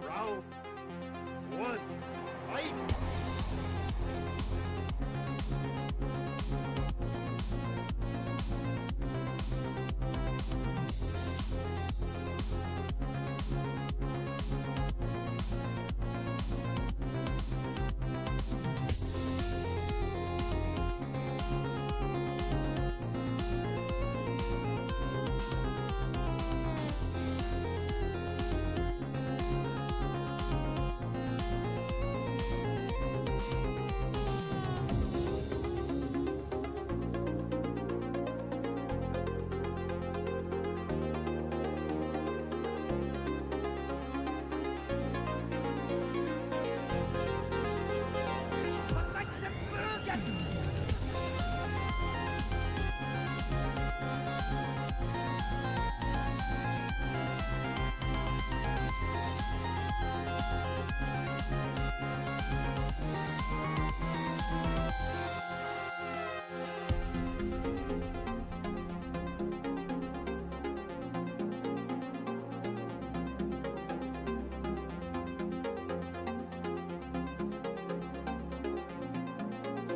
Round one, fight!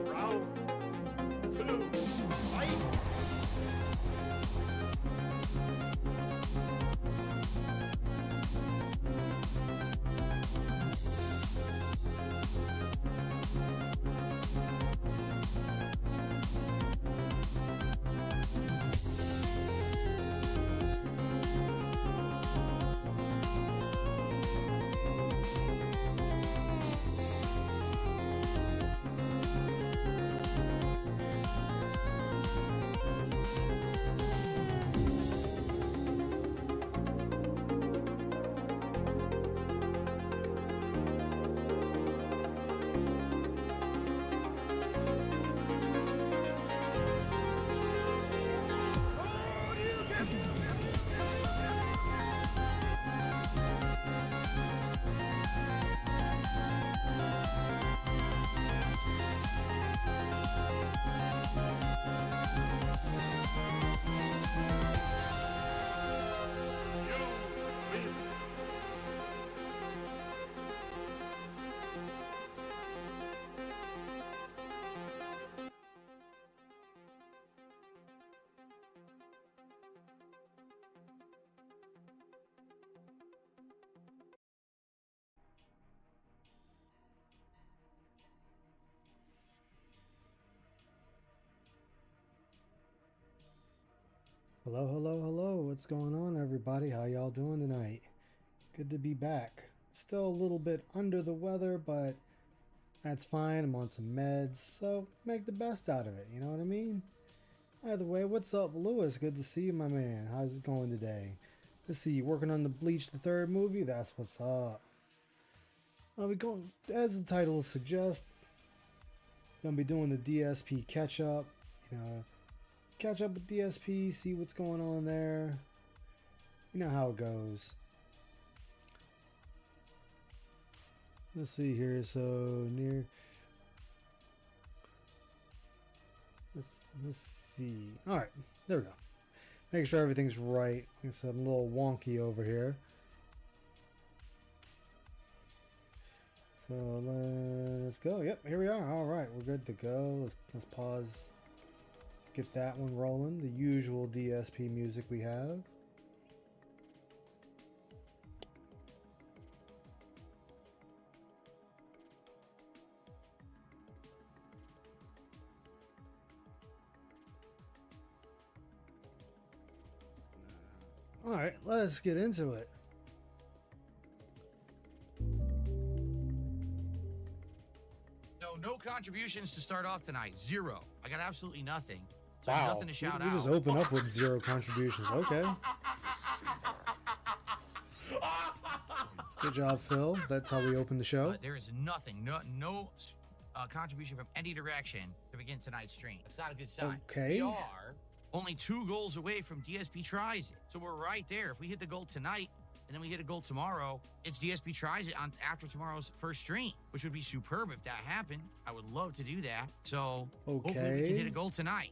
Round two, fight! Hello, hello, hello. What's going on, everybody? How y'all doing tonight? Good to be back. Still a little bit under the weather, but that's fine. I'm on some meds, so make the best out of it. You know what I mean? Either way, what's up, Lewis? Good to see you, my man. How's it going today? Let's see, you working on the Bleach the Third movie? That's what's up. We going, as the title suggests, gonna be doing the DSP catch up. You know, catch up with DSP, see what's going on there. You know how it goes. Let's see here. So near. Let's see. All right, there we go. Make sure everything's right. Like I said, I'm a little wonky over here. So let's go. Yep, here we are. All right, we're good to go. Let's pause. Get that one rolling. The usual DSP music we have. All right, let's get into it. No contributions to start off tonight. Zero. I got absolutely nothing. So Wow, nothing to shout we out. just open up with 0 contributions. Okay. Good job, Phil. That's how we open the show. There is nothing, no contribution from any direction to begin tonight's stream. That's not a good sign. Okay. We are only 2 goals away from DSP tries it. So we're right there. If we hit the goal tonight and then we hit a goal tomorrow, it's DSP tries it on after tomorrow's first stream, which would be superb if that happened. I would love to do that. So hopefully we can hit a goal tonight.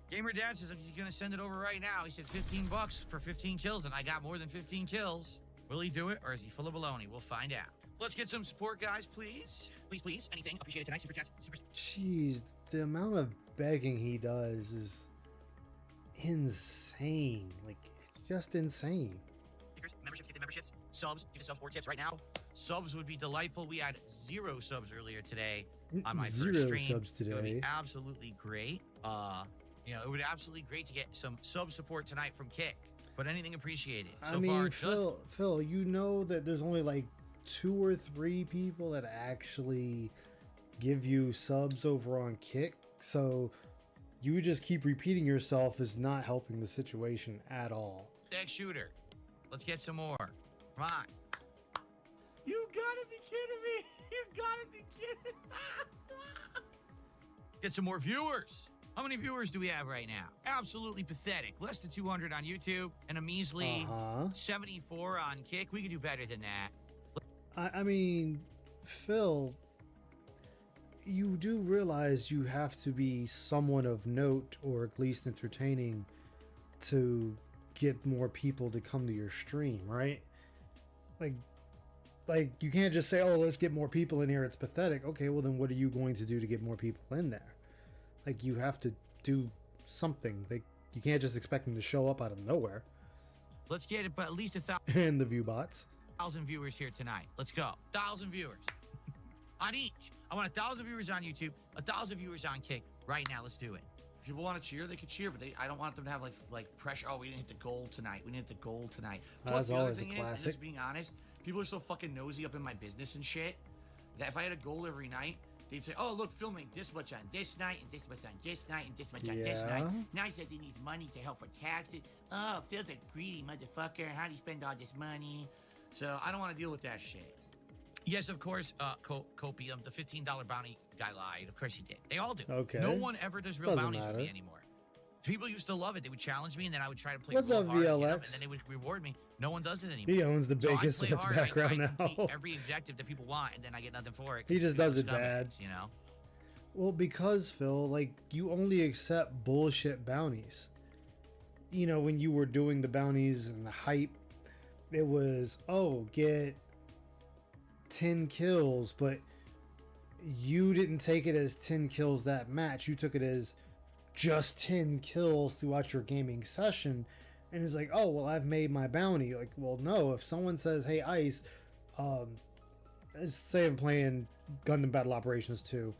Gamer Dad says he's gonna send it over right now. He said $15 for 15 kills, and I got more than 15 kills. Will he do it, or is he full of baloney? We'll find out. Let's get some support, guys, please. Please, anything. Appreciate it tonight. Super chats. Jeez, the amount of begging he does is insane. Like, it's just insane. Stickers, memberships, get the memberships. Subs, get the subs or tips right now. Subs would be delightful. We had 0 subs earlier today on my first stream. 0 subs today. It would be absolutely great. It would be absolutely great to get some sub support tonight from Kick. But anything appreciated. So I mean, far, Phil, you know that there's only like 2 or 3 people that actually give you subs over on Kick. So you just keep repeating yourself is not helping the situation at all. Next shooter. Let's get some more. Come on. You gotta be kidding me. You gotta be kidding. Get some more viewers. How many viewers do we have right now? Absolutely pathetic. Less than 200 on YouTube and a measly 74 on Kick. We could do better than that. I mean, Phil, you do realize you have to be someone of note or at least entertaining to get more people to come to your stream, right? Like you can't just say, oh, let's get more people in here. It's pathetic. Okay, well then what are you going to do to get more people in there? Like, you have to do something. Like, you can't just expect them to show up out of nowhere. Let's get it, but at least 1,000. And the view bots. 1,000 viewers here tonight. Let's go. 1,000 viewers on each. I want 1,000 viewers on YouTube, 1,000 viewers on Kick. Right now, let's do it. If people want to cheer, they can cheer, but I don't want them to have like pressure. Oh, we didn't hit the goal tonight. We didn't hit the goal tonight. Plus, the other thing is, and just being honest, people are so fucking nosy up in my business and shit that if I had a goal every night, they'd say, oh, look, Phil made this much on this night, and this much on this night, and this much on this night. Now he says he needs money to help for taxes. Oh, Phil's a greedy motherfucker. How do you spend all this money? So I don't want to deal with that shit. Yes, of course, Copium, the $15 bounty guy lied. Of course he did. They all do. Okay. No one ever does real bounties with me anymore. People used to love it. They would challenge me, and then I would try to play real hard, VLX? and then they would reward me. No one does it anymore. He owns the biggest so Let's background now. Every objective that people want, and then I get nothing for it. He just does it bad. You know? Well, because, Phil, like, you only accept bullshit bounties. You know, when you were doing the bounties and the hype, it was, oh, get 10 kills, but you didn't take it as 10 kills that match. You took it as just 10 kills throughout your gaming session, and it's like, oh, well, I've made my bounty. Like, well, no, if someone says, hey, Ice, say I'm playing Gundam Battle Operations 2,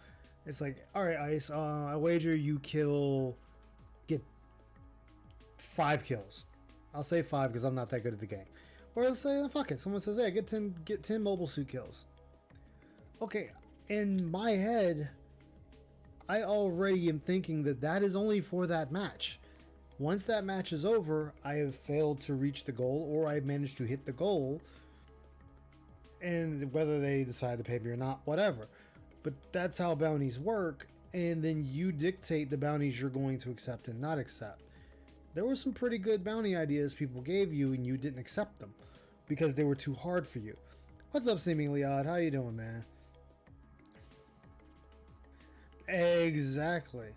it's like, all right, Ice, I wager you get 5 kills. I'll say 5 because I'm not that good at the game. Or let's say, fuck it, someone says, hey, get 10 mobile suit kills. Okay, in my head, I already am thinking that is only for that match. Once that match is over, I have failed to reach the goal, or I've managed to hit the goal, and whether they decide to pay me or not, whatever. But that's how bounties work, and then you dictate the bounties you're going to accept and not accept. There were some pretty good bounty ideas people gave you, and you didn't accept them because they were too hard for you. What's up, Seemingly Odd? How you doing, man? Exactly.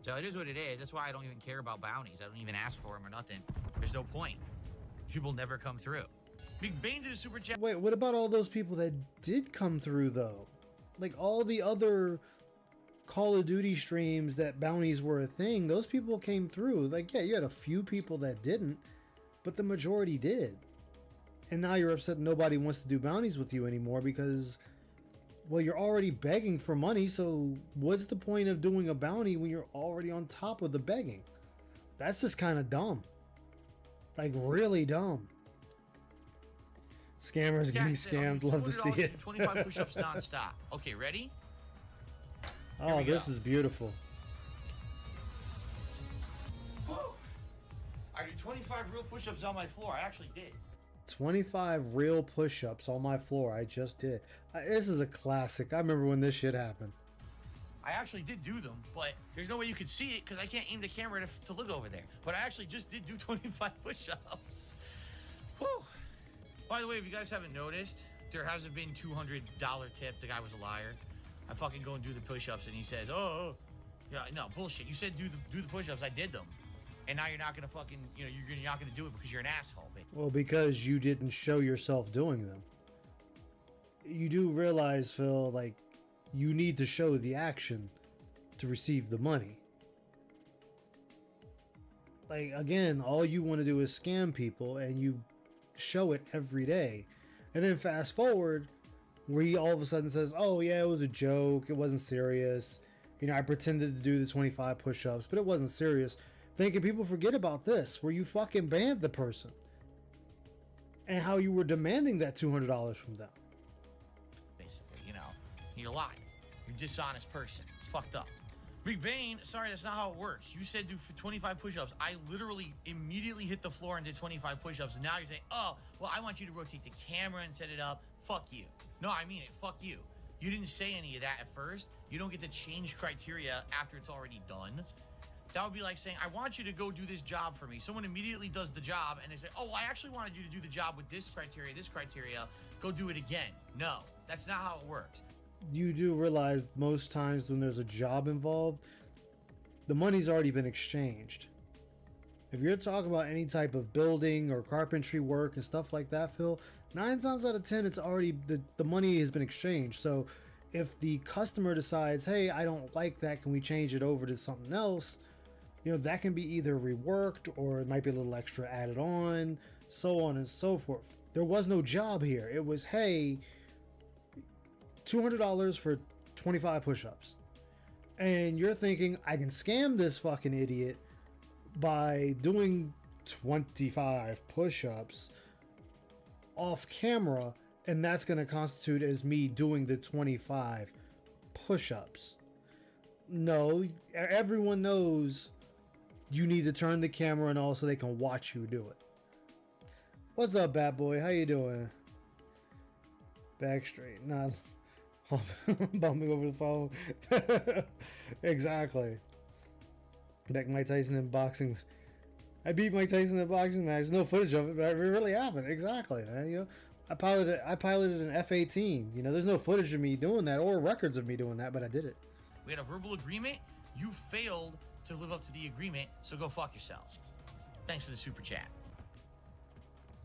So it is what it is. That's why I don't even care about bounties. I don't even ask for them or nothing. There's no point. People never come through. Big Bane to the super chat. Wait, what about all those people that did come through, though? Like, all the other Call of Duty streams that bounties were a thing, those people came through. Like, yeah, you had a few people that didn't, but the majority did. And now you're upset nobody wants to do bounties with you anymore because, well, you're already begging for money, so what's the point of doing a bounty when you're already on top of the begging? That's just kind of dumb. Like, really dumb. Scammers getting scammed. Love to see it. 25 push-ups non-stop. Okay, ready? Oh, this is beautiful. I did 25 real push-ups on my floor. I actually did. 25 real push-ups on my floor. I just did. This is a classic. I remember when this shit happened. I actually did do them, but there's no way you could see it because I can't aim the camera to look over there. But I actually just did do 25 push-ups. Whew. By the way, if you guys haven't noticed, there hasn't been $200 tip. The guy was a liar. I fucking go and do the push-ups, and he says, "Oh, yeah, no bullshit. You said do the push-ups. I did them, and now you're not gonna fucking, you're not gonna do it because you're an asshole." Bitch. Well, because you didn't show yourself doing them. You do realize, Phil, like, you need to show the action to receive the money. Like, again, all you want to do is scam people, and you show it every day. And then fast forward, where he all of a sudden says, "Oh yeah, it was a joke, it wasn't serious. I pretended to do the 25 push-ups, but it wasn't serious." Thinking people forget about this, where you fucking banned the person. And how you were demanding that $200 from them. Basically, you lie. You're a dishonest person. It's fucked up. Big Bane, sorry, that's not how it works. You said do 25 push-ups. I literally immediately hit the floor and did 25 push-ups. And now you're saying, "Oh, well, I want you to rotate the camera and set it up." Fuck you. No, I mean it. Fuck you. You didn't say any of that at first. You don't get to change criteria after it's already done. That would be like saying, "I want you to go do this job for me." Someone immediately does the job and they say, "Oh, I actually wanted you to do the job with this criteria, go do it again." No, that's not how it works. You do realize most times when there's a job involved, the money's already been exchanged. If you're talking about any type of building or carpentry work and stuff like that, Phil, 9 times out of 10, it's already, the money has been exchanged. So if the customer decides, "Hey, I don't like that, can we change it over to something else?" That can be either reworked or it might be a little extra added on, so on and so forth. There was no job here. It was, "Hey, $200 for 25 push-ups." And you're thinking, I can scam this fucking idiot by doing 25 push-ups off camera, and that's going to constitute as me doing the 25 push-ups. No, everyone knows you need to turn the camera and all so they can watch you do it. What's up, Bat Boy? How you doing? Back straight. Nah. Bumping over the phone. Exactly. Like Mike Tyson in boxing. I beat Mike Tyson in a boxing match. No footage of it, but it really happened. Exactly. I piloted an F-18. There's no footage of me doing that or records of me doing that, but I did it. We had a verbal agreement. You failed to live up to the agreement, so go fuck yourself. Thanks for the super chat.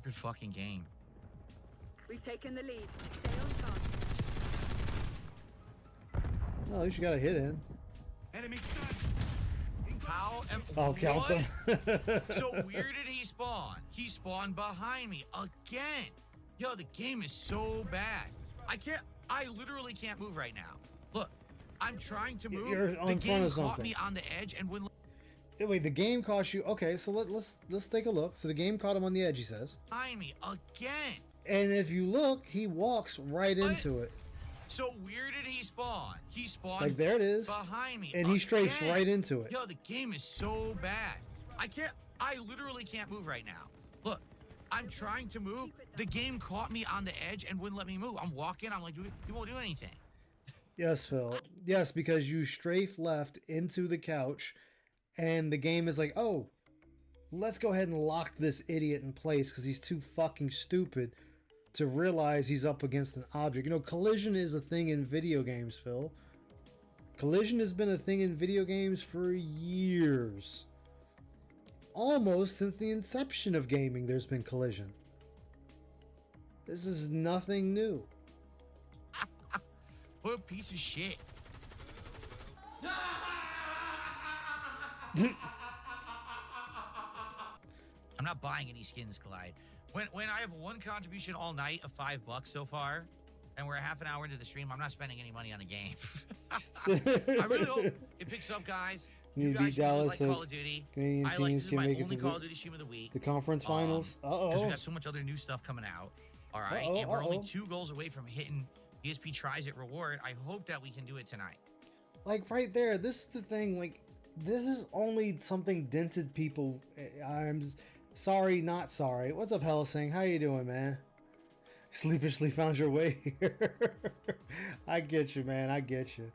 Good fucking game. We've taken the lead. Stay on target. Well, at least you got a hit in. Enemy stun. How am I'll count them. So where did he spawn? He spawned behind me again. Yo, the game is so bad. I literally can't move right now. Look, I'm trying to move. You're on the game caught me on the edge and wouldn't. Wait, the game caught you. Okay, so let's take a look. So the game caught him on the edge, he says. Behind me again. And if you look, he walks right into it. So where did he spawn? He spawned like there it is behind me, and he strafes right into it. Yo, the game is so bad. I literally can't move right now. Look, I'm trying to move. The game caught me on the edge and wouldn't let me move. I'm walking. I'm like, you won't do anything. Yes, Phil. Yes, because you strafe left into the couch, and the game is like, "Oh, let's go ahead and lock this idiot in place because he's too fucking stupid to realize he's up against an object." Collision is a thing in video games, Phil. Collision has been a thing in video games for years. Almost since the inception of gaming, there's been collision. This is nothing new. What a piece of shit. I'm not buying any skins, Clyde. When I have one contribution all night of $5 so far, and we're a half an hour into the stream, I'm not spending any money on the game. I really hope it picks up, guys. You You need to guys beat usually Dallas like so Call of Duty. Canadian I like teams this is can my make it only to Call of Duty stream of the week. the conference finals. Because we Uh-oh. got so much other new stuff coming out. All right, Uh-oh, and we're only uh-oh. 2 goals away from hitting DSP tries it reward. I hope that we can do it tonight. Like right there, this is the thing. Like, this is only something dented people. Sorry, not sorry. What's up, Hellsing? How you doing, man? Sleepishly found your way here. I get you, man. I get you.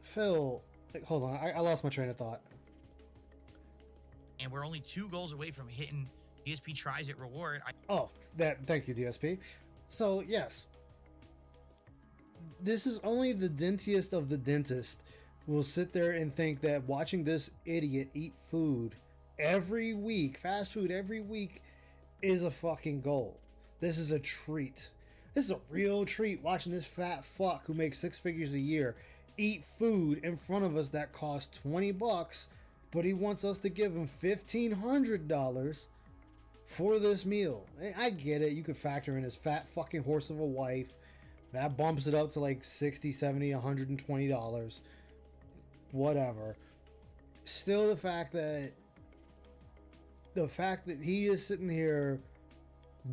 Phil, like, hold on. I lost my train of thought. And we're only 2 goals away from hitting DSP tries it reward. Thank you, DSP. So, yes. This is only the dentiest of the dentist will sit there and think that watching this idiot eat food every week, fast food every week, is a fucking goal. This is a treat. This is a real treat watching this fat fuck who makes 6 figures a year eat food in front of us that costs $20, but he wants us to give him $1,500 for this meal. I get it. You could factor in his fat fucking horse of a wife. That bumps it up to like $60, $70, $120. Whatever. Still, the fact that he is sitting here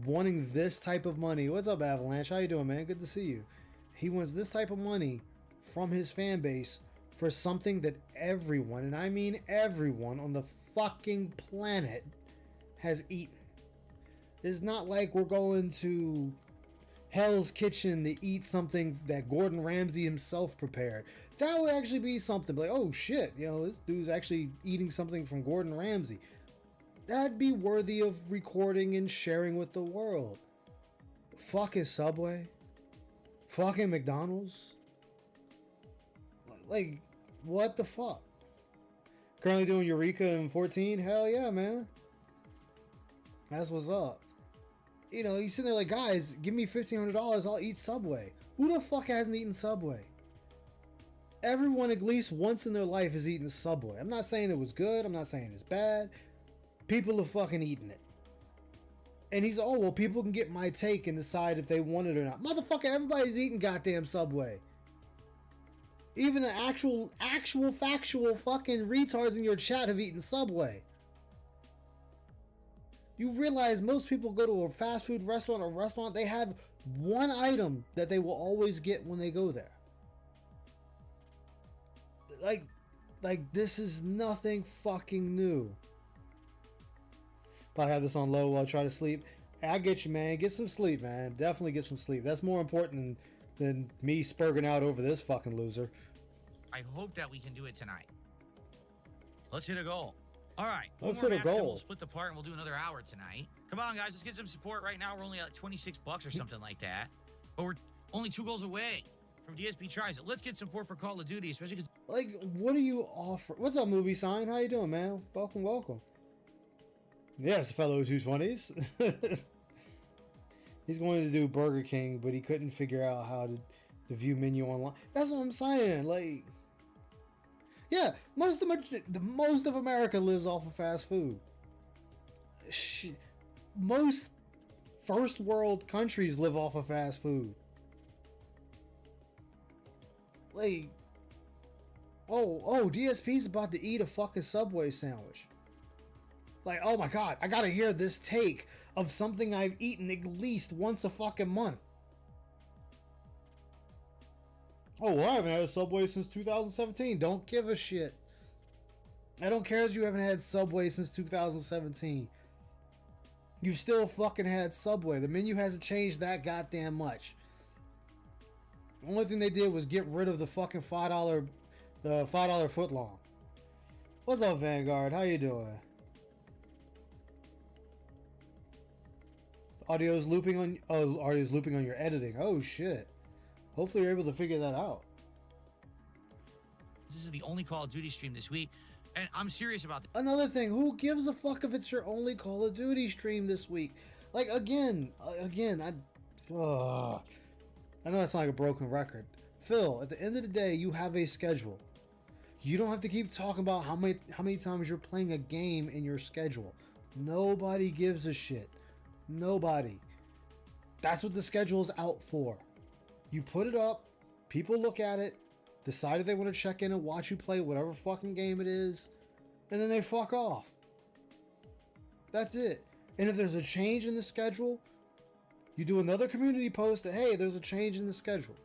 wanting this type of money. What's up, Avalanche? How you doing, man? Good to see you. He wants this type of money from his fan base for something that everyone, and I mean everyone on the fucking planet, has eaten. It's not like we're going to Hell's Kitchen to eat something that Gordon Ramsay himself prepared. That would actually be something like, oh shit, this dude's actually eating something from Gordon Ramsay. That'd be worthy of recording and sharing with the world. Fucking Subway. Fucking McDonald's. Like, what the fuck? Currently doing Eureka in 14? Hell yeah, man. That's what's up. He's sitting there like, guys, give me $1,500, I'll eat Subway. Who the fuck hasn't eaten Subway? Everyone at least once in their life has eaten Subway. I'm not saying it was good. I'm not saying it's bad. People have fucking eaten it. And he's, oh, well, people can get my take and decide if they want it or not. Motherfucker, everybody's eating goddamn Subway. Even the actual factual fucking retards in your chat have eaten Subway. You realize most people go to a fast food restaurant or restaurant, they have one item that they will always get when they go there. Like this is nothing fucking new. Probably have this on low while I try to sleep. Hey, I get you, man. Get some sleep, man. Definitely get some sleep. That's more important than me spurging out over this fucking loser. I hope that we can do it tonight. Let's hit a goal. All right. Let's one more hit a match, then goal. We'll split the part and we'll do another hour tonight. Come on, guys. Let's get some support right now. We're only at $26 or something like that. But we're only 2 goals away from DSP tries it. Let's get support for Call of Duty, especially because... Like, what do you offer? What's up, Movie Sign? How you doing, man? Welcome. Yes, fellow 220s. He's going to do Burger King, but he couldn't figure out how to view menu online. That's what I'm saying. Like, yeah, most of America lives off of fast food. Most first world countries live off of fast food. Like, oh, DSP's about to eat a fucking Subway sandwich. Like, oh my god, I gotta hear this take of something I've eaten at least once a fucking month. Oh, well, I haven't had a Subway since 2017. Don't give a shit. I don't care if you haven't had Subway since 2017. You've still fucking had Subway. The menu hasn't changed that goddamn much. The only thing they did was get rid of the fucking $5 footlong. What's up, Vanguard? How you doing? Audio's looping on your editing. Oh shit. Hopefully you're able to figure that out. This is the only Call of Duty stream this week, and I'm serious about this. Another thing, who gives a fuck if it's your only Call of Duty stream this week? Like, again, I know that's not like a broken record. Phil, at the end of the day, you have a schedule. You don't have to keep talking about how many times you're playing a game in your schedule. Nobody gives a shit. Nobody. That's what the schedule is out for. You put it up, People look at it, decide if they want to check in and watch you play whatever fucking game it is, and then they fuck off. That's it. And if there's a change in the schedule, you do another community post that, hey, there's a change in the schedule.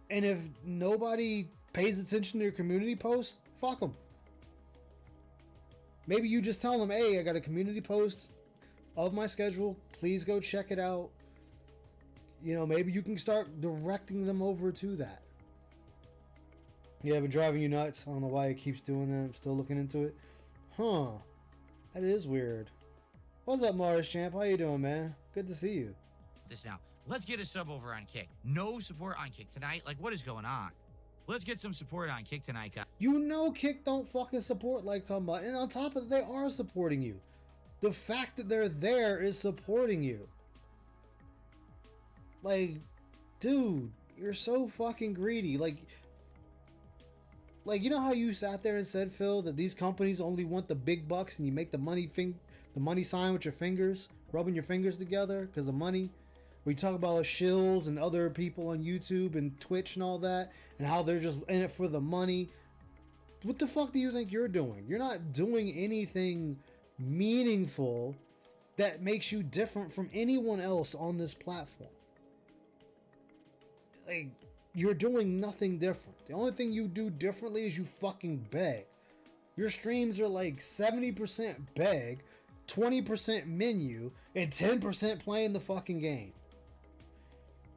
And if nobody pays attention to your community post, fuck them. Maybe you just tell them, hey, I got a community post of my schedule. Please go check it out. You know, maybe you can start directing them over to that. Yeah, I've been driving you nuts. I don't know why it keeps doing that. I'm still looking into it. Huh. That is weird. What's up, Morris Champ? How you doing, man? Good to see you. This now. Let's get a sub over on Kick. No support on Kick tonight. Like, what is going on? Let's get some support on Kick tonight, guys. You know Kick don't fucking support like talking about. And on top of it, they are supporting you. The fact that they're there is supporting you. Like, dude, you're so fucking greedy. Like, you know how you sat there and said, Phil, that these companies only want the big bucks and you make the money sign with your fingers, rubbing your fingers together because of money? We talk about shills and other people on YouTube and Twitch and all that, and how they're just in it for the money. What the fuck do you think you're doing? You're not doing anything meaningful that makes you different from anyone else on this platform. Like, you're doing nothing different. The only thing you do differently is you fucking beg. Your streams are like 70% beg, 20% menu, and 10% playing the fucking game.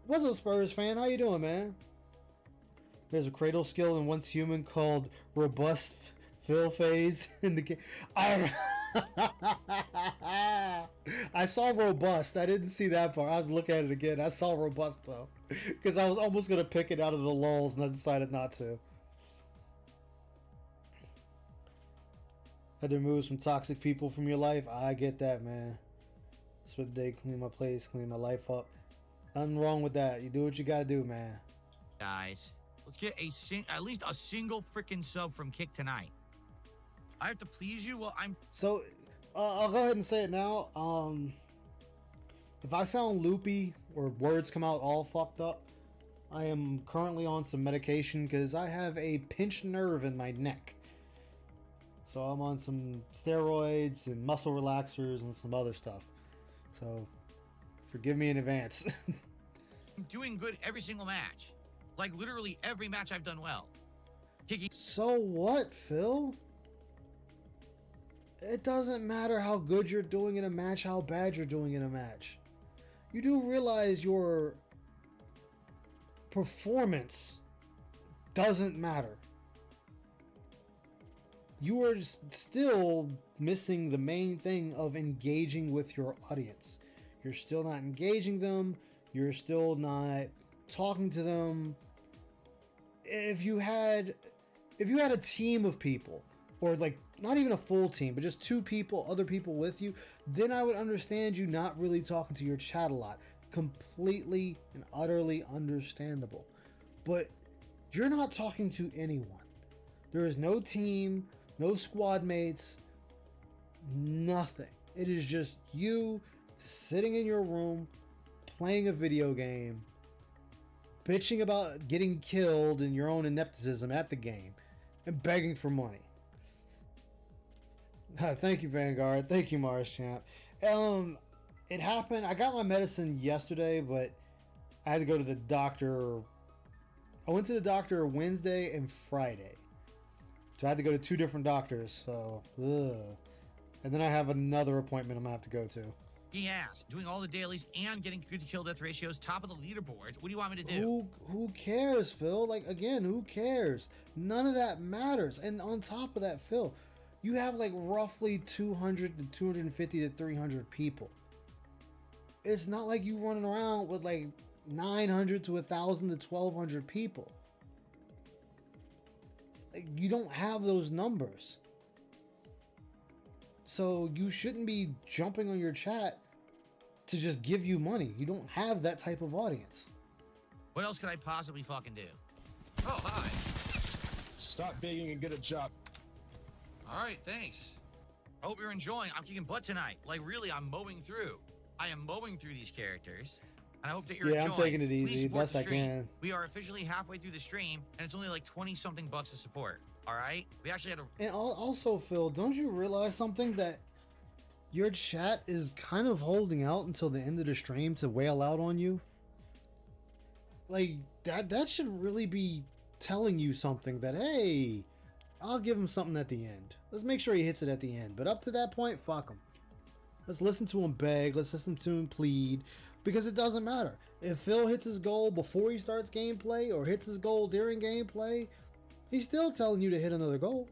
What's up, Spurs fan? How you doing, man? There's a cradle skill in Once Human called Robust Fill Phase in the game. I saw Robust. I didn't see that part. I was looking at it again. I saw Robust, though. Because I was almost going to pick it out of the lulls, and I decided not to. Had to remove some toxic people from your life. I get that, man. That's what they clean my place, clean my life up. Nothing wrong with that. You do what you gotta do, man. Guys, let's get at least a single freaking sub from Kick tonight. I have to please you. Well, So, I'll go ahead and say it now. If I sound loopy or words come out all fucked up, I am currently on some medication because I have a pinched nerve in my neck. So I'm on some steroids and muscle relaxers and some other stuff. So forgive me in advance. I'm doing good every single match. Like literally every match I've done well. Kiki. So what, Phil? It doesn't matter how good you're doing in a match, how bad you're doing in a match. You do realize your performance doesn't matter. You are still missing the main thing of engaging with your audience. You're still not engaging them. You're still not talking to them. If you had a team of people, or like not even a full team, but just 2 people, other people with you, then I would understand you not really talking to your chat a lot. Completely and utterly understandable. But you're not talking to anyone. There is no team, no squad mates, nothing. It is just you sitting in your room, playing a video game, bitching about getting killed and your own inepticism at the game, and begging for money. Thank you, Vanguard. Thank you, Mars Champ. It happened. I got my medicine yesterday, but I had to go to the doctor. I went to the doctor Wednesday and Friday. So I had to go to 2 different doctors. So, ugh. And then I have another appointment I'm going to have to go to. Yes, doing all the dailies and getting good kill death ratios, top of the leaderboards. What do you want me to do? Who cares, Phil? Like, again, who cares? None of that matters. And on top of that, Phil, you have like roughly 200 to 250 to 300 people. It's not like you running around with like 900 to 1,000 to 1,200 people. Like, you don't have those numbers. So you shouldn't be jumping on your chat to just give you money. You don't have that type of audience. What else could I possibly fucking do? Oh, hi. Stop begging and get a job. All right, thanks. I hope you're enjoying. I'm kicking butt tonight. Like, really, I'm mowing through. I am mowing through these characters. and I hope that you're Yeah, I'm enjoying. taking it Please easy, support best the I stream. can. We are officially halfway through the stream, and it's only like 20-something bucks to support. All right? We actually had a... And also, Phil, don't you realize something, that your chat is kind of holding out until the end of the stream to wail out on you? Like, that should really be telling you something, that, hey, I'll give him something at the end. Let's make sure he hits it at the end. But up to that point, fuck him. Let's listen to him beg. Let's listen to him plead. Because it doesn't matter. If Phil hits his goal before he starts gameplay or hits his goal during gameplay, he's still telling you to hit another goal.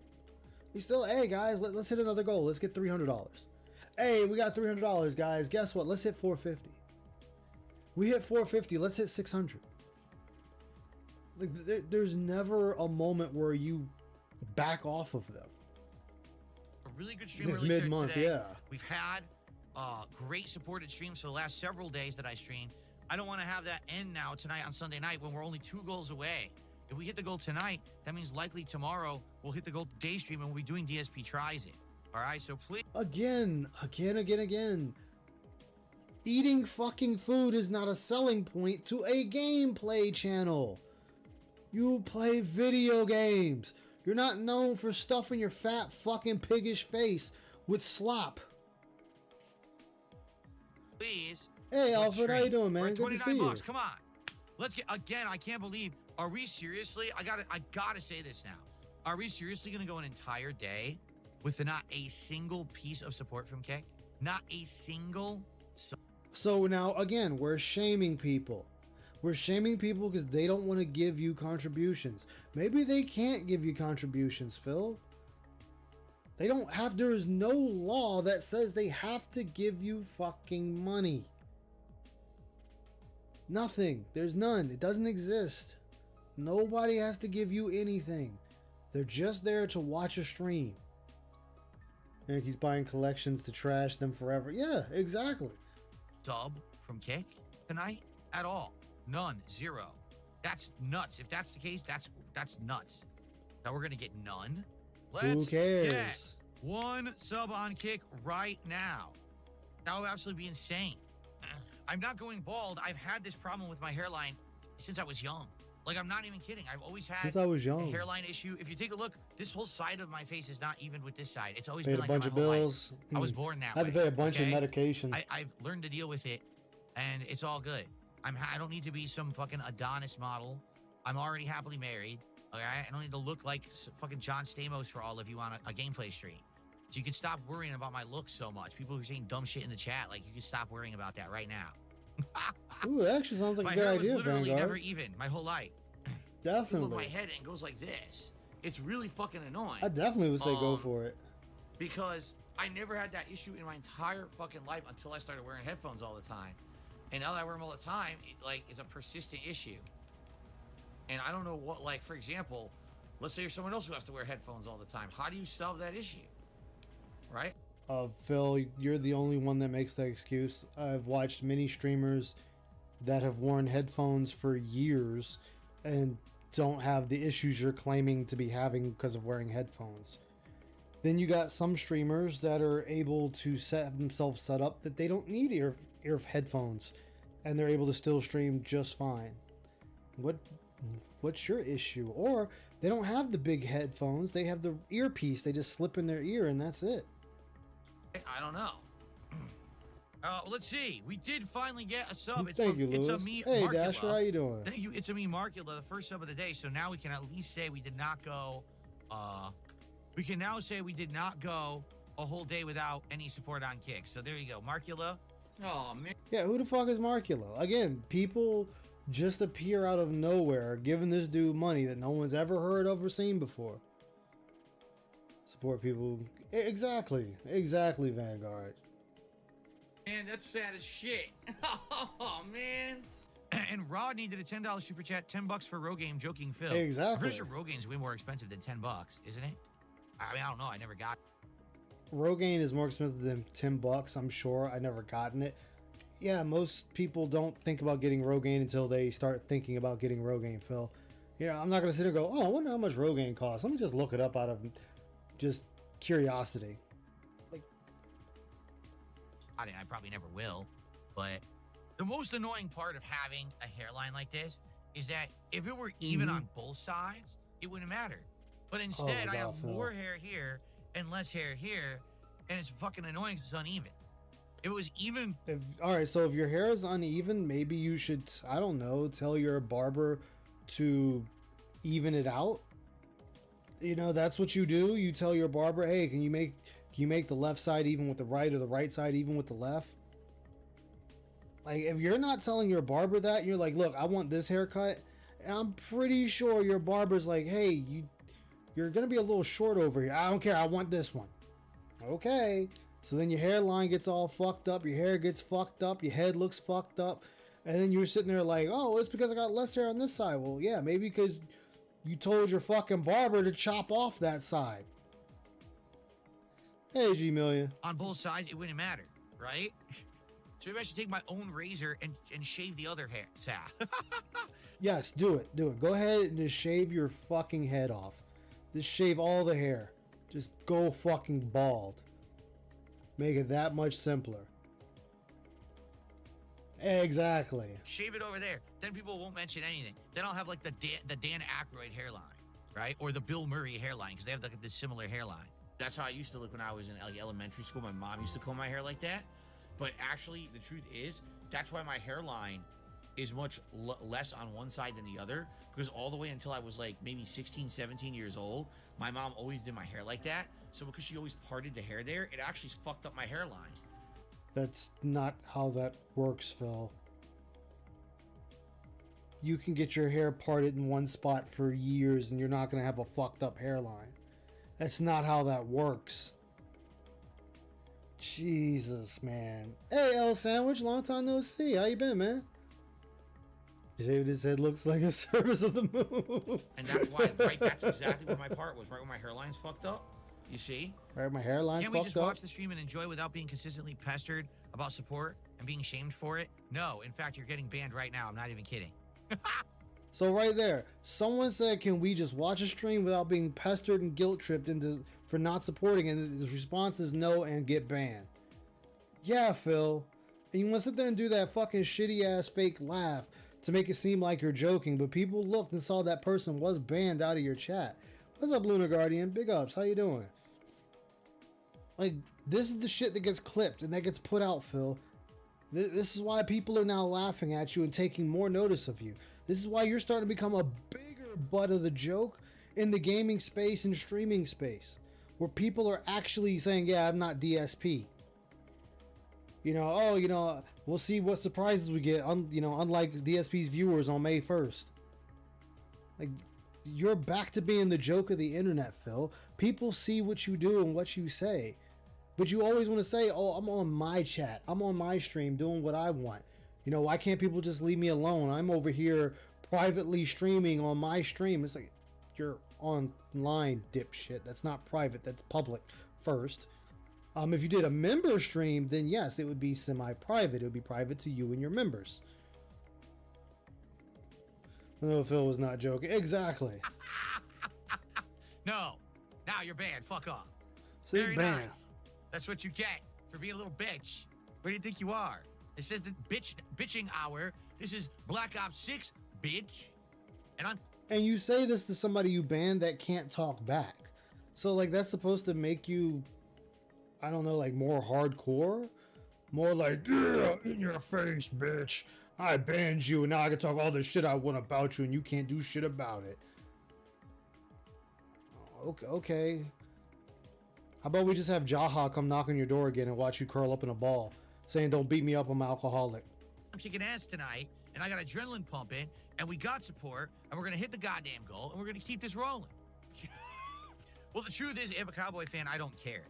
He's still, hey guys, let's hit another goal. Let's get $300. Hey, we got $300, guys. Guess what? Let's hit 450. We hit 450. Let's hit 600. Like, there's never a moment where you back off of them. A really good stream It's earlier mid-month, today. yeah. We've had great supported streams for the last several days that I streamed. I don't want to have that end now tonight on Sunday night when we're only 2 goals away. If we hit the goal tonight, that means likely tomorrow we'll hit the goal day stream and we'll be doing DSP tries it. All right, so please. Again. Eating fucking food is not a selling point to a gameplay channel. You play video games. You're not known for stuffing your fat fucking piggish face with slop. Please. Hey, Alfred, how you doing, man? We're at Good to 29 see you. bucks. Come on. Let's get again. I can't believe. Are we seriously? I gotta say this now. Are we seriously gonna go an entire day with not a single piece of support from Kick? Not a single. So now, again, we're shaming people. We're shaming people because they don't want to give you contributions. Maybe they can't give you contributions, Phil. They don't have, there is no law that says they have to give you fucking money. Nothing. There's none. It doesn't exist. Nobody has to give you anything. They're just there to watch a stream. And he's buying collections to trash them forever. Yeah, exactly. Sub from Kick tonight at all. None. Zero. That's nuts. If that's the case, that's nuts. Now we're gonna get none. Let's Who cares? get 1 sub on Kick right now. That would absolutely be insane. I'm not going bald. I've had this problem with my hairline since I was young. Like, I'm not even kidding. I've always had Since I was young. a hairline issue. If you take a look, this whole side of my face is not even with this side. It's always Paid been a like bunch that of my whole life. bills. I was born that Had way. to pay a bunch okay? of medications. I've learned to deal with it, and it's all good. I don't need to be some fucking Adonis model. I'm already happily married. Okay, I don't need to look like fucking John Stamos for all of you on a gameplay stream. So you can stop worrying about my looks so much. People who are saying dumb shit in the chat, like, you can stop worrying about that right now. Ooh, that actually sounds like My a good hair was idea, literally Vanguard. never even my whole life. Definitely. Look at my head and it goes like this. It's really fucking annoying. I definitely would say go for it. Because I never had that issue in my entire fucking life until I started wearing headphones all the time. And now that I wear them all the time, it, like, is a persistent issue. And I don't know what, like, for example, let's say you're someone else who has to wear headphones all the time. How do you solve that issue? Right? Phil, you're the only one that makes that excuse. I've watched many streamers that have worn headphones for years and don't have the issues you're claiming to be having because of wearing headphones. Then you got some streamers that are able to have themselves set up that they don't need ear headphones, and they're able to still stream just fine. What's your issue? Or they don't have the big headphones, they have the earpiece, they just slip in their ear and that's it. I don't know. Let's see. We did finally get a sub. Thank you, Lewis. It's a me, hey, Markula. Dasher, how you doing? Thank you. It's a me, Markula, the first sub of the day. So now we can at least say we did not go. We can now say we did not go a whole day without any support on Kick. So there you go, Markula. Oh man. Yeah, who the fuck is Markula? Again, people just appear out of nowhere, giving this dude money that no one's ever heard of or seen before. Support people. Exactly, Vanguard. Man, that's sad as shit. Oh man. And Rod needed a $10 super chat, $10 for Rogaine, joking Phil. Exactly. I'm pretty sure Rogaine's way more expensive than $10, isn't it? I mean, I don't know. I never got it. Rogaine is more expensive than $10, I'm sure. I never gotten it. Yeah, most people don't think about getting Rogaine until they start thinking about getting Rogaine, Phil. You know, I'm not going to sit here and go, oh, I wonder how much Rogaine costs. Let me just look it up out of just curiosity. Like, I probably never will, but The most annoying part of having a hairline like this is that if it were even on both sides, it wouldn't matter. But instead, I have Phil. more hair here and less hair here, and it's fucking annoying 'cause it's uneven. If it was even, All right, so if your hair is uneven, maybe you should, I don't know, tell your barber to even it out. You know, that's what you do. You tell your barber, hey, can you make the left side even with the right, or the right side even with the left? Like, if you're not telling your barber that, you're like, look, I want this haircut, and I'm pretty sure your barber's like, hey, you're gonna be a little short over here. I don't care, I want this one. Okay. So then your hairline gets all fucked up, your hair gets fucked up, your head looks fucked up, and then you're sitting there like, oh, it's because I got less hair on this side. Well, yeah, maybe because you told your fucking barber to chop off that side. Hey, G Million. on both sides, it wouldn't matter, right? So maybe I should take my own razor and shave the other hair. Yes, do it. Do it. Go ahead and just shave your fucking head off. Just shave all the hair. Just go fucking bald. Make it that much simpler. Exactly. Shave it over there. Then people won't mention anything. Then I'll have like the Dan Aykroyd hairline, right? Or the Bill Murray hairline, because they have like this similar hairline. That's how I used to look when I was in like elementary school. My mom used to comb my hair like that. But actually, the truth is, that's why my hairline is much less on one side than the other. Because all the way until I was like maybe 16, 17 years old, my mom always did my hair like that. So because she always parted the hair there, it actually fucked up my hairline. That's not how that works, Phil. You can get your hair parted in one spot for years and you're not going to have a fucked up hairline. That's not how that works. Jesus, man. Hey, L Sandwich, long time no see. How you been, man? Shaved his head looks like a service of the moon. And that's why, right? That's exactly where my part was, right where my hairline's fucked up. You see? Right, my hairline's Can't we fucked just up. watch the stream and enjoy without being consistently pestered about support and being shamed for it? No, in fact, you're getting banned right now. I'm not even kidding. So right there, someone said, can we just watch a stream without being pestered and guilt tripped into for not supporting? And the response is no and get banned. Yeah, Phil. And you want to sit there and do that fucking shitty ass fake laugh to make it seem like you're joking, but people looked and saw that person was banned out of your chat. What's up, Lunar Guardian? Big ups. How you doing? Like, this is the shit that gets clipped and that gets put out, Phil. This is why people are now laughing at you and taking more notice of you. This is why you're starting to become a bigger butt of the joke in the gaming space and streaming space, where people are actually saying, yeah, I'm not DSP. You know, oh, you know, we'll see what surprises we get, unlike DSP's viewers on May 1st. Like, you're back to being the joke of the internet, Phil. People see what you do and what you say. But you always want to say, oh, I'm on my chat. I'm on my stream doing what I want. You know, why can't people just leave me alone? I'm over here privately streaming on my stream. It's like, you're online, dipshit. That's not private. That's public first. If you did a member stream, then yes, it would be semi-private. It would be private to you and your members. No, Phil was not joking. Exactly. No. Now you're banned. Fuck off. See, Very bam. nice. That's what you get for being a little bitch. Where do you think you are? It says the bitching hour. This is Black Ops 6, bitch. And you say this to somebody you banned that can't talk back. So, like, that's supposed to make you, I don't know, like, more hardcore? More like, yeah, in your face, bitch. I banned you, and now I can talk all the shit I want about you, and you can't do shit about it. Okay. How about we just have Jaha come knock on your door again and watch you curl up in a ball, saying, don't beat me up, I'm alcoholic. I'm kicking ass tonight, and I got adrenaline pumping, and we got support, and we're going to hit the goddamn goal, and we're going to keep this rolling. Well, the truth is, if a Cowboy fan, I don't care.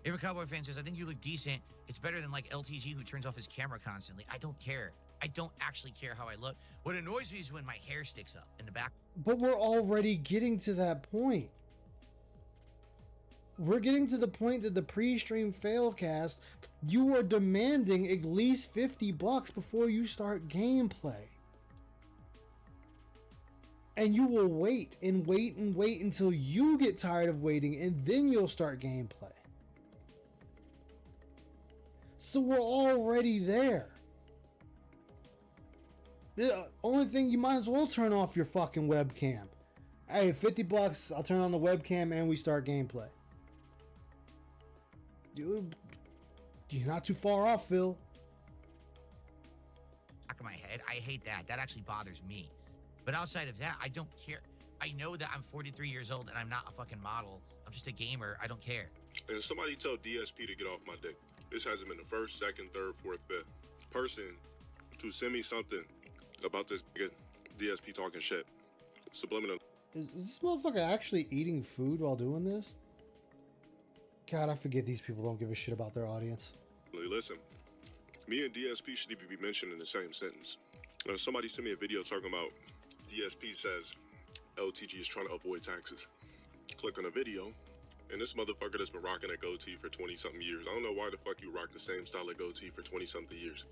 If a Cowboy fan says, I think you look decent, it's better than like LTG who turns off his camera constantly. I don't care. I don't actually care how I look. What annoys me is when my hair sticks up in the back. But we're already getting to that point. We're getting to the point that the pre-stream failcast, you are demanding at least $50 before you start gameplay. And you will wait and wait and wait until you get tired of waiting, and then you'll start gameplay. So we're already there. The only thing, you might as well turn off your fucking webcam. Hey, $50, I'll turn on the webcam and we start gameplay. Dude, you're not too far off, Phil. Back of my head, I hate that. That actually bothers me. But outside of that, I don't care. I know that I'm 43 years old and I'm not a fucking model. I'm just a gamer. I don't care. And somebody tell DSP to get off my dick. This hasn't been the first, second, third, fourth, fifth person to send me something about this nigga DSP talking shit. Subliminal. Is this motherfucker actually eating food while doing this? God, I forget these people don't give a shit about their audience. Listen, me and DSP should even be mentioned in the same sentence. Somebody sent me a video talking about DSP says LTG is trying to avoid taxes. Click on a video, and this motherfucker that's been rocking a goatee for 20-something years. I don't know why the fuck you rock the same style of goatee for 20-something years.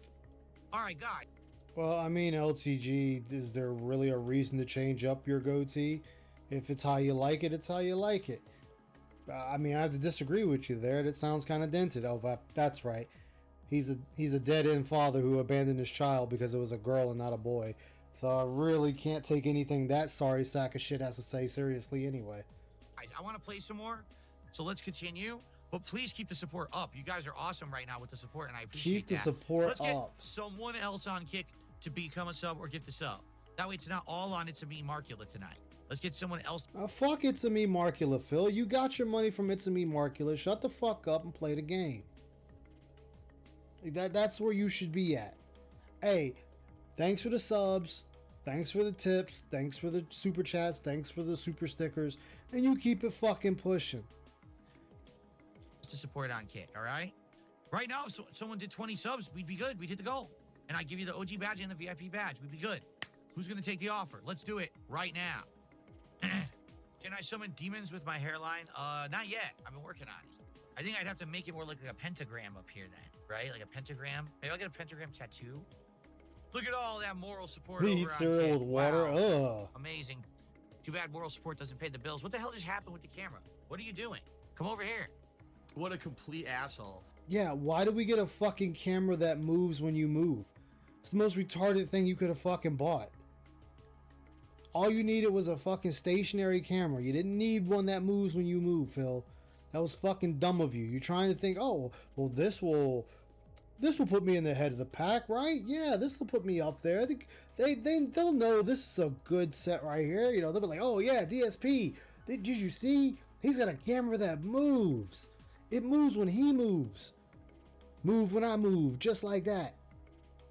All right, guys. Well, I mean, LTG, is there really a reason to change up your goatee? If it's how you like it, it's how you like it. I mean, I have to disagree with you there. That sounds kind of dented. Oh, that's right. He's a dead-end father who abandoned his child because it was a girl and not a boy. So I really can't take anything that sorry sack of shit has to say seriously anyway. Guys, I want to play some more, so let's continue. But please keep the support up. You guys are awesome right now with the support, and I appreciate Keep the that. support Let's get up. someone else on Kick to become a sub or gift a sub. That way it's not all on It's a Me Markula tonight. Let's get someone else. Fuck It's a Me Markula, Phil. You got your money from It's a Me Markula. Shut the fuck up and play the game. That's where you should be at. Hey, thanks for the subs. Thanks for the tips. Thanks for the super chats. Thanks for the super stickers. And you keep it fucking pushing. To support on Kick, all right? Right now, if someone did 20 subs, we'd be good. We'd hit the goal. And I give you the OG badge and the VIP badge. We'd be good. Who's going to take the offer? Let's do it right now. Can I summon demons with my hairline? Not yet. I've been working on it. I think I'd have to make it more like a pentagram up here then, right? Like a pentagram. Maybe I'll get a pentagram tattoo. Look at all that moral support We over eat on cereal Kick. with water. Wow. Ugh. Amazing. Too bad moral support doesn't pay the bills. What the hell just happened with the camera? What are you doing? Come over here. What a complete asshole. Yeah, why do we get a fucking camera that moves when you move? It's the most retarded thing you could have fucking bought. All you needed was a fucking stationary camera. You didn't need one that moves when you move, Phil. That was fucking dumb of you. You're trying to think, oh, well, this will put me in the head of the pack, right? Yeah, this will put me up there. I think they'll know this is a good set right here. You know, they'll be like, oh yeah, DSP. Did you see? He's got a camera that moves. It moves when he moves. Move when I move, just like that.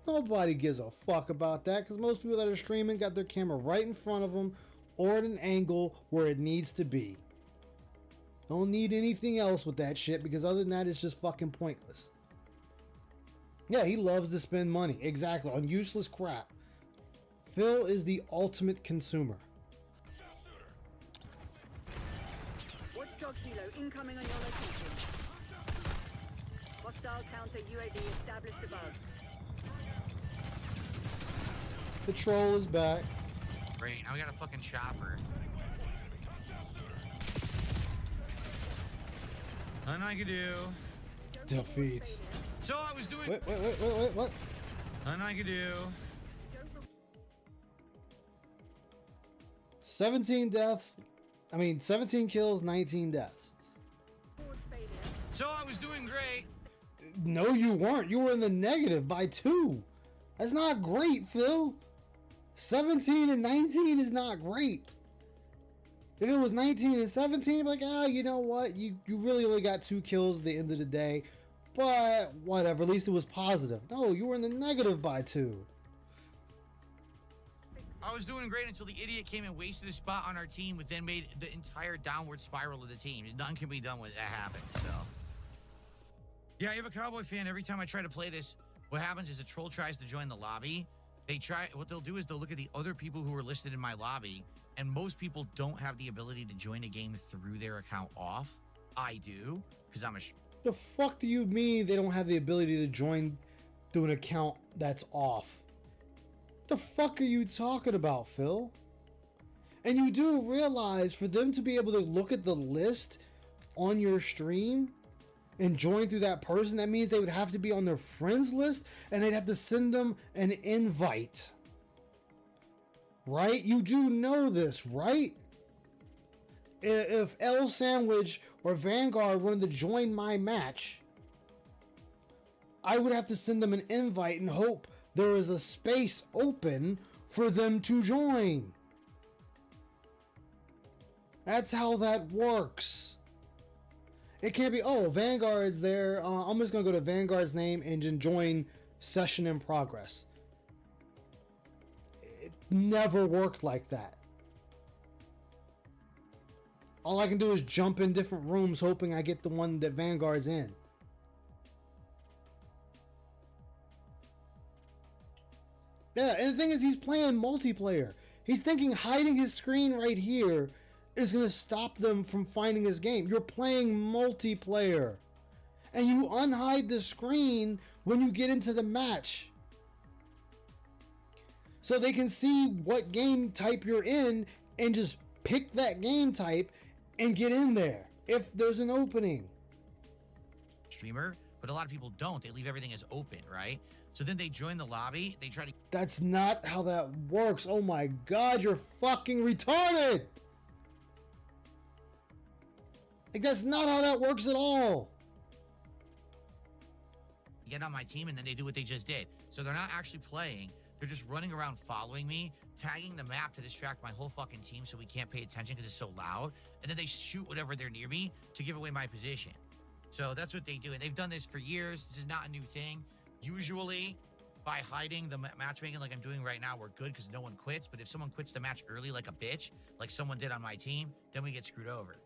Nobody gives a fuck about that because most people that are streaming got their camera right in front of them or at an angle where it needs to be. Don't need anything else with that shit because other than that, it's just fucking pointless. Yeah, he loves to spend money. Exactly, on useless crap. Phil is the ultimate consumer. Watchdog Kilo incoming on your location. Hostile counter UAV established above. The troll is back. Great, now we got a fucking chopper. Nothing I can do. Defeat. So I was doing. Wait, what? Nothing I can do. 17 deaths. 17 kills, 19 deaths. So I was doing great. No, you weren't. You were in the negative by 2. That's not great, Phil. 17 and 19 is not great. If it was 19 and 17, I'd be like, you know what? You really only got 2 kills at the end of the day. But whatever, at least it was positive. No, you were in the negative by 2. I was doing great until the idiot came and wasted a spot on our team, which then made the entire downward spiral of the team. Nothing can be done with that happens, so. Yeah, I have a Cowboy fan. Every time I try to play this, what happens is a troll tries to join the lobby. What they'll do is they'll look at the other people who are listed in my lobby, and most people don't have the ability to join a game through their account off. I do, because I'm a... The fuck do you mean they don't have the ability to join through an account that's off? The fuck are you talking about, Phil? And you do realize for them to be able to look at the list on your stream and join through that person, that means they would have to be on their friends list and they'd have to send them an invite. right? You do know this, right? If L Sandwich or Vanguard wanted to join my match, I would have to send them an invite and hope there is a space open for them to join. That's how that works. It can't be, oh, Vanguard's there. I'm just going to go to Vanguard's name and then join session in progress. It never worked like that. All I can do is jump in different rooms hoping I get the one that Vanguard's in. Yeah, and the thing is, he's playing multiplayer. He's thinking hiding his screen right here is going to stop them from finding his game. You're playing multiplayer. And you unhide the screen when you get into the match. So they can see what game type you're in and just pick that game type and get in there if there's an opening. Streamer, but a lot of people don't. They leave everything as open, right? So then they join the lobby. They try to. That's not how that works. Oh my God, you're fucking retarded. Like, that's not how that works at all. Get on my team, and then they do what they just did. So they're not actually playing. They're just running around following me, tagging the map to distract my whole fucking team so we can't pay attention because it's so loud. And then they shoot whatever they're near me to give away my position. So that's what they do. And they've done this for years. This is not a new thing. Usually, by hiding the matchmaking like I'm doing right now, we're good because no one quits. But if someone quits the match early like a bitch, like someone did on my team, then we get screwed over.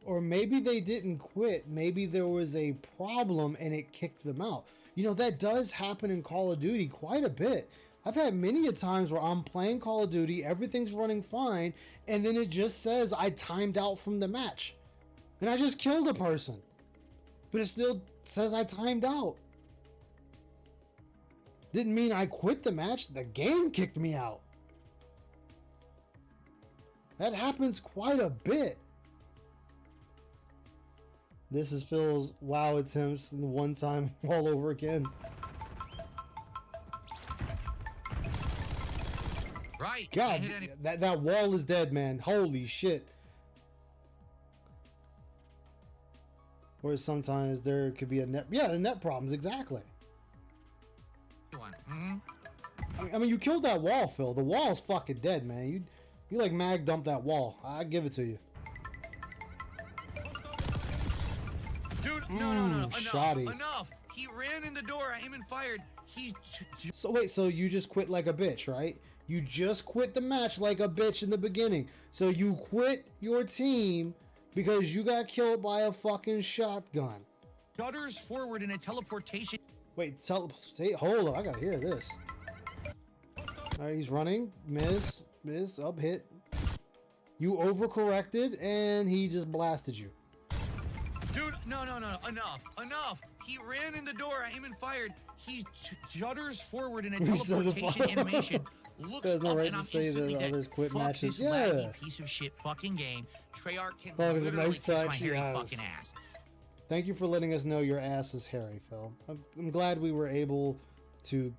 Or maybe they didn't quit. Maybe there was a problem and it kicked them out. You know, that does happen in Call of Duty quite a bit. I've had many a times where I'm playing Call of Duty, everything's running fine, and then it just says I timed out from the match. And I just killed a person. But it still says I timed out. Didn't mean I quit the match. The game kicked me out. That happens quite a bit. This is Phil's WoW attempts and the one time all over again. Right. God, that wall is dead, man. Holy shit. Whereas sometimes there could be a net. Yeah, the net problems, exactly. I mean, you killed that wall, Phil. The wall's fucking dead, man. You like mag dumped that wall. I give it to you. Dude, no, enough, shoddy. enough. He ran in the door. I aim and fired. So wait, so you just quit like a bitch, right? You just quit the match like a bitch in the beginning. So you quit your team because you got killed by a fucking shotgun. Judders forward in a teleportation. Wait, hold on, I gotta hear this. Alright, he's running. Miss, up, hit. You overcorrected and he just blasted you. Dude, no, enough. He ran in the door. I aim and fired. He judders forward in a teleportation animation. Looks There's no up right and to I'm say instantly that dead. others quit Fuck matches. this Yeah. laggy piece of shit fucking game. Treyarch can Oh, it's a literally nice kiss my touch, hairy yes. fucking ass. Thank you for letting us know your ass is hairy, Phil. I'm glad we were able to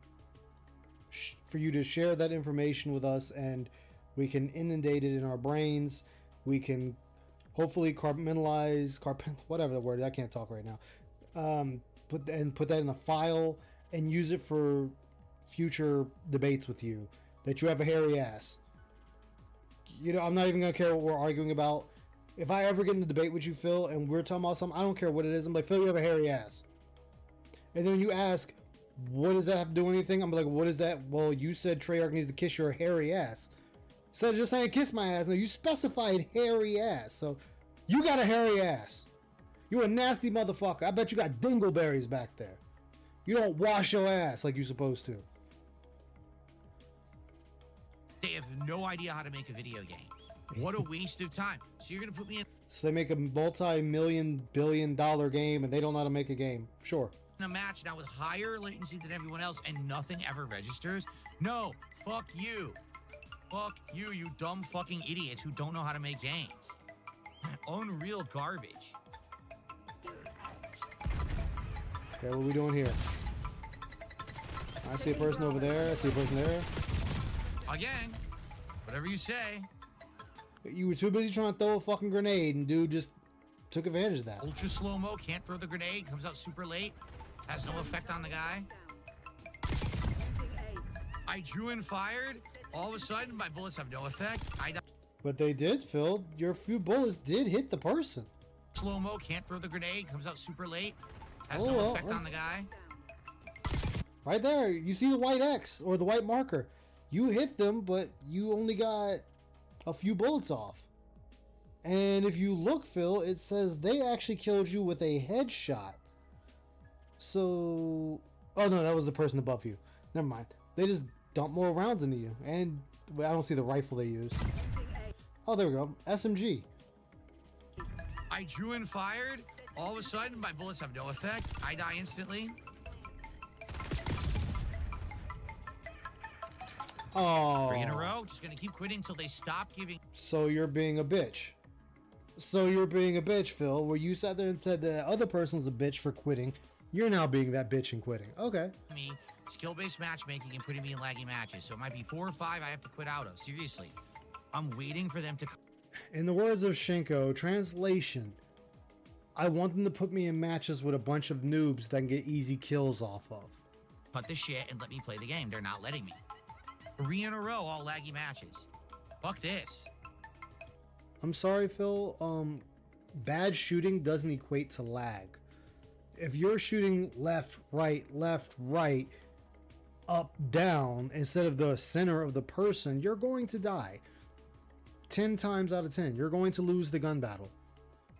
for you to share that information with us, and we can inundate it in our brains. We can hopefully compartmentalize, whatever the word, I can't talk right now. Put that in a file and use it for future debates with you. That you have a hairy ass. You know, I'm not even gonna care what we're arguing about. If I ever get in a debate with you, Phil, and we're talking about something, I don't care what it is. I'm like, Phil, you have a hairy ass. And then you ask, what does that have to do with anything? I'm like, what is that? Well, you said Treyarch needs to kiss your hairy ass. Instead of just saying kiss my ass, no, you specified hairy ass. So you got a hairy ass. You a nasty motherfucker. I bet you got dingleberries back there. You don't wash your ass like you're supposed to. They have no idea how to make a video game. What a waste of time. So you're gonna put me in So they make a multi-million billion-dollar game and they don't know how to make a game. Sure. a match now with higher latency than everyone else and nothing ever registers? No, fuck you. Fuck you, you dumb fucking idiots who don't know how to make games. Unreal garbage. Okay, what are we doing here? I see a person over there. I see a person there. Again. Whatever you say. You were too busy trying to throw a fucking grenade, and dude just took advantage of that. Ultra slow-mo, can't throw the grenade, comes out super late, has no effect on the guy. I drew and fired, all of a sudden my bullets have no effect. I died. But they did, Phil. Your few bullets did hit the person. Slow-mo, can't throw the grenade, comes out super late, has Oh, no well, effect well. on the guy. Right there, you see the white X or the white marker. You hit them, but you only got a few bullets off. And if you look, Phil, it says they actually killed you with a headshot. So, oh no, that was the person above you. Never mind. They just dumped more rounds into you. And I don't see the rifle they used. Oh, there we go. SMG. I drew and fired, all of a sudden my bullets have no effect. I die instantly. Oh. 3 in a row, just gonna keep quitting until they stop giving So you're being a bitch. So you're being a bitch, Phil. Where you sat there and said the other person was a bitch for quitting. You're now being that bitch and quitting. Okay. me skill-based matchmaking and putting me in laggy matches. So it might be 4 or 5 I have to quit out of. Seriously. I'm waiting for them to In the words of Shinko, translation, I want them to put me in matches with a bunch of noobs that can get easy kills off of. cut the shit and let me play the game. They're not letting me. 3 in a row, all laggy matches. Fuck this. I'm sorry, Phil. Bad shooting doesn't equate to lag. If you're shooting left, right, up, down, instead of the center of the person, you're going to die. 10 times out of 10, you're going to lose the gun battle.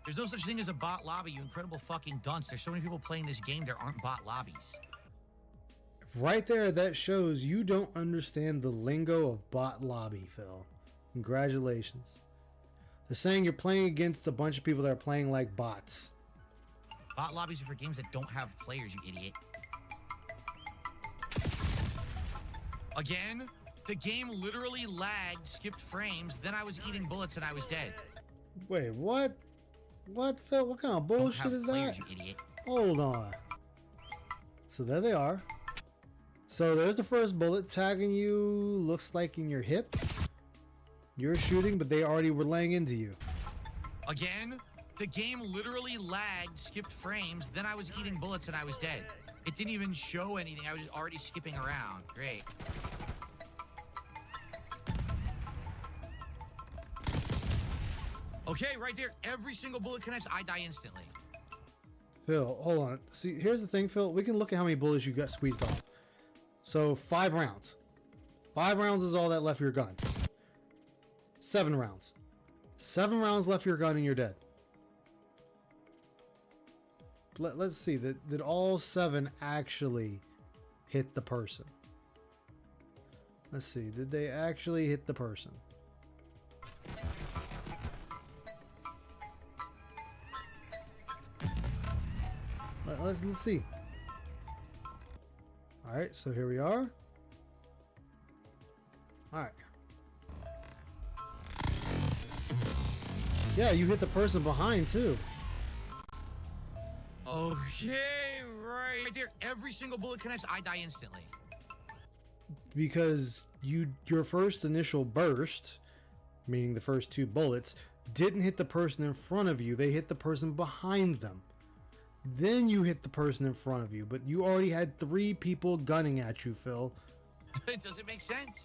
There's no such thing as a bot lobby, you incredible fucking dunce. There's so many people playing this game, there aren't bot lobbies. Right there, that shows you don't understand the lingo of bot lobby, Phil. Congratulations. They're saying you're playing against a bunch of people that are playing like bots. Bot lobbies are for games that don't have players, you idiot. Again, the game literally lagged, skipped frames, then I was eating bullets and I was dead. Wait, what? What, Phil? What kind of Don't bullshit have is players, that? you idiot. Hold on. So there they are. So there's the first bullet tagging you, looks like in your hip. You're shooting, but they already were laying into you. Again, the game literally lagged, skipped frames, then I was eating bullets and I was dead. It didn't even show anything, I was already skipping around. Great. Okay, right there, every single bullet connects, I die instantly. Phil, hold on. See, here's the thing, Phil. We can look at how many bullets you got squeezed off. So 5 rounds. 5 rounds is all that left your gun. 7 rounds. 7 rounds left your gun and you're dead. Let's see. Did all 7 actually hit the person? Let's see. Did they actually hit the person? Let's see. All right, so here we are. All right. Yeah, you hit the person behind too. Okay, right there, every single bullet connects, I die instantly. Because your first initial burst, meaning the first 2 bullets, didn't hit the person in front of you. They hit the person behind them. Then you hit the person in front of you, but you already had 3 people gunning at you, Phil. It doesn't make sense.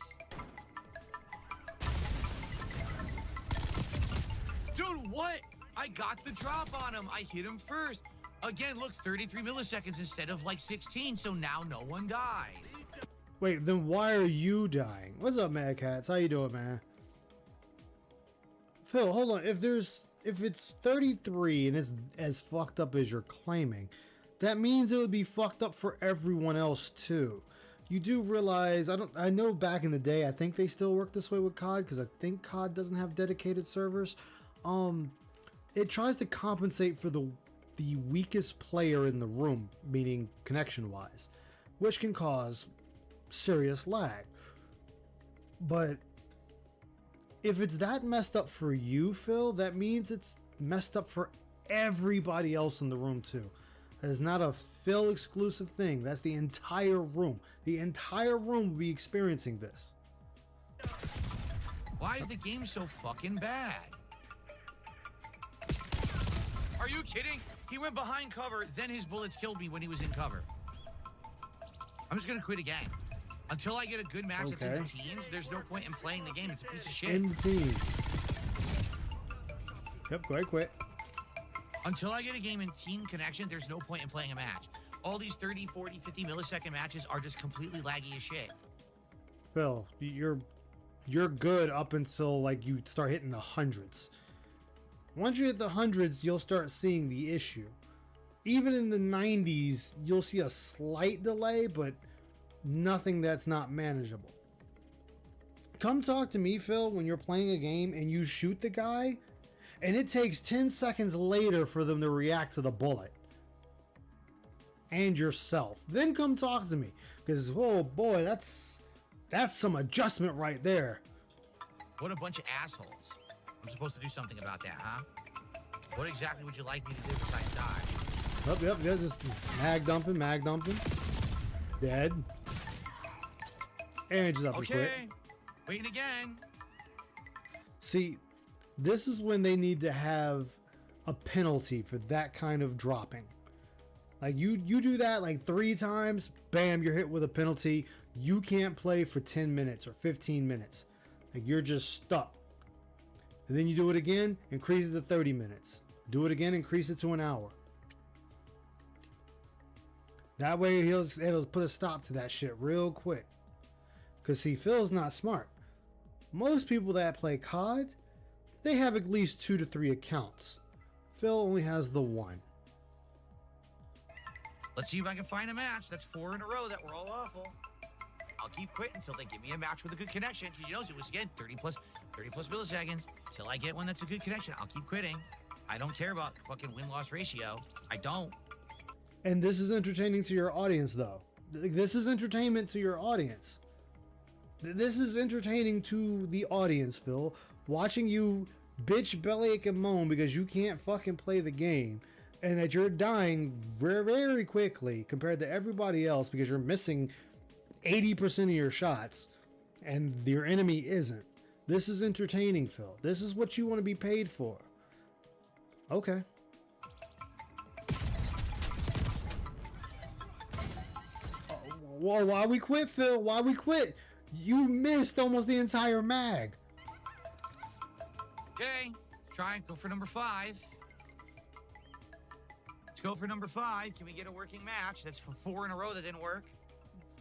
Dude, what? I got the drop on him. I hit him first. Again, look, 33 milliseconds instead of like 16, so now no one dies. Wait, then why are you dying? What's up, Mad Cats? How you doing, man? Phil, hold on. If it's 33 and it's as fucked up as you're claiming, that means it would be fucked up for everyone else too. You do realize, I know back in the day, I think they still work this way with COD, because I think COD doesn't have dedicated servers. It tries to compensate for the weakest player in the room, meaning connection wise, which can cause serious lag. But if it's that messed up for you, Phil, that means it's messed up for everybody else in the room too. That is not a Phil exclusive thing. That's the entire room. The entire room will be experiencing this. Why is the game so fucking bad? Are you kidding? He went behind cover, then his bullets killed me when he was in cover. I'm just gonna quit again. Until I get a good match that's in the teens, there's no point in playing the game. It's a piece of shit. In the teens. Yep, go ahead, quit. Until I get a game in team connection, there's no point in playing a match. All these 30, 40, 50 millisecond matches are just completely laggy as shit. Phil, you're good up until like you start hitting the hundreds. Once you hit the hundreds, you'll start seeing the issue. Even in the 90s, you'll see a slight delay, but nothing that's not manageable. Come talk to me, Phil, when you're playing a game and you shoot the guy, and it takes 10 seconds later for them to react to the bullet. And yourself. Then come talk to me. Because, oh boy, that's some adjustment right there. What a bunch of assholes. I'm supposed to do something about that, huh? What exactly would you like me to do besides dodge? Yep, just mag dumping. Dead. And just up and quit. Okay, waiting again. See, this is when they need to have a penalty for that kind of dropping. Like you do that like 3 times, bam, you're hit with a penalty. You can't play for 10 minutes or 15 minutes. Like you're just stuck. And then you do it again, increase it to 30 minutes. Do it again, increase it to an hour. That way it'll put a stop to that shit real quick. Cause see, Phil's not smart. Most people that play COD, they have at least 2 to 3 accounts. Phil only has the one. Let's see if I can find a match. That's 4 in a row that were all awful. I'll keep quitting until they give me a match with a good connection. Because you know, it was again 30 plus milliseconds. Till I get one that's a good connection, I'll keep quitting. I don't care about fucking win-loss ratio. I don't. And this is entertaining to your audience, though. This is entertainment to your audience. This is entertaining to the audience, Phil. Watching you bitch, bellyache, and moan because you can't fucking play the game. And that you're dying very, very quickly compared to everybody else because you're missing 80% of your shots. And your enemy isn't. This is entertaining, Phil. This is what you want to be paid for. Okay. Well, why we quit, Phil? Why we quit? You missed almost the entire mag. Okay, try. Go for number 5. Let's go for number 5. Can we get a working match? That's for 4 in a row that didn't work.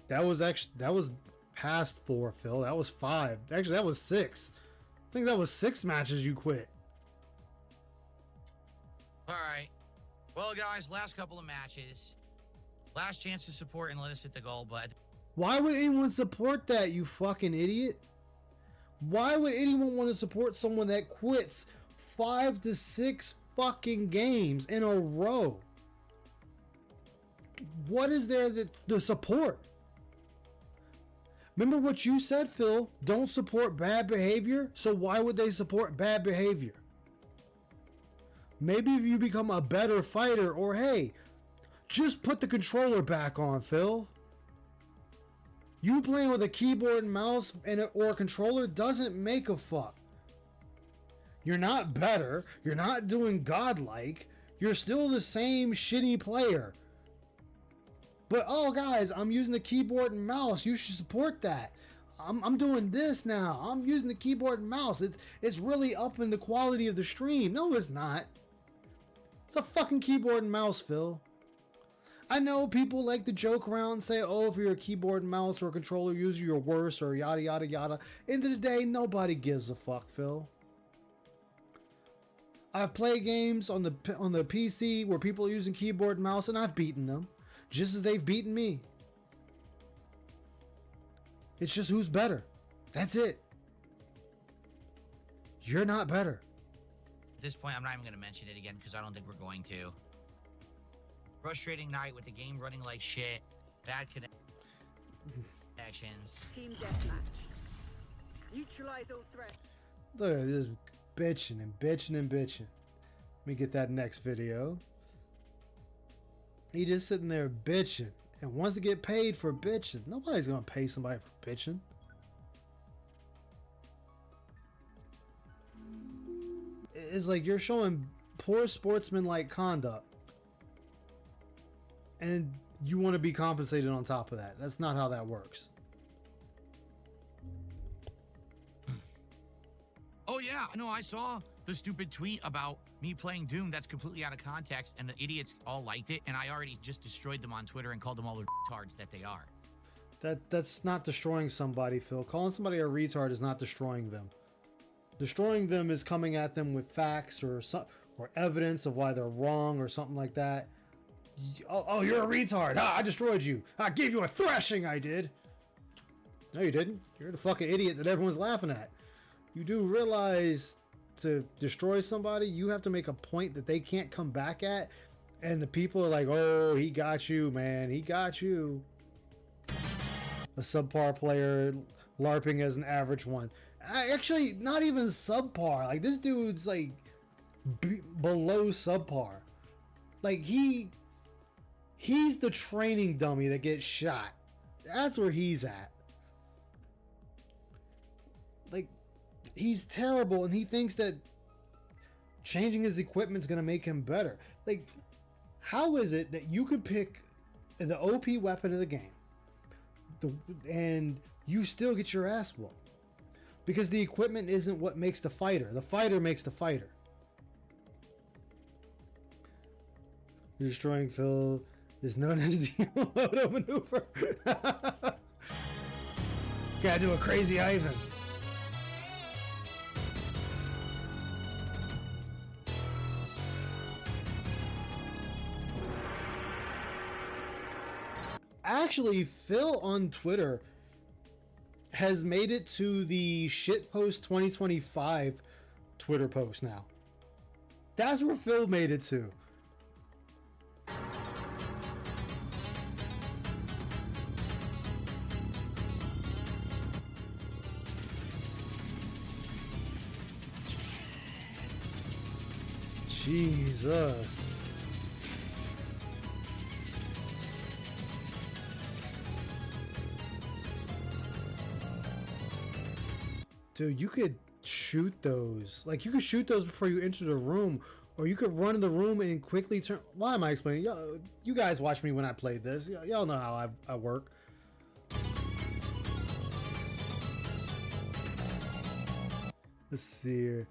That was past 4, Phil. That was 5. Actually, that was 6. I think that was 6 matches you quit. All right. Well, guys, last couple of matches. Last chance to support and let us hit the goal, bud. Why would anyone support that, you fucking idiot? Why would anyone want to support someone that quits 5 to 6 fucking games in a row? What is there to support? Remember what you said, Phil? Don't support bad behavior. So why would they support bad behavior? Maybe if you become a better fighter, or hey, just put the controller back on, Phil. You playing with a keyboard and mouse or a controller doesn't make a fuck. You're not better. You're not doing godlike. You're still the same shitty player. But oh guys, I'm using the keyboard and mouse. You should support that. I'm doing this now. I'm using the keyboard and mouse. It's really upping the quality of the stream. No, it's not. It's a fucking keyboard and mouse, Phil. I know people like to joke around and say, oh, if you're a keyboard and mouse or a controller user, you're worse, or yada yada yada. End of the day, nobody gives a fuck, Phil. I've played games on the PC where people are using keyboard and mouse, and I've beaten them, just as they've beaten me. It's just who's better. That's it. You're not better. At this point, I'm not even going to mention it again because I don't think we're going to. Frustrating night with the game running like shit. Bad connections. Team deathmatch. Neutralize all threats. Look at this bitching and bitching and bitching. Let me get that next video. He just sitting there bitching and wants to get paid for bitching. Nobody's gonna pay somebody for bitching. is like you're showing poor sportsman-like conduct, and you want to be compensated on top of that. That's not how that works. Oh yeah, no, I saw the stupid tweet about me playing Doom that's completely out of context, and the idiots all liked it, and I already just destroyed them on Twitter and called them all the retards that they are. That's not destroying somebody, Phil. Calling somebody a retard is not destroying them. Destroying them is coming at them with facts or evidence of why they're wrong or something like that. Oh, you're a retard. Ah, I destroyed you. I gave you a thrashing, I did. No, you didn't. You're the fucking idiot that everyone's laughing at. You do realize to destroy somebody, you have to make a point that they can't come back at. And the people are like, oh, he got you, man. He got you. A subpar player LARPing as an average one. Actually, not even subpar. Like, this dude's like below subpar. Like, he's the training dummy that gets shot. That's where he's at. Like, he's terrible, and he thinks that changing his equipment's gonna make him better. Like, how is it that you could pick the OP weapon of the game and you still get your ass whooped? Because the equipment isn't what makes the fighter. The fighter makes the fighter. Destroying Phil is known as the Yamamoto maneuver. Gotta do a crazy Ivan. Actually, Phil on Twitter has made it to the shitpost 2025 Twitter post now. That's where Phil made it to. Jesus. Dude, you could shoot those. Like, you could shoot those before you enter the room, or you could run in the room and quickly turn. Why am I explaining? You guys watch me when I played this. Y'all know how I work. Let's see here.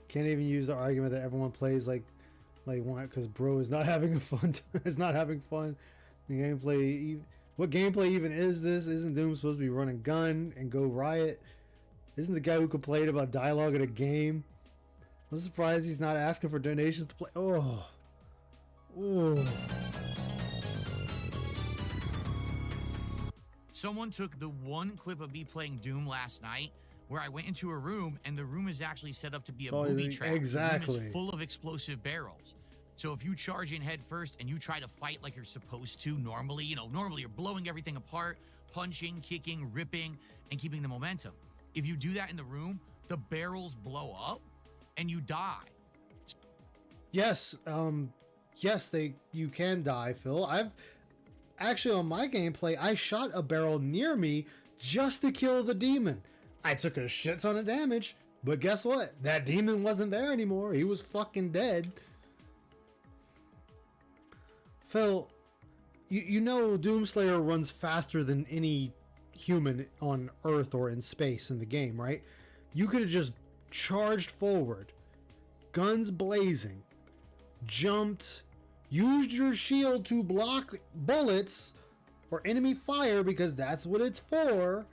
Can't even use the argument that everyone plays like one because bro is not having a fun time. It's not having fun. The gameplay. What gameplay even is this? Isn't Doom supposed to be run and gun and go riot? Isn't the guy who complained about dialogue in a game? I'm surprised he's not asking for donations to play. Oh. Ooh. Someone took the one clip of me playing Doom last night where I went into a room and the room is actually set up to be a booby trap. Exactly. The room is full of explosive barrels. So if you charge in head first and you try to fight like you're supposed to normally, normally you're blowing everything apart, punching, kicking, ripping, and keeping the momentum. If you do that in the room, the barrels blow up and you die. Yes, you can die, Phil. I've actually, on my gameplay, I shot a barrel near me just to kill the demon. I took a shit ton of damage, but guess what? That demon wasn't there anymore. He was fucking dead. Phil, you know Doomslayer runs faster than any human on Earth or in space in the game, right? You could have just charged forward, guns blazing, jumped, used your shield to block bullets or enemy fire because that's what it's for,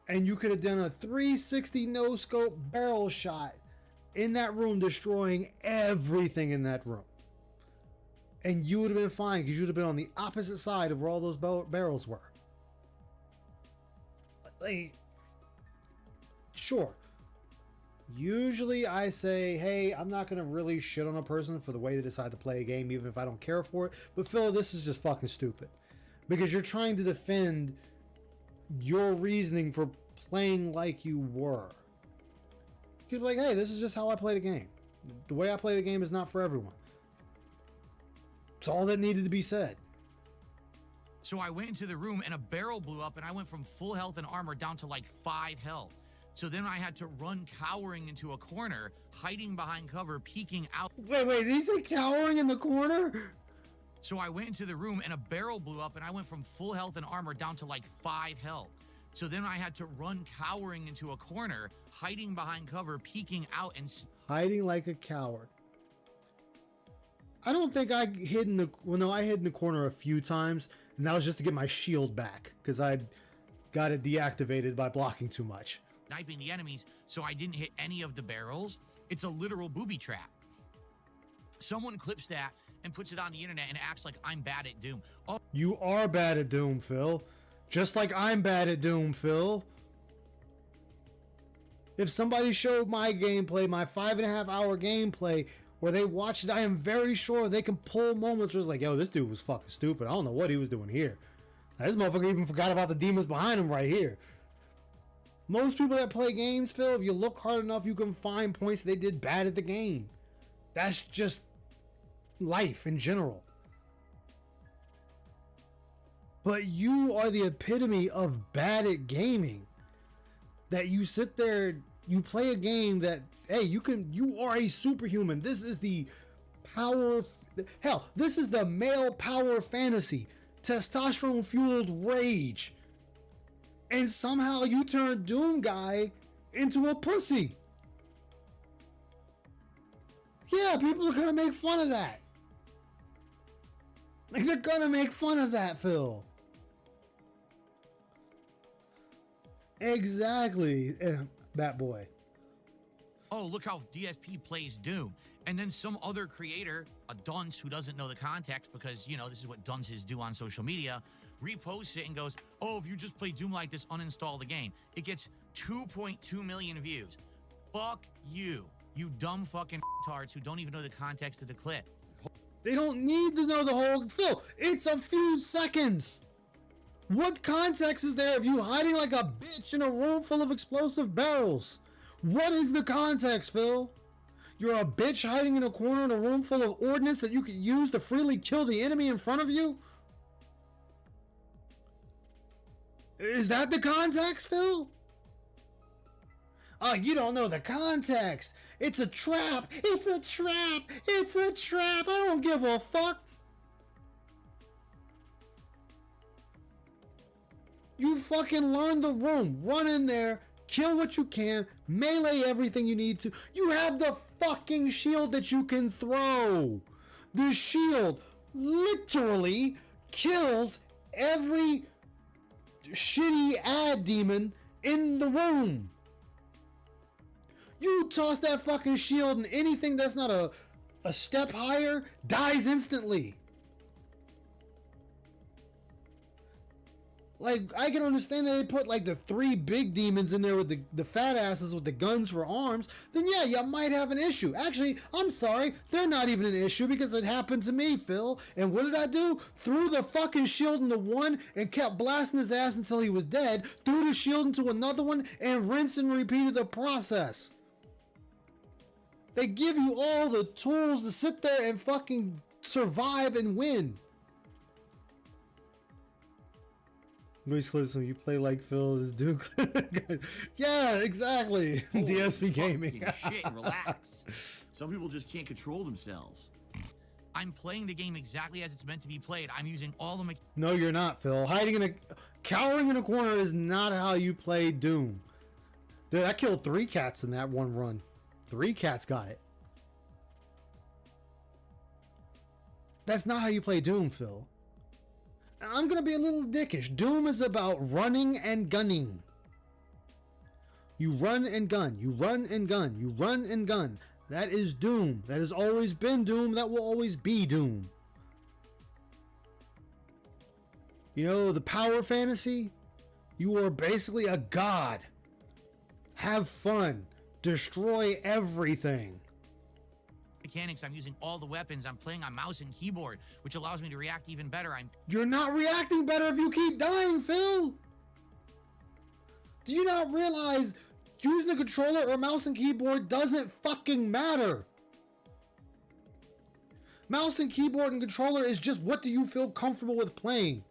and you could have done a 360 no scope barrel shot in that room, destroying everything in that room, and you would have been fine because you would have been on the opposite side of where all those barrels were. Like, sure. Usually I say, hey, I'm not going to really shit on a person for the way they decide to play a game, even if I don't care for it. But Phil, this is just fucking stupid. Because you're trying to defend your reasoning for playing like you were. You're like, hey, this is just how I play the game. The way I play the game is not for everyone. It's all that needed to be said. So I went into the room and a barrel blew up and I went from full health and armor down to like 5 health. So then I had to run cowering into a corner, hiding behind cover, peeking out. Wait, did he say cowering in the corner? So I went into the room and a barrel blew up and I went from full health and armor down to like 5 health. So then I had to run cowering into a corner, hiding behind cover, peeking out and... Hiding like a coward. I don't think I hid in the... Well, no, I hid in the corner a few times, and that was just to get my shield back, because I got it deactivated by blocking too much. Sniping the enemies, so I didn't hit any of the barrels. It's a literal booby trap. Someone clips that and puts it on the internet and acts like I'm bad at Doom. Oh, You are bad at Doom, Phil. Just like I'm bad at Doom, Phil. If somebody showed my gameplay, my 5.5 hour gameplay, where they watched it, I am very sure they can pull moments where it's like, yo, this dude was fucking stupid. I don't know what he was doing here. This motherfucker even forgot about the demons behind him right here. Most people that play games, Phil, if you look hard enough, you can find points they did bad at the game. That's just life in general. But you are the epitome of bad at gaming. That you sit there, you play a game that, hey, you are a superhuman. This is the power, hell, this is the male power fantasy. Testosterone fueled rage. And somehow you turn Doom Guy into a pussy. Yeah, people are gonna make fun of that. Like, they're gonna make fun of that, Phil. Exactly, that boy. oh, look how DSP plays Doom. And then some other creator, a dunce who doesn't know the context because, you know, this is what dunces do on social media, reposts it and goes, oh, if you just play Doom like this, uninstall the game. It gets 2.2 million views. Fuck you, you dumb fucking tards who don't even know the context of the clip. They don't need to know the whole... Phil, it's a few seconds. What context is there of you hiding like a bitch in a room full of explosive barrels? What is the context, Phil? You're a bitch hiding in a corner in a room full of ordnance that you could use to freely kill the enemy in front of you? Is that the context, Phil? Oh, you don't know the context. It's a trap. It's a trap. It's a trap. I don't give a fuck. You fucking learn the room. Run in there. Kill what you can. Melee everything you need to. You have the fucking shield that you can throw. The shield literally kills every shitty ad demon in the room. You toss that fucking shield and anything that's not a step higher dies instantly. Like, I can understand that they put like the 3 big demons in there with the fat asses with the guns for arms. Then yeah, you might have an issue. Actually, I'm sorry, they're not even an issue because it happened to me, Phil. And what did I do? Threw the fucking shield into one and kept blasting his ass until he was dead. Threw the shield into another one and rinse and repeated the process. They give you all the tools to sit there and fucking survive and win. You play like Phil is Duke. Yeah, exactly. DSP gaming. Shit, relax. Some people just can't control themselves. I'm playing the game exactly as it's meant to be played. I'm using all the No, you're not, Phil. Cowering in a corner is not how you play Doom. Dude, I killed 3 cats in that one run. 3 cats got it. That's not how you play Doom, Phil. I'm gonna be a little dickish. Doom is about running and gunning. You run and gun. You run and gun. You run and gun. That is Doom. That has always been Doom. That will always be Doom. You know, the power fantasy? You are basically a god. Have fun. Destroy everything. mechanics. I'm using all the weapons. I'm playing on mouse and keyboard, which allows me to react even better. You're not reacting better if you keep dying, Phil. Do you not realize using a controller or mouse and keyboard doesn't fucking matter? Mouse and keyboard and controller is just what do you feel comfortable with playing.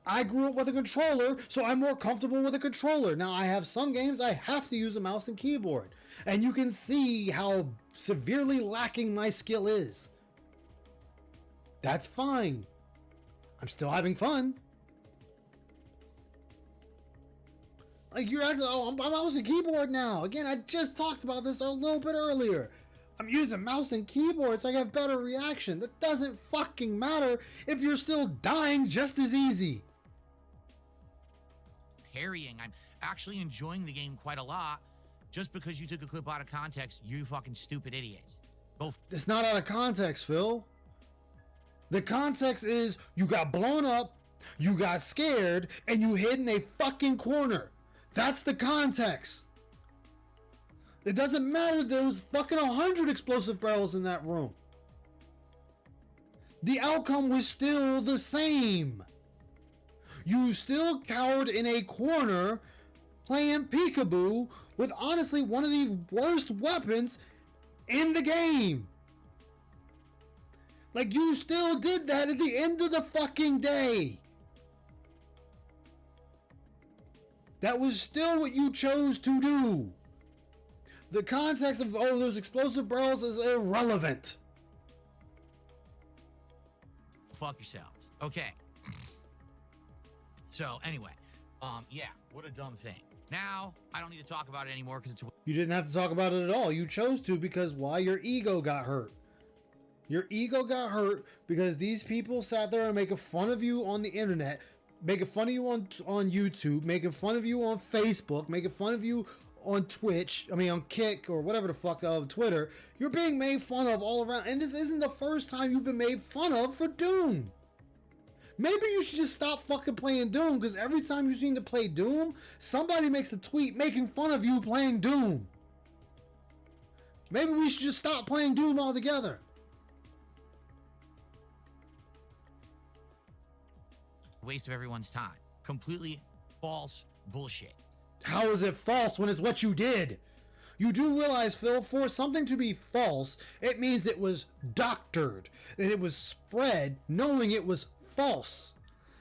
I grew up with a controller, so I'm more comfortable with a controller. Now, I have some games I have to use a mouse and keyboard. And you can see how severely lacking my skill is. That's fine. I'm still having fun. Like, you're acting, oh, I'm mouse and keyboard now. Again, I just talked about this a little bit earlier. I'm using mouse and keyboard so I have better reaction. That doesn't fucking matter if you're still dying just as easy. Parrying. I'm actually enjoying the game quite a lot. Just because you took a clip out of context, you fucking stupid idiots. Both. It's not out of context, Phil. The context is you got blown up, you got scared, and you hid in a fucking corner. That's the context. It doesn't matter that there was fucking 100 explosive barrels in that room. The outcome was still the same. You still cowered in a corner playing peekaboo with honestly one of the worst weapons in the game. Like, you still did that at the end of the fucking day. That was still what you chose to do. The context of, oh, those explosive barrels is irrelevant. Fuck yourselves. Okay. So, anyway. Yeah, what a dumb thing. Now, I don't need to talk about it anymore because it's... You didn't have to talk about it at all. You chose to because why? Your ego got hurt. Your ego got hurt because these people sat there and making fun of you on the internet, making fun of you on YouTube, making fun of you on Facebook, making fun of you on Twitch, on Kick or whatever the fuck, Twitter. You're being made fun of all around, and this isn't the first time you've been made fun of for Doom. Maybe you should just stop fucking playing Doom, because every time you seem to play Doom, somebody makes a tweet making fun of you playing Doom. Maybe we should just stop playing Doom altogether. Waste of everyone's time. Completely false bullshit. How is it false when it's what you did? You do realize, Phil, for something to be false, it means it was doctored and it was spread knowing it was false.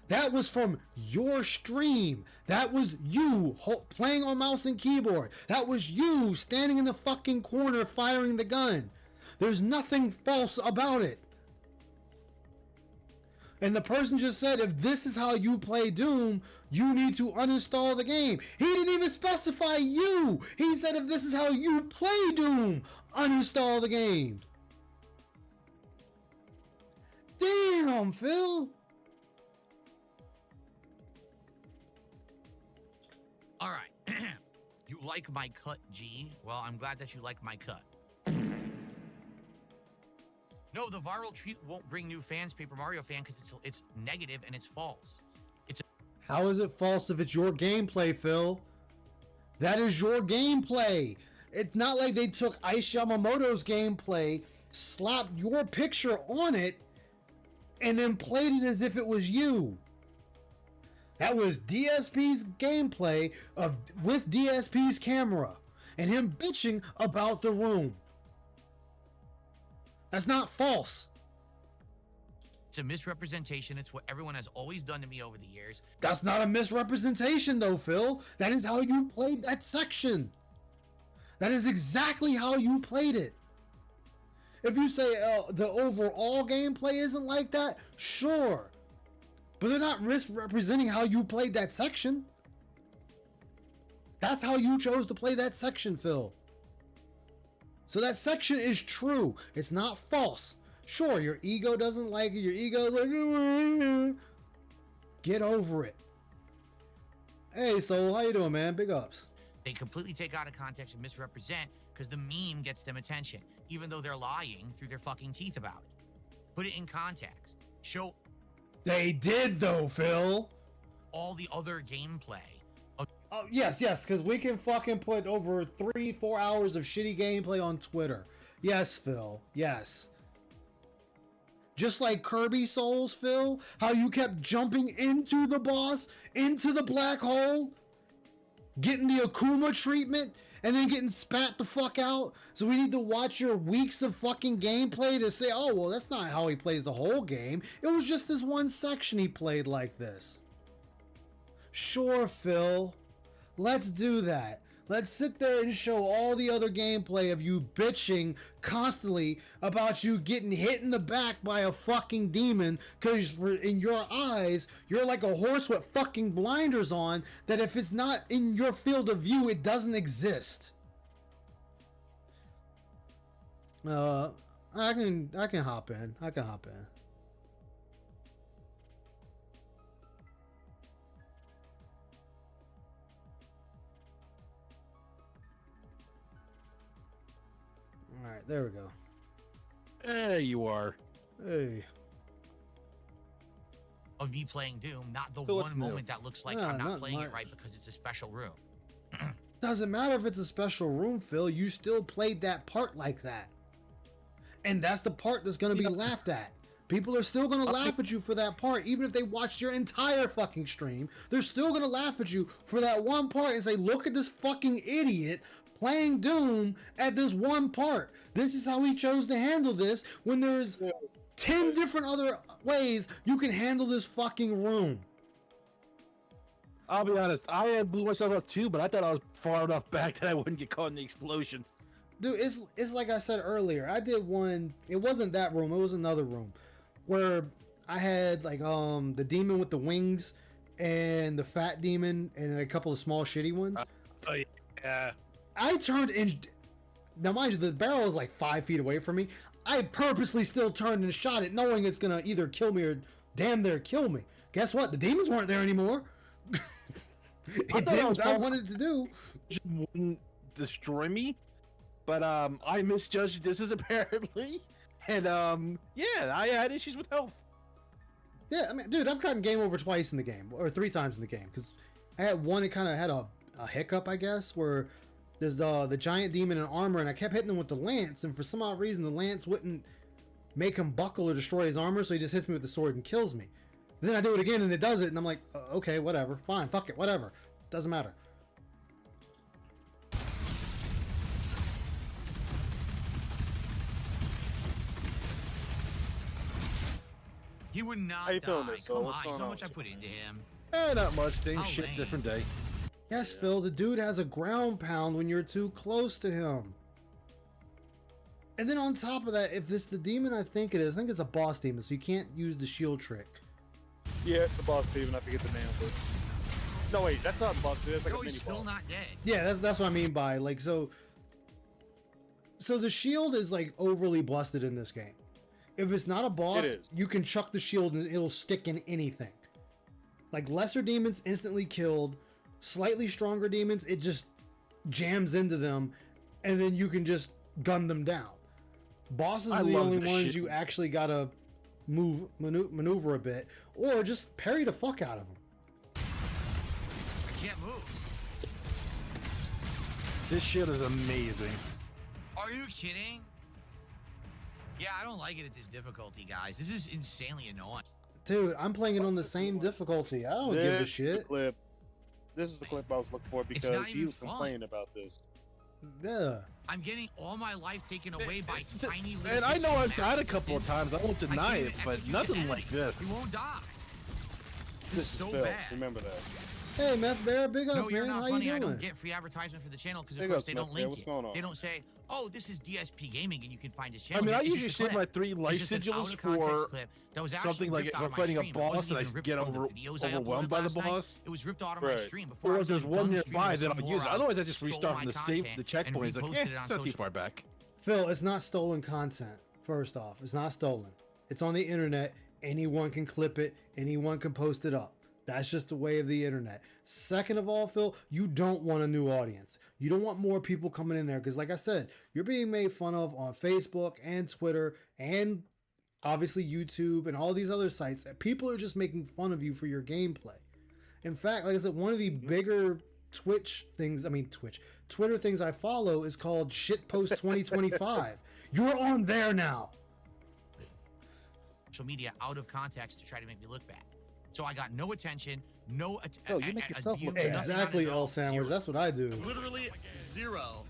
That was from your stream. That was you playing on mouse and keyboard. That was you standing in the fucking corner firing the gun. There's nothing false about it. And the person just said, if this is how you play Doom, you need to uninstall the game. He didn't even specify you. He said, if this is how you play Doom, uninstall the game. Damn, Phil. All right. You like my cut, G? Well, I'm glad that you like my cut. No, the viral tweet won't bring new fans, Paper Mario fan, because it's negative and it's false. How is it false if it's your gameplay, Phil? That is your gameplay. It's not like they took Ice Yamamoto's gameplay, slapped your picture on it, and then played it as if it was you. That was DSP's gameplay with DSP's camera and him bitching about the room. That's not false. It's a misrepresentation. It's what everyone has always done to me over the years. That's not a misrepresentation though, Phil. That is how you played that section. That is exactly how you played it. If you say the overall gameplay isn't like that, sure. But they're not misrepresenting how you played that section. That's how you chose to play that section, Phil. So that section is true. It's not false. Sure, your ego doesn't like it. Your ego is like, get over it. Hey, Soul, how you doing, man? Big ups. They completely take out of context and misrepresent because the meme gets them attention, even though they're lying through their fucking teeth about it. Put it in context. Show. They did, though, Phil. All the other gameplay. Oh, yes, because we can fucking put over 3-4 hours of shitty gameplay on Twitter. Yes, Phil. Yes. Just like Kirby Souls, Phil. How you kept jumping into the boss, into the black hole, getting the Akuma treatment, and then getting spat the fuck out. So we need to watch your weeks of fucking gameplay to say, oh, well, that's not how he plays the whole game. It was just this one section he played like this. Sure, Phil. Let's do that. Let's sit there and show all the other gameplay of you bitching constantly about you getting hit in the back by a fucking demon, because in your eyes, you're like a horse with fucking blinders on, that if it's not in your field of view, it doesn't exist. I can hop in. I can hop in. All right, there we go. There you are. Hey. Of me playing Doom, not the So what's one new? moment that looks like Nah, I'm not not playing my- it right because it's a special room. Doesn't matter if it's a special room, Phil. You still played that part like that. And that's the part that's going to be laughed at. People are still going to laugh at you for that part. Even if they watched your entire fucking stream, they're still going to laugh at you for that one part and say, look at this fucking idiot playing Doom at this one part. This is how he chose to handle this when there's 10 different other ways you can handle this fucking room. I'll be honest, I blew myself up too, but I thought I was far enough back that I wouldn't get caught in the explosion. Dude, it's like I said earlier. I did one. It wasn't that room. It was another room where I had like the demon with the wings and the fat demon and a couple of small shitty ones. Oh yeah. I turned in. Now, mind you, the barrel is like 5 feet away from me. I purposely still turned and shot it, knowing it's gonna either kill me or damn near kill me. Guess what? The demons weren't there anymore. It did what I wanted to do. Wouldn't destroy me, but I misjudged this apparently, and yeah, I had issues with health. Yeah, I mean, dude, I've gotten game over twice in the game, or 3 times in the game, because I had one. It kind of had a hiccup, I guess, where there's the giant demon in armor, and I kept hitting him with the lance, and for some odd reason, the lance wouldn't make him buckle or destroy his armor, so he just hits me with the sword and kills me. Then I do it again, and it does it, and I'm like, okay, whatever, fine, fuck it, whatever, doesn't matter. He would not How you die. feeling, Miss Soul? Come What's on, going so on much I with put into him. Not much. Same How shit, lame. different day. Yes, Phil, the dude has a ground pound when you're too close to him. And then on top of that, if this the demon I think it is, I think it's a boss demon, so you can't use the shield trick. Yeah, it's the boss demon. I forget the name of it. No, wait, that's not boss demon. That's like No, a he's mini still boss. not dead. Yeah, that's what I mean by like so the shield is like overly busted in this game. If it's not a boss, It is. you can chuck the shield and it'll stick in anything. Like lesser demons instantly killed, slightly stronger demons it just jams into them and then you can just gun them down. Bosses I are the love only this ones shit. you actually gotta maneuver a bit or just parry the fuck out of them. I can't move. This shit is amazing. Are you kidding? Yeah, I don't like it at this difficulty, guys. This is insanely annoying. Dude, I'm playing it on the same difficulty. I don't give a This is the shit. clip. This is the clip I was looking for not because he even was fun. complaining about this. Yeah. I'm getting all my life taken away by tiny little And I bits know of I've died a massive couple of distance. times. I won't I deny can't it, even but execute nothing the like enemy. this. He won't die. This This is so Phil. bad. Remember that. Hey, Meth Bear, big No, ups, you're man. not How funny. you I doing? don't get free advertisement for the channel because of Big course ups, they Meth don't Bear. link What's it. going on? They don't say, "Oh, this is DSP Gaming," and you can find his I channel. mean, I It's usually just a save clip. my 3 life It's just an sigils out-of-context for clip that was actually something like ripped if out I'm of my fighting a stream. It wasn't boss and I even ripped get from the videos I overwhelmed uploaded by the last night. boss. It was ripped out of my Right. stream before I Or if was there's even one done streaming. nearby that Some I'll use. moron Otherwise, I just stole restart my from the content and checkpoint. It's like, reposted it on it's not too social. far back. Phil, it's not stolen content. First off, it's not stolen. It's on the internet. Anyone can clip it. Anyone can post it up. That's just the way of the internet. Second of all, Phil, you don't want a new audience. You don't want more people coming in there because, like I said, you're being made fun of on Facebook and Twitter and obviously YouTube and all these other sites. People are just making fun of you for your gameplay. In fact, like I said, one of the bigger Twitter things I follow is called Shitpost 2025. You're on there now. Social media out of context to try to make me look bad. So I got no attention, no Phil, you make yourself look views, bad. nothing on Exactly, it at L all. Sandwich. Zero. That's what I do. Literally zero.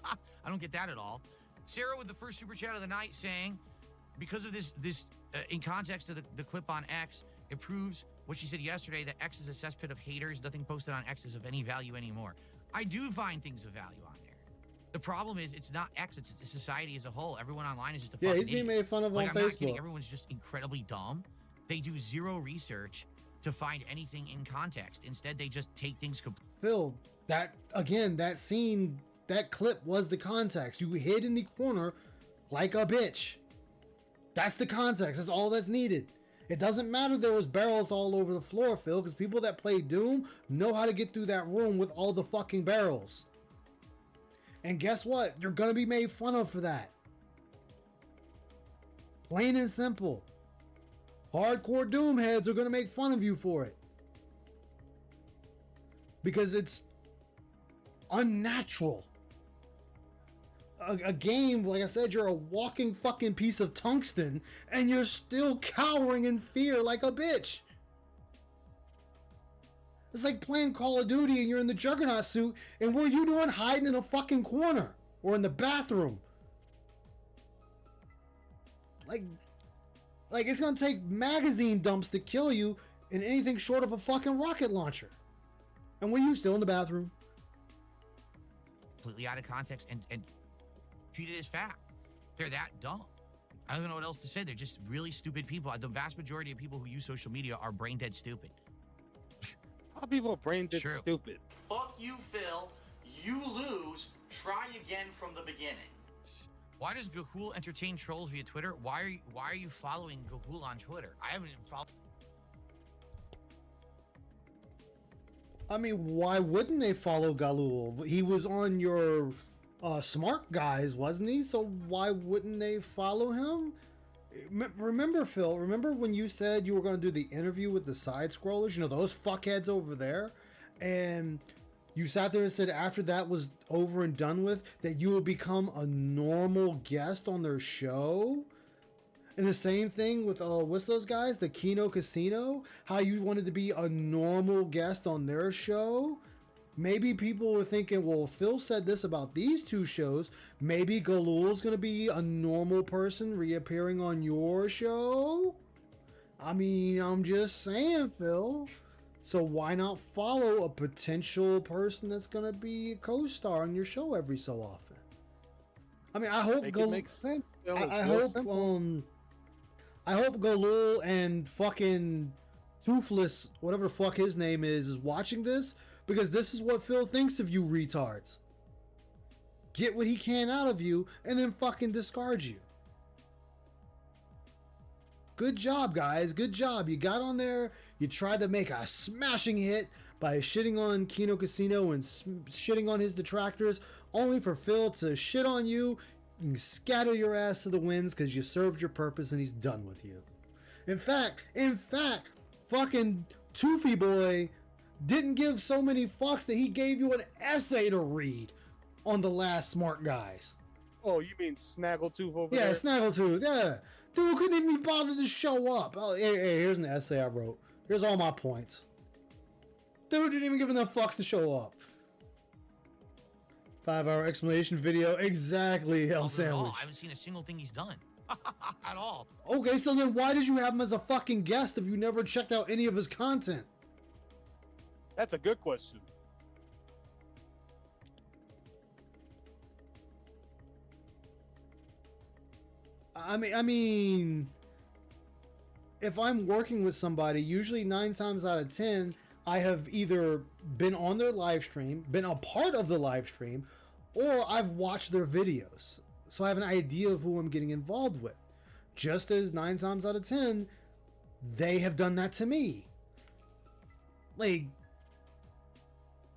I don't get that at all. Sarah with the first super chat of the night saying, because of this in context of the clip on X, it proves what she said yesterday, that X is a cesspit of haters. Nothing posted on X is of any value anymore. I do find things of value on there. The problem is, it's not X, it's society as a whole. Everyone online is just a fucking he's being idiot. made fun of Like, on I'm not Facebook. kidding. Everyone's just incredibly dumb. They do zero research to find anything in context. Instead, they just take things Phil, that again, that scene, that clip was the context. You hid in the corner like a bitch. That's the context. That's all that's needed. It doesn't matter there was barrels all over the floor, Phil, because people that play Doom know how to get through that room with all the fucking barrels. And guess what? You're gonna be made fun of for that. Plain and simple. Hardcore Doom heads are gonna make fun of you for it. Because it's unnatural. A game, like I said, you're a walking fucking piece of tungsten and you're still cowering in fear like a bitch. It's like playing Call of Duty and you're in the Juggernaut suit and what are you doing hiding in a fucking corner or in the bathroom? Like it's gonna take magazine dumps to kill you in anything short of a fucking rocket launcher. And what are you, still in the bathroom? completely out of context and treat it as fact. They're that dumb. I don't know what else to say. They're just really stupid people. The vast majority of people who use social media are brain dead stupid. How people brain dead True. stupid? Fuck you, Phil. You lose. Try again from the beginning. Why does Gahul entertain trolls via Twitter? Why are you following Gahul on Twitter? I haven't even followed. I mean, why wouldn't they follow Galul? He was on your smart guys, wasn't he? So why wouldn't they follow him? Remember, Phil, remember when you said you were going to do the interview with the side scrollers? You know, those fuckheads over there? And you sat there and said after that was over and done with, that you would become a normal guest on their show? And the same thing with what's those guys, the Kino Casino, how you wanted to be a normal guest on their show. Maybe people were thinking, well, Phil said this about these two shows, maybe Galul's gonna be a normal person reappearing on your show. I mean, I'm just saying, Phil. So why not follow a potential person that's gonna be a co-star on your show every so often? I mean, I hope It makes sense. Phil. It's I real hope simple. I hope Galul and fucking Toothless, whatever the fuck his name is watching this, because this is what Phil thinks of you retards. Get what he can out of you and then fucking discard you. Good job, guys. Good job. You got on there. You tried to make a smashing hit by shitting on Kino Casino and shitting on his detractors, only for Phil to shit on you and scatter your ass to the winds because you served your purpose and he's done with you. In fact, fucking Toofy Boy didn't give so many fucks that he gave you an essay to read on the last Smart Guys. Oh, you mean Snaggletooth over Yeah, there? Snaggletooth, yeah. Dude couldn't even be bothered to show up. Oh, hey, here's an essay I wrote. Here's all my points. Dude didn't even give enough fucks to show up. 5-hour explanation video. Exactly, Hell At all. Sandwich. I haven't seen a single thing he's done at all. Okay, so then why did you have him as a fucking guest if you never checked out any of his content? That's a good question. I mean, if I'm working with somebody, usually 9 times out of 10, I have either been on their live stream, been a part of the live stream, or I've watched their videos. So I have an idea of who I'm getting involved with. Just as 9 times out of 10, they have done that to me. Like,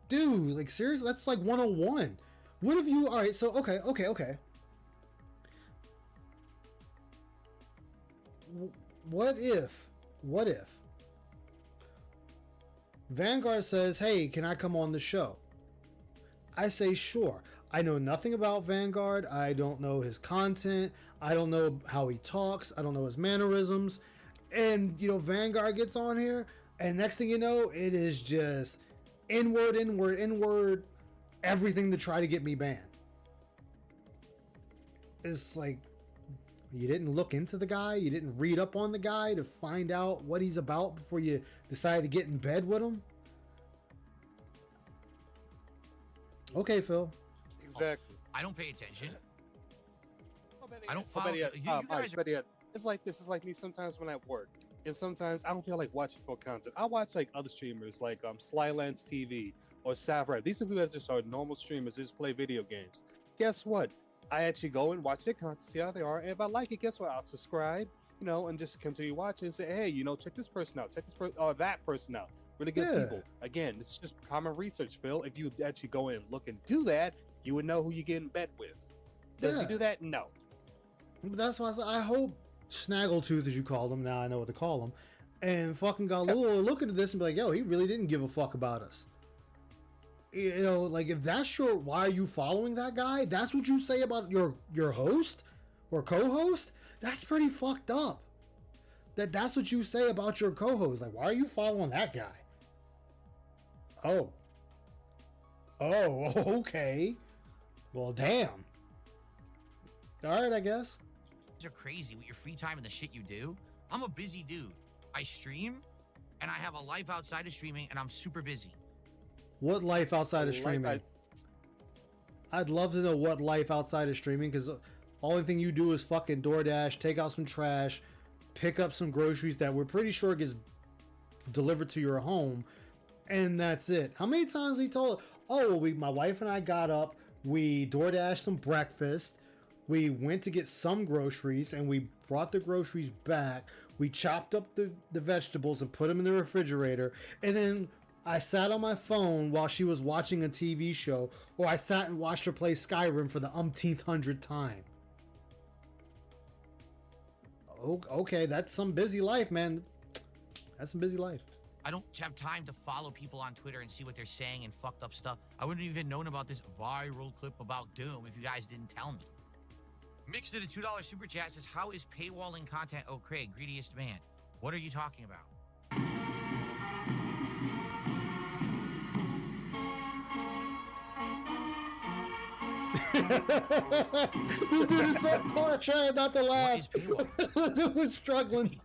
dude, like seriously, that's like 101. What if you, all right, so, okay. What if Vanguard says, hey, can I come on the show? I say, sure. I know nothing about Vanguard. I don't know his content. I don't know how he talks. I don't know his mannerisms. And, you know, Vanguard gets on here, and next thing you know, it is just inward, everything to try to get me banned. It's like, You didn't look into the guy. You didn't read up on the guy to find out what he's about before you decide to get in bed with him. Okay, Phil. Exactly. I don't pay attention. Oh, better I don't yet- follow. better yet, You guys Ice, are better yet, it's like this is like me sometimes when I work, and sometimes I don't feel like watching full content. I watch like other streamers like Slylands TV or Savrat. These are people that just are normal streamers, they just play video games. Guess what? I actually go and watch their content, see how they are, and if I like it, guess what? I'll subscribe, and just continue watching and say, hey, check this person out, check this person or that person out. Really good Yeah. people. Again, it's just common research, Phil. If you actually go in and look and do that, you would know who you get in bed with. Does he Yeah. do that? No. That's why I said I hope Snaggletooth, as you call him, now I know what to call him, and fucking Galul are looking at this and be like, yo, he really didn't give a fuck about us. Like if that's your, why are you following that guy? That's what you say about your host or co-host? That's pretty fucked up. That's what you say about your co-host. Like, why are you following that guy? Oh, okay. Well, damn. All right, I guess. are crazy with your free time and the shit you do. I'm a busy dude. I stream, and I have a life outside of streaming, and I'm super busy. What life outside of streaming? I'd love to know what life outside of streaming, because the only thing you do is fucking DoorDash, take out some trash, pick up some groceries that we're pretty sure gets delivered to your home, and that's it. How many times he told, oh, my wife and I got up, we DoorDashed some breakfast, we went to get some groceries, and we brought the groceries back, we chopped up the vegetables and put them in the refrigerator, and then I sat on my phone while she was watching a TV show, or I sat and watched her play Skyrim for the umpteenth hundred time. Okay, that's some busy life, man. That's some busy life. I don't have time to follow people on Twitter and see what they're saying and fucked up stuff. I wouldn't even known about this viral clip about Doom if you guys didn't tell me. Mixed in a $2 super chat says, how is paywalling content? Oh, Craig, greediest man. What are you talking about? This dude is so hard trying not to laugh. What is paywall? This dude was struggling.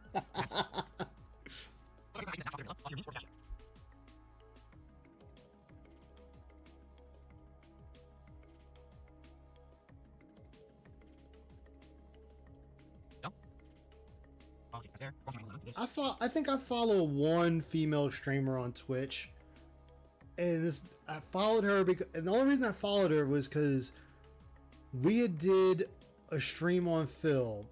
I think I follow one female streamer on Twitch, and I followed her because, and the only reason I followed her was because we did a stream on Phil,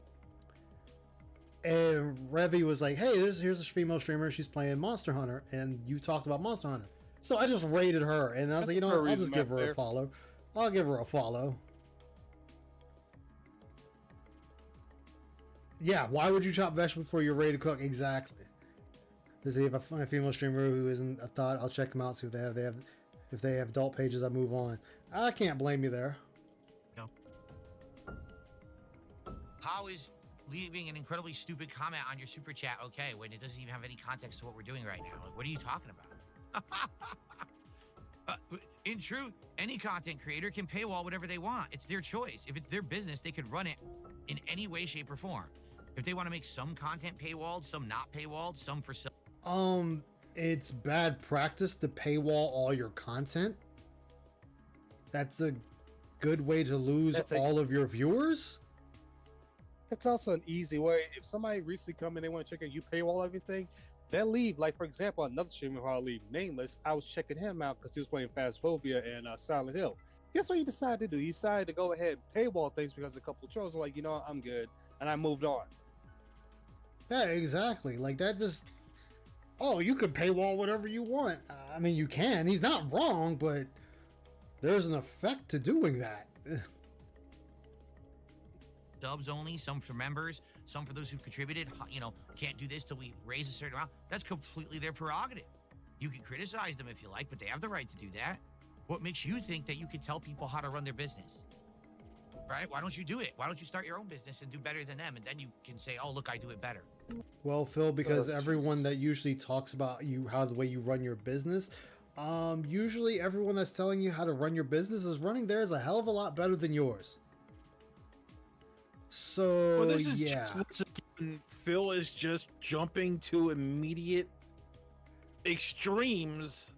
and Revy was like, "Hey, here's a female streamer. She's playing Monster Hunter, and you talked about Monster Hunter." So I just rated her, and I was like, you know what? I'll just give her a follow. I'll give her a follow. Yeah, why would you chop vegetables before you're ready to cook? Exactly. To see if I find a female streamer who isn't a thought, I'll check them out. See if they have adult pages. I move on. I can't blame you there. No. How is leaving an incredibly stupid comment on your super chat okay when it doesn't even have any context to what we're doing right now? Like, what are you talking about? In truth, any content creator can paywall whatever they want. It's their choice. If it's their business, they could run it in any way, shape, or form. If they want to make some content paywalled, some not paywalled, some for some. It's bad practice to paywall all your content. That's a good way to lose all of your viewers. That's also an easy way. If somebody recently come in, they want to check out, you paywall everything, they'll leave. Like, for example, another streamer who I'll leave nameless, I was checking him out because he was playing Phasmophobia and Silent Hill. Guess what he decided to do? He decided to go ahead and paywall things because a couple of trolls were like, you know what, I'm good. And I moved on. Yeah, exactly. Like, that just... Oh, you can paywall whatever you want. I mean, you can. He's not wrong, but there's an effect to doing that. Subs only, some for members, some for those who've contributed. Can't do this till we raise a certain amount. That's completely their prerogative. You can criticize them if you like, but they have the right to do that. What makes you think that you can tell people how to run their business? Right? Why don't you do it? Why don't you start your own business and do better than them? And then you can say, oh, look, I do it better. Well, Phil, because everyone that usually talks about the way you run your business, usually everyone that's telling you how to run your business is running theirs a hell of a lot better than yours. So Well, this is yeah, just once again, Phil is just jumping to immediate extremes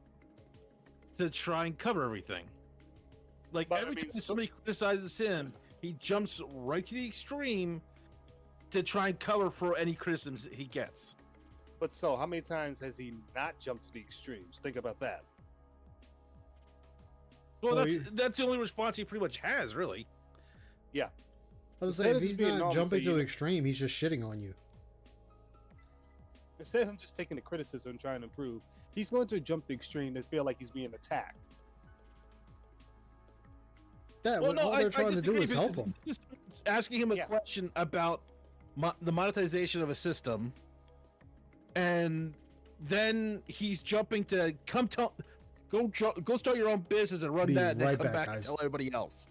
to try and cover everything. Like But, I every mean, time so- somebody criticizes him, he jumps right to the extreme to try and cover for any criticisms he gets. But so, how many times has he not jumped to the extremes? Think about that. Well, Well, that's the only response he pretty much has, really. I was Instead saying of if just he's being not normal, jumping say to you- the extreme, he's just shitting on you. Instead of him just taking the criticism and trying to improve, he's going to jump the extreme and feel like he's being attacked. Yeah, Well, all they're trying to do disagree is help because him. just asking him a Yeah. question about the monetization of a system, and then he's jumping to go start your own business and run Be that, and then right come back, back and guys. tell everybody else.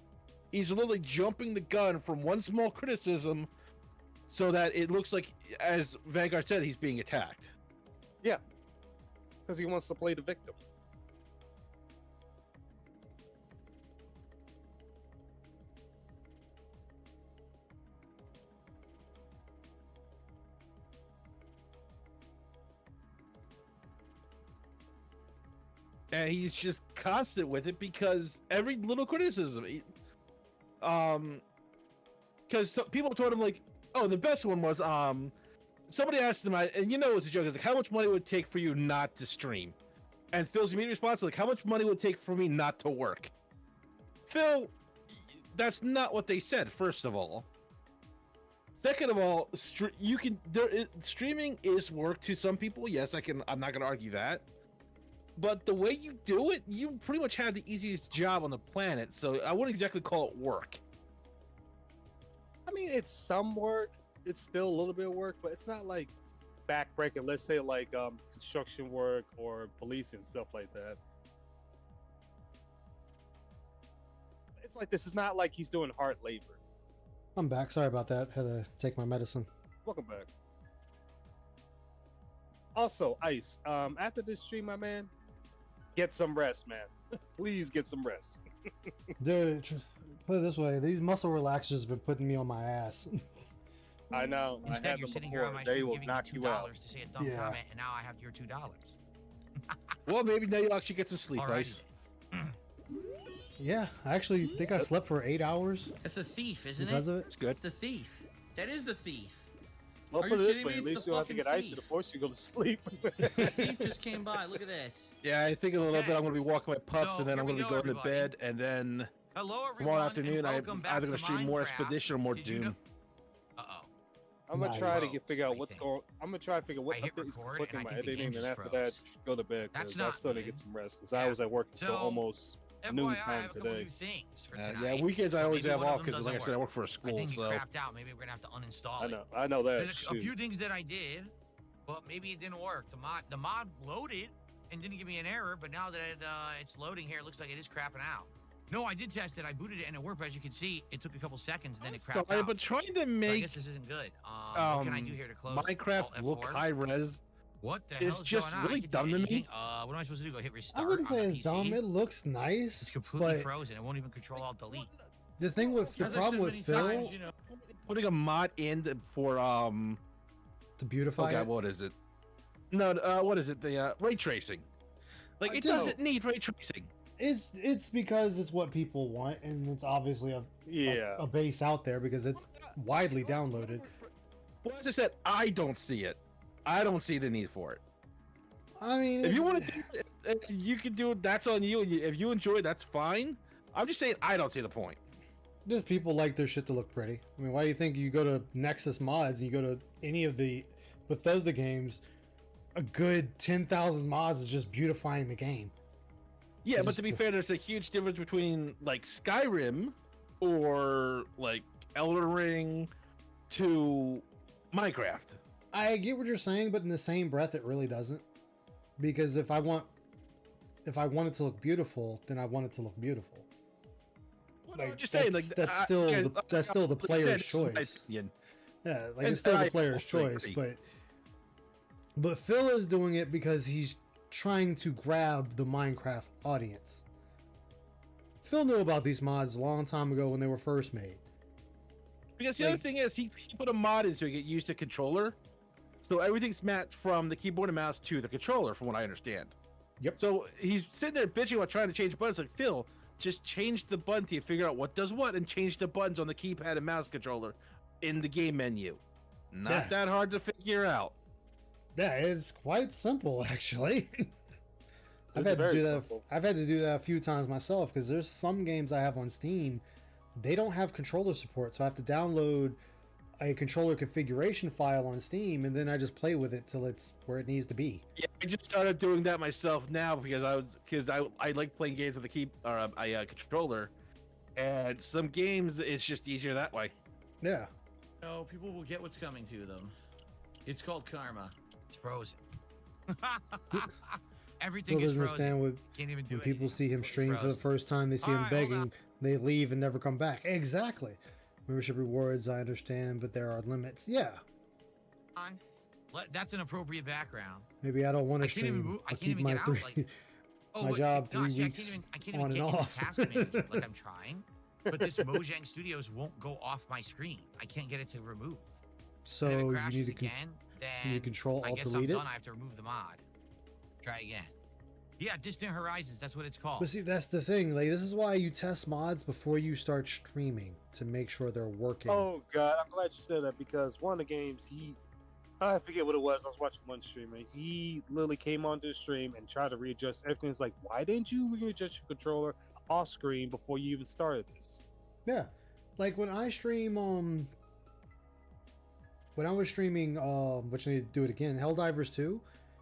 He's literally jumping the gun from one small criticism, so that it looks like, as Vanguard said, he's being attacked. Because he wants to play the victim. And he's just constant with it because every little criticism, because people told him like, oh, the best one was somebody asked him, and you know it's a joke, it's like, how much money would it take for you not to stream? And Phil's immediate response was like, how much money would it take for me not to work? Phil, that's not what they said. First of all. Second of all, streaming is work to some people. Yes, I'm not going to argue that. But the way you do it, you pretty much have the easiest job on the planet. So I wouldn't exactly call it work. I mean, it's some work. It's still a little bit of work, but it's not like backbreaking. Let's say like construction work or policing stuff like that. It's like this is not like he's doing hard labor. I'm back. Sorry about that. Had to take my medicine. Welcome back. Also, Ice, after this stream, my man, get some rest, man. Please get some rest. Dude, put it this way: these muscle relaxers have been putting me on my ass. I know. I Instead, had you're them sitting here on before. my They stream will giving knock you you out. $2 to say a dumb Yeah. comment, and now I have your $2. Well, maybe now you'll actually get some sleep, Alrighty Ice. then. Yeah, I actually think I slept for 8 hours That's a thief, isn't because it? of it. It's good. It's the thief. That is the thief. Well, Are put you it this kidding way, me? at It's least the you don't have to fucking get ice to the thief. force you go to sleep. The thief just came by. Look at this. Yeah, I think in a little Okay. bit I'm going to be walking my pups, So, and then here I'm we going to be go, going to everybody. bed, and then Hello, everyone. tomorrow afternoon and I'm welcome back either going to stream more Minecraft. Expedition or more Did you Doom. know- Uh-oh. I'm gonna Nice. try to Froze, figure out I what's think. going. I'm gonna try to figure what I hit updates record, clicking and I my think the game editing, and just after froze. that, go to bed That's because I not still need to good. get some rest because Yeah. I was at work until So, almost FYI, noon I have time a couple today. new things for Yeah, tonight. weekends I but always maybe have one of off them because, like I doesn't said, I work for a I school, think so you crapped out. Maybe we're gonna have to uninstall it. I know that. There's a shoot. few things that I did, but maybe it didn't work. The mod loaded and didn't give me an error, but now that it's loading here, it looks like it is crapping out. No, I did test it. I booted it and it worked, but as you can see, it took a couple seconds and then it crapped sorry, out. but trying to So I make guess this isn't good. What can I do here to close? Minecraft Alt look F4? high res. What the is hell is just going on? really I can't do dumb to me. anything. What am I supposed to do? Go hit restart? I wouldn't on say the it's PC? dumb. It looks nice, It's completely but frozen. It won't even control Alt Delete. the thing with the As I've problem said with many Phil times, you know, Putting a mod in for to oh beautify god, it, what is it? No, what is it? The ray tracing. Like it just- doesn't need ray tracing. it's because it's what people want, and it's obviously Yeah. a base out there because it's widely downloaded. Well, as I said, I don't see it. I don't see the need for it. I mean, If you it's- want to do it, you can do it. That's on you. And if you enjoy it, that's fine. I'm just saying, I don't see the point. just people like their shit to look pretty. I mean, why do you think you go to Nexus Mods and you go to any of the Bethesda games? A good 10,000 mods is just beautifying the game. Yeah, but Just- to be fair, there's a huge difference between like Skyrim or like Elder Ring to Minecraft. I get what you're saying, but in the same breath, it really doesn't. Because if I want it to look beautiful, then I want it to look beautiful. Well, Like, I'm just saying, like that's I- still yeah, that's still the like I said, player's this is my choice. opinion. Yeah, like And it's still I the player's totally choice, agree. but Phil is doing it because he's trying to grab the Minecraft audience. Phil knew about these mods a long time ago when they were first made. Because the other thing is, he put a mod in so he could use the controller. So everything's mapped from the keyboard and mouse to the controller, from what I understand. Yep. So he's sitting there bitching about trying to change buttons. Like, Phil, just change the button to figure out what does what and change the buttons on the keypad and mouse controller in the game menu. Not that hard to figure out. Yeah, it's quite simple, actually. I've It's had to very do that. simple. I've had to do that a few times myself because there's some games I have on Steam, they don't have controller support, so I have to download a controller configuration file on Steam, and then I just play with it till it's where it needs to be. Yeah, I just started doing that myself now because I like playing games with a key or a controller, and some games it's just easier that way. Yeah. No, people will get what's coming to them. It's called karma. It's frozen. Everything Phil is doesn't frozen. understand Can't even do when people anything. see him Completely stream for the frozen. first time, they see him Alright, hold begging, up. they leave and never come back. Exactly. Membership rewards, I understand, but there are limits. Yeah. On. That's an appropriate background. Maybe I don't want I to can't even stream. move. I I'll can't keep even my get out. three. Like, oh, my wait, job, gosh, 3 yeah, weeks I can't on even and get off. into task manager like I'm trying. But this Mojang Studios won't go off my screen. I can't get it to remove. So And if it you crashes need to again, you then need to control I alt guess I'm delete it. done. I have to remove the mod. Try again. Yeah, Distant Horizons. That's what it's called. But see, that's the thing. Like, this is why you test mods before you start streaming to make sure they're working. Oh god, I'm glad you said that because one of the games I forget what it was. I was watching one streamer. He literally came onto the stream and tried to readjust everything. It's like, why didn't you readjust your controller off screen before you even started this? Yeah, like when I stream, when I was streaming, which I need to do it again, Helldivers 2,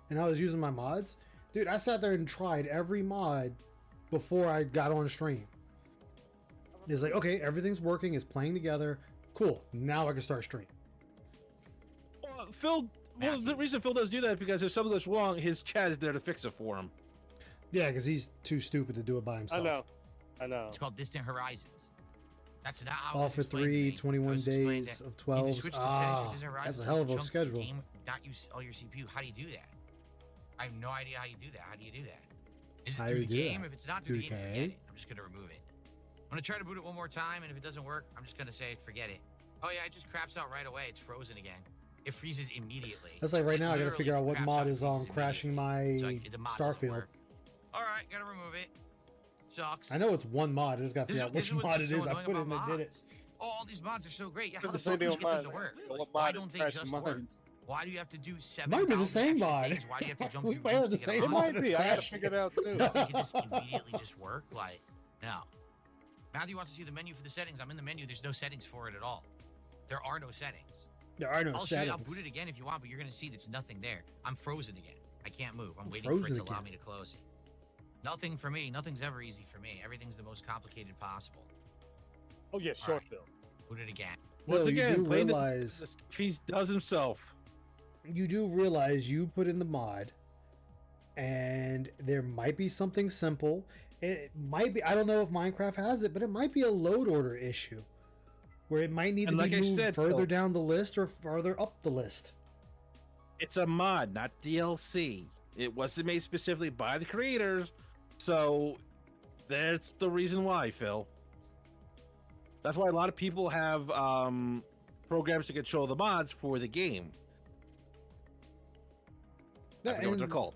and I was using my mods, dude, I sat there and tried every mod before I got on stream. It's like, okay, everything's working, it's playing together, cool. Now I can start stream. Phil, well, the reason Phil does do that is because if something goes wrong, his chat is there to fix it for him. Yeah, because he's too stupid to do it by himself. I know. It's called Distant Horizons. That's not how All it's for explained to 3, me. 21 I was explained days that of you 12. can switch the settings for Distant Horizons That's a to hell of a chunk the schedule. Game, not use all your CPU. How do you do that? I have no idea how you do that. How do you do that? Is it How through do the you do game? that? If it's not through the game, Okay. forget it. I'm just gonna remove it. I'm gonna try to boot it one more time, and if it doesn't work, I'm just gonna say forget it. Oh yeah, it just craps out right away. It's frozen again. It freezes immediately. That's like right It now, I gotta literally figure out what craps mod out, is freezes crashing my immediately. So the mod doesn't Starfield. work. All right, gotta remove it. Sucks. I know it's one mod. I just gotta This figure out which is what's mod it so is. I annoying put it about and it did it. mods. Oh, all these mods are so great. Yeah, how Because the the fuck same do you deal get them with to work? mine. Like, What why mod is don't they crashing just mine? work? Why do you have to do 7 Might be the same mod. Things? Why do you have to jump We through might have hoops the to get same them It on? might It's be. I gotta crashing. figure it out too. You think it just immediately just work? Like, no. Matthew wants to see the menu for the settings. I'm in the menu. There's no settings for it at all. There are no settings. There are no I'll show you. settings. I'll boot it again if you want, but you're gonna see there's nothing there. I'm frozen again. I can't move. I'm I'm waiting for it frozen to allow again. me to close it. Nothing for me. Nothing's ever easy for me. Everything's the most complicated possible. Oh yeah, All short right. film. Boot it again. Once Phil, again, you do playing realize the stuff he does himself. you do realize you put in the mod, and there might be something simple. It might be. I don't know if Minecraft has it, but it might be a load order issue, where it might need And to like be I moved said, further Phil, down the list or farther up the list. it's a mod, not DLC. It wasn't made specifically by the creators, so that's the reason why, Phil. That's why a lot of people have programs to control the mods for the game. I forget what they're and- called.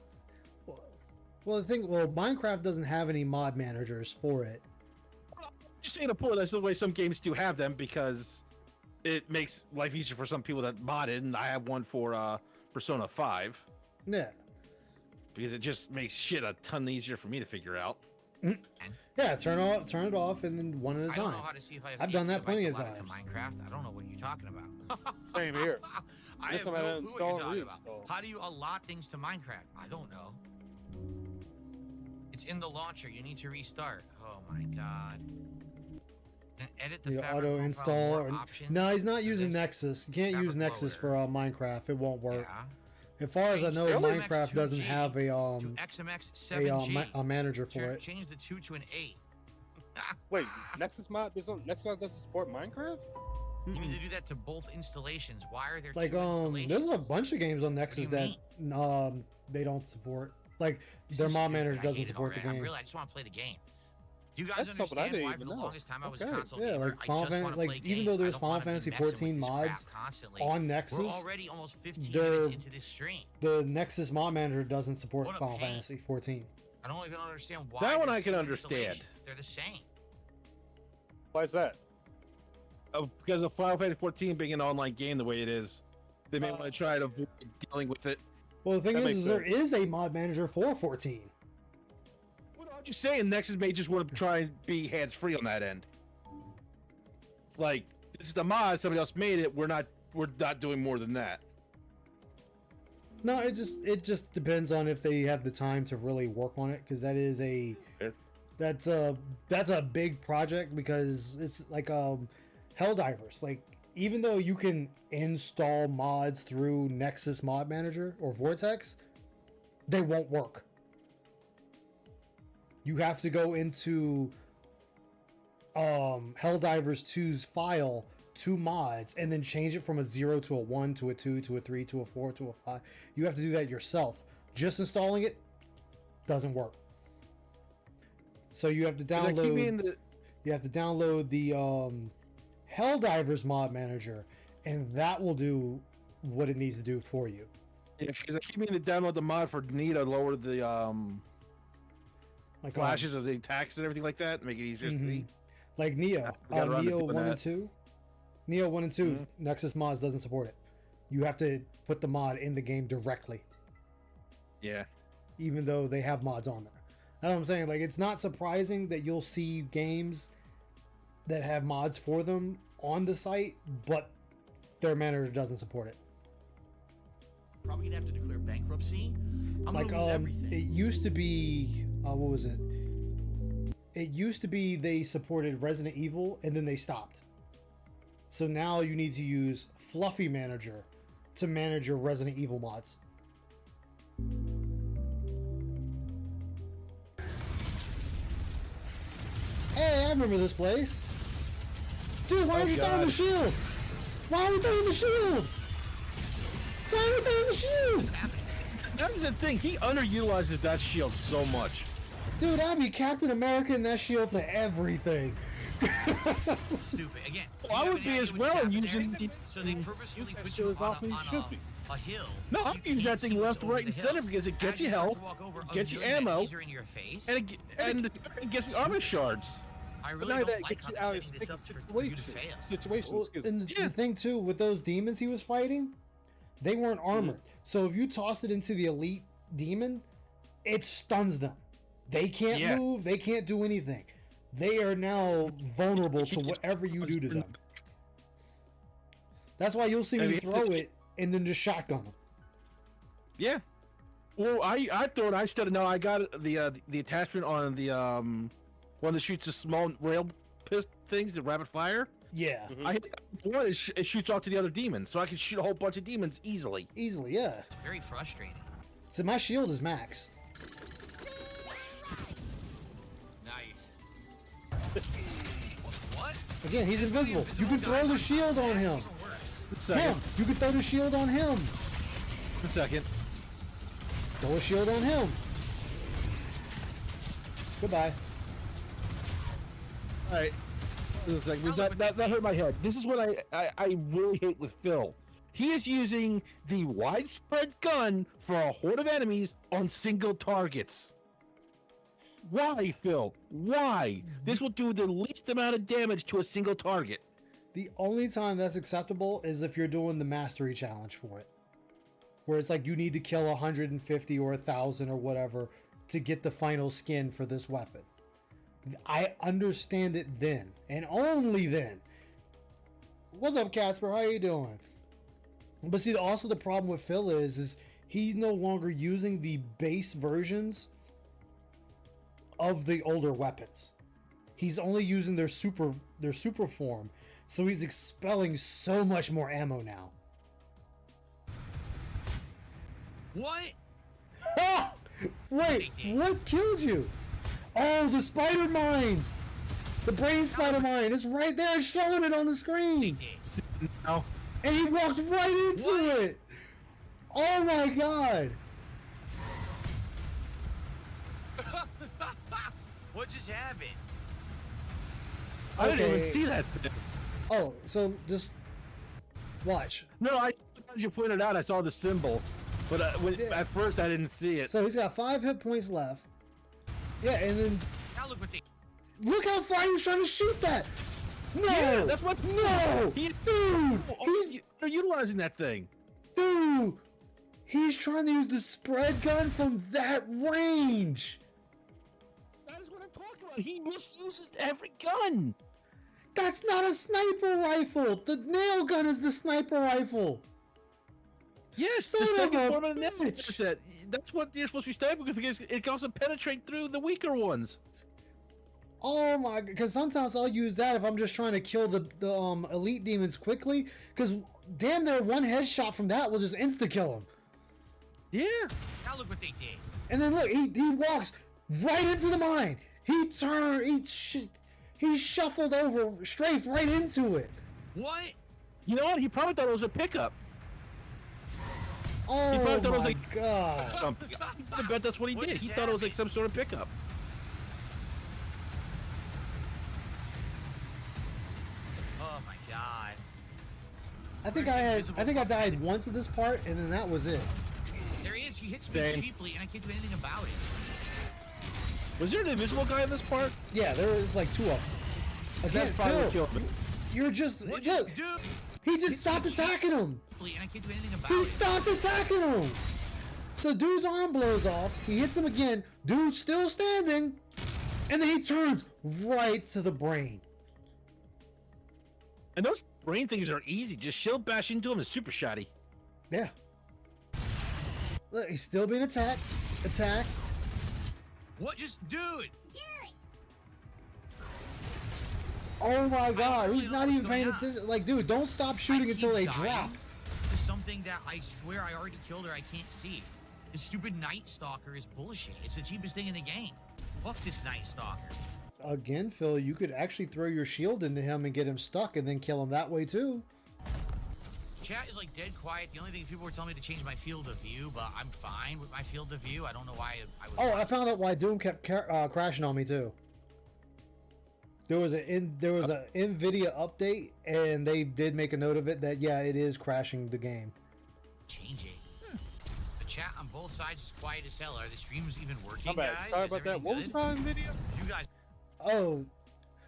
Well, Minecraft doesn't have any mod managers for it. Just saying a point. That's the way some games do have them because it makes life easier for some people that mod it, and I have one for Persona 5 Yeah. because it just makes shit a ton easier for me to figure out. Yeah, turn it off, and then one at a I don't know time. how to see if I have I've done that 8 plenty gigabytes of allotted times. to Minecraft. I don't know what you're talking about. Same here. I This have one I no didn't clue what you're install talking and about. reinstall. How do you allot things to Minecraft? I don't know. It's in the launcher. You need to restart. Oh my god. And edit the You fabric auto profile, install. more Or, options. no, he's not So using this- Nexus. You can't fabric use Nexus for loader. Minecraft. It won't work. Yeah. As far as I Change know, the Minecraft doesn't 2G have a to XMX7G. a manager for it. Change the 2 to an 8. Wait, Nexus mod Nexus mod doesn't support Minecraft? You need to do that to both installations. Why are there Like two installations? there's a bunch of games on Nexus you that they don't support. Like This their is mod stupid. manager I doesn't hate it support the already. game. I just want to play the game. Do you guys That's something I understand didn't why for even the know. longest time I was a Okay. console Yeah, gamer? like I Final just Fan- wanna like, play even games. though I there's don't Final wanna be Fantasy messing with 14 this mods crap constantly. on Nexus, We're already almost 15 they're- minutes into this stream. the Nexus mod manager doesn't support What a Final pain. Fantasy 14. I don't even understand why. That one there's I can two understand. installations. They're the same. Why is that? Because of Final Fantasy 14 being an online game the way it is, they may want to try to avoid dealing with it. Well, the thing That is makes there sense. is a mod manager for 14. What I'm just saying, Nexus may just want to try and be hands-free on that end. Like, this is the mod, somebody else made it. We're not doing more than that. No, it just depends on if they have the time to really work on it, because that is a Fair. that's a big project, because it's like Helldivers. Like, even though you can install mods through Nexus Mod Manager or Vortex, they won't work. You have to go into Helldivers 2's file to mods and then change it from a 0 to a 1 to a 2 to a 3 to a 4 to a 5. You have to do that yourself. Just installing it doesn't work. So you have to download the Helldivers mod manager, and that will do what it needs to do for you. Yeah, because I keep meaning to download the mod for Nita to lower the Like flashes of the attacks and everything like that, make it easier to see. like Neo, I got around to Neo doing 1 and that. 2. Neo 1 and 2, Mhm. Nexus Mods doesn't support it. You have to put the mod in the game directly, Yeah. even though they have mods on there. That's what I'm saying. Like, it's not surprising that you'll see games that have mods for them on the site, but their manager doesn't support it. Probably gonna have to declare bankruptcy. I'm Like, gonna lose everything. it used to be, what was it? It used to be they supported Resident Evil, and then they stopped. So now you need to use Fluffy Manager to manage your Resident Evil mods. Hey, I remember this place. Dude, why are you throwing the God. shield? Why are we throwing the shield? Why are we throwing the shield? That's the thing, he underutilizes that shield so much. Dude, I'd be Captain America in that shield to everything. Stupid. Again. Well, I you would have be any as idea well what's using happening? the- So they purposefully Use that put shield you as on, often as you should be. a hill. No, so I you use can't that see thing what's left, over right, the and center hill. because it gets As you start to health, walk over, a gets you million ammo, enemies are in your face. and it gets me armor shards. I But really now don't that like gets how you they're out of setting this sticky up for you to situations. fail. Situations. Well, excuse me. and Yeah. the thing too with those demons he was fighting, they weren't armored. So if you toss it into the elite demon, it stuns them. They can't Yeah. move. They can't do anything. They are now vulnerable to whatever you do to them. That's why you'll see And me it's- throw it and then just shotgun them. Yeah. Well, I thought I started. No, I got the attachment on the one that shoots the small rail things, the rapid fire. Yeah, Mhm. I hit one, it shoots off to the other demons, so I can shoot a whole bunch of demons easily. easily. Yeah. It's very frustrating. So my shield is max. Nice. What? Again, he's invisible. You can throw the shield on him. A second. Him. You can throw the shield on him. A second. Throw a shield on him. Goodbye. All right. This is like, that hurt my head. This is what I really hate with Phil. He is using the widespread gun for a horde of enemies on single targets. Why, Phil? Why? This will do the least amount of damage to a single target. The only time that's acceptable is if you're doing the mastery challenge for it. Where it's like you need to kill 150 or 1,000 or whatever to get the final skin for this weapon. I understand it then, and only then. What's up, Casper? How you doing? But see, also the problem with Phil is he's no longer using the base versions of the older weapons. He's only using their super form, so he's expelling so much more ammo now. What? Ah! Wait, what killed you? Oh, the spider mines! The brain spider mine! It's right there showing it on the screen! Now, And he walked right into What? it! Oh my god! What just happened? I didn't even Okay. see that thing. Oh, so just watch. No, as you pointed out, I saw the symbol, but Yeah. at first I didn't see it. So he's got 5 hit points left. Yeah, and then Now look what they. look how far he was trying to shoot that. No, Yeah, that's what. No, Dude, they're utilizing that thing. dude, he's trying to use the spread gun from that range. That is what I'm talking about. He misuses every gun. That's not a sniper rifle. The nail gun is the sniper rifle. Yes, Son the of second a form of the net. bitch. That's what you're supposed to be sniping with because it can also penetrate through the weaker ones. Oh my! Because sometimes I'll use that if I'm just trying to kill the elite demons quickly. Because damn, near one headshot from that will just insta kill him. Yeah. Now look what they did. And then look, he walks right into the mine. He turned, he shuffled over, strafed right into it. What? You know what? He probably thought it was a pickup. Oh probably thought it was my like- god! Something. I bet that's what he What did. is He thought it was like happening? some sort of pickup. Oh my god. I think I died once at this part, and then that was it. There he is. He hits me Same. cheaply, and I can't do anything about it. Was there an invisible guy in this part? Yeah, there was like 2 of them. That's Again, probably what Phil, killed me. you're just What? look. Dude. He just stopped attacking him. And I can't do anything about He it. stopped attacking him. So dude's arm blows off. He hits him again. Dude's still standing, and then he turns right to the brain. And those brain things are easy. Just shield bash into him is super shoddy. Yeah. Look, he's still being attacked. Attacked. What? Just dude. Oh my god, really he's don't not know even what's paying going on. attention. Like, dude, don't stop shooting I until keep they dying drop. To something that I swear I already killed or I can't see. This stupid Night Stalker is bullshit. It's the cheapest thing in the game. Fuck this Night Stalker. Again, Phil, you could actually throw your shield into him and get him stuck and then kill him that way too. Chat is like dead quiet. The only thing people were telling me to change my field of view, but I'm fine with my field of view. I don't know why I would. Oh, I found out why Doom kept crashing on me too. There was a NVIDIA update, and they did make a note of it that yeah, it is crashing the game. change it. The chat on both sides is quiet as hell. Are the streams even working, My bad. guys? Sorry Is about that. everything What was good? it on video? You guys. Oh,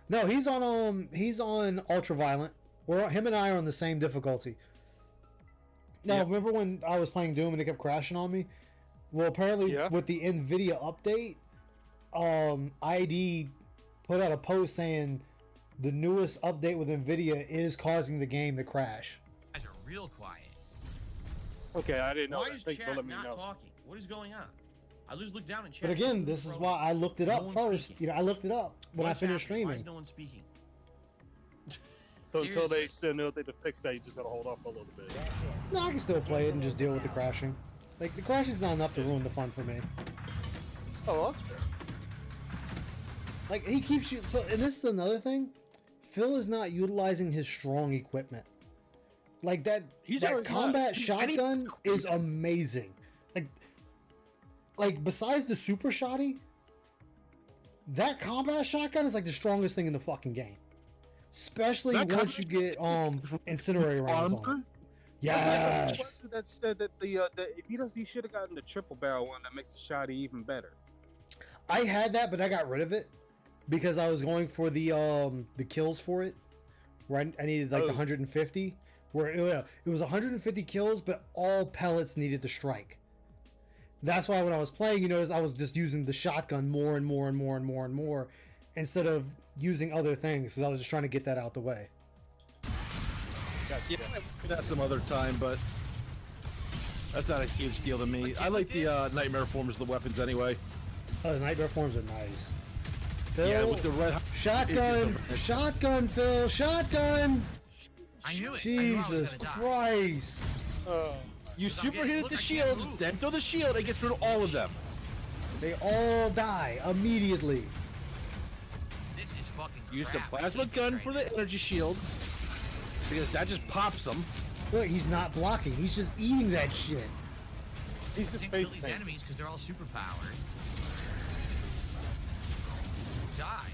no, he's on ultraviolet. Him and I are on the same difficulty. Now, Yep. remember when I was playing Doom and it kept crashing on me? Well, apparently Yeah. with the NVIDIA update, ID put out a post saying the newest update with NVIDIA is causing the game to crash. You guys are real quiet. Okay, I didn't know Why that. is Thank you for chat letting me not know. talking? What is going on? I just look down and chat. But again, this is why I looked it No up one's first. speaking. You know, I looked it up when What's I finished happening? Why streaming. is no one speaking? So until they Seriously. send out they to fix that, you just gotta hold off a little bit. No, I can still play it and just deal with the crashing. Like, the crashing's not enough to ruin the fun for me. Oh, that's fair. Like, he keeps you. So, and this is another thing. Phil is not utilizing his strong equipment. Like that. He's that always combat not. shotgun is amazing. Like besides the super shotty, that combat shotgun is like the strongest thing in the fucking game. Especially That once you get incendiary rounds on it. Was Yes. it that said that if he should have gotten the triple barrel one that makes the shotty even better. I had that, but I got rid of it because I was going for the kills for it. Where I needed like the 150. Where it was 150 kills, but all pellets needed to strike. That's why when I was playing, you notice I was just using the shotgun more and more and more and more and more, instead of using other things, because I was just trying to get that out the way. Yeah, that's some other time, but that's not a huge deal to me. I like the nightmare forms of the weapons anyway. Oh, the nightmare forms are nice. Phil, Yeah, with the red shotgun, shotgun, Phil, shotgun. I knew it. I knew I was Jesus gonna die. Christ! You Because I'm super getting- hit look, the I can't shield, move. then throw the shield, and gets rid of all of them. They all die immediately. This is fucking Use the crap. I plasma hate this gun right for now. the energy shields, because that just pops them. Look, he's not blocking. He's just eating that shit. He's the Can't kill space these tank. enemies because they're all superpowered. Die.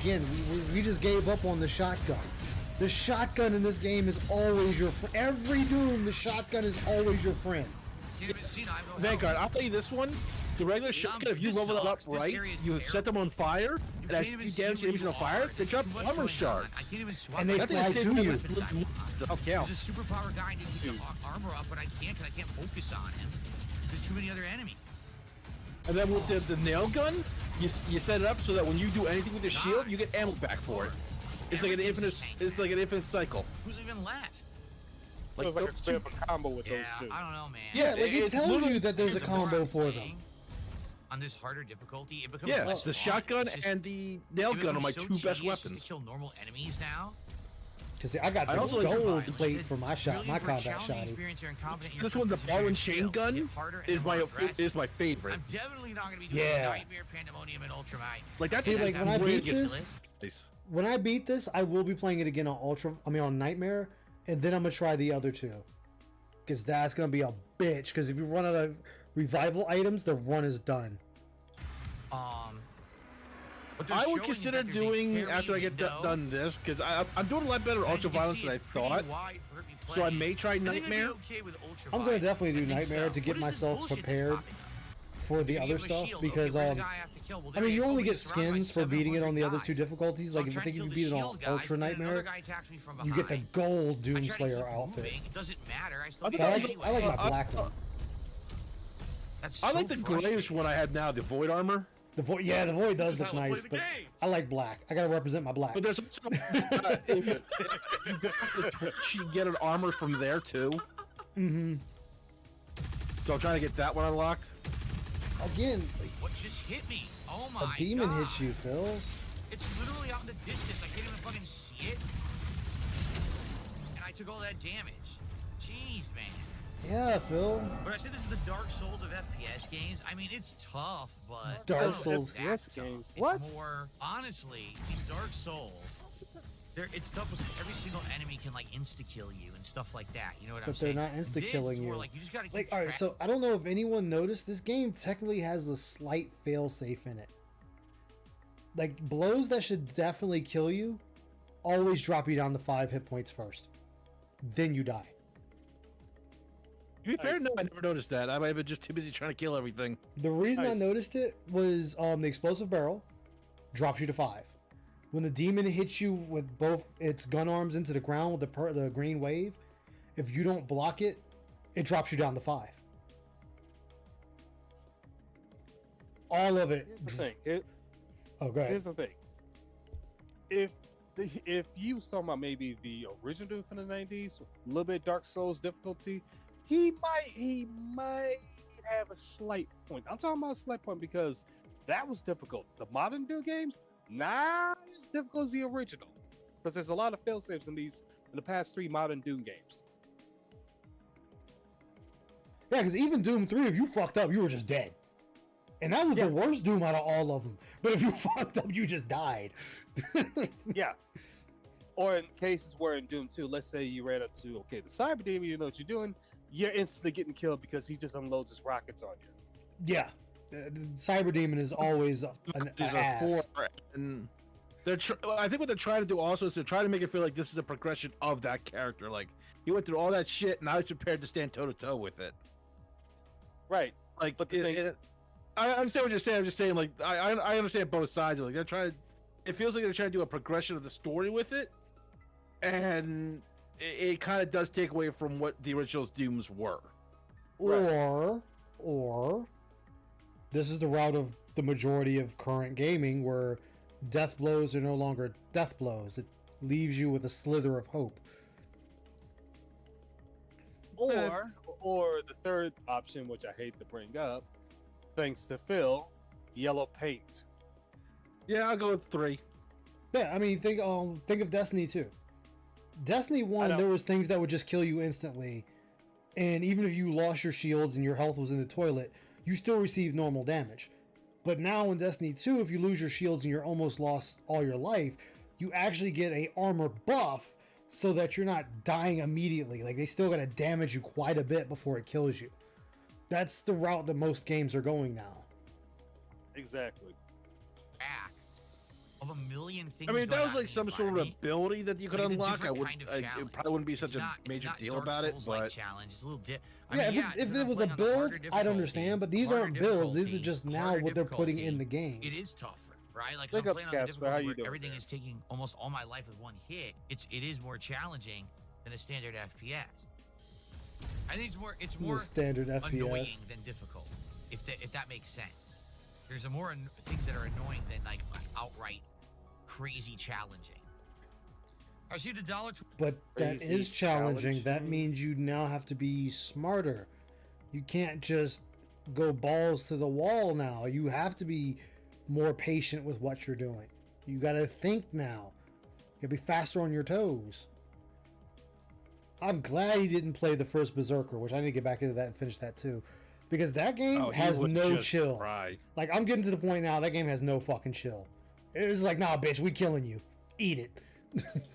again, we just gave up on the shotgun. The shotgun in this game is always your friend. Every Doom, the shotgun is always your friend. Can't even see, no, I have no Vanguard, health. I'll tell you this one. The regular shotgun, if you this level it up sucks. This right, area is you set them on fire, and as can't even you see damage the where enemies you on fire, are. they There's drop too much armor going on. shards. I can't even swap. And they That thing fly is to saving you. weapons I want. Okay, There's a superpower guy needs to get armor up, but I can't because I can't focus on him. There's too many other enemies. And then with the nail gun, you set it up so that when you do anything with the shield, you get ammo back for it. It's like an Everything's infinite. a tank. It's like an infinite cycle. Who's even left? Feels like those it's a bit of a combo with Yeah, those two. I don't know, man. Yeah, like it it's tells literally- you that there's a The more combo I'm for them. playing On this harder difficulty, it becomes Yeah, less the fun. shotgun It's just- and the nail it gun are becomes my so two best tedious just weapons. to kill normal enemies now. Because I got I the also like gold survival. plate It's for my shot, really my for combat challenging shotty. experience or incompetent in This your one, the purpose, ball your and chain skill gun, get harder and is more my aggressive. favorite. I'm definitely not going to be doing Yeah. Nightmare, Pandemonium, and Ultramite. Like that's See, that's like, when I beat ridiculous. Nice. When I beat this, I will be playing it again on on Nightmare, and then I'm gonna try the other two. Because that's gonna be a bitch. Because if you run out of revival items, the run is done. What they're I would showing is consider that there's a doing fairly after I get window. done this because I'm doing a lot better at As you ultra can violence see, than I it's pretty thought. wide for it to be So I played. may try I think I'd be Nightmare. okay with Ultra I'm gonna Violence. definitely I do think Nightmare so. to get What is this myself bullshit that's prepared popping up? for the You other give him a stuff shield. because Okay, where's the guy I have to kill? Well, I there mean he you is. only Oh, get he's surrounded by skins for beating it on the other 700 two guys. difficulties. So Like I'm if you trying think to you kill beat the it on shield guy, Ultra and then Nightmare, another guy attacks me from you get the behind. gold I try to Doomslayer keep outfit. moving. It doesn't matter. I still I get thought I it that like, anyway. I like my black one. That's I so like the grayish frustrating. one I had now, the void armor. The void, yeah, the void does This is look how I play nice, the but game. I like black. I gotta represent my black. But there's also if you go to the Twitch, you get an armor from there too. Mm-hmm. So I'm trying to get that one unlocked. Again, What just hit me? Oh a my demon God. hits you, Phil. It's literally out in the distance. I can't even fucking see it. And I took all that damage. Jeez, man. Yeah, Phil. But I said this is the Dark Souls of FPS games. I mean, it's tough, but Dark it's not Souls. that FPS tough. games? It's What? more honestly, these Dark Souls. It's tough because every single enemy can like insta kill you and stuff like that. You know what I'm But they're saying? not This insta-killing is more you. like you just gotta keep Like, all right, track. so I don't know if anyone noticed, this game technically has a slight failsafe in it. Like, blows that should definitely kill you always drop you down to 5 hit points first. Then you die. To be fair, Nice. no, I never noticed that. I might have been just too busy trying to kill everything. The reason I Nice. noticed it was the explosive barrel drops you to 5. When the demon hits you with both its gun arms into the ground with the green wave, if you don't block it, it drops you down to 5. All of it. Here's the thing. Oh, go ahead. Here's the thing. If you was talking about maybe the original Doom from the 90s, a little bit Dark Souls difficulty, he might have a slight point. I'm talking about a slight point because that was difficult. The modern Doom games, not as difficult as the original. Because there's a lot of failsafes in the past 3 modern Doom games. Yeah, because even Doom 3, if you fucked up, you were just dead. And that was Yeah. the worst Doom out of all of them. But if you fucked up, you just died. Yeah. Or in cases where in Doom 2, let's say you ran up to, okay, the Cyber Demon, you know what you're doing, you're instantly getting killed because he just unloads his rockets on you. Yeah. The Cyber Demon is always an These ass. are 4, and I think what they're trying to do also is they're trying to make it feel like this is a progression of that character. Like he went through all that shit, now he's prepared to stand toe to toe with it. Right. Like, But the thing- I understand what you're saying. I'm just saying, like, I understand both sides. Like, they're trying. It feels like they're trying to do a progression of the story with it, and it kind of does take away from what the original Dooms were. Or this is the route of the majority of current gaming where death blows are no longer death blows. It leaves you with a slither of hope. Or the third option, which I hate to bring up, thanks to Phil, yellow paint. Yeah, I'll go with 3. Yeah, I mean, think of Destiny 2. Destiny 1, know. there was things that would just kill you instantly. And even if you lost your shields and your health was in the toilet, you still received normal damage. But now in Destiny 2, if you lose your shields and you're almost lost all your life, you actually get a armor buff so that you're not dying immediately. Like, they still gotta damage you quite a bit before it kills you. That's the route that most games are going now. Exactly. Back of of a million things. I mean, if that going was on like in the some sort of environment, ability that you could like, it's a unlock, I different would. kind of It challenge. probably wouldn't be It's such a not- it's major not deal Dark about it. Souls-like But challenge. It's a little Yeah, yeah, if they're it was a playing on the harder build, I'd understand, but these harder aren't builds. These are difficulty, just now harder what they're putting difficulty. in the game. It is tougher, right? Like, Big I'm ups, playing on the Casper. How difficulty you where doing everything there? is taking almost all my life with one hit. It is more challenging than a standard FPS. I think it's more The standard FPS. annoying than difficult, if that makes sense. There's more things that are annoying than like outright crazy challenging. I see the $1. But that Crazy is challenging. That challenging. means you now have to be smarter. You can't just go balls to the wall now. You have to be more patient with what you're doing. You got to think now. You got to be faster on your toes. I'm glad he didn't play the first Berserker, which I need to get back into that and finish that too. Because that game oh, he has would no just chill. cry. Like, I'm getting to the point now, that game has no fucking chill. It's like, nah, bitch, we killing you. Eat it.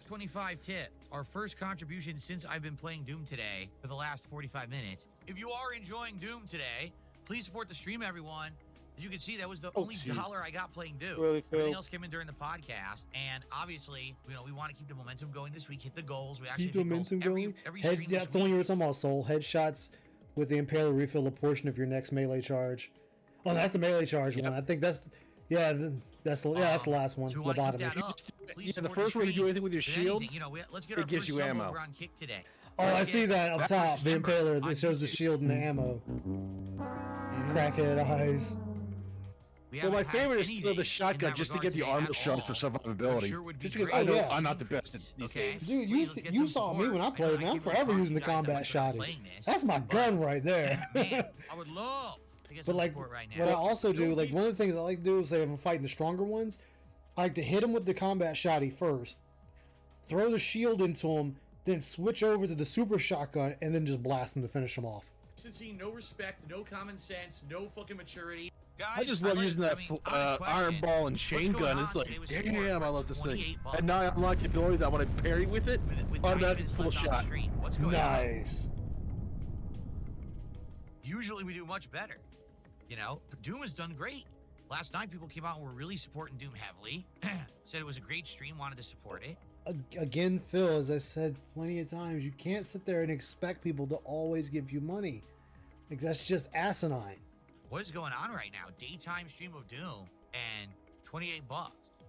25 tip. Our first contribution since I've been playing Doom today for the last 45 minutes. If you are enjoying Doom today, please support the stream, everyone. As you can see, that was the only jeez. dollar I got playing Doom. Really, Phil? Everything else came in during the podcast, and obviously, we want to keep the momentum going this week. Hit the goals. We actually Keep the hit goals momentum going. every Head, stream yeah, this that's the one you week. were talking about, Soul. Headshots with the Impaler refill a portion of your next melee charge. Oh, that's the melee charge Yep. one. I think that's that's the last one. So we want to keep Lobotomy. that up. Please Yeah, the support first one you do stream. anything with your If anything, shields, let's get it our gives first you sub ammo. over on Kick today. Oh, Let's I get see that up that top. versus The Member Impaler on that shows the YouTube. shield and the ammo. Mm-hmm. Crackhead eyes. We Well, my haven't had favorite is still anything the in shotgun, that just to regard get the today armor at shots for all. survivability. Sure would be Just because great I know yeah. I'm not the best at these Okay. games. Dude, Please, let's get you some saw me support. when I I know played, I man. I'm keep forever referring using the to you guys combat that like shotty. playing this, That's my but, gun right there. Man, I would love to get But some like, support right what I now. also do, like one of the things I like to do is say if I'm fighting the stronger ones, I like to hit them with the combat shotty first, throw the shield into them, then switch over to the super shotgun, and then just blast them to finish them off. Consistency, no respect, no common sense, no fucking maturity. Guys, I just love using that honest iron question. ball and chain What's going gun. It's on like, today with damn, support? I love this thing. $28. And now I unlock the ability that when I parry with it, With automatic 90 full minutes left on the shot. stream. What's going on? Nice. Usually we do much better. You know, Doom has done great. Last night people came out and were really supporting Doom heavily. Said it was a great stream, wanted to support it. Again, Phil, as I said plenty of times, you can't sit there and expect people to always give you money. Like, that's just asinine. What is going on right now? Daytime stream of Doom and $28.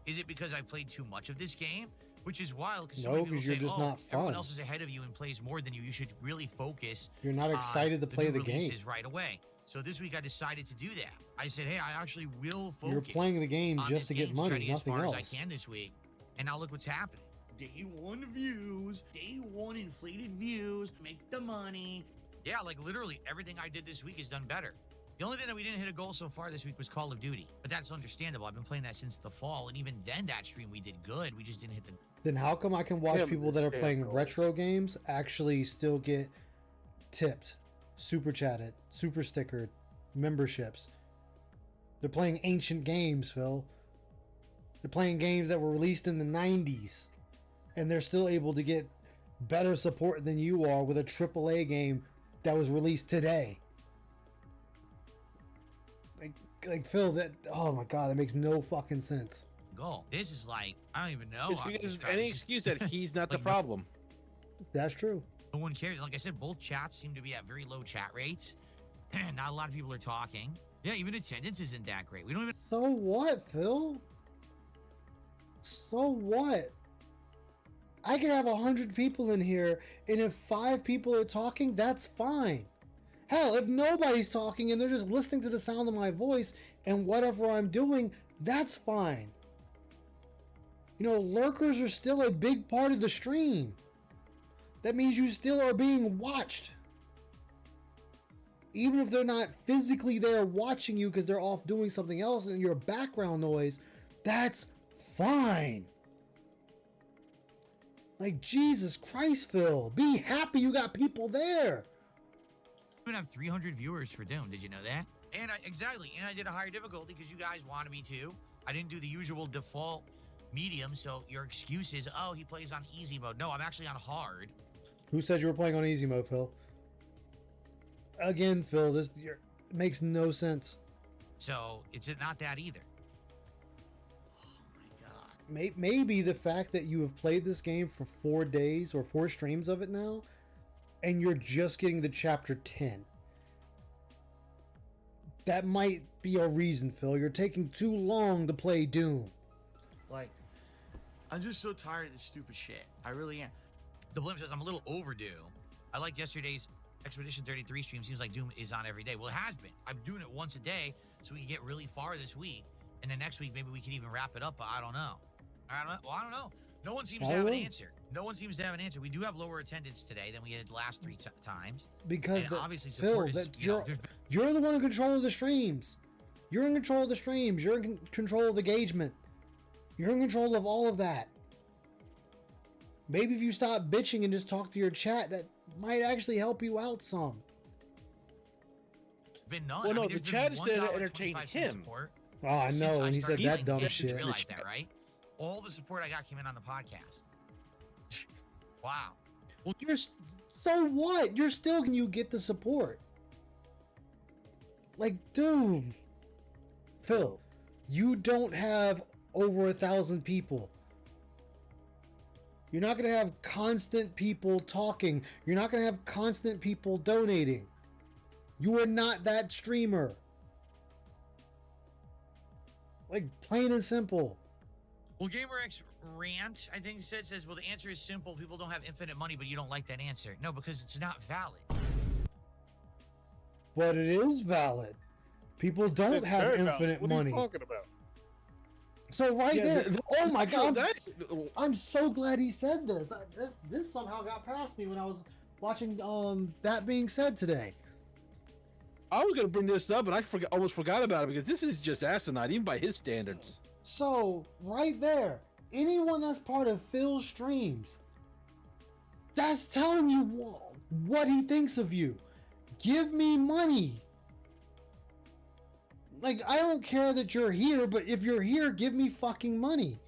Is it because I played too much of this game? Which is wild because so No, many people 'cause you're say, just oh, not everyone fun. else is ahead of you and plays more than you. You should really focus You're not on excited to play new the game. releases right away. So this week I decided to do that. I said, hey, I actually will focus. You're playing the game on just this to get game try money, to get nothing as far else. as I can this week. And now look what's happening. Day one views, day one inflated views, make the money. Yeah, like literally everything I did this week is done better. The only thing that we didn't hit a goal so far this week was Call of Duty, but that's understandable. I've been playing that since the fall, and even then that stream we did good. We just didn't hit the. Then how come I can watch Him people that are stand playing goals. retro games actually still get tipped, super chatted, super stickered, memberships? They're playing ancient games, Phil. They're playing games that were released in the 90s, and they're still able to get better support than you are with a AAA game that was released today. Like Phil, that, oh my god, that makes no fucking sense. Goal. This is like I don't even know. It's how to because describe it. any It's just- excuse that he's not the Like, no- problem. That's true. No one cares. Like I said, both chats seem to be at very low chat rates. Not a lot of people are talking. Yeah, even attendance isn't that great. We don't even. So what, Phil? So what? I could have 100 people in here, and if 5 people are talking, that's fine. Hell, if nobody's talking and they're just listening to the sound of my voice and whatever I'm doing, that's fine. You know, lurkers are still a big part of the stream. That means you still are being watched. Even if they're not physically there watching you because they're off doing something else and your background noise, that's fine. Like, Jesus Christ, Phil. Be happy you got people there. even have 300 viewers for Doom. Did you know that? And exactly. And I did a higher difficulty because you guys wanted me to. I didn't do the usual default medium. So your excuse is, oh, he plays on easy mode. No, I'm actually on hard. Who said you were playing on easy mode, Phil? Again, Phil, this makes no sense. So it's not that either. Oh my God. maybe the fact that you have played this game for 4 days or 4 streams of it now, and you're just getting the chapter 10. That might be a reason, Phil. You're taking too long to play Doom. Like, I'm just so tired of this stupid shit. I really am. The Blimp says I'm a little overdue. I like yesterday's Expedition 33 stream. Seems like Doom is on every day. Well, it has been. I'm doing it once a day so we can get really far this week. And then next week, maybe we can even wrap it up, but I don't know. I don't know. No one seems to have an answer. No one seems to have an answer. We do have lower attendance today than we had the last 3 times. Because obviously Phil, support is, you're the one in control of the streams. You're in control of the streams. You're in control of the engagement. You're in control of all of that. Maybe if you stop bitching and just talk to your chat, that might actually help you out some. Been none. Well, no, there's the chat is there to $1.25 entertain him. support Oh, I since know. And he said started that using dumb it. shit. You realize that, right? All the support I got came in on the podcast. Wow. Well, so what? You're still can you get the support? Like, dude, Phil, you don't have over 1,000 people. You're not gonna have constant people talking. You're not gonna have constant people donating. You are not that streamer. Like, plain and simple. Well, GamerX Rant, I think says, well, the answer is simple. People don't have infinite money, but you don't like that answer. No, because it's not valid. But it is valid. People don't It's have very valid. infinite What money. are you talking about? So right there. Oh my God. that- I'm so glad he said this. This somehow got past me when I was watching That Being Said today. I was gonna bring this up, but I almost forgot about it because this is just asinine, even by his standards. So right there, anyone that's part of Phil's streams, that's telling you what he thinks of you. Give me money. Like, I don't care that you're here, but if you're here, give me fucking money.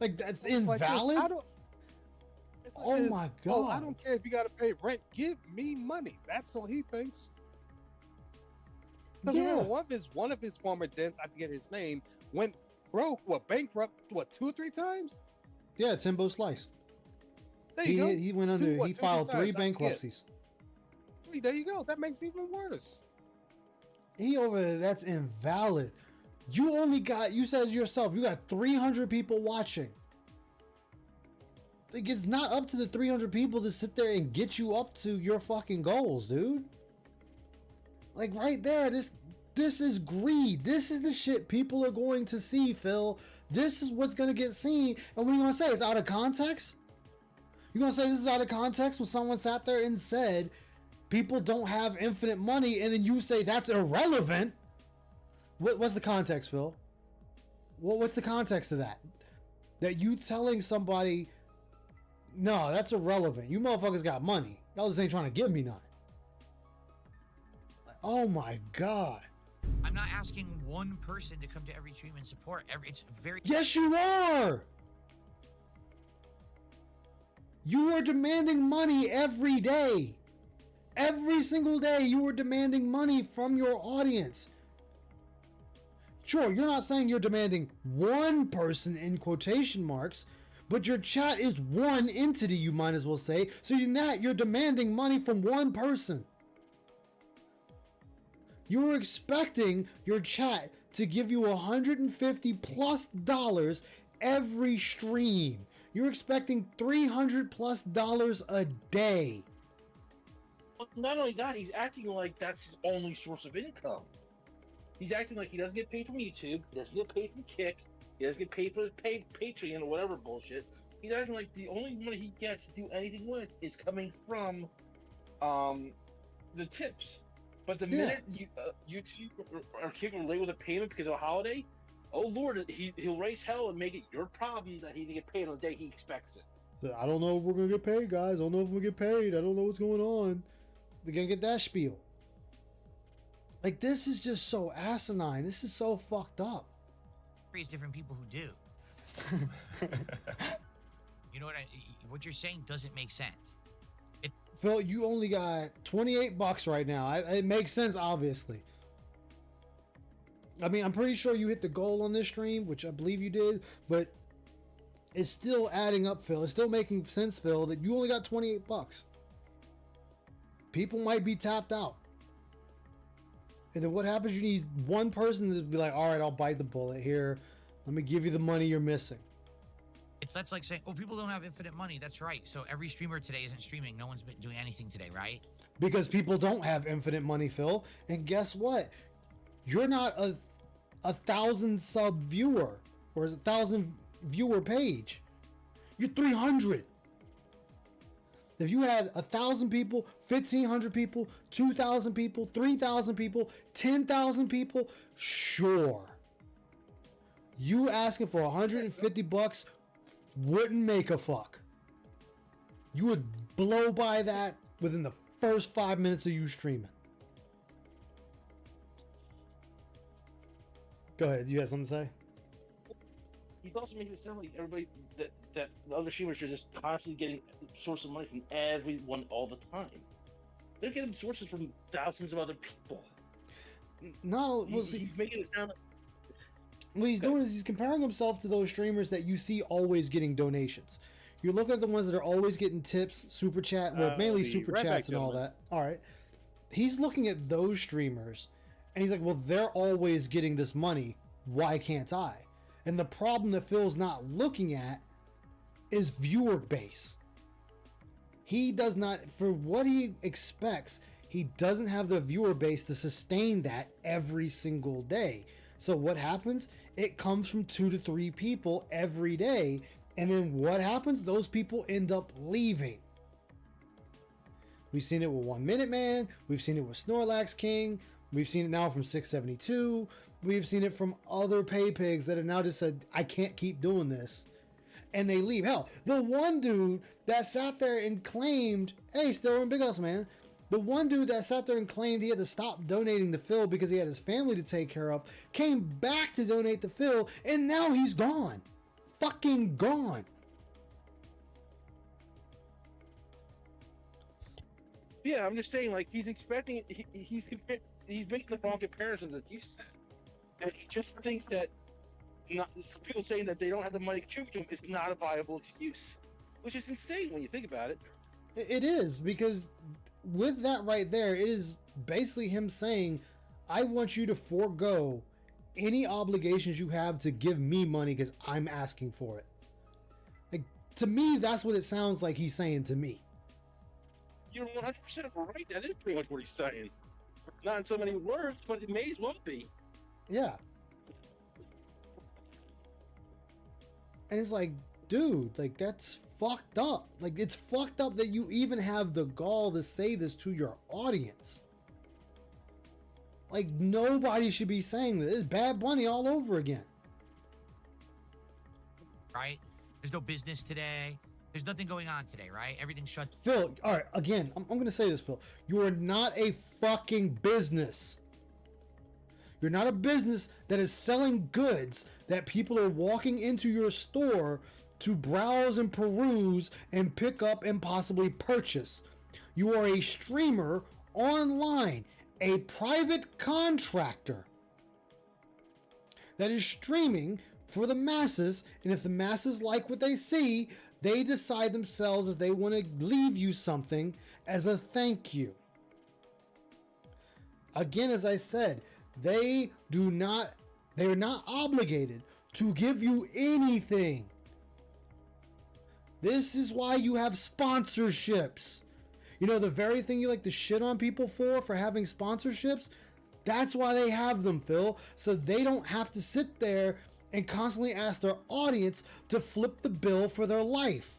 Like, that's It's like this, invalid. it's like Oh this, my Oh, I God. don't care if you gotta pay rent. Give me money. That's all he thinks. Because Yeah. one of his former dents, I forget his name, went bankrupt, 2 or 3 times? Yeah, Timbo Slice. There you go. He went under. He filed 3 times, I forget. bankruptcies. There you go. That makes it even worse. That's invalid. You said yourself, you got 300 people watching. Like, it's not up to the 300 people to sit there and get you up to your fucking goals, dude. Like, right there, this is greed. This is the shit people are going to see, Phil. This is what's going to get seen. And what are you going to say? It's out of context? You going to say this is out of context when someone sat there and said people don't have infinite money, and then you say that's irrelevant? What's the context, Phil? What's the context of that? That you telling somebody, no, that's irrelevant. You motherfuckers got money. Y'all just ain't trying to give me none. Oh my God. I'm not asking one person to come to every stream and support. It's very... Yes, you are! You are demanding money every day. Every single day you are demanding money from your audience. Sure, you're not saying you're demanding one person in quotation marks, but your chat is one entity, you might as well say. So in that, you're demanding money from one person. You are expecting your chat to give you $150+ every stream. You're expecting $300+ a day. But not only that, he's acting like that's his only source of income. He's acting like he doesn't get paid from YouTube, he doesn't get paid from Kick, he doesn't get paid for Patreon or whatever bullshit. He's acting like the only money he gets to do anything with is coming from the tips. But the minute YouTube or Kick are late with a payment because of a holiday, oh Lord, he'll raise hell and make it your problem that he didn't get paid on the day he expects it. I don't know if we're gonna get paid, guys. I don't know if we'll get paid. I don't know what's going on. They're gonna get that spiel. Like, this is just so asinine. This is so fucked up. Various different people who do. You know what you're saying doesn't make sense. Phil, you only got $28 right now. It makes sense, obviously. I mean, I'm pretty sure you hit the goal on this stream, which I believe you did, but it's still adding up, Phil. It's still making sense, Phil, that you only got $28. People might be tapped out. And then what happens? You need one person to be like, all right, I'll bite the bullet here. Let me give you the money you're missing. That's like saying, oh, people don't have infinite money. That's right. So every streamer today isn't streaming. No one's been doing anything today, right? Because people don't have infinite money, Phil. And guess what? You're not a 1,000 sub viewer or a 1,000 viewer page. You're 300. If you had 1,000 people, 1,500 people, 2,000 people, 3,000 people, 10,000 people, sure. You asking for $150 wouldn't make a fuck. You would blow by that within the first 5 minutes of you streaming. Go ahead. You had something to say? He's also making it sound like everybody that the other streamers are just constantly getting sources of money from everyone all the time. They're getting sources from thousands of other people. No, well, see, He's making it sound like what he's doing is he's comparing himself to those streamers that you see always getting donations. You look at the ones that are always getting tips, super chat, well, mainly the super Redback chats and all gentleman. that. All right. He's looking at those streamers and he's like, well, they're always getting this money. Why can't I? And the problem that Phil's not looking at is viewer base. He does not, for what he expects, he doesn't have the viewer base to sustain that every single day. So what happens? It comes from 2 to 3 people every day. And then what happens? Those people end up leaving. We've seen it with 1 Minute Man. We've seen it with Snorlax King. We've seen it now from 672. We've seen it from other pay pigs that have now just said, I can't keep doing this. And they leave. Hell, the one dude that sat there and claimed, hey, still in Big House, man. The one dude that sat there and claimed he had to stop donating to Phil because he had his family to take care of, came back to donate to Phil, and now he's gone. Fucking gone. yeah, I'm just saying, like, he's expecting, he's making the wrong comparisons as you said. And he just thinks that people saying that they don't have the money to contribute to him is not a viable excuse, which is insane when you think about it. It is, because with that right there, it is basically him saying, I want you to forego any obligations you have to give me money because I'm asking for it. Like, to me, that's what it sounds like he's saying to me. You're 100% right. That is pretty much what he's saying. Not in so many words, but it may as well be. Yeah. And it's like, dude, like, that's fucked up. Like, it's fucked up that you even have the gall to say this to your audience. Like, nobody should be saying this. It's Bad Bunny all over again. Right? There's no business today. There's nothing going on today, right? Everything's shut. Phil, all right, again, I'm going to say this, Phil. You are not a fucking business. You're not a business that is selling goods that people are walking into your store to browse and peruse and pick up and possibly purchase. You are a streamer online, a private contractor that is streaming for the masses, and if the masses like what they see, they decide themselves if they want to leave you something as a thank you. Again, as I said, they are not obligated to give you anything. This is why you have sponsorships. You know, the very thing you like to shit on people for having sponsorships, that's why they have them, Phil. So they don't have to sit there and constantly ask their audience to flip the bill for their life.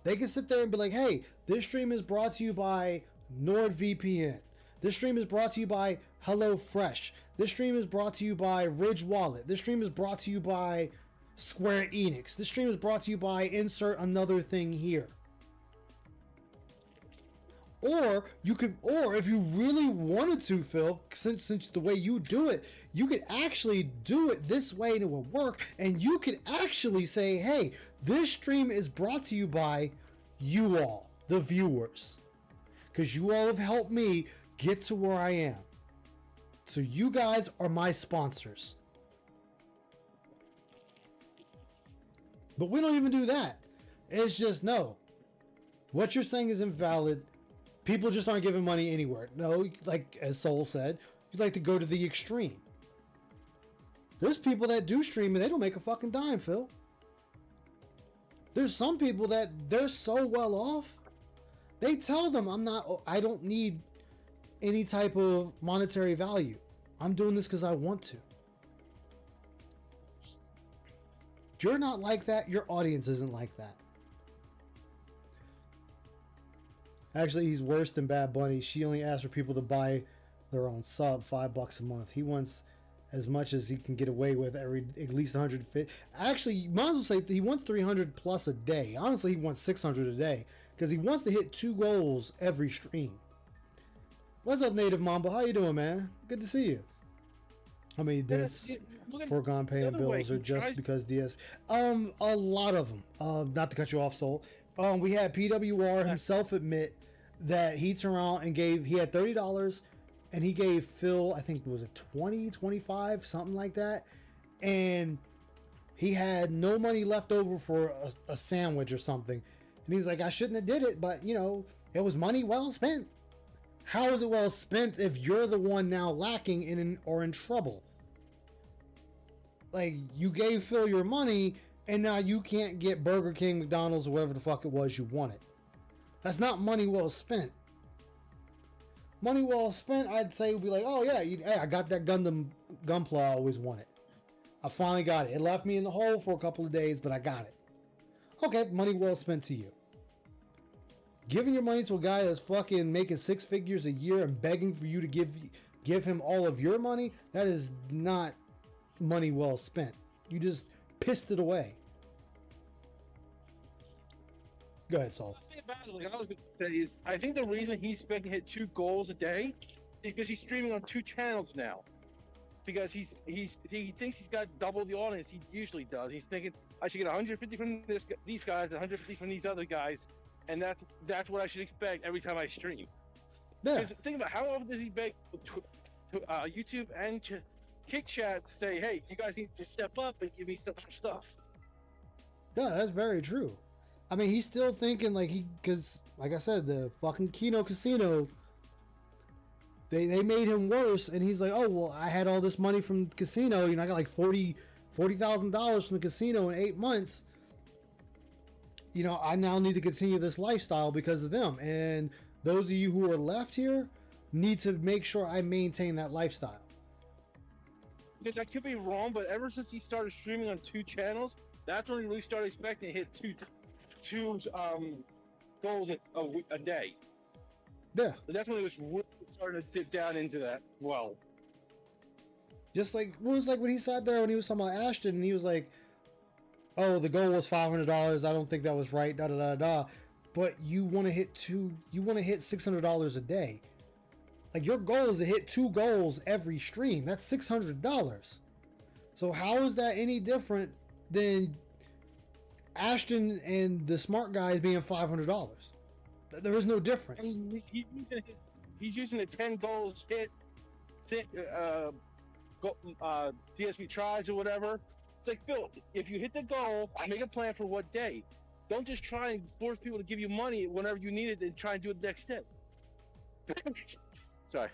They can sit there and be like, hey, this stream is brought to you by NordVPN. This stream is brought to you by HelloFresh. This stream is brought to you by Ridge Wallet. This stream is brought to you by Square Enix. This stream is brought to you by insert another thing here. Or if you really wanted to, Phil, since the way you do it, you could actually do it this way and it would work. And you could actually say, hey, this stream is brought to you by you all, the viewers. Because you all have helped me get to where I am. So you guys are my sponsors. But we don't even do that. It's just, no. What you're saying is invalid. People just aren't giving money anywhere. No, like as Soul said, you'd like to go to the extreme. There's people that do stream and they don't make a fucking dime, Phil. There's some people that they're so well off. They tell them, I don't need any type of monetary value. I'm doing this because I want to. You're not like that. Your audience isn't like that. Actually, he's worse than Bad Bunny. She only asks for people to buy their own sub, $5 a month. He wants as much as he can get away with at least 150. Actually, you might as well say he wants 300 plus a day. Honestly, he wants 600 a day because he wants to hit 2 goals every stream. What's up, Native Mamba? How you doing, man? Good to see you. How many dents foregone paying bills are just because DSP? A lot of them. Not to cut you off, Soul. We had PWR himself admit that he turned around and he had $30 and he gave Phil, I think, was it 20, 25, something like that. And he had no money left over for a sandwich or something. And he's like, I shouldn't have did it, but you know, it was money well spent. How is it well spent if you're the one now lacking or in trouble? Like, you gave Phil your money and now you can't get Burger King, McDonald's, or whatever the fuck it was you wanted. That's not money well spent. Money well spent, I'd say, would be like, oh yeah, hey, I got that Gunpla I always wanted. I finally got it. It left me in the hole for a couple of days, but I got it. Okay, money well spent to you. Giving your money to a guy that's fucking making 6 figures a year and begging for you to give him all of your money, that is not money well spent. You just pissed it away. Go ahead, Saul. The thing about it, like I was going to say, is I think the reason he's expecting to hit 2 goals a day is because he's streaming on 2 channels now. Because he thinks he's got double the audience he usually does. He's thinking I should get 150 from these guys, 150 from these other guys, and that's what I should expect every time I stream. Yeah. Because think about how often does he beg to YouTube and Kick Chat to say, hey, you guys need to step up and give me some stuff. Yeah, that's very true. I mean, he's still thinking because like I said, the fucking Kino Casino, they made him worse, and he's like, oh well, I had all this money from the casino, I got like $40,000 from the casino in 8 months. I now need to continue this lifestyle because of them, and those of you who are left here need to make sure I maintain that lifestyle. Because I could be wrong, but ever since he started streaming on 2 channels, that's when he really started expecting to hit two goals a day. Yeah. But that's when it was really starting to dip down into that well. Just like, it was like when he sat there when he was talking about Ashton, and he was like, oh, the goal was $500. I don't think that was right, da da da da. But you want to hit $600 a day. Like, your goal is to hit 2 goals every stream. That's $600. So how is that any different than Ashton and the smart guys being $500? There is no difference. I mean, he's using the 10 goals hit, DSP tries or whatever. It's like, Phil, if you hit the goal, make a plan for what day. Don't just try and force people to give you money whenever you need it and try and do it next day. Sorry.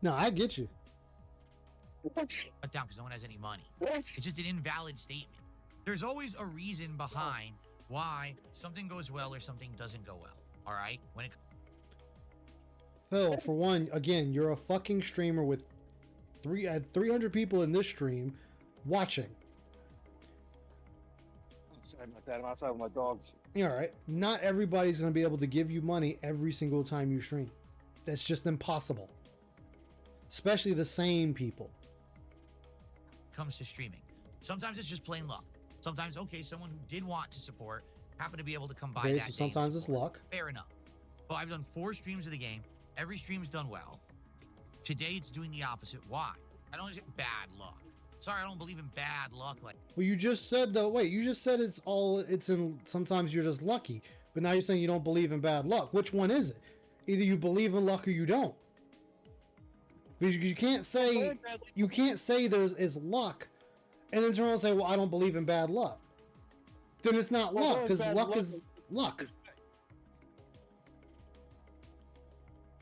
No, I get you. Down because no one has any money. It's just an invalid statement. There's always a reason behind why something goes well or something doesn't go well. All right? Phil, for one, again, you're a fucking streamer with 300 people in this stream watching. Sorry about that. I'm outside with my dogs. All right. Not everybody's going to be able to give you money every single time you stream. That's just impossible. Especially the same people. Comes to streaming. Sometimes it's just plain luck. Sometimes, okay, someone who did want to support happened to be able to come by that day. Sometimes it's luck. Fair enough. Well, I've done 4 streams of the game. Every stream's done well. Today it's doing the opposite. Why? I don't say bad luck. Sorry, I don't believe in bad luck. Well, you just said you just said it's in sometimes you're just lucky, but now you're saying you don't believe in bad luck. Which one is it? Either you believe in luck or you don't. Because you can't say is luck, and then turn around and say, well, I don't believe in bad luck. Then it's not Well, luck, because bad luck luck is luck.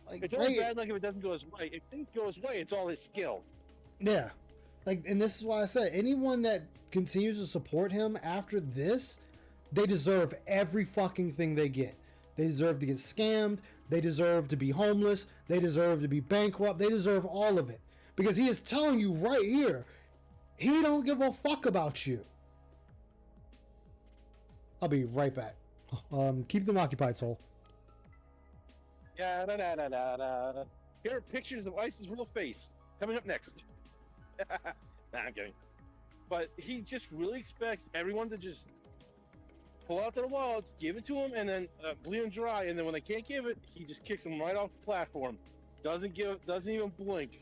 Like, It's only bad luck if it doesn't go his way. If things go his way, it's all his skill. Yeah. Like, and this is why I said anyone that continues to support him after this, they deserve every fucking thing they get. They deserve to get scammed. They deserve to be homeless. They deserve to be bankrupt. They deserve all of it. Because he is telling you right here, he don't give a fuck about you. I'll be right back. Keep them occupied, Soul. Yeah, da. Here are pictures of Ice's real face. Coming up next. Nah, I'm kidding. But he just really expects everyone to just pull out their wallets, give it to him, and then bleed them dry. And then when they can't give it, he just kicks them right off the platform. Doesn't even blink.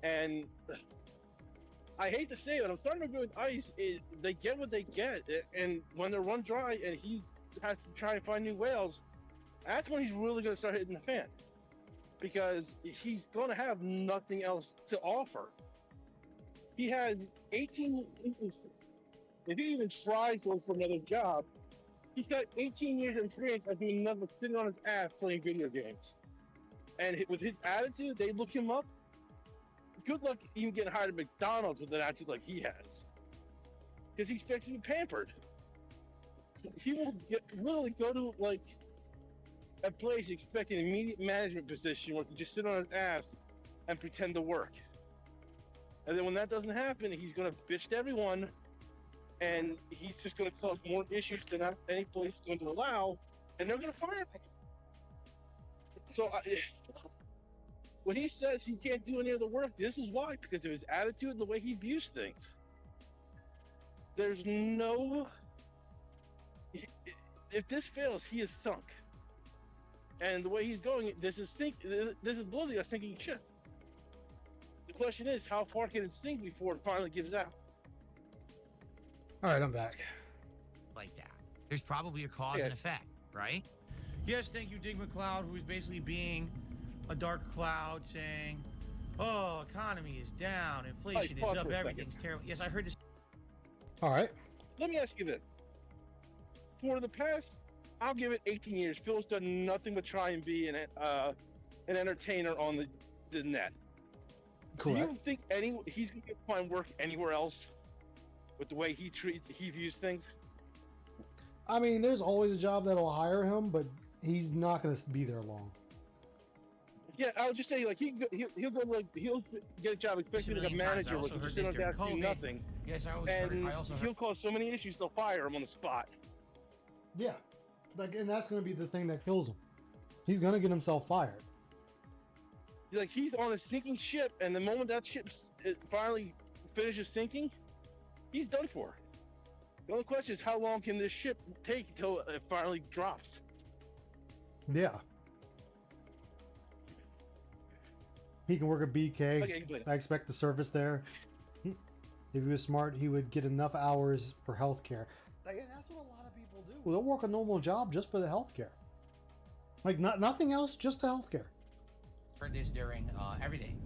And I hate to say it, I'm starting to agree with Ice. They get what they get, and when they're run dry, and he has to try and find new whales, that's when he's really going to start hitting the fan, because he's going to have nothing else to offer. He has 18. If he even tries to look for another job, he's got 18 years of experience of doing nothing but sitting on his ass playing video games. And with his attitude, they look him up. Good luck even getting hired at McDonald's with an attitude like he has, because he expects to be pampered. He will literally go to like a place expecting an immediate management position where he can just sit on his ass and pretend to work. And then when that doesn't happen, he's going to bitch to everyone, and he's just going to cause more issues than any place is going to allow, and they're going to fire him. So when he says he can't do any of the work, this is why, because of his attitude and the way he views things. There's no... If this fails, he is sunk. And the way he's going, this is literally a sinking ship. The question is, how far can it sink before it finally gives out? All right, I'm back. Like that. There's probably a cause and effect, right? Yes, thank you, Dig McCloud, who is basically being a dark cloud saying, oh, economy is down, inflation is up, everything's terrible. Yes, I heard this. All right. Let me ask you this. For the past, I'll give it 18 years, Phil's done nothing but try and be an entertainer on the net. Correct. Do you think he's going to find work anywhere else with the way he views things? I mean, there's always a job that'll hire him, but he's not going to be there long. Yeah, I would just say, like, he'll get a job expecting like a manager where he just sit on his ass do nothing. Yes, I also heard. He'll cause so many issues they'll fire him on the spot. Yeah, like, and that's going to be the thing that kills him. He's going to get himself fired. Like, he's on a sinking ship, and the moment that ship finally finishes sinking, he's done for. The only question is, how long can this ship take until it finally drops? Yeah. He can work at BK. Okay, I expect the service there. If he was smart, he would get enough hours for healthcare. Like, that's what a lot of people do. They'll work a normal job just for the healthcare. Like, nothing else, just the healthcare. Heard this during everything.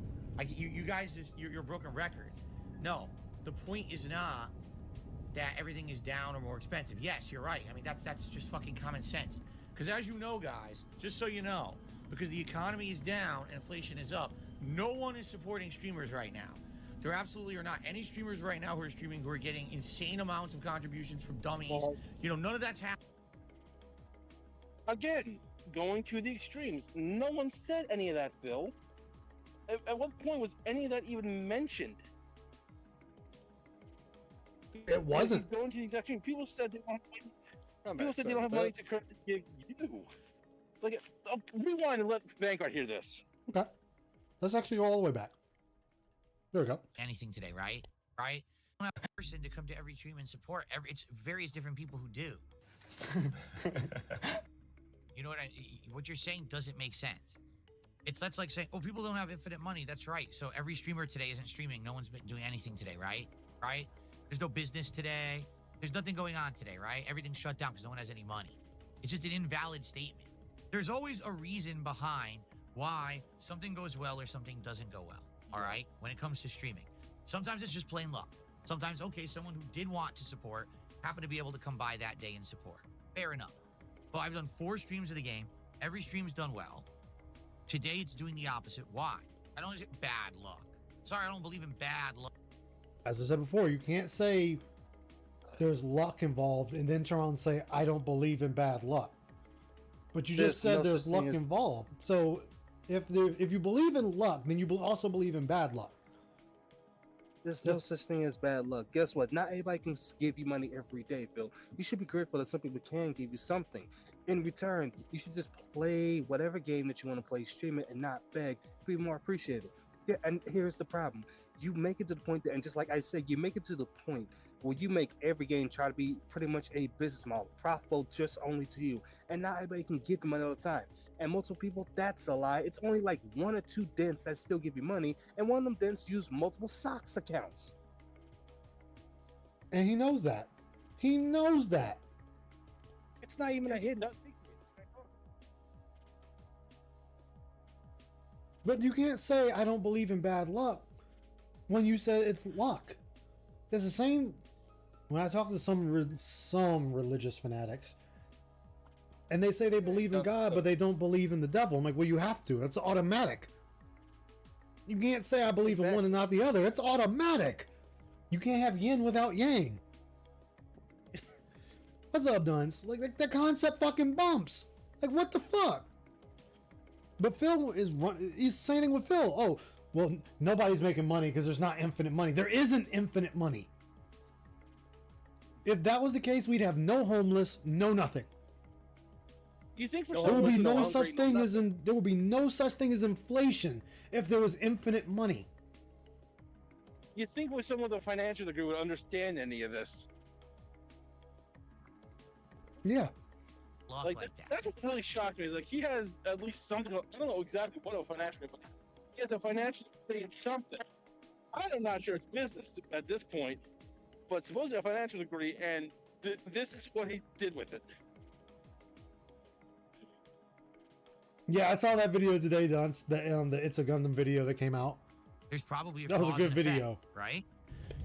You guys, you're a broken record. No, the point is not that everything is down or more expensive. Yes, you're right. I mean, that's just fucking common sense. Because as you know, guys, just so you know, because the economy is down and inflation is up, no one is supporting streamers right now. There absolutely are not any streamers right now who are streaming who are getting insane amounts of contributions from dummies. You know, none of that's happening. Again, going to the extremes. No one said any of that, Phil. At what point was any of that even mentioned? It wasn't. He's going to the exact extreme. People said they don't have money to give you. Like, I'll rewind and let Vanguard hear this. Okay. Let's actually go all the way back. There we go. Anything today, right? Right? I don't have a person to come to every stream and support. It's various different people who do. You know what you're saying doesn't make sense. That's like saying, oh, people don't have infinite money. That's right. So every streamer today isn't streaming. No one's been doing anything today, right? Right? There's no business today. There's nothing going on today, right? Everything's shut down because no one has any money. It's just an invalid statement. There's always a reason behind why something goes well or something doesn't go well. All right, when it comes to streaming, sometimes it's just plain luck. Sometimes, okay, someone who did want to support happened to be able to come by that day and support. Fair enough. But I've done 4 streams of the game. Every stream's done well. Today it's doing the opposite. Why? I don't say bad luck. Sorry, I don't believe in bad luck. As I said before, you can't say there's luck involved and then turn around and say, I don't believe in bad luck. But you just said there's luck involved. So if you believe in luck, then you also believe in bad luck. There's no such thing as bad luck. Guess what? Not everybody can give you money every day, Phil. You should be grateful that some people can give you something. In return, you should just play whatever game that you want to play, stream it, and not beg. Be more appreciated. Yeah, and here's the problem. You make it to the point that, and just like I said, you make it to the point where you make every game try to be pretty much a business model, profitable just only to you. And not everybody can give you money all the time. And multiple people, that's a lie. It's only like 1 or 2 dents that still give you money, and one of them dents use multiple socks accounts. And he knows that. He knows that. It's not even a hidden secret. But you can't say I don't believe in bad luck when you said it's luck. It's the same when I talk to some religious fanatics, and they say they believe in God, but they don't believe in the devil. I'm like, well, you have to. It's automatic. You can't say I believe in one and not the other. It's automatic. You can't have yin without yang. What's up, Duns? Like the concept fucking bumps. Like, what the fuck? But Phil he's saying with Phil. Oh, well, nobody's making money because there's not infinite money. There isn't infinite money. If that was the case, we'd have no homeless, no nothing. You think for There would be no such thing as inflation if there was infinite money. You think with someone with a financial degree would understand any of this? Yeah. Like that. That's what really shocked me. Like, he has at least something. I don't know exactly what a financial degree, but he has a financial degree in something. I'm not sure it's business at this point, but supposedly a financial degree, and this is what he did with it. Yeah, I saw that video today, Dunce. The It's a Gundam video that came out. There's probably that was a cause good and effect, video, right?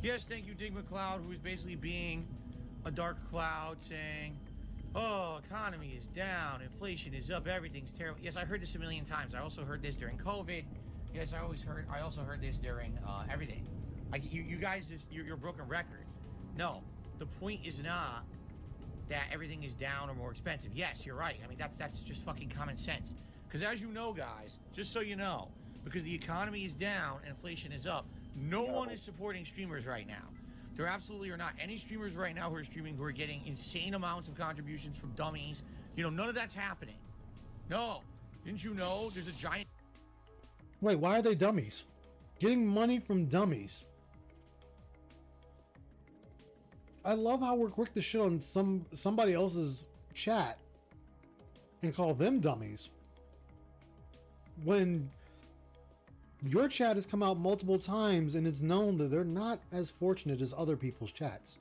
Yes, thank you, Dig McCloud, who is basically being a dark cloud saying, oh, economy is down, inflation is up, everything's terrible. Yes, I heard this a million times. I also heard this during COVID. Yes, I also heard this during everything. You guys, you're a broken record. No, the point is not that everything is down or more expensive. Yes, you're right. I mean, that's just fucking common sense. Because as you know, guys, just so you know, because the economy is down and inflation is up, no one is supporting streamers right now. There absolutely are not any streamers right now who are streaming who are getting insane amounts of contributions from dummies. You know, none of that's happening. No. Didn't you know there's a giant... Wait, why are they dummies? Getting money from dummies. I love how we're quick to shit on somebody else's chat and call them dummies, when your chat has come out multiple times and it's known that they're not as fortunate as other people's chats.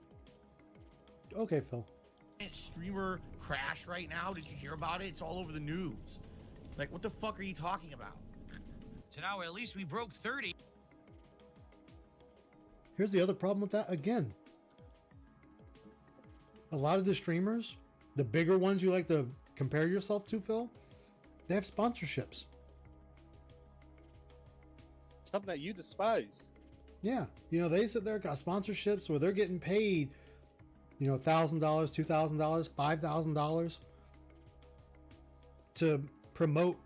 Okay, Phil. Streamer crash right now. Did you hear about it? It's all over the news. Like, what the fuck are you talking about? So now at least we broke 30. Here's the other problem with that again. A lot of the streamers, the bigger ones you like to compare yourself to, Phil, they have sponsorships. Something that you despise. Yeah. You know, they sit there, got sponsorships where they're getting paid, you know, $1,000, $2,000, $5,000 to promote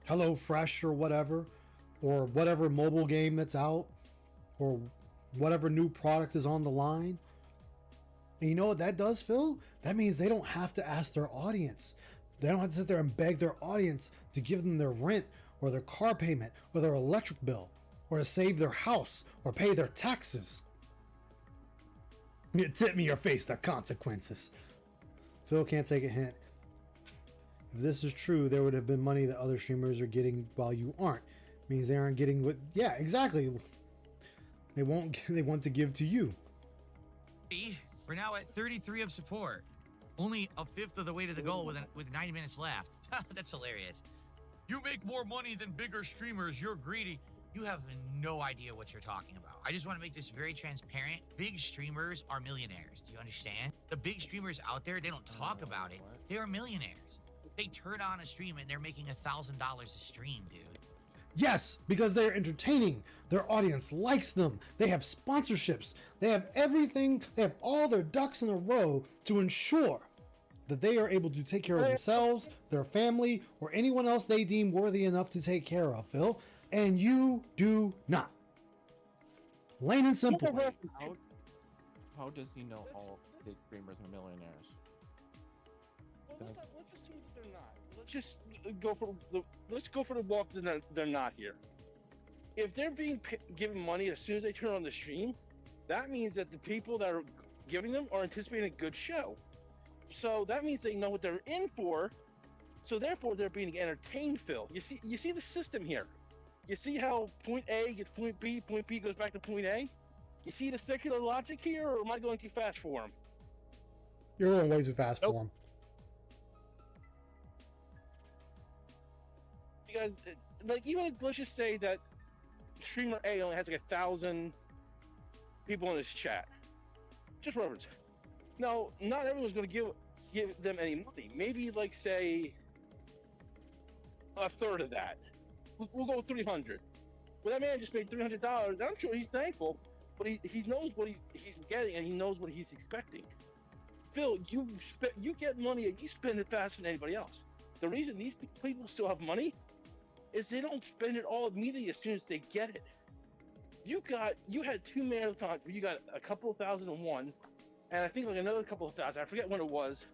HelloFresh or whatever mobile game that's out, or whatever new product is on the line. And you know what that does, Phil? That means they don't have to ask their audience. They don't have to sit there and beg their audience to give them their rent or their car payment or their electric bill or to save their house or pay their taxes. Tip me or face the consequences. Phil can't take a hint. If this is true, there would have been money that other streamers are getting while you aren't. It means they aren't getting what... Yeah, exactly. They want to give to you. We're now at 33 of support. Only a fifth of the way to the goal with 90 minutes left. That's hilarious. You make more money than bigger streamers. You're greedy. You have no idea what you're talking about. I just want to make this very transparent. Big streamers are millionaires. Do you understand? The big streamers out there, they don't talk about it. They are millionaires. They turn on a stream and they're making $1,000 a stream, dude. Yes, because they're entertaining. Their audience likes them. They have sponsorships. They have everything. They have all their ducks in a row to ensure that they are able to take care of themselves, their family, or anyone else they deem worthy enough to take care of, Phil. And you do not. Plain and simple. How does he know all big streamers are millionaires? Well, let's assume that they're not. Let's go for the walk that they're not here. If they're being given money as soon as they turn on the stream, that means that the people that are giving them are anticipating a good show. So that means they know what they're in for. So therefore, they're being entertained, Phil. You see the system here. You see how point A gets point B goes back to point A? You see the circular logic here, or am I going too fast for him? You're going way too fast for him. Because, like, even let's just say that streamer A only has like 1,000 people in his chat. Just reference. No, not everyone's going to give them any money. Maybe, like, say, a third of that. We'll go 300. Well, that man just made $300. I'm sure he's thankful, but he knows what he's getting, and he knows what he's expecting. Phil, you get money and you spend it faster than anybody else. The reason these people still have money is they don't spend it all immediately as soon as they get it. You had 2 marathons where you got a couple of thousand in one, and I think like another couple of thousand. I forget when it was.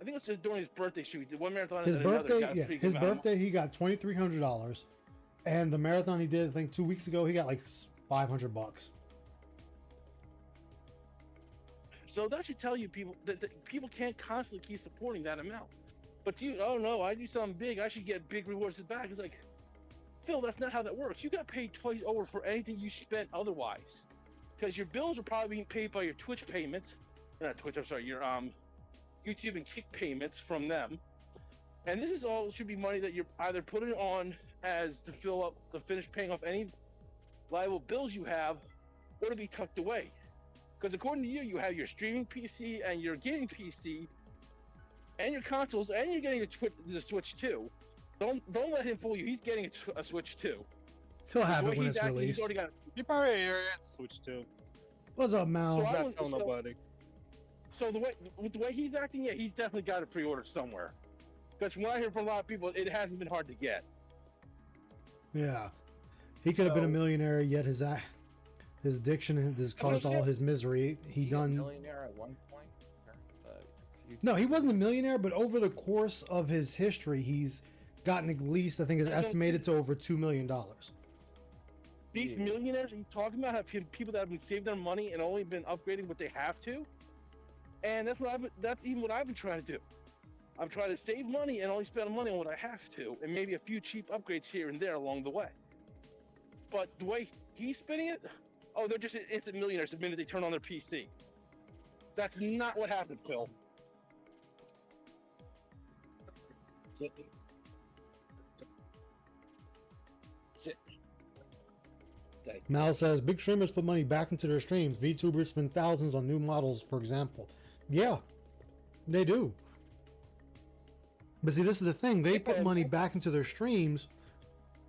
I think it was just during his birthday shoot. He did one marathon. His and birthday, another. yeah. His birthday, he got $2,300, and the marathon he did, I think 2 weeks ago, he got like $500. So that should tell you people that people can't constantly keep supporting that amount. But oh no, I do something big, I should get big rewards back. It's like, Phil, that's not how that works. You got paid twice over for anything you spent otherwise, because your bills are probably being paid by your Twitch payments, not Twitch. I'm sorry, your YouTube and Kick payments from them, and this is all should be money that you're either putting on as to finish paying off any liable bills you have, or to be tucked away. Because according to you, you have your streaming PC and your gaming PC, and your consoles, and you're getting the Switch too. Don't let him fool you. He's getting a Switch too. He'll have it when it's released. You probably already got the Switch too. What's up, Mal? So not telling nobody. So the way he's acting, yeah, he's definitely got it pre-ordered somewhere. Because from what I hear from a lot of people, it hasn't been hard to get. Yeah, he could have been a millionaire, yet his addiction has caused all his misery. He done. A millionaire at one point. No, he wasn't a millionaire, but over the course of his history, he's gotten at least, I think, is estimated to over $2 million. These millionaires he's talking about have people that have been saving their money and only been upgrading what they have to. And that's even what I've been trying to do. I'm trying to save money and only spend money on what I have to, and maybe a few cheap upgrades here and there along the way. But the way he's spending it, oh, they're just instant millionaires the minute they turn on their PC. That's not what happened, Phil. Sit. Stay. Mal says, big streamers put money back into their streams. VTubers spend thousands on new models, for example. Yeah, they do. But see, this is the thing. They put money back into their streams,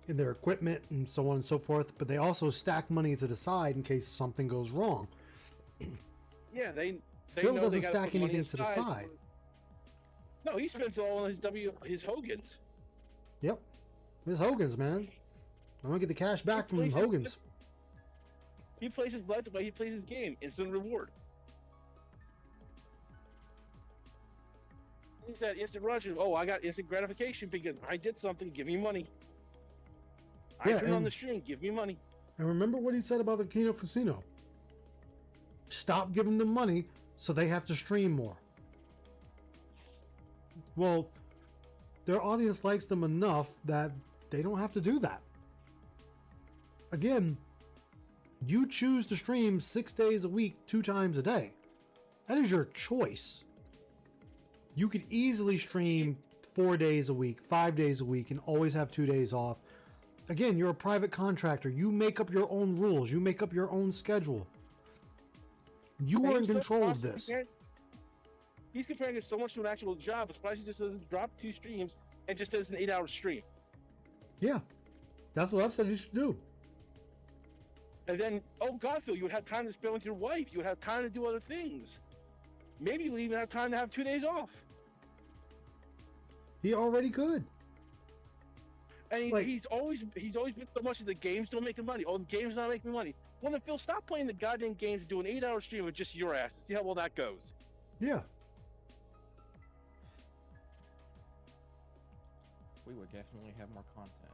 in their equipment, and so on and so forth, but they also stack money to the side in case something goes wrong. Yeah, they Phil know doesn't they gotta stack put money anything to the aside. side. No, he spends it all on his Hogan's. Yep. It's Hogan's, man. I'm gonna get the cash back from plays his- Hogan's. He plays his life the way he plays his game. Instant reward. He's that instant rush of, oh, I got instant gratification because I did something, give me money. I Yeah, turn on and- the stream, give me money. And remember what he said about the Kino Casino. Stop giving them money so they have to stream more. Well, their audience likes them enough that they don't have to do that. Again, you choose to stream 6 days a week, 2 times a day. That is your choice. You could easily stream 4 days a week, 5 days a week, and always have 2 days off. Again, you're a private contractor. You make up your own rules. You make up your own schedule. You are in control of this. He's comparing it so much to an actual job. I'm surprised he just doesn't drop 2 streams and just does an 8-hour stream. Yeah, that's what I've said you should do. And then, oh God, Phil, you would have time to spend with your wife. You would have time to do other things. Maybe you would even have time to have 2 days off. He already could. And he's always been so much of the games don't make the money. Oh, the games not making money. Well, then Phil, stop playing the goddamn games and do an 8-hour stream with just your ass and see how well that goes. Yeah. We would definitely have more content.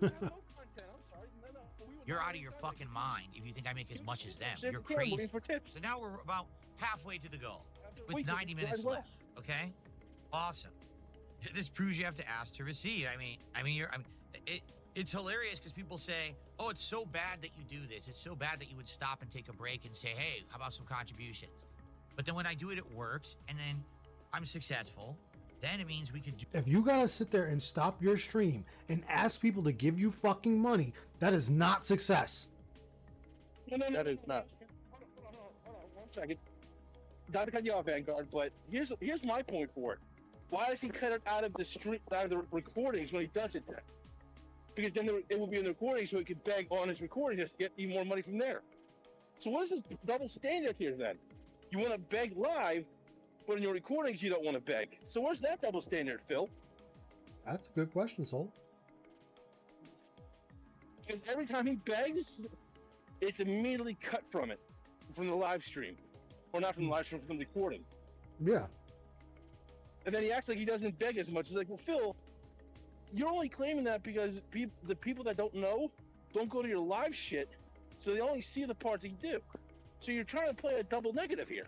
We have no content. I'm sorry. No. You're out of your fucking mind if you think I make as much as them. You're crazy. So now we're about halfway to the goal with 90 minutes left. Okay? Awesome. This proves you have to ask to receive. It's hilarious because people say, "Oh, it's so bad that you do this. It's so bad that you would stop and take a break and say, hey, how about some contributions?" But then when I do it, it works, and then I'm successful. Then it means we could do. If you gotta sit there and stop your stream and ask people to give you fucking money, that is not success. No, that is not. Hold on, 1 second. Not to cut you off, Vanguard, but here's my point for it. Why does he cut it out of the recordings when he does it then? Because then it will be in the recording, so he could beg on his recording just to get even more money from there. So what is this double standard here then? You want to beg live, but in your recordings you don't want to beg. So where's that double standard, Phil? That's a good question, Soul. Because every time he begs, it's immediately cut from the live stream. Or not from the live stream, from the recording. Yeah. And then he acts like he doesn't beg as much. It's like, well, Phil, you're only claiming that because the people that don't know don't go to your live shit, so they only see the parts that you do. So you're trying to play a double negative here.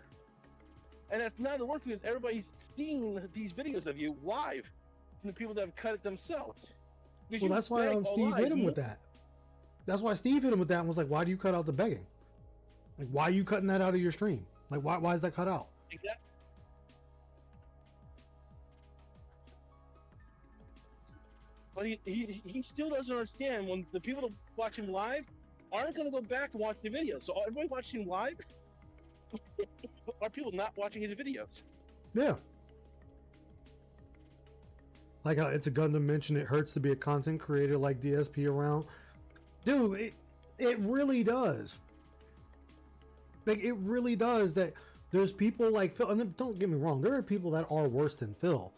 And that's not the work because everybody's seeing these videos of you live from the people that have cut it themselves. Well, that's why Steve hit him with that. That's why Steve hit him with that and was like, why do you cut out the begging? Like, why are you cutting that out of your stream? Like, why is that cut out? Exactly. But he still doesn't understand when the people that watch him live aren't going to go back and watch the video. So everybody watching him live are people not watching his videos. Yeah. Like how it's a Gundam mention, it hurts to be a content creator like DSP around. Dude, it really does. Like, it really does that there's people like Phil, and don't get me wrong, there are people that are worse than Phil.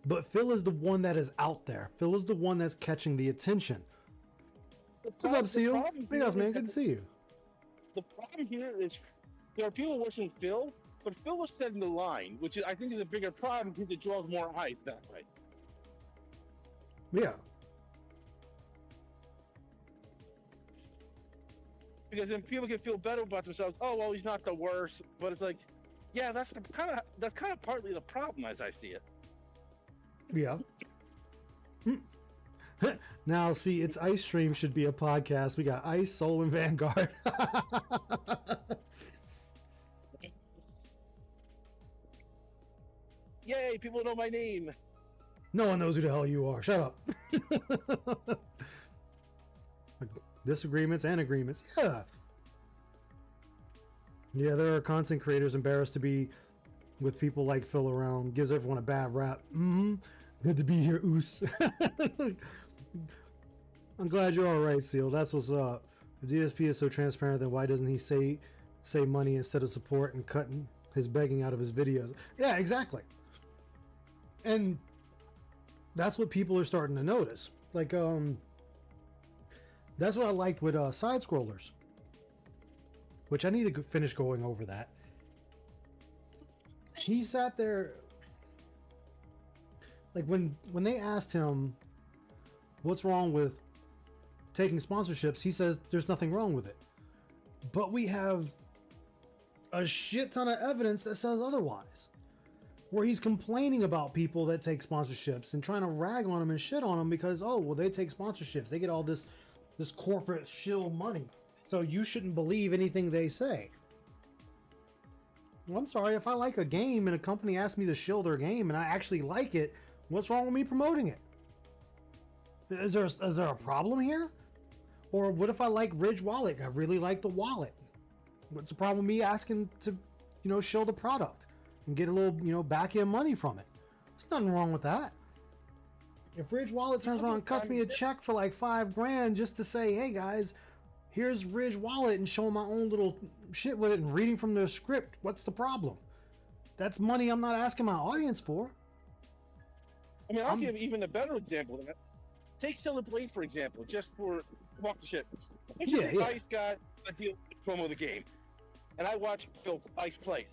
But Phil is the one that is out there. Phil is the one that's catching the attention. What's up, Seal? Hey guys, man, good to see you. The problem here is there are people worse than Phil, but Phil was setting the line, which I think is a bigger problem because it draws more eyes that way. Yeah. Because then people can feel better about themselves. Oh well, he's not the worst, but it's like, yeah, that's kind of partly the problem as I see it. Yeah. Now, see, it's Ice Stream should be a podcast. We got Ice, Soul, and Vanguard. Yay, people know my name. No one knows who the hell you are. Shut up. Disagreements and agreements. Yeah. Yeah, there are content creators embarrassed to be with people like Phil around. Gives everyone a bad rap. Good to be here, Oos. I'm glad you're all right, Seal. That's what's up. If DSP is so transparent, then why doesn't he say money instead of support and cutting his begging out of his videos? Yeah, exactly. And that's what people are starting to notice. Like, that's what I liked with side scrollers, which I need to finish going over that. He sat there, like when they asked him what's wrong with taking sponsorships, he says there's nothing wrong with it. But we have a shit ton of evidence that says otherwise, where he's complaining about people that take sponsorships and trying to rag on them and shit on them because, oh, well, they take sponsorships, they get all this corporate shill money, so you shouldn't believe anything they say. Well, I'm sorry, if I like a game and a company asks me to shill their game and I actually like it, what's wrong with me promoting it? Is there a problem here? Or what if I like Ridge Wallet? I really like the wallet. What's the problem with me asking to, shill the product and get a little, back end money from it? There's nothing wrong with that. If Ridge Wallet turns around and cuts me a check for like $5,000 just to say, hey guys, here's Ridge Wallet, and showing my own little shit with it and reading from their script, what's the problem? That's money I'm not asking my audience for. I mean, I'll give even a better example of that. Take Stellar Blade, for example, just for walk the shit. Let's just say Ice got a deal promo of the game, and I watch Phil Ice play.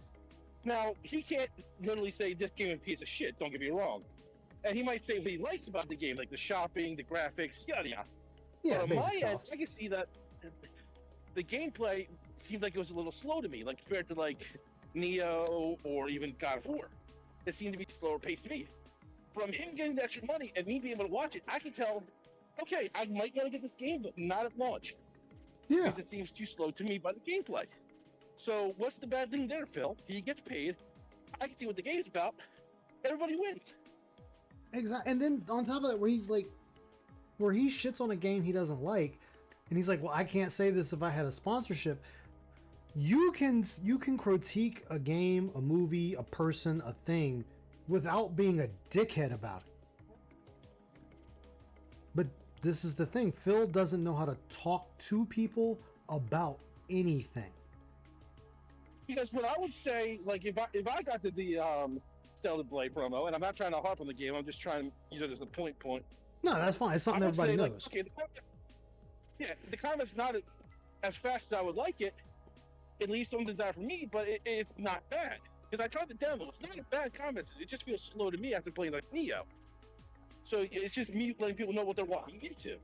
Now, he can't literally say this game is a piece of shit, don't get me wrong. And he might say what he likes about the game, like the shopping, the graphics, yada yada. Yeah, but on my end, I can see that the gameplay seemed like it was a little slow to me, like compared to like Neo or even God of War. It seemed to be slower paced to me. From him getting the extra money and me being able to watch it, I can tell, okay, I might want to get this game, but not at launch. Yeah. Because it seems too slow to me by the gameplay. So what's the bad thing there, Phil? He gets paid. I can see what the game's about. Everybody wins. Exactly. And then on top of that, where he shits on a game he doesn't like, and he's like, well, I can't say this if I had a sponsorship. You can critique a game, a movie, a person, a thing without being a dickhead about it. But this is the thing. Phil doesn't know how to talk to people about anything. Because what I would say, like if I got to the Stellar Blade promo, and I'm not trying to harp on the game, I'm just trying to use it as a point. No, that's fine. It's something everybody knows. Like, okay, the combat's not as fast as I would like it. It leaves some desire for me, but it's not bad. Because I tried the demo. It's not a bad combat. It just feels slow to me after playing like Neo. So it's just me letting people know what they're walking into.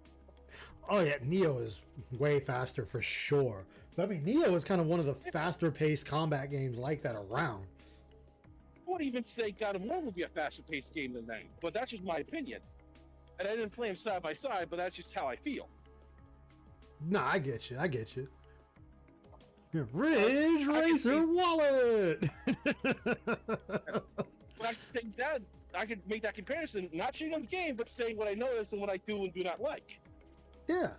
Oh yeah, Neo is way faster for sure. But I mean, Neo is kind of one of the faster paced combat games like that around. I would even say God of War would be a faster paced game than that, but that's just my opinion. And I didn't play them side by side, but that's just how I feel. No, I get you. Yeah, Ridge Racer Wallet! But I can say that, I could make that comparison, not shitting on the game, but saying what I notice and what I do and do not like. Yeah.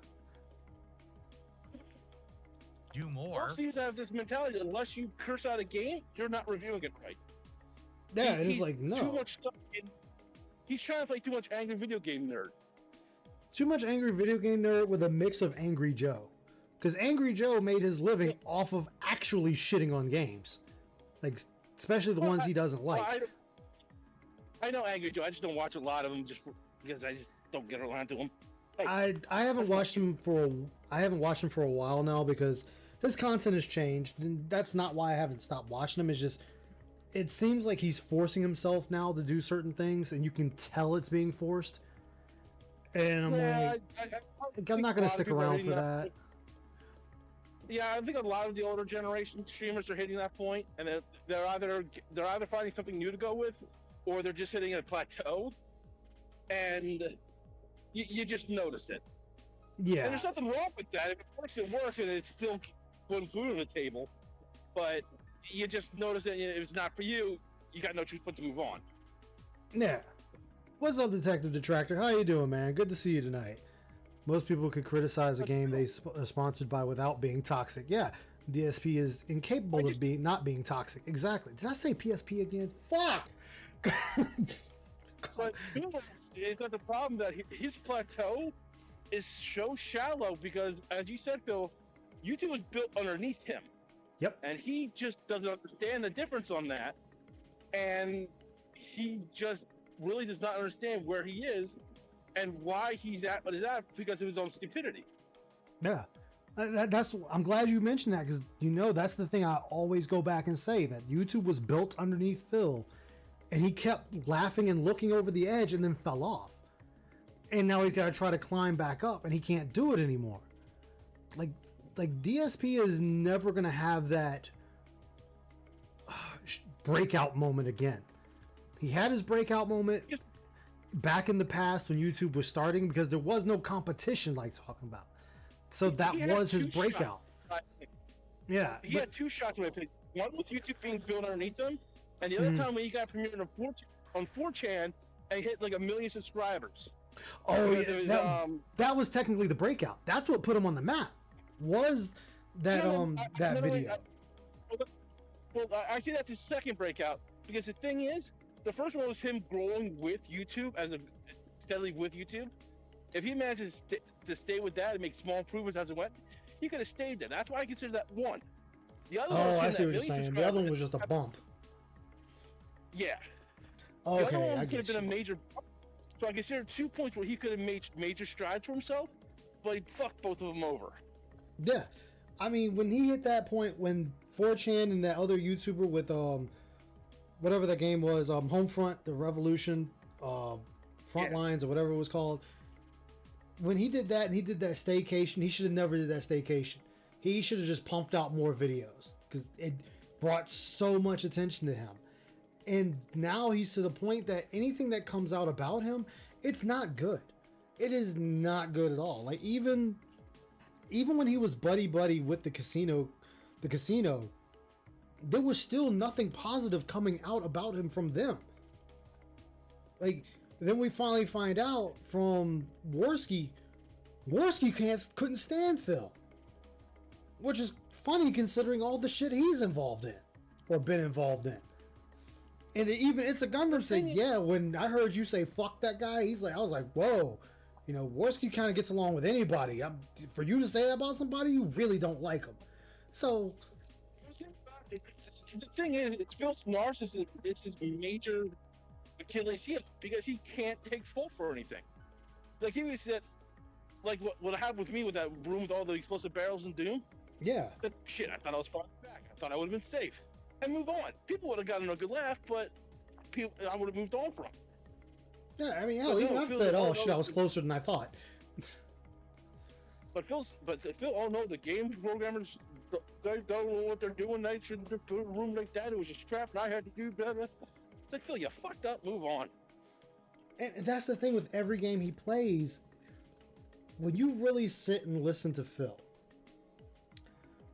Do more. Phil seems to have this mentality, unless you curse out a game, you're not reviewing it right. Yeah, it's like, no. Too much stuff he's trying to play too much angry video game nerd. Too much angry video game nerd with a mix of Angry Joe. Because Angry Joe made his living off of actually shitting on games. Like, especially the ones he doesn't like. I know Angry Joe, I just don't watch a lot of them just because I just don't get around to them. I haven't watched him for a while now because his content has changed, and that's not why I haven't stopped watching him. It's just it seems like he's forcing himself now to do certain things, and you can tell it's being forced. And I'm I'm not going to stick around for that. Yeah, I think a lot of the older generation streamers are hitting that point, and they're either finding something new to go with, or they're just hitting a plateau, and you just notice it. Yeah. And there's nothing wrong with that. If it works, and it's still putting food on the table. But you just notice that if it's not for you, you got no choice but to move on. Yeah. What's up, Detective Detractor? How you doing, man? Good to see you tonight. Most people could criticize a game they are sponsored by without being toxic. Yeah, DSP is incapable of not being toxic. Exactly. Did I say PSP again? Fuck! But it's not the problem that his plateau is so shallow because, as you said, Phil, YouTube was built underneath him. Yep. And he just doesn't understand the difference on that. And he just really does not understand where he is and why he's at what he's at because of his own stupidity. Yeah. I'm glad you mentioned that because, that's the thing I always go back and say, that YouTube was built underneath Phil and he kept laughing and looking over the edge and then fell off. And now he's got to try to climb back up and he can't do it anymore. Like DSP is never going to have that breakout moment again. He had his breakout moment back in the past when YouTube was starting because there was no competition like talking about. So that was his breakout. He had two shots when I played one with YouTube being built underneath them, and the other Mhm. time when he got premiered on 4chan and hit like 1 million subscribers. Oh, Because yeah, of his, that was technically the breakout. That's what put him on the map. Was that that video? I see that's his second breakout because the thing is, the first one was him growing with YouTube steadily with YouTube. If he manages to stay with that and make small improvements as it went, he could have stayed there. That's why I consider that one. The other one Oh, was I him see that what you're million saying. The other one subscribers- was just a bump. Yeah. The Okay, other one I could have get been a you. major. So I consider 2 points where he could have made major strides for himself, but he fucked both of them over. Yeah, I mean, when he hit that point, when 4chan and that other YouTuber with whatever that game was, Homefront, the Revolution, Front Lines, or whatever it was called. When he did that and he did that staycation, he should have never did that staycation. He should have just pumped out more videos because it brought so much attention to him. And now he's to the point that anything that comes out about him, it's not good. It is not good at all. Like even when he was buddy with the casino, there was still nothing positive coming out about him from them. Like then we finally find out from Worski couldn't stand Phil, which is funny considering all the shit he's involved in or been involved in. And even It's a Gundam said, yeah, when I heard you say fuck that guy, I was like, whoa, Worski kind of gets along with anybody. For you to say that about somebody, you really don't like him. So the thing is, Phil's narcissism is his major Achilles heel because he can't take fault for anything. Like he was said, like what happened with me with that room with all the explosive barrels in Doom. Yeah. I said, shit, I thought I was far back. I thought I would have been safe. And move on. People would have gotten a good laugh, but I would have moved on from. Yeah, I mean, hell, even I've said, oh shit, I was closer than I thought. But Phil, oh no, the game programmers, they don't know what they're doing. They shouldn't have put a room like that. It was just trapped, and I had to do better. It's like, Phil, you fucked up. Move on. And that's the thing with every game he plays. When you really sit and listen to Phil,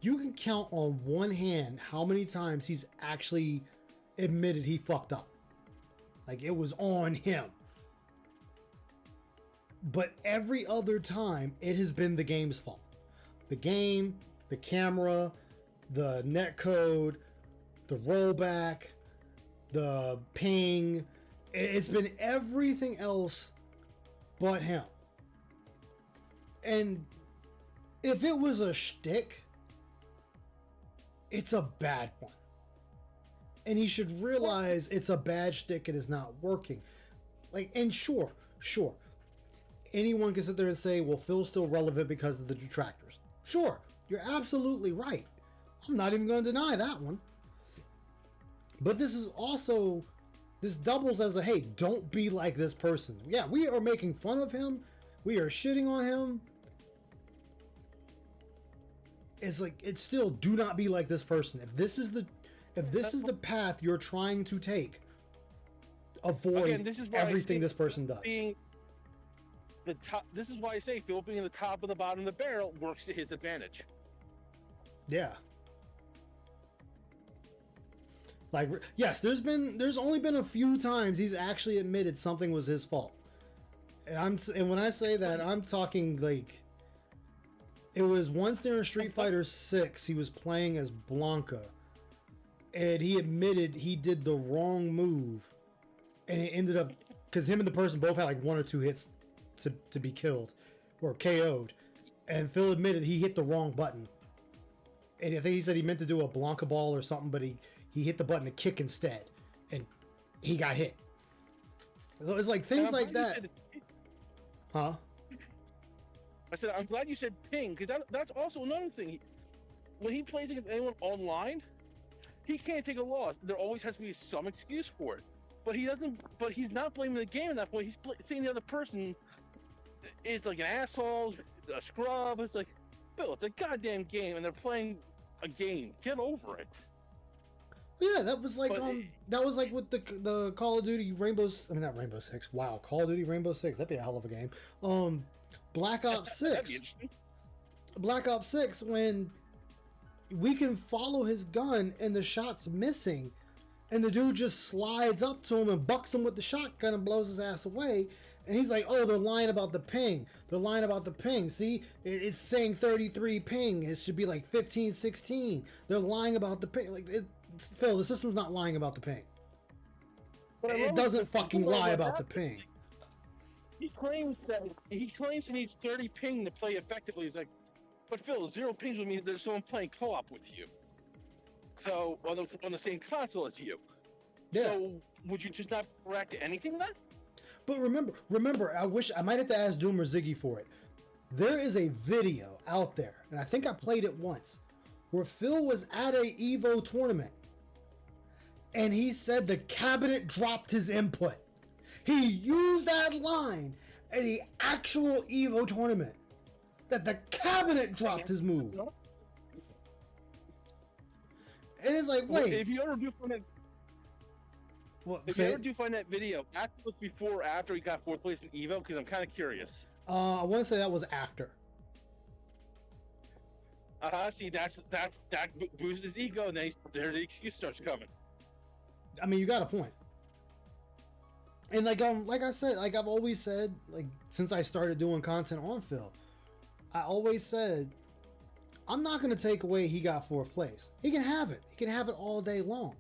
you can count on one hand how many times he's actually admitted he fucked up. Like it was on him. But every other time, it has been the game's fault. The game, the camera, the netcode, the rollback, the ping. It's been everything else but him. And if it was a shtick, it's a bad one. And he should realize it's a bad shtick and it's not working. Like, and sure. Anyone can sit there and say, well, Phil's still relevant because of the detractors. Sure, you're absolutely right. I'm not even going to deny that one. But this doubles as a, hey, don't be like this person. Yeah, we are making fun of him. We are shitting on him. It's like, it's still, do not be like this person. If this is the path you're trying to take, avoid everything this person does. This is why I say Phil being the top and the bottom of the barrel works to his advantage. Yeah. Like, yes, there's only been a few times he's actually admitted something was his fault. And when I say that, I'm talking like, it was once there in Street Fighter 6, he was playing as Blanca, and he admitted he did the wrong move, and it ended up, because him and the person both had like 1 or 2 hits to be killed or KO'd, and Phil admitted he hit the wrong button, and I think he said he meant to do a Blanca ball or something, but he hit the button to kick instead, and he got hit. So it's like things like that. Huh? I said, I'm glad you said ping, because that's also another thing. When he plays against anyone online, he can't take a loss. There always has to be some excuse for it. But he doesn't. But he's not blaming the game at that point. He's seeing the other person is like an asshole, a scrub. It's like, Bill, it's a goddamn game, and they're playing a game. Get over it. Yeah, that was like with the Call of Duty not Rainbow Six. Wow, Call of Duty Rainbow Six. That'd be a hell of a game. Black Ops 6. Black Ops 6, when we can follow his gun and the shot's missing, and the dude just slides up to him and bucks him with the shotgun and blows his ass away. And he's like, oh, they're lying about the ping. They're lying about the ping. See, it's saying 33 ping. It should be like 15, 16. They're lying about the ping. Like, Phil, the system's not lying about the ping. But I It love doesn't the fucking people lie that about the have- ping. He claims he needs 30 ping to play effectively. He's like, but Phil, 0 pings would mean there's someone playing co-op with you. So on the same console as you. Yeah. So would you just not react to anything then? But remember, I wish I might have to ask Doom or Ziggy for it. There is a video out there, and I think I played it once, where Phil was at a Evo tournament, and he said the cabinet dropped his input. He used that line at the actual Evo tournament, that the cabinet dropped his move. And it's like, wait. If you ever do find that, What, if you ever do find that video, after was before or after he got 4th place in Evo, because I'm kind of curious. I want to say that was after. See, that boosts his ego, and then there the excuse starts coming. I mean, you got a point. And like I said, like I've always said, like since I started doing content on Phil, I always said, I'm not gonna take away he got 4th place. He can have it. He can have it all day long.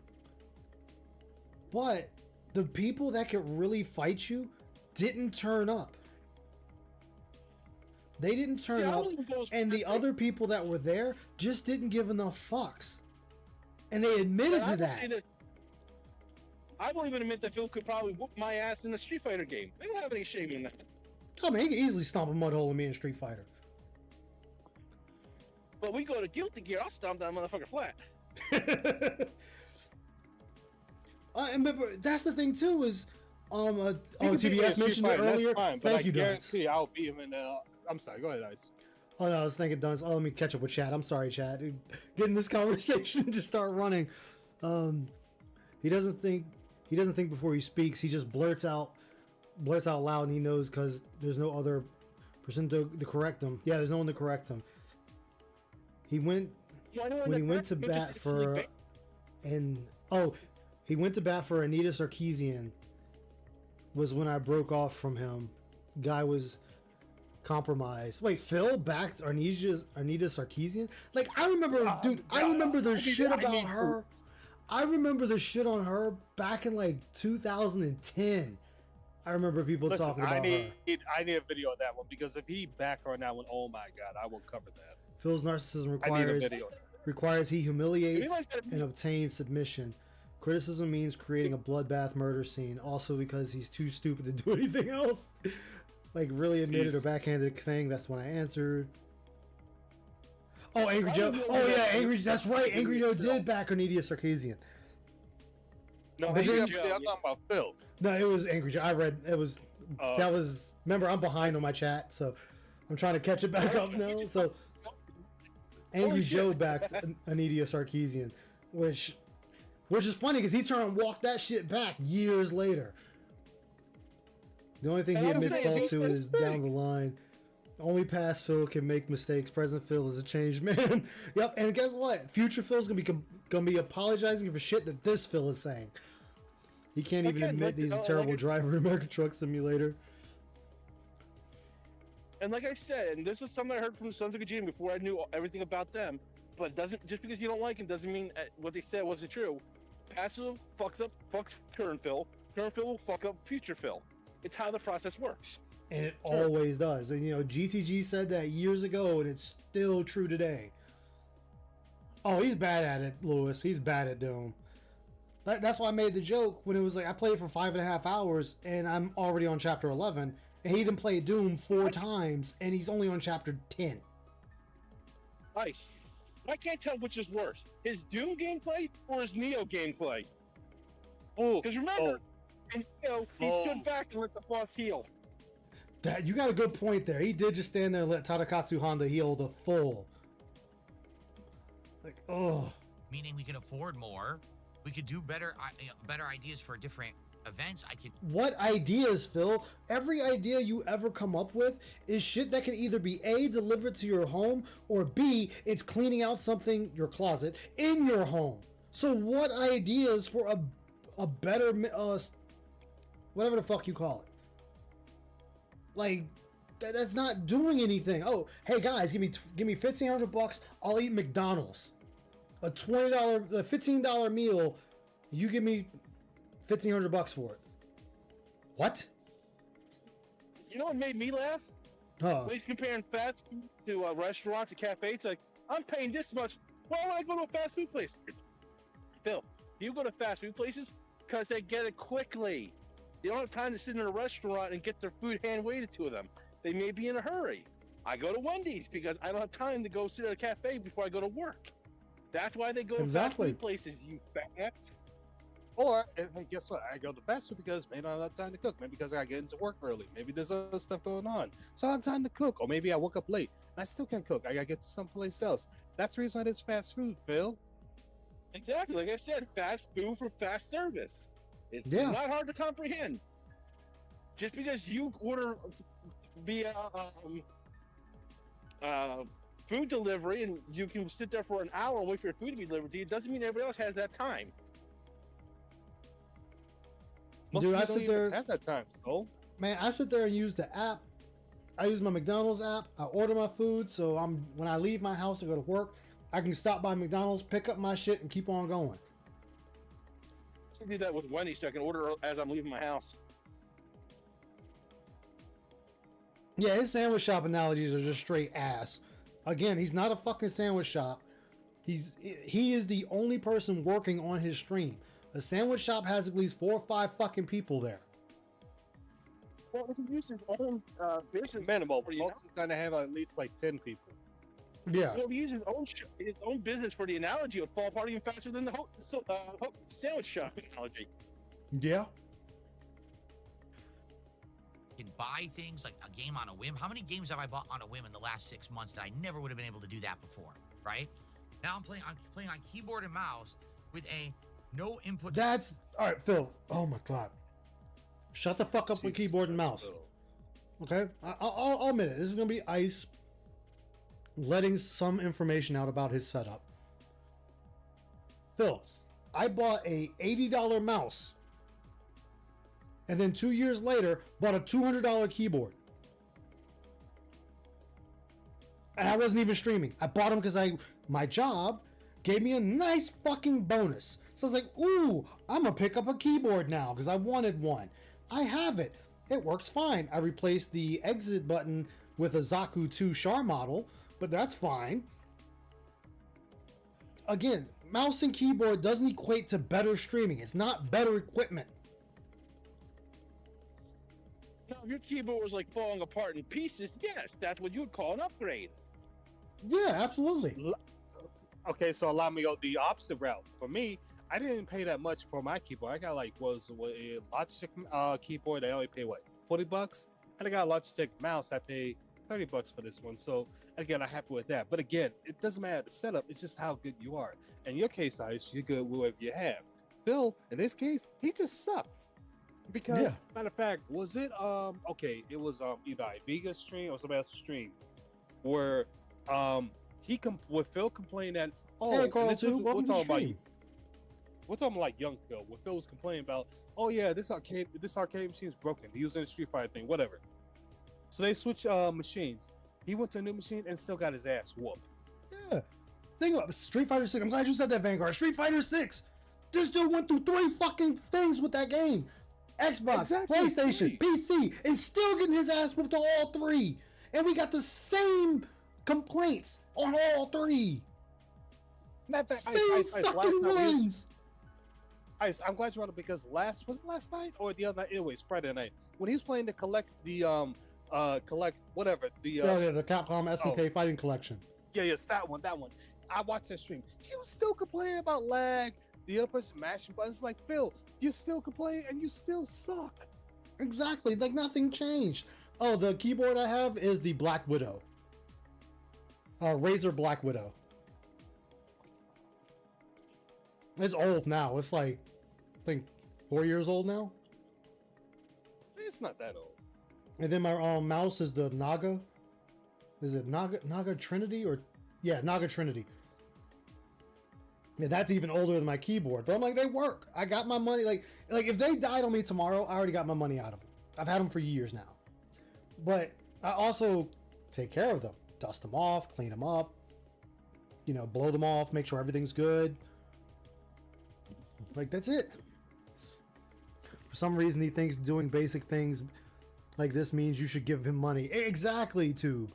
But the people that could really fight you didn't turn up. They didn't turn up, and the other people that were there just didn't give enough fucks. And they admitted to that. I will even admit that Phil could probably whoop my ass in the Street Fighter game. I don't have any shame in that. I mean, he could easily stomp a mud hole in me in Street Fighter. But we go to Guilty Gear, I'll stomp that motherfucker flat. But that's the thing too is, He could beat me in TBS Street mentioned it Fighter, that's earlier. fine, but Thank I you, Dunce. guarantee I'll beat him in. I'm sorry. Go ahead, Ice. Oh no, I was thinking Dunce. Oh, let me catch up with Chad. I'm sorry, Chad. Dude, getting this conversation to start running. He doesn't think before he speaks. He just blurts out loud, and he knows because there's no other person to correct him. Yeah, there's no one to correct him. He went when he went to bat for he went to bat for Anita Sarkeesian was when I broke off from him. Guy was compromised. Wait, Phil backed Anita Sarkeesian? Like, I remember, dude, I remember the shit about her. I remember the shit on her back in like 2010. I remember people talking about her. I need a video of that one because if he backed her on that one, oh my god, I will cover that. Phil's narcissism I need a video. requires he humiliates and obtains submission. Criticism means creating a bloodbath murder scene, also because he's too stupid to do anything else. Like, really admitted a backhanded thing. That's when I answered. Oh, Angry Joe. Oh, yeah, that's right. Angry Joe did back Anita Sarkeesian. No, But I'm then- talking about Phil. No, it was Angry Joe. I read it was that was. Remember, I'm behind on my chat, so I'm trying to catch it back up now. So Angry Joe backed Anita Sarkeesian, which is funny because he turned and walked that shit back years later. The only thing he admits fault to is down the line. Only past Phil can make mistakes. Present Phil is a changed man. Yep, and guess what? Future Phil's gonna be apologizing for shit that this Phil is saying. He can't even admit that he's a terrible driver in American Truck Simulator. And like I said, and this is something I heard from the Sons of Kojima before I knew everything about them. But doesn't just because you don't like him doesn't mean what they said wasn't true. Passive fucks current Phil. Current Phil will fuck up future Phil. It's how the process works. And it always does. And, you know, GTG said that years ago, and it's still true today. Oh, he's bad at it, Lewis. He's bad at Doom. That's why I made the joke when it was like, I played for 5.5 hours, and I'm already on Chapter 11, and he didn't play Doom 4 times, and he's only on Chapter 10. Nice. I can't tell which is worse, his Doom gameplay or his Neo gameplay. Oh, because remember, in Neo, he stood back and let the boss heal. That, you got a good point there. He did just stand there and let Tadakatsu Honda heal the full. Like, oh. Meaning we can afford more. We could do better ideas for different events. I can. What ideas, Phil? Every idea you ever come up with is shit that can either be A, delivered to your home, or B, it's cleaning out something, your closet, in your home. So what ideas for a better, whatever the fuck you call it? Like, that's not doing anything. Oh, hey guys, give me $1,500. I'll eat McDonald's. A $15 meal. You give me $1,500 for it. What? You know what made me laugh? Huh. When he's comparing fast food to restaurants and cafes, like, I'm paying this much. Why would I go to a fast food place? Phil, you go to fast food places because they get it quickly. They don't have time to sit in a restaurant and get their food hand-weighted to them. They may be in a hurry. I go to Wendy's because I don't have time to go sit at a cafe before I go to work. That's why they go to fast food places, you fats. Or, hey, guess what? I go to fast food because maybe I don't have time to cook. Maybe because I get into work early. Maybe there's other stuff going on. So I don't have time to cook. Or maybe I woke up late and I still can't cook. I gotta get to someplace else. That's the reason it is fast food, Phil. Exactly. Like I said, fast food for fast service. It's Yeah. not hard to comprehend. Just because you order via food delivery and you can sit there for an hour and wait for your food to be delivered to you, doesn't mean everybody else has that time. Most Dude, people I don't sit even there. have that time, so. Man, I sit there and use the app. I use my McDonald's app. I order my food, so when I leave my house to go to work, I can stop by McDonald's, pick up my shit, and keep on going. I do that with Wendy's so I can order as I'm leaving my house. Yeah, his sandwich shop analogies are just straight ass. Again, he's not a fucking sandwich shop. He is the only person working on his stream. A sandwich shop has at least 4 or 5 fucking people there. Well, if he uses his own business, Minimal. for the Most of the time, they have at least like 10 people. Yeah. well, if he uses his own business for the analogy, it would fall apart even faster than the sandwich shop analogy. Yeah. Can buy things like a game on a whim. How many games have I bought on a whim in the last 6 months that I never would have been able to do that before? Right now, I'm playing on keyboard and mouse with a no input. That's all right, Phil. Oh my god. Shut the fuck up with Jesus keyboard and Christ, mouse. Phil. Okay, I'll admit it. This is gonna be Ice letting some information out about his setup. Phil, I bought a $80 mouse, and then 2 years later bought a $200 keyboard, and I wasn't even streaming. I bought them because my job gave me a nice fucking bonus. So I was like, ooh, I'm gonna pick up a keyboard now because I wanted one. I have it. It works fine. I replaced the exit button with a Zaku 2 Char model, but that's fine. Again, mouse and keyboard doesn't equate to better streaming. It's not better equipment. Now, if your keyboard was like falling apart in pieces, yes, that's what you would call an upgrade. Yeah, absolutely. Okay, so allow me to go the opposite route. For me, I didn't pay that much for my keyboard. I got like a Logitech keyboard. I only pay what, $40, and I got a Logitech mouse. I pay $30 for this one. So again, I'm happy with that. But again, it doesn't matter the setup. It's just how good you are. In your case, Ice, you're good with whatever you have. Phil, in this case, he just sucks. Because matter of fact, was it okay? It was either Iviga's stream or somebody else's stream where with Phil complaining that Hey, Carl, too. Welcome to the about stream. we're talking like young Phil. Where Phil was complaining about, oh yeah, this arcade machine is broken. He was in a Street Fighter thing, whatever. So they switched machines. He went to a new machine and still got his ass whooped. Yeah. Think about Street Fighter 6. I'm glad you said that, Vanguard. Street Fighter 6. This dude went through 3 fucking things with that game. Xbox, Exactly, PlayStation, PC, and still getting his ass whooped on all 3. And we got the same complaints on all 3. Not that Same Ice, fucking last night. ones. Ice, I'm glad you brought it because was it last night or the other night? Anyways, Friday night when he was playing the collect whatever the The Capcom SNK Fighting Collection. yes, that one. I watched that stream. He was still complaining about lag. The other person mashing buttons. Like, Phil, you still complain and you still suck. Exactly, like nothing changed. Oh, the keyboard I have is the Black Widow. Razer Black Widow. It's old now. It's like, I think 4 years old now. It's not that old. And then my mouse is the Naga. Is it Naga Trinity or yeah, Naga Trinity. Yeah, that's even older than my keyboard. But I'm like, they work. I got my money. Like if they died on me tomorrow, I already got my money out of them. I've had them for years now. But I also take care of them, dust them off, clean them up, you know, blow them off, make sure everything's good. Like that's it. For some reason, he thinks doing basic things like this means you should give him money. Exactly, Tube.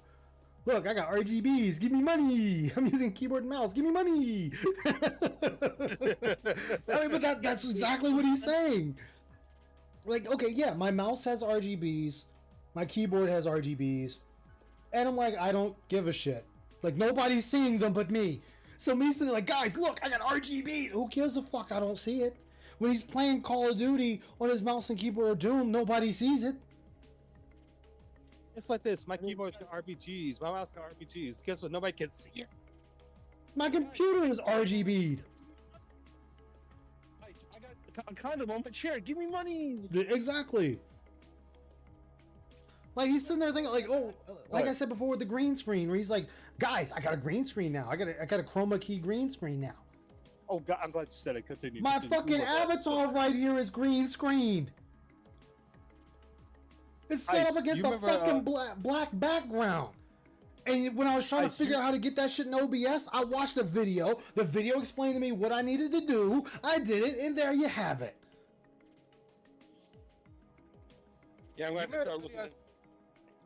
Look, I got RGBs. Give me money. I'm using keyboard and mouse. Give me money. I mean, but that's exactly what he's saying. Like, okay, yeah, my mouse has RGBs. My keyboard has RGBs. And I'm like, I don't give a shit. Like, nobody's seeing them but me. So me sitting like, guys, look, I got RGBs. Who cares the fuck? I don't see it. When he's playing Call of Duty on his mouse and keyboard or Doom, nobody sees it. It's like this. My keyboard's got RBGs. My mouse got RBGs. Guess what? Nobody can see it. My computer is RGB'd. I got a condom on my chair. Give me money. Exactly. Like he's sitting there thinking, like, oh, like I said before with the green screen, where he's like, guys, I got a green screen now. I got a chroma key green screen now. Oh God, I'm glad you said it. Continue. My continue. fucking avatar right here is green screened. It's set up against a fucking black background. And when I was trying to figure out how to get that shit in OBS, I watched a video. The video explained to me what I needed to do. I did it, and there you have it. Yeah, I'm going to have to start looking at it.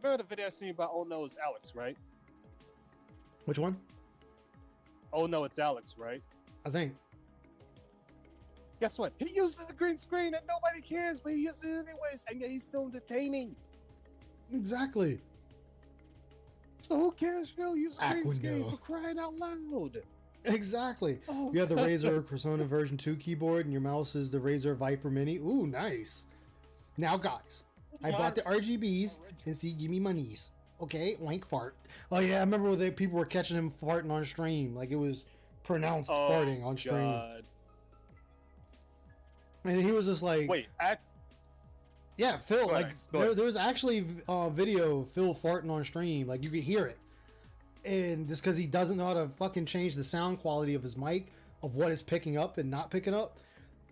Remember the video I seen about Oh No, It's Alex, right? Which one? Oh No, It's Alex, right? I think. Guess what? He uses the green screen and nobody cares, but he uses it anyways, and yet he's still entertaining. Exactly. So who cares, Phil? Use a green screen for crying out loud. Exactly. Oh. You have the Razer Persona version 2 keyboard, and your mouse is the Razer Viper Mini. Ooh, nice. Now, guys, I bought the RGBs, and see, give me monies. Okay, wank fart. Oh yeah, I remember when people were catching him farting on stream, like it was pronounced farting on stream. God. And he was just like, wait, yeah, Phil, like there was actually video of Phil farting on stream, like you could hear it, and just because he doesn't know how to fucking change the sound quality of his mic, of what it's picking up and not picking up,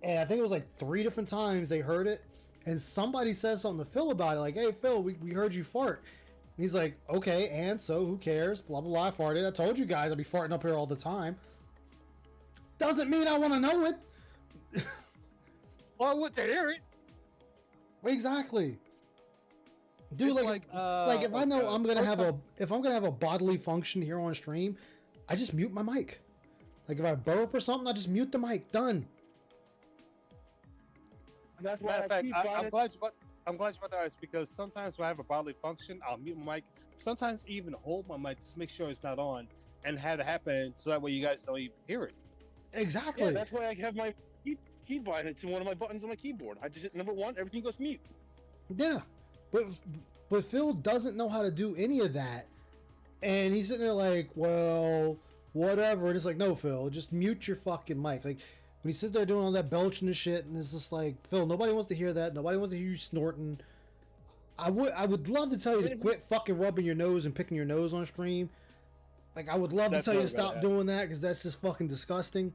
and I think it was like 3 different times they heard it, and somebody said something to Phil about it, like, hey Phil, we heard you fart, and he's like, okay, and so who cares, blah blah blah, I farted, I told you guys I'd be farting up here all the time, doesn't mean I want to know it. Well, I want to hear it. Exactly. Dude, It's like if I know I'm gonna have a bodily function here on stream, I just mute my mic. Like if I burp or something, I just mute the mic. Done. That's why Matter of fact, I'm glad you brought that up, because sometimes when I have a bodily function, I'll mute my mic. Sometimes even hold my mic to make sure it's not on, and have it happen so that way you guys don't even hear it. Exactly. Yeah, that's why I have my key button to one of my buttons on my keyboard. I just hit number 1, everything goes mute. Yeah, but Phil doesn't know how to do any of that, and he's sitting there like, well, whatever. And it's like, no, Phil, just mute your fucking mic. Like when he sits there doing all that belching and shit, and it's just like, Phil, nobody wants to hear that. Nobody wants to hear you snorting. I would love to tell you to quit fucking rubbing your nose and picking your nose on stream. Like I would love to tell you to stop doing that, because that's just fucking disgusting.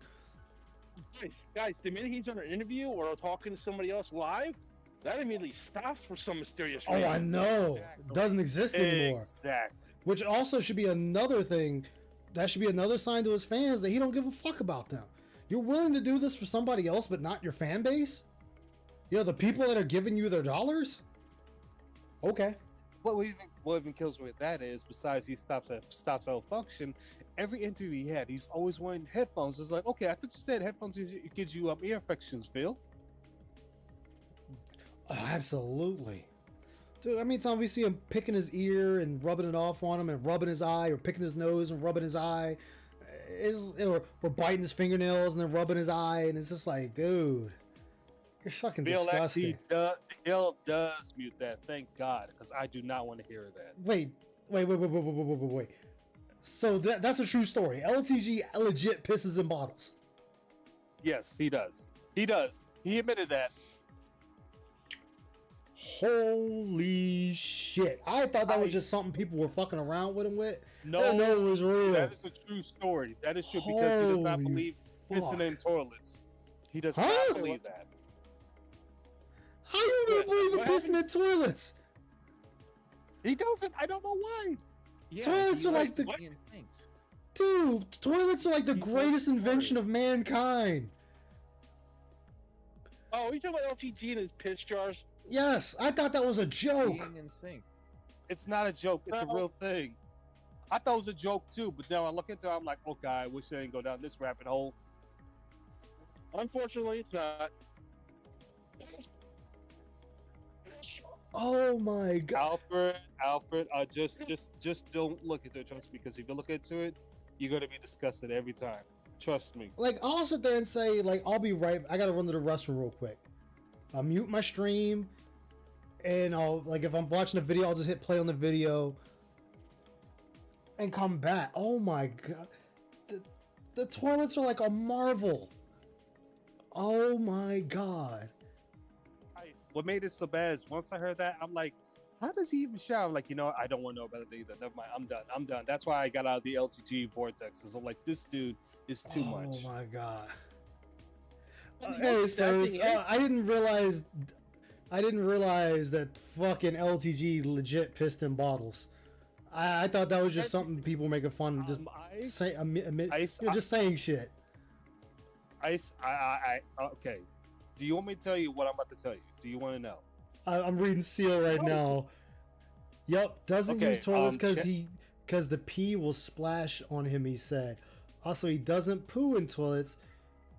Guys, the minute he's on an interview or talking to somebody else live, that immediately stops for some mysterious reason. Oh, I know. It doesn't exist anymore. Exactly. Which also should be another thing. That should be another sign to his fans that he don't give a fuck about them. You're willing to do this for somebody else, but not your fan base? You know, the people that are giving you their dollars? Okay. What even kills me with that is, besides he stops out function, every interview he had, he's always wearing headphones. It's like, okay, I thought you said headphones gives you ear infections, Phil. Absolutely. Dude, I mean, time we see him picking his ear and rubbing it off on him and rubbing his eye, or picking his nose and rubbing his eye, or biting his fingernails and then rubbing his eye, and it's just like, dude, you're fucking disgusting. Bill does mute that, thank God, because I do not want to hear that. Wait. So that's a true story. LTG legit pisses in bottles. Yes, he does. He admitted that. Holy shit! I thought that was just Ice. something people were fucking around with him with. No, I didn't know it was real. that is a true story. That is true because he does not Holy believe pissing fuck. in toilets. He does Huh? not believe that. How you don't What- believe in what pissing in toilets? He doesn't. I don't know why. Yeah, Toilets he are likes like the- to be in sinks. Dude, toilets are like the He's greatest like invention of mankind. Oh, you talking about LTG and his piss jars? Yes, I thought that was a joke. Being in sync. It's not a joke. It's a No. real thing. I thought it was a joke too, but now I look into it, I'm like, okay, I wish I didn't go down this rabbit hole. Unfortunately, it's not. Oh my god. Alfred, just don't look into it, trust me, because if you look into it, you're gonna be disgusted every time. Trust me. Like, I'll sit there and say, like, I'll be right. I gotta run to the restroom real quick. I'll mute my stream, and I'll, like, if I'm watching a video, I'll just hit play on the video and come back. Oh my god. The toilets are like a marvel. Oh my god. What made it so bad is once I heard that, I'm like, how does he even shower? I'm like, you know what? I don't want to know about it either. Never mind. I'm done. That's why I got out of the LTG vortexes. I'm like, this dude is too much. Oh my god. And Hey, the sad Spurs, thing is- I didn't realize that fucking LTG legit pissed in bottles. I thought that was just something people making fun, just Ice, say, Ice, just saying shit. Ice, okay. Do you want me to tell you what I'm about to tell you? Do you want to know? I'm reading Seal right now. Yep, doesn't Okay, use toilets because che- because the pee will splash on him. He said. Also, he doesn't poo in toilets.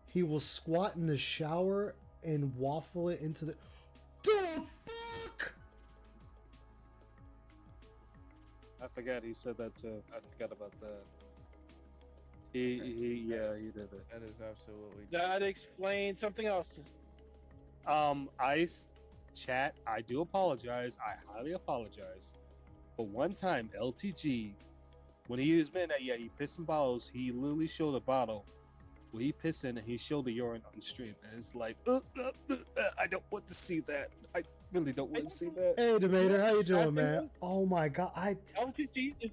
He will squat in the shower and waffle it into the. The fuck! I forgot he said that too. I forgot about that. He did it. That is absolutely. That explains something else. Ice, chat, I do apologize. I highly apologize. But one time, LTG, when he was mad that, yeah, he pissed in bottles, he literally showed a bottle where he pissed in and he showed the urine on stream. And it's like, I don't want to see that. I really don't want to see that. Hey, Debater, how you Sad doing, thing man? is- Oh my god, LTG is.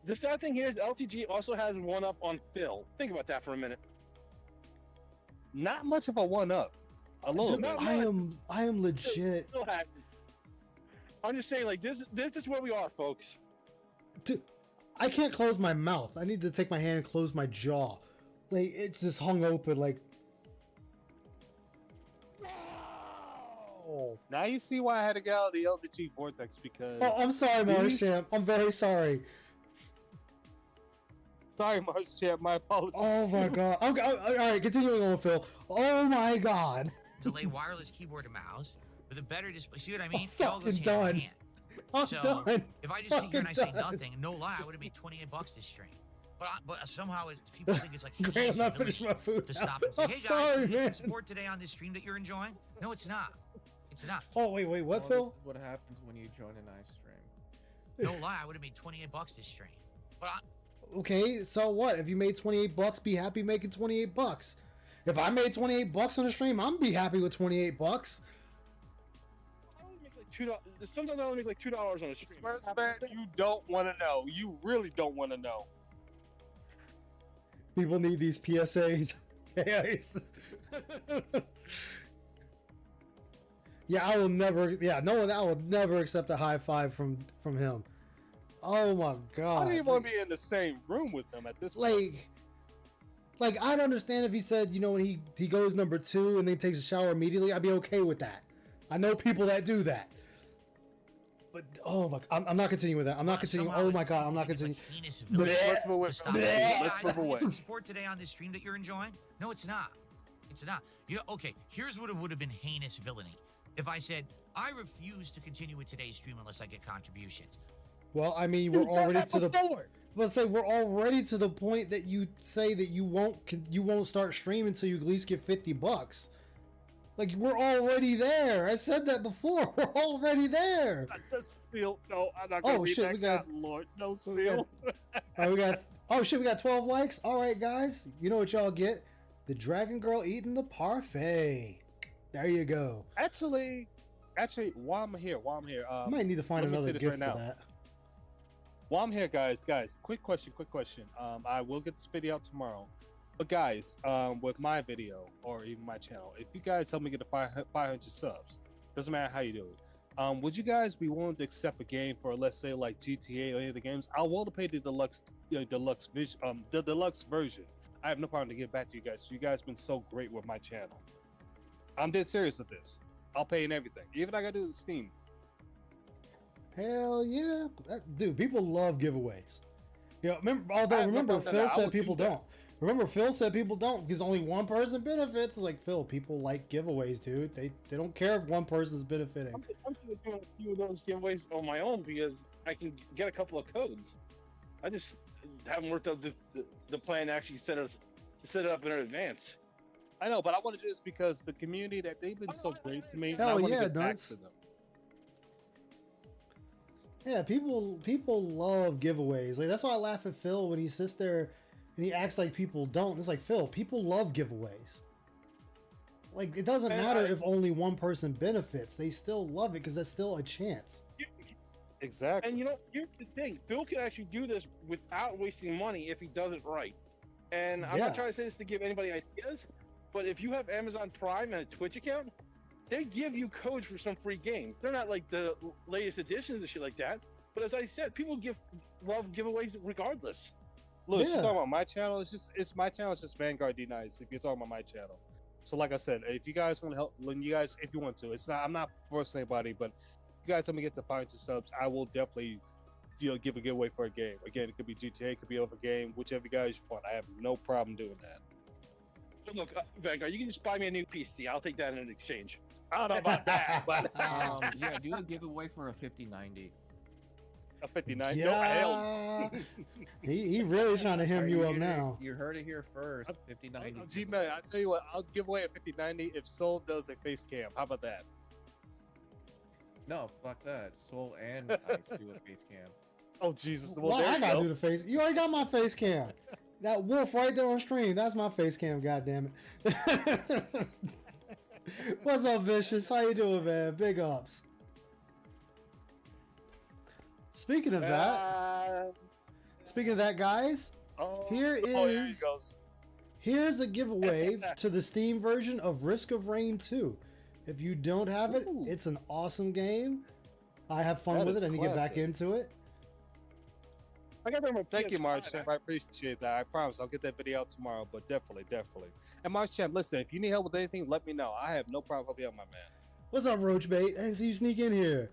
The sad thing here is LTG also has one up on Phil. Think about that for a minute. Not much of a one up. A little dude, bit. I am legit. Phil has it. I'm just saying, like this is where we are, folks. Dude, I can't close my mouth. I need to take my hand and close my jaw. Like, it's just hung open, like. Wow. Now you see why I had to get out of the LTG vortex because. Oh, I'm sorry, these- Marsham. I'm very sorry. Sorry, Marsham. My apologies. Oh my god. All right, continuing on, Phil. Oh my god. Delay wireless keyboard and mouse with a better display. See what I mean? I'm It all goes fucking hand in done. hand. I'm So, done. If I just sit here and I say Fucking done. nothing, no lie, I would have made $28 this stream. But somehow people think it's like Grant, heinous I'm not finished my ability food to now. stop and say, I'm hey guys, sorry, can we get man. some support today on this stream that you're enjoying? No, it's not. It's not. Oh, wait, what, Well, Phil? This is what happens when you join an ice stream. No lie, I would have made $28 this stream. But Okay, so what? If you made $28, be happy making $28. If I made $28 on the stream, I'm be happy with $28. I only make like $2. Sometimes I only make like $2 on a stream. First man, you don't want to know. You really don't want to know. People need these PSAs. Yeah, I will never. Yeah, no one. I will never accept a high five from him. Oh my I god! don't even want to be in the same room with them at this point. Like I'd understand if he said, you know, when he goes number 2 and then takes a shower immediately, I'd be okay with that. I know people that do that. But oh my, I'm not continuing with that. I'm not continuing. somehow Oh my god, I'm not it's like continuing. heinous Bleh. ability Let's move away to from stop that. it. Hey, Let's guys, move can we away. get some support today on this stream that you're enjoying? No, it's not. It's not. You know, okay, here's what it would have been heinous villainy. If I said, I refuse to continue with today's stream unless I get contributions. Well, I mean, we're already to the. Let's say we're already to the point that you say that you won't start streaming until you at least get $50. Like, we're already there. I said that before. We're already there. Just seal. No, I'm not gonna Oh, read shit, that. we got- God, Lord, no we seal. We got. Oh shit, we got 12 likes. All right, guys. You know what y'all get? The Dragon Girl eating the parfait. There you go. Actually, Actually, while I'm here, I might need to find let me say another this gift right for now. that. While I'm here, guys, quick question. I will get this video out tomorrow. But guys, with my video or even my channel, if you guys help me get to 500 subs, doesn't matter how you do it. Would you guys be willing to accept a game for, let's say, like GTA or any of the games? I'm willing to pay the deluxe, the deluxe version. I have no problem to give back to you guys. You guys been so great with my channel. I'm dead serious with this. I'll pay and everything, even I gotta do the Steam. Hell yeah, dude! People love giveaways. You know, remember? I have no Remember, problem with Phil that. I said would do people that. don't. Remember, Phil said people don't because only one person benefits. It's like, Phil, people like giveaways, dude. They don't care if one person's benefiting. I'm just doing a few of those giveaways on my own because I can get a couple of codes. I just haven't worked out the plan to actually set it up in advance. I know, but I want to do this because the community that they've been so great to me. And I Hell want to yeah, get back nuts. to them. Yeah, people love giveaways. Like that's why I laugh at Phil when he sits there and he acts like people don't. It's like, Phil, people love giveaways. Like it doesn't And matter if only one person benefits. They still love it because that's still a chance. Exactly. And you know, here's the thing: Phil can actually do this without wasting money if he does it right. And I'm Yeah. not trying to say this to give anybody ideas, but if you have Amazon Prime and a Twitch account, they give you codes for some free games. They're not like the latest editions and shit like that. But as I said, people love giveaways regardless. Look, Yeah. you're talking about my channel. It's my channel. It's just Vanguard D-Nice. If you're talking about my channel, so like I said, if you guys want to help, then you guys, if you want to, it's not. I'm not forcing anybody, but if you guys let me get to 500 subs, I will definitely, give a giveaway for a game. Again, it could be GTA, it could be over game, whichever you guys want. I have no problem doing that. But look, Vanguard, you can just buy me a new PC. I'll take that in exchange. I don't know about that, but Yeah, do a giveaway for a 5090. a 59. No, hell. Yeah. he really trying to hem you up now. You heard it here first. 5090. G-Man, I tell you what, I'll give away a 5090 if Soul does a face cam. How about that? No, fuck that. Soul and Ice do a face cam. Oh Jesus! Well, Well, there I you gotta go. do the face. You already got my face cam. That wolf right there on stream. That's my face cam. God damn it. What's up, Vicious? How you doing, man? Big ups. Speaking of that, guys, here he is- goes. here's a giveaway to the Steam version of Risk of Rain 2. If you don't have it, Ooh. it's an awesome game. I have fun That with is it and to get back classic. into it. I got them. Thank you, Marshall. I appreciate that. I promise I'll get that video out tomorrow, but definitely. And Marshall, listen, if you need help with anything, let me know. I have no problem helping out my man. What's up, Roachbait? I didn't see you sneak in here.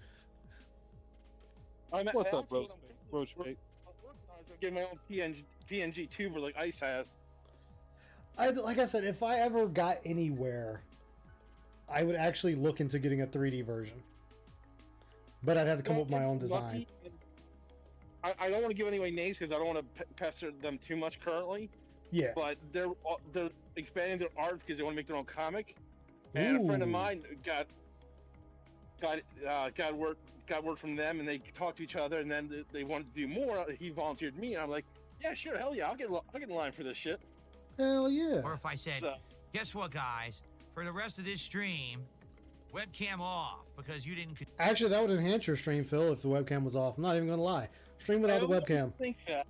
What's up, bro? Roach, mate? I'm getting my own PNG tuber like Ice has. Like I said, if I ever got anywhere, I would actually look into getting a 3D version. But I'd have to come up with my own design. I don't want to give anybody names because I don't want to pester them too much currently. Yeah. But they're expanding their art because they want to make their own comic. And a friend of Ooh. mine got word from them, and they talked to each other, and then they wanted to do more. He volunteered me, and I'm like, yeah, sure, hell yeah, I'll get in line for this shit. Hell yeah. Or if I said, So, guess what, guys? For the rest of this stream, webcam off because you didn't. Actually, that would enhance your stream, Phil, if the webcam was off. I'm not even going to lie. Stream without the I always webcam. think that.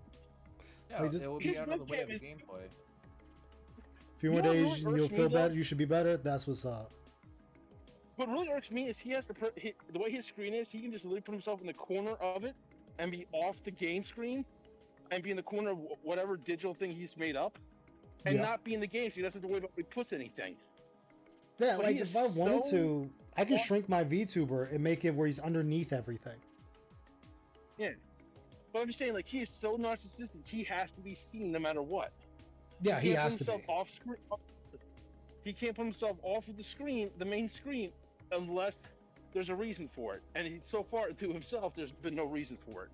Yeah, Like, just- it will be His out of the way of the webcam is- gameplay. A few more You know what days really and you'll irks me, feel though? better. You should be better. That's what's up. What really irks me is he has the way his screen is. He can just literally put himself in the corner of it and be off the game screen, and be in the corner of whatever digital thing he's made up, and Yeah. not be in the game. So he doesn't have to worry about where he puts anything. Yeah, But like he if is I wanted so to, I can off- shrink my VTuber and make it where he's underneath everything. Yeah. But I'm just saying, like, he is so narcissistic. He has to be seen no matter what. Yeah, he can't has put to himself be. off screen. He can't put himself off of the screen, the main screen, unless there's a reason for it. And so far, to himself, there's been no reason for it.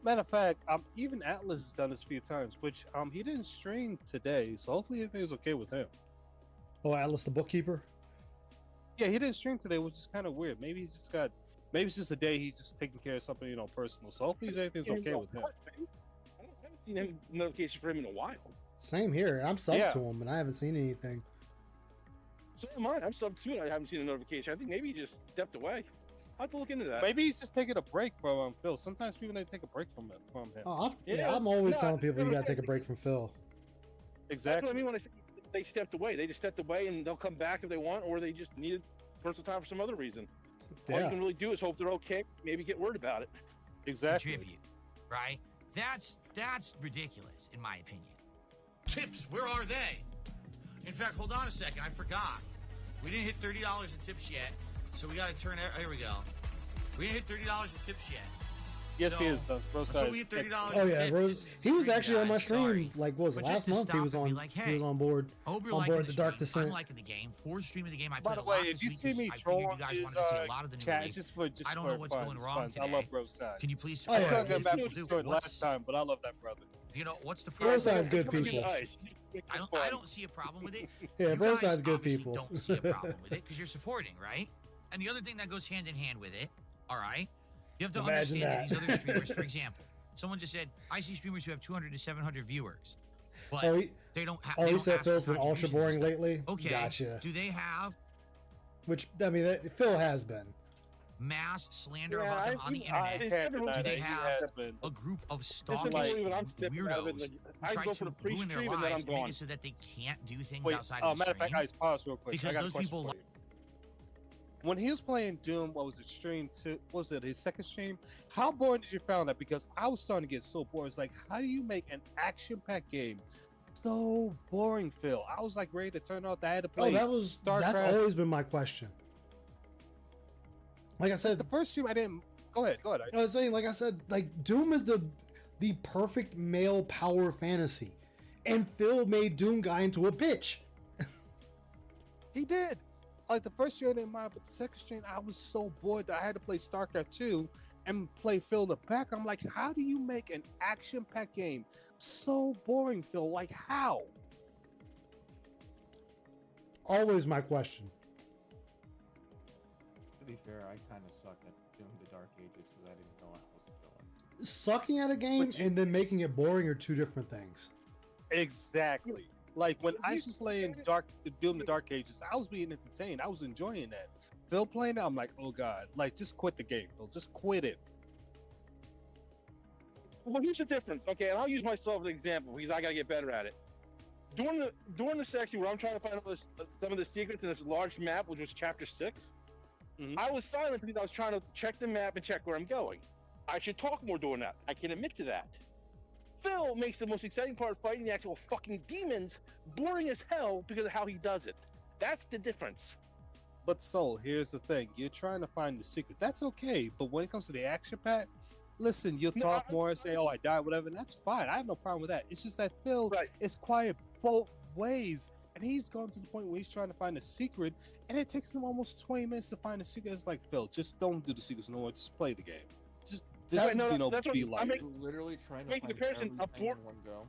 Matter of fact, even Atlas has done this a few times, which he didn't stream today, so hopefully everything's okay with him. Oh, Atlas the bookkeeper? Yeah, he didn't stream today, which is kind of weird. Maybe maybe it's just a day he's just taking care of something, personal. So hopefully everything's okay with him. I haven't seen any notification for him in a while. Same here. I'm subbed Yeah. to him and I haven't seen anything. So am I. I'm subbed too. I haven't seen a notification. I think maybe he just stepped away. I'll have to look into that. Maybe he's just taking a break from Phil. Sometimes people need to take a break from him. Oh, Yeah, I'm always no, telling people I you gotta understand. take a break from Phil. That's Exactly. what I mean when I say they stepped away. They just stepped away and they'll come back if they want, or they just needed personal time for some other reason. All you Yeah. can really do is hope they're okay. Maybe get word about it. Exactly. Contribute, right? That's ridiculous, in my opinion. Tips, where are they? In fact, hold on a second, I forgot. We didn't hit $30 in tips yet, so we got to turn. Here we go. We didn't hit $30 in tips yet. Yes, he So, is though. Bro until size. we hit $30 Oh in yeah, tips, Rose. this is He was stream, actually on my guys, stream. sorry. Like, what was it, But just last to month? He stop was and on. be like, He hey, was on board. I hope you're On liking board the the Dark stream. Descent. I'm liking the game. For stream of the game, I By played the a lot way, this if you week see 'cause me I figured troll you on guys his wanted to see a lot of the new chat, release. it's just I don't for know what's fun, going it's wrong fun. today. I love bro side. Can you please Oh, I yeah. saw tell him back me with the story what's, last time, but I love that brother. you know, what's the Bro problem? side's good I mean, people. Nice. I don't see a problem with it. Yeah, You bro guys side's good obviously people. don't see a problem with it because you're supporting, right? And the other thing that goes hand in hand with it, all right, you have to Imagine understand that that. these other streamers, for example, someone just said, I see streamers who have 200 to 700 viewers, but Oh, he, they don't have. oh, they he don't said ask for Phil's been ultra contributions boring and stuff. lately. Okay, Gotcha. do they have Which I mean, Phil has been. mass slander Yeah, about them on the I internet? can't Do deny they that he have has been. A group of This stalking is like when I'm stepping out of it. weirdos Like, who I try go to for the ruin their pre-stream and lives then I'm and make gone. it so that they can't do things Wait, outside of the matter of fact, stream. guys, pause real quick. Because I got those a question people for you. When he was playing Doom, what was it, stream two? What was it his second stream? How boring did you find that? Because I was starting to get so bored. It's like, how do you make an action-packed game so boring, Phil? I was like ready to turn off. I had to play. That's StarCraft. always been my question. Like I said, The first stream I didn't. Go ahead. I was saying, like I said, like Doom is the perfect male power fantasy, and Phil made Doom guy into a bitch. He did. Like the first stream I didn't mind, but the second stream I was so bored that I had to play StarCraft 2 and play Phil in the back. I'm like, how do you make an action-packed game so boring, Phil? Like how? Always my question. To be fair, I kind of suck at Doom the Dark Ages because I didn't know I was a villain. Sucking at a game But and then making it boring are two different things. Exactly. Like when I was playing Doom the Dark Ages, I was being entertained. I was enjoying that. Phil playing it, I'm like, oh god, like just quit the game, Phil. Just quit it. Well, here's the difference. Okay, and I'll use myself as an example because I gotta get better at it. During the section where I'm trying to find out some of the secrets in this large map, which was chapter 6, I was silent because I was trying to check the map and check where I'm going. I should talk more during that. I can admit to that. Phil makes the most exciting part of fighting the actual fucking demons boring as hell because of how he does it. That's the difference. But Soul, here's the thing: you're trying to find the secret. That's okay, but when it comes to the action pack, listen, you'll talk more and say, "Oh, I died," whatever. And that's fine. I have no problem with that. It's just that Phil is quiet both ways, and he's gone to the point where he's trying to find a secret, and it takes him almost 20 minutes to find a secret. It's like, Phil, just don't do the secrets no more. Just play the game. Just Right, no, you know, that's what be I'm like. You're literally trying to make find the comparison. everything in one go.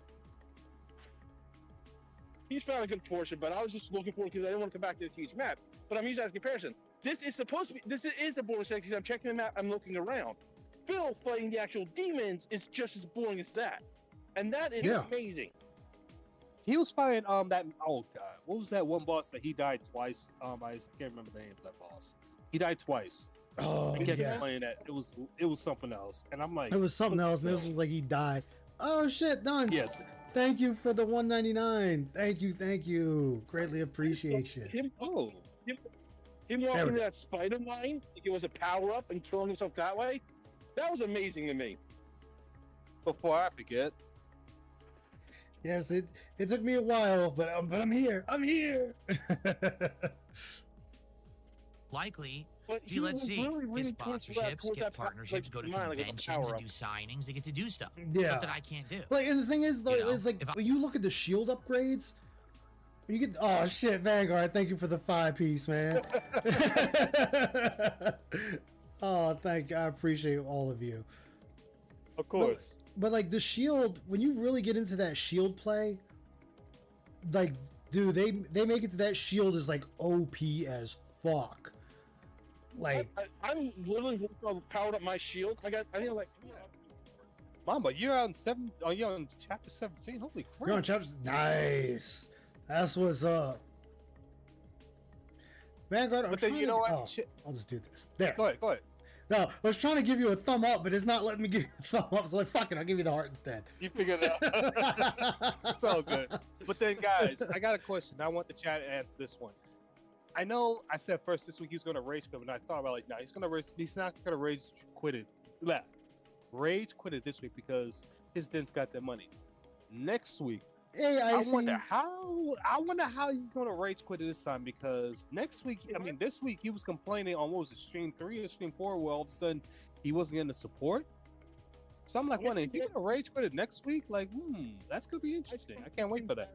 He's found a good portion, but I was just looking for it because I didn't want to come back to this huge map. But I'm using that as a comparison. This is supposed to be. This is the boring section. I'm checking the map. I'm looking around. Phil fighting the actual demons is just as boring as that, and that is amazing. He was fighting that oh god, what was that one boss that he died twice? I can't remember the name of that boss. He died twice. Oh, I kept yeah. playing that. It was something else, and I'm like, It was something else, and this was like he died. Oh shit, Dunce. Yes. Thank you for the 199. Thank you. Greatly appreciate you. Him walking into that spider mine, like it was a power up and killing himself that way. That was amazing to me. Before I forget. Yes, it took me a while, but I'm here. I'm here. Likely, But gee, he let's was see. really Get leaning towards sponsorships, get that partnerships, go to mine, like a conventions power and up. do signings. They get to do stuff. Yeah. Stuff that I can't do. Like, and the thing is, though, You know, is like if I- when you look at the shield upgrades, you get oh shit, Vanguard. Thank you for the 5-piece, man. Oh, thank you. I appreciate all of you. Of course. But like the shield, when you really get into that shield play, like, dude, they make it to that shield is like OP as fuck. Like, I'm literally powered up my shield. I think like. Mamba, you're on you're on chapter 17. Holy crap! you're on chapter. Nice. That's what's up. Vanguard, I'm But then trying you know to, what? oh, Shit. I'll just do this. There. Go ahead. Go ahead. No, I was trying to give you a thumb up, but it's not letting me give you a thumb up. So like, fuck it, I'll give you the heart instead. You figured it out. It's all good. But then, guys, I got a question. I want the chat to answer this one. I know I said first this week he's going to rage quit, but I thought about like, no, he's not going to rage quit it. Rage quit it this week because his dents got their money. Next week, Hey, I wonder how he's going to rage quit it this time, because next week, I mean, this week he was complaining on what was it, stream 3 or stream 4, where all of a sudden he wasn't getting the support. So I'm like, wondering, is he going to rage quit it next week? Like, that's going to be interesting. I can't wait for that.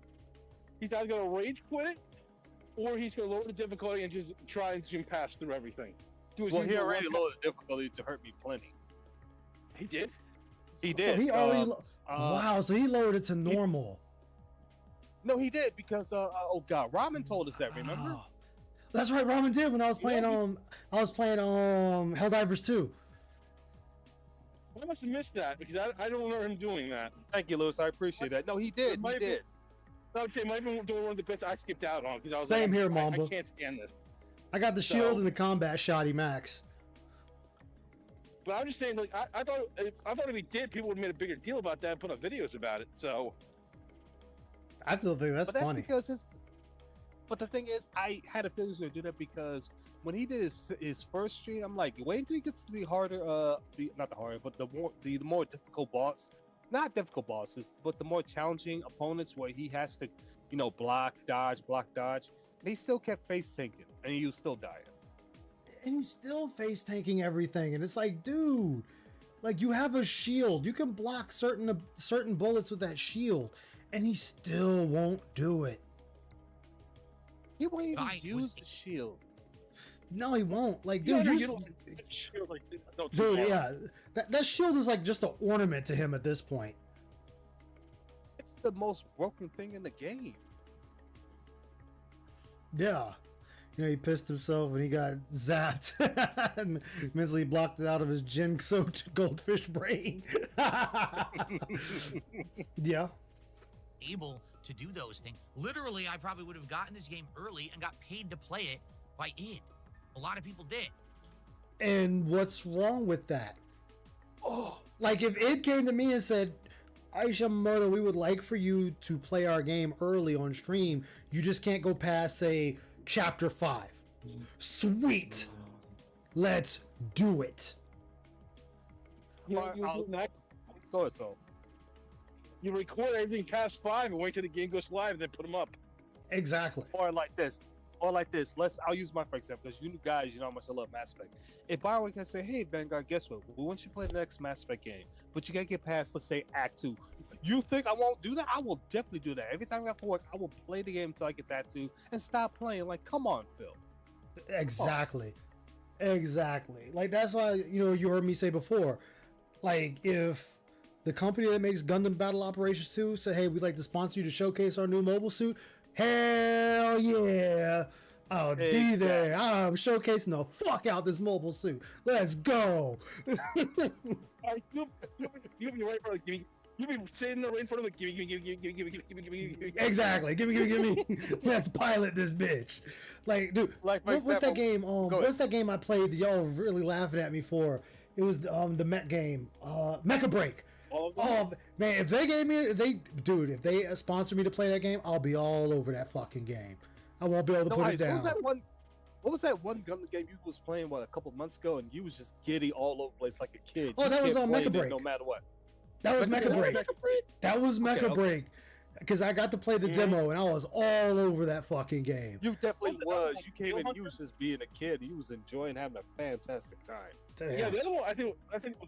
He's either going to rage quit it, or he's going to lower the difficulty and just try and zoom pass through everything. Well, he already lowered the difficulty to hurt me plenty. He did? He did. Oh, he already. Wow, so he lowered it to normal. No, he did, because oh god, Ramen told us that. Remember? Oh, that's right, Ramen did when I was playing Helldivers 2. I must have missed that because I don't remember him doing that. Thank you, Lewis. I appreciate that. No, he did. He did. I would say might have been doing one of the bits I skipped out on because I was Same like, here, Mamba. I can't stand this. I got the shield and the combat shotty max. But I'm just saying, like, I thought if he did, people would have made a bigger deal about that and put up videos about it. So I still think that's funny. Because but the thing is, I had a feeling he was going to do that because when he did his first stream, I'm like, wait until he gets to the harder, not the harder, but the more difficult boss, not difficult bosses, but the more challenging opponents where he has to, block, dodge. And he still kept face tanking, and he was still dying. And he's still face tanking everything, and it's like, dude, like you have a shield, you can block certain bullets with that shield, and he still won't do it. He won't even use the shield. No, he won't. Like, dude, dude, yeah, that shield is like just an ornament to him at this point. It's the most broken thing in the game. Yeah. He pissed himself when he got zapped and mentally blocked it out of his gin-soaked goldfish brain. Yeah. Able to do those things. Literally, I probably would have gotten this game early and got paid to play it by id. A lot of people did. And what's wrong with that? Oh, like if id came to me and said, Aisha Moto, we would like for you to play our game early on stream. You just can't go past, say, Chapter 5. Sweet. Let's do it. You record everything past 5 and wait till the game goes live and then put them up. Exactly. Or like this. I'll use mine for example, because you guys, how much I love Mass Effect. If Bioware can say, hey, Vanguard, guess what? We want you to play the next Mass Effect game, but you gotta get past, let's say, Act 2. You think I won't do that? I will definitely do that. Every time I have to work, I will play the game until I get to Act 2 and stop playing. Like, come on, Phil. Exactly. Like, that's why, you heard me say before, like, if the company that makes Gundam Battle Operations 2 said, hey, we'd like to sponsor you to showcase our new mobile suit, hell yeah, I'll be there. I'm showcasing the fuck out this mobile suit. Let's go. You'll be right, bro. You'll be sitting right in front of it. Give me. Exactly. Give me. Let's pilot this bitch. Like, dude, what's that game? What's that game I played that y'all were really laughing at me for? It was the mech game, Mecha Break. Oh man, if they sponsor me to play that game, I'll be all over that fucking game. I won't be able to put it down. What was that one Gundam game you was playing a couple months ago, and you was just giddy all over the place like a kid? Oh, that was on Mecha Break. No matter what. That was Mecha Break. That was Mecha Break. Because I got to play the demo, and I was all over that fucking game. You definitely was. You came in, you was just being a kid. You was enjoying having a fantastic time. Yeah, the other one I think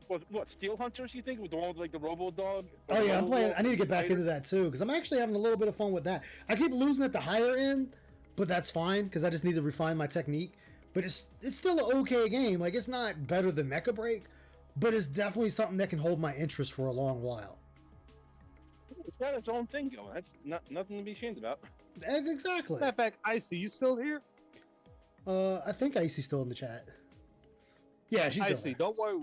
was what, Steel Hunters. You think with the one with like the Robo Dog? Oh yeah, I'm playing. I need to get back into that too because I'm actually having a little bit of fun with that. I keep losing at the higher end, but that's fine because I just need to refine my technique. But it's still an okay game. Like it's not better than Mecha Break, but it's definitely something that can hold my interest for a long while. It's got its own thing going. That's nothing to be ashamed about. Exactly. Matter of fact, Icy, you still here? I think Icy's still in the chat. Yeah, she's Icy. Don't worry.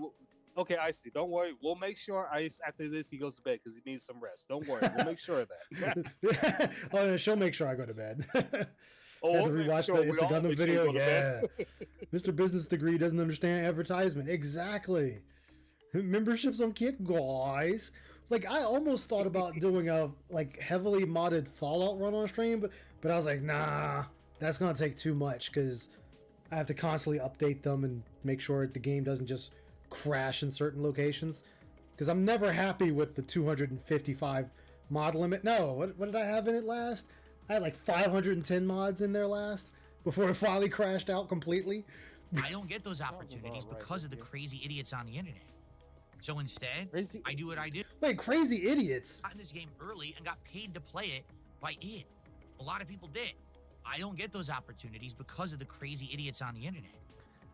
Okay, Icy. Don't worry. We'll make sure Ice after this he goes to bed because he needs some rest. Don't worry. We'll make sure of that. Oh, she'll make sure I go to bed. Oh, Had to okay, rewatch sure, the we It's a all Gundam make sure video. we go to Yeah. bed. Mr. Business Degree doesn't understand advertisement. Exactly. Memberships on Kick, guys. Like, I almost thought about doing a like heavily modded Fallout run on stream, but I was like, nah, that's gonna take too much because I have to constantly update them and make sure the game doesn't just crash in certain locations. Because I'm never happy with the 255 mod limit. No, what did I have in it last? I had like 510 mods in there last before it finally crashed out completely. I don't get those opportunities because of the crazy idiots on the internet. So instead, I do what I do. Wait, crazy idiots? Got in this game early and got paid to play it by it. A lot of people did. I don't get those opportunities because of the crazy idiots on the internet.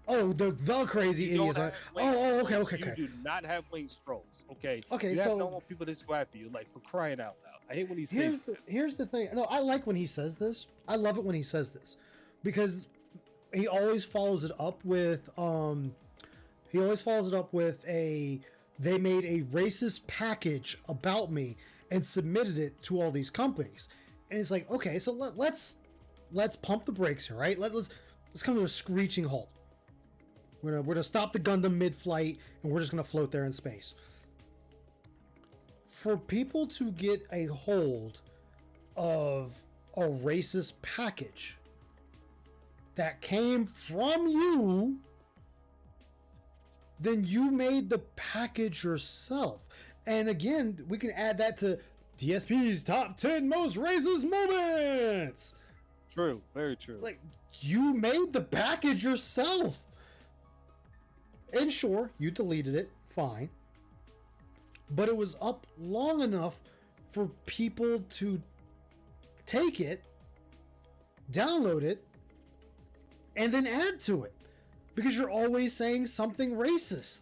Oh, the crazy You don't idiots. have links Oh, trolls. okay. You do not have links trolls. Okay. Okay, You so have normal people that go after you, like for crying out loud. I hate when he here's says. here's the thing. No, I like when he says this. I love it when he says this because he always follows it up with they made a racist package about me and submitted it to all these companies. And it's like, okay, so let's pump the brakes here, right? Let's come to a screeching halt. We're gonna stop the Gundam mid-flight and we're just gonna float there in space. For people to get a hold of a racist package that came from you, then you made the package yourself. And again, we can add that to DSP's top 10 most racist moments. True, very true. Like, you made the package yourself. And sure, you deleted it, fine. But it was up long enough for people to take it, download it, and then add to it. Because you're always saying something racist.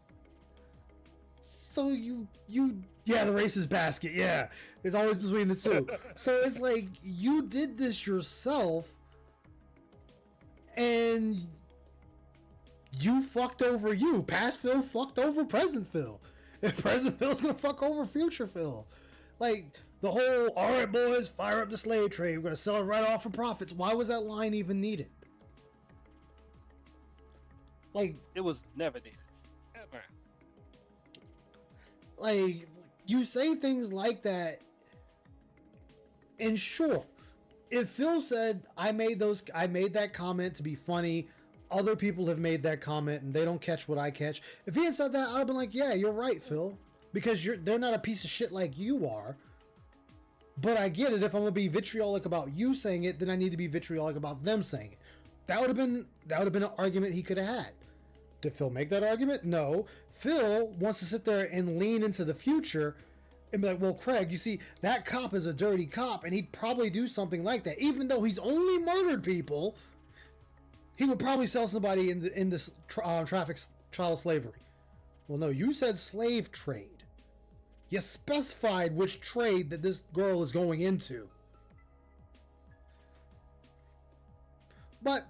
So yeah, the racist basket, yeah. It's always between the two. So it's like, you did this yourself, and you fucked over you. Past Phil fucked over present Phil. And present Phil's gonna fuck over future Phil. Like, the whole, alright boys, fire up the slave trade, we're gonna sell it right off for profits. Why was that line even needed? Like, It was never needed. Ever. like, you say things like that, and sure, if Phil said, I made that comment to be funny, other people have made that comment and they don't catch what I catch. If he had said that, I'd have been like, yeah, you're right, Phil, because they're not a piece of shit like you are. But I get it. If I'm gonna be vitriolic about you saying it, then I need to be vitriolic about them saying it. That would have been an argument he could have had. Did Phil make that argument? No. Phil wants to sit there and lean into the future and be like, well, Craig, you see, that cop is a dirty cop and he'd probably do something like that. Even though he's only murdered people, he would probably sell somebody in this traffic child slavery. Well, no, you said slave trade. You specified which trade that this girl is going into. But,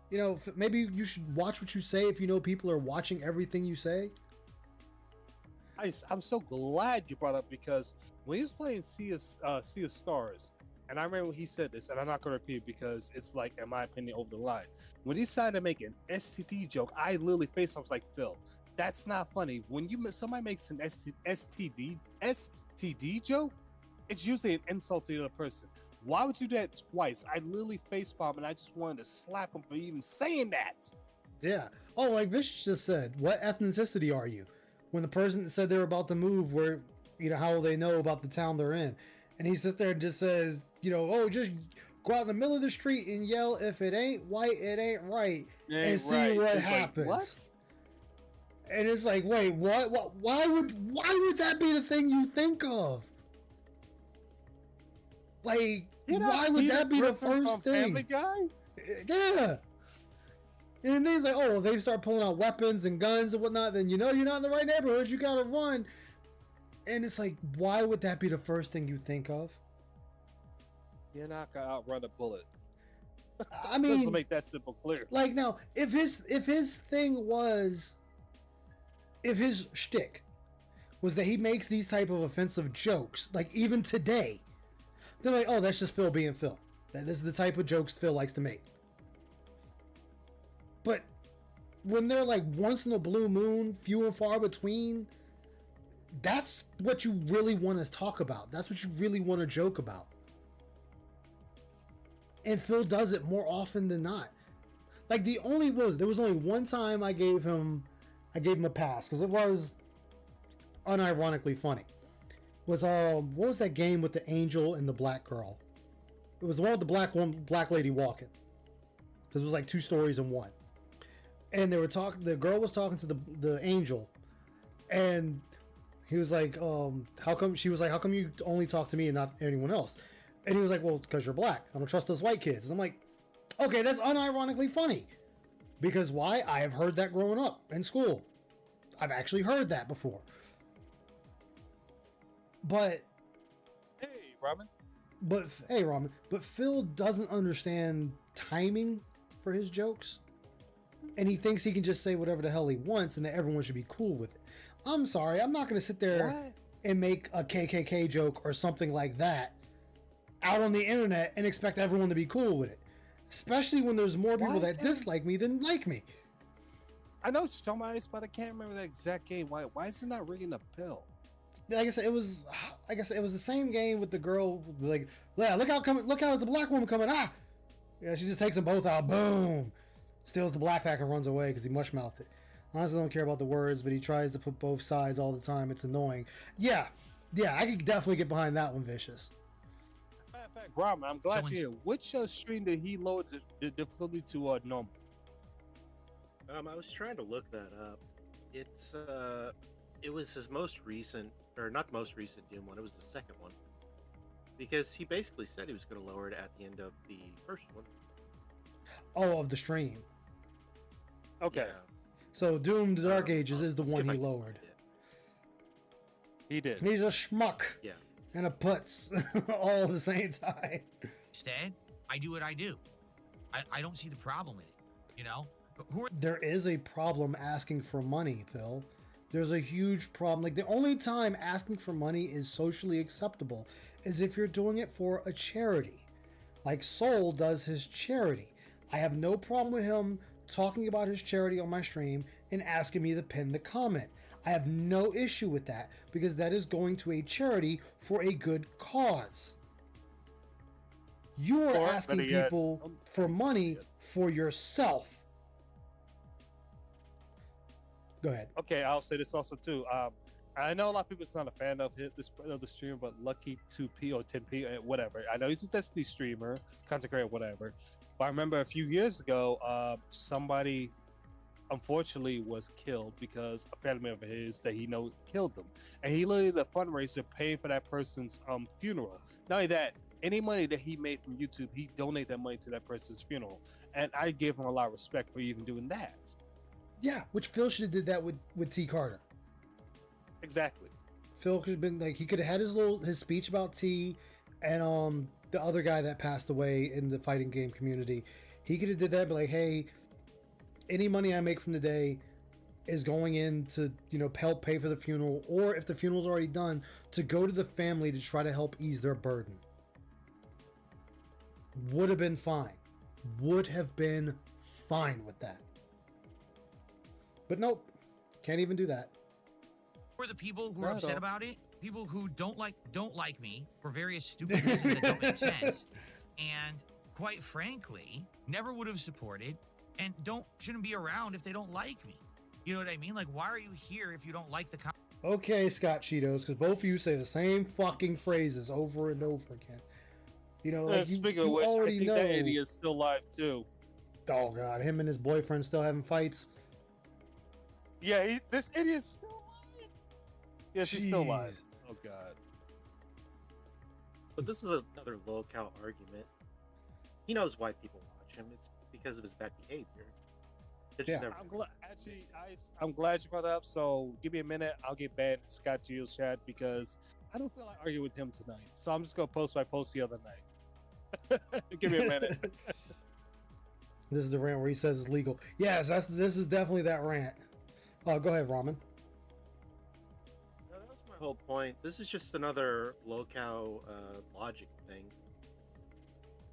you know, maybe you should watch what you say if you know people are watching everything you say. I'm so glad you brought up, because when he was playing Sea of Stars, and I remember when he said this, and I'm not going to repeat it because it's like, in my opinion, over the line. When he decided to make an STD joke, I literally faced him. I was like, Phil, that's not funny. When somebody makes an STD joke, it's usually an insult to the other person. Why would you do that twice? I literally facepalm, and I just wanted to slap him for even saying that. Yeah. Oh, like Vish just said, what ethnicity are you? When the person said they were about to move, where, you know, how will they know about the town they're in? And he sits there and just says, you know, oh, just go out in the middle of the street and yell, if it ain't white, it ain't right, and see what happens. Like, what? And it's like, wait, what? Why would that be the thing you think of? Like, why would that be the first thing? Family Guy? Yeah. And then he's like, oh, well, they start pulling out weapons and guns and whatnot, then you know you're not in the right neighborhood, you gotta run. And it's like, why would that be the first thing you think of? You're not gonna outrun a bullet. I mean, let's make that simple clear. Like, now, if his shtick was that he makes these type of offensive jokes, like even today, they're like, oh, that's just Phil being Phil. That this is the type of jokes Phil likes to make. But when they're like once in a blue moon, few and far between, that's what you really want to talk about. That's what you really want to joke about. And Phil does it more often than not. Like there was only one time I gave him a pass because it was unironically funny. Was what was that game with the angel and the black girl? It was the one with the black lady walking. Because it was like 2 stories in one. And they were talking. The girl was talking to the angel, and he was like, "How come?" She was like, "How come you only talk to me and not anyone else?" And he was like, "Well, because you're black. I don't trust those white kids." And I'm like, "Okay, that's unironically funny." Because why? I have heard that growing up in school. I've actually heard that before. But Hey, Robin. But Phil doesn't understand timing for his jokes. And he thinks he can just say whatever the hell he wants and that everyone should be cool with it. I'm sorry, I'm not going to sit there and make a KKK joke or something like that out on the internet and expect everyone to be cool with it. Especially when there's more people that dislike me than like me. I know what you're talking about, but I can't remember the exact game. Why is it not ringing a bell? Like I said, it was the same game with the girl. Like, yeah, look how it's a black woman coming. Ah, yeah, she just takes them both out. Boom, steals the black pack and runs away because he mush-mouthed it. Honestly, don't care about the words, but he tries to put both sides all the time. It's annoying. Yeah, I could definitely get behind that one, Vicious. Matter of fact, Rob, I'm glad you're here. Which stream did he lower the difficulty to normal? I was trying to look that up. It was his most recent, or not the most recent Doom one. It was the second one, because he basically said he was going to lower it at the end of the first one. Oh, of the stream. Okay. Yeah. So Doom: The Dark Ages is the one he lowered. He did. He's a schmuck. Yeah. And a putz all at the same time. Instead, I do what I do. I don't see the problem with it. You know? There is a problem asking for money, Phil. There's a huge problem. Like, the only time asking for money is socially acceptable is if you're doing it for a charity. Like Soul does his charity. I have no problem with him talking about his charity on my stream and asking me to pin the comment. I have no issue with that because that is going to a charity for a good cause. You are asking people for money for yourself. Go ahead. Okay, I'll say this also too. I know a lot of people's not a fan of the streamer, but Lucky 2P or 10P, whatever. I know he's a Destiny streamer, content creator, whatever. But I remember a few years ago, somebody unfortunately was killed because a family member of his that he knows killed them, and he literally did a fundraiser paying for that person's funeral. Not only that, any money that he made from YouTube, he donated that money to that person's funeral, and I give him a lot of respect for even doing that. Yeah, which Phil should have did that with T. Carter. Exactly. Phil could have been like, he could have had his speech about T and the other guy that passed away in the fighting game community. He could have did that, but like, hey, any money I make from the day is going in to, help pay for the funeral, or if the funeral's already done, to go to the family to try to help ease their burden. Would have been fine. Would have been fine with that. But nope, can't even do that. For the people who are upset about it, people who don't like me for various stupid reasons that don't make sense, and quite frankly, never would have supported and shouldn't be around if they don't like me. You know what I mean? Like, why are you here if you don't like the Okay, Scott Cheetos, because both of you say the same fucking phrases over and over again. Like speaking of which, I think that idiot's still alive too. Oh god, him and his boyfriend still having fights. Yeah, this idiot's still alive. Yeah, she's still alive. Oh god. But this is another low-cal argument. He knows why people watch him. It's because of his bad behavior. Yeah. I'm glad you brought that up. So give me a minute. I'll get banned in Scott Geo's chat because I don't feel like arguing with him tonight. So I'm just gonna post what I posted the other night. Give me a minute. This is the rant where he says it's legal. Yes, this is definitely that rant. Go ahead, Ramen. No, that was my whole point. This is just another low-cal logic thing.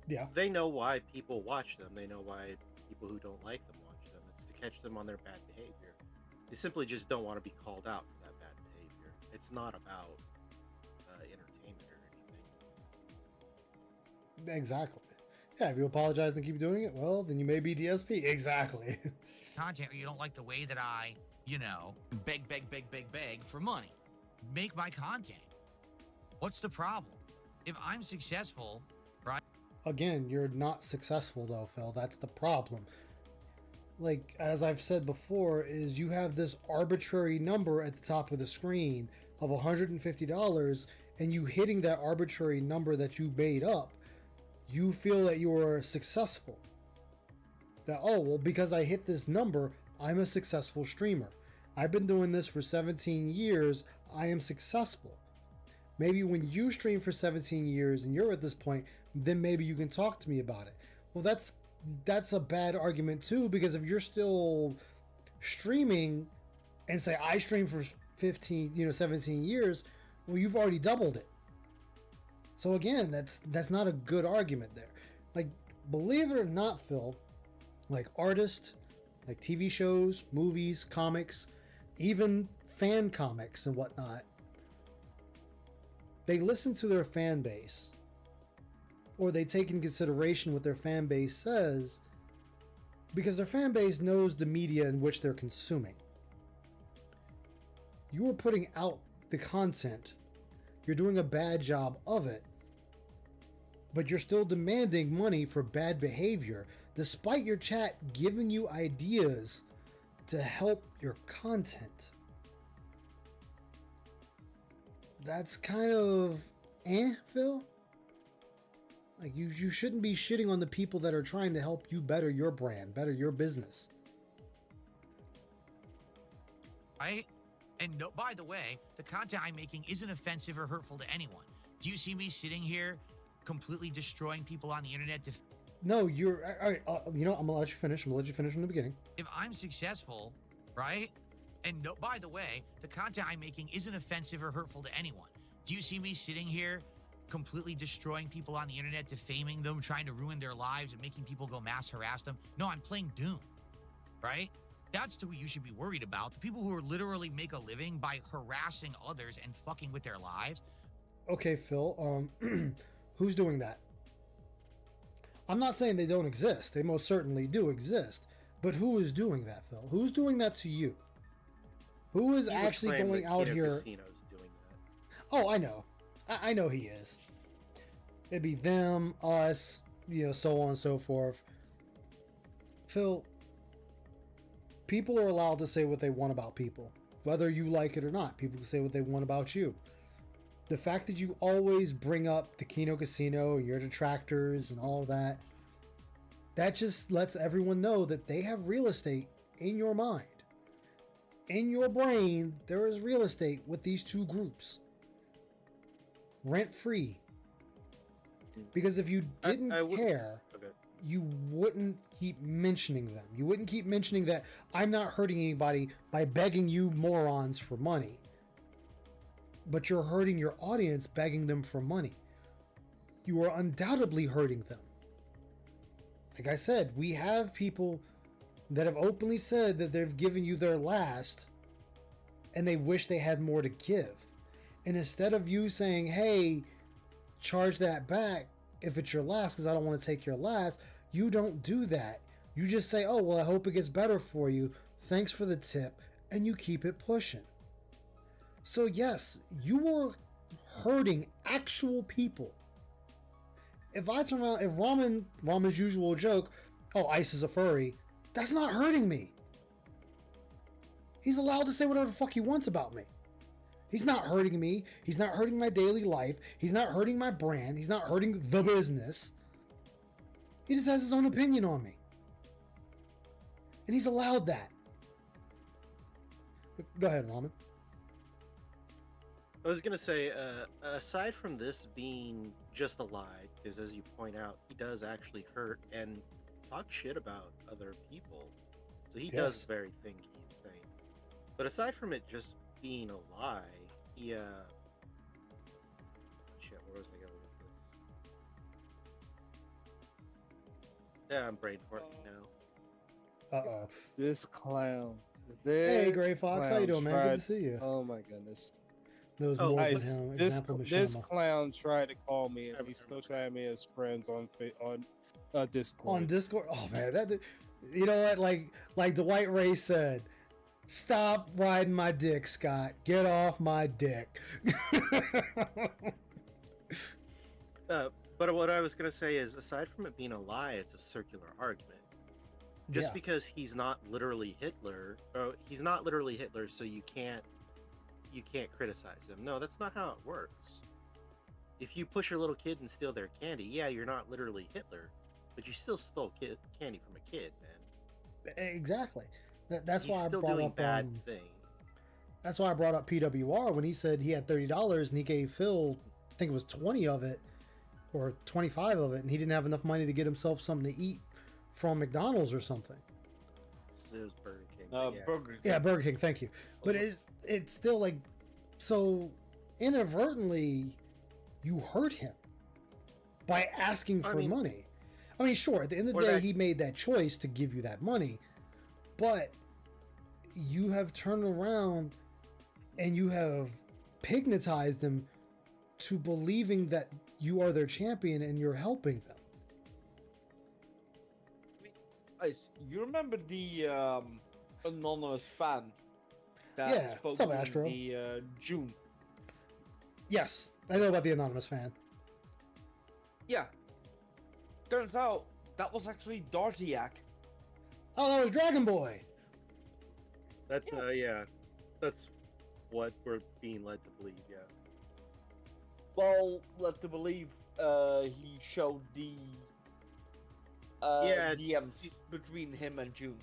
Yeah. They know why people watch them. They know why people who don't like them watch them. It's to catch them on their bad behavior. They simply just don't want to be called out for that bad behavior. It's not about entertainment or anything. Exactly. Yeah, if you apologize and keep doing it, well, then you may be DSP. Exactly. Content, or you don't like the way that I, beg for money. Make my content. What's the problem? If I'm successful, right? Again, you're not successful though, Phil. That's the problem. Like, as I've said before, is you have this arbitrary number at the top of the screen of $150, and you hitting that arbitrary number that you made up, you feel that you are successful. That, oh, well, because I hit this number, I'm a successful streamer. I've been doing this for 17 years, I am successful. Maybe when you stream for 17 years and you're at this point, then maybe you can talk to me about it. Well, that's a bad argument too, because if you're still streaming and say I stream for 17 years, well, you've already doubled it. So again, that's not a good argument there. Like, believe it or not, Phil, like artists, like TV shows, movies, comics, even fan comics and whatnot, they listen to their fan base, or they take in consideration what their fan base says, because their fan base knows the media in which they're consuming. You are putting out the content, you're doing a bad job of it, but you're still demanding money for bad behavior, despite your chat giving you ideas to help your content. That's kind of Phil? Like, you shouldn't be shitting on the people that are trying to help you better your brand, better your business. Right? And no, by the way, the content I'm making isn't offensive or hurtful to anyone. Do you see me sitting here completely destroying people on the internet? No, you're... All right, I'm going to let you finish. I'm going to let you finish from the beginning. If I'm successful, right? And no, by the way, the content I'm making isn't offensive or hurtful to anyone. Do you see me sitting here completely destroying people on the internet, defaming them, trying to ruin their lives and making people go mass harass them? No, I'm playing Doom, right? That's who you should be worried about. The people who are literally make a living by harassing others and fucking with their lives. Okay, Phil, who's doing that? I'm not saying they don't exist. They most certainly do exist. But who is doing that, Phil? Who's doing that to you? Who is actually going out here? Casino's doing that. Oh, I know. I know he is. It'd be them, us, so on and so forth. Phil, people are allowed to say what they want about people. Whether you like it or not, people can say what they want about you. The fact that you always bring up the Kino Casino and your detractors and all that, that just lets everyone know that they have real estate in your mind. In your brain, there is real estate with these two groups. Rent free. Because if you didn't care, you wouldn't keep mentioning them. You wouldn't keep mentioning that I'm not hurting anybody by begging you morons for money. But you're hurting your audience begging them for money. You are undoubtedly hurting them. Like I said, we have people that have openly said that they've given you their last and they wish they had more to give. And instead of you saying, hey, charge that back if it's your last because I don't want to take your last, you don't do that. You just say, oh, well, I hope it gets better for you. Thanks for the tip. And you keep it pushing. So yes, you are hurting actual people. If I turn around, if Ramen's usual joke, oh, Ice is a furry, that's not hurting me. He's allowed to say whatever the fuck he wants about me. He's not hurting me. He's not hurting my daily life. He's not hurting my brand. He's not hurting the business. He just has his own opinion on me. And he's allowed that. Go ahead, Ramen. I was gonna say, aside from this being just a lie, because as you point out, he does actually hurt and talk shit about other people. So he does the very thing he's saying. But aside from it just being a lie, he shit, where was I going with this? Yeah, I'm brain farting now. Uh-oh. This clown. Hey, This Gray Fox, how you clown doing, man? Good tried- to see you. Oh my goodness. Those Oh, more than Guys, him. this Example this machinima. clown tried to call me, and he's still trying me as friends on Discord. On Discord. Oh man, you know what? Like Dwight Ray said, stop riding my dick, Scott. Get off my dick. But what I was gonna say is, aside from it being a lie, it's a circular argument. Just Yeah. because he's not literally Hitler, so you can't criticize him. No, that's not how it works. If you push a little kid and steal their candy, yeah, you're not literally Hitler, but you still stole candy from a kid, man. Exactly. That's He's why I still brought doing up bad things. That's why I brought up PWR when he said he had $30 and he gave Phil, I think it was 20 of it or 25 of it, and he didn't have enough money to get himself something to eat from McDonald's or something. It was Burger King. Yeah. Burger King. Yeah, Burger King. Thank you. But it's still like, so inadvertently, you hurt him by asking for money. I mean, sure, at the end of the day, he made that choice to give you that money, but you have turned around and you have hypnotized them to believing that you are their champion and you're helping them. Guys, you remember the anonymous fan that Yeah, spoke what's up, in Astro? the June? Yes, I know about the anonymous fan. Yeah. Turns out that was actually Darziak. Oh, that was Dragon Boy. That's yeah, that's what we're being led to believe. Yeah. Well, led to believe he showed the DMs between him and June.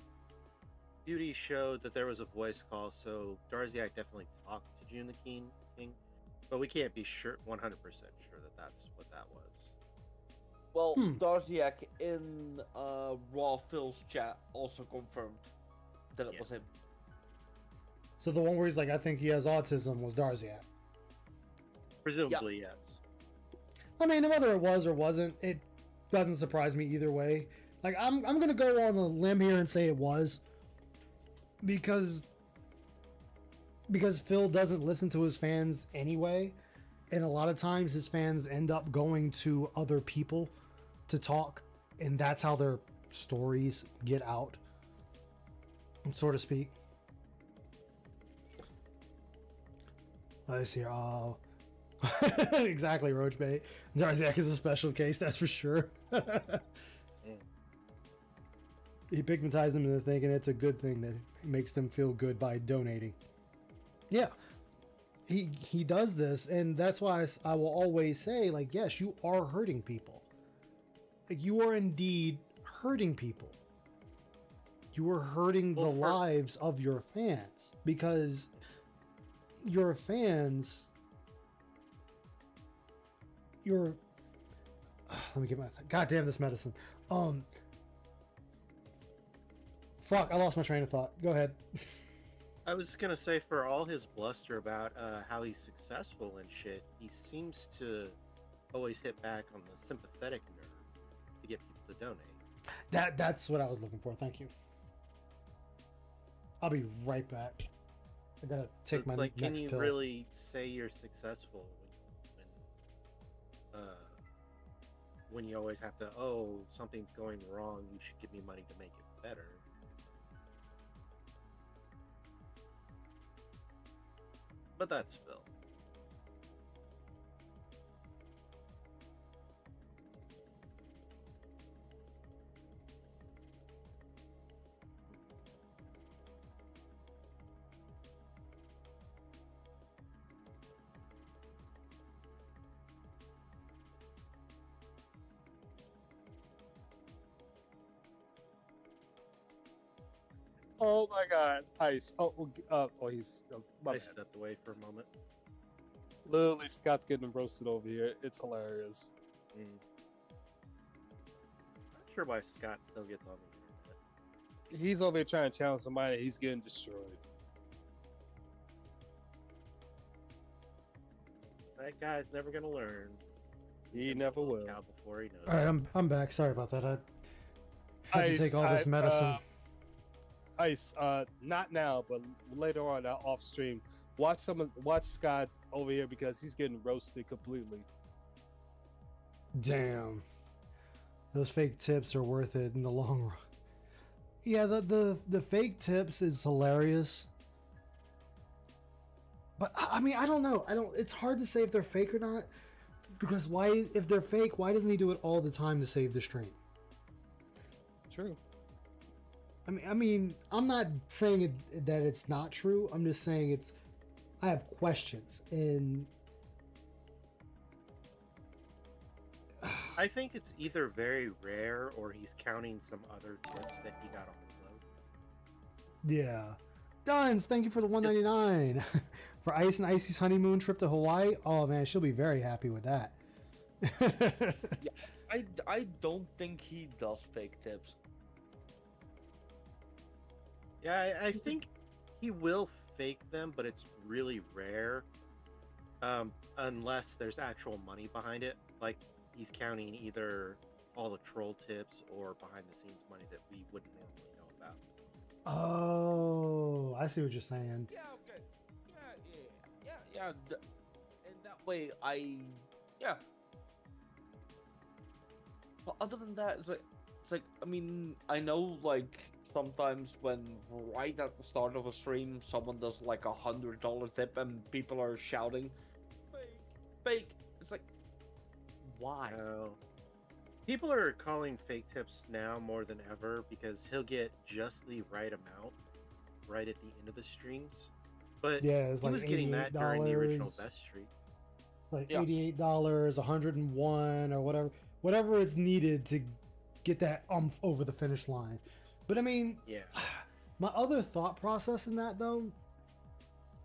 Duty showed that there was a voice call, so Darziak definitely talked to June the King, but we can't be 100% sure that that's what that was. Well, Darziak in Raw Phil's chat also confirmed that it was him. So the one where he's like, I think he has autism was Darziak. Presumably, yes. I mean, whether it was or wasn't, it doesn't surprise me either way. Like, I'm gonna go on a limb here and say it was, because Phil doesn't listen to his fans anyway, and a lot of times his fans end up going to other people to talk, and that's how their stories get out, so to speak. Let's see. Oh. Exactly, Roach Bait. Darziak is a special case, that's for sure. He pigmentized them into thinking it's a good thing that makes them feel good by donating. Yeah, he does this, and that's why I will always say, like, yes, you are hurting people. Like, you are indeed hurting people. You are hurting the lives of your fans, because your fans... let me get my goddamn this medicine. Fuck, I lost my train of thought. Go ahead. I was gonna say, for all his bluster about how he's successful and shit, he seems to always hit back on the sympathetic nerve to get people to donate. That's what I was looking for. Thank you. I'll be right back. I gotta take my like, next can you pill. really say you're successful when you always have to, oh, something's going wrong, you should give me money to make it better? But that's Phil. Oh my God, Ice. He's. I stepped away for a moment. Literally, Scott's getting roasted over here. It's hilarious. Not sure why Scott still gets on the internet. He's over here trying to challenge somebody. He's getting destroyed. That guy's never gonna learn. He never will. Out before he knows. All right, I'm back. Sorry about that. Had to take all this medicine. Ice, not now, but later on, off stream. Watch Scott over here because he's getting roasted completely. Damn. Those fake tips are worth it in the long run. Yeah, the fake tips is hilarious. But I mean, I don't know. It's hard to say if they're fake or not. Because if they're fake, why doesn't he do it all the time to save the stream? True. I mean, I'm not saying that it's not true. I'm just saying I have questions, and I think it's either very rare or he's counting some other tips that he got a hold of. yeah. Duns, thank you for the $1.99 for Ice and Icy's honeymoon trip to Hawaii. Oh man, she'll be very happy with that. Yeah, I don't think he does fake tips. Yeah, I think he will fake them, but it's really rare. Unless there's actual money behind it. Like, he's counting either all the troll tips or behind the scenes money that we wouldn't normally know about. Oh, I see what you're saying. Yeah, okay. Yeah. In that way, yeah. But other than that, it's like I mean, I know like sometimes when right at the start of a stream, someone does like $100 tip and people are shouting, fake. It's like, why? People are calling fake tips now more than ever because he'll get just the right amount right at the end of the streams. But yeah, it's he like was getting that during the original best streak. Like $88, 101, or whatever it's needed to get that over the finish line. But I mean, yeah. My other thought process in that though,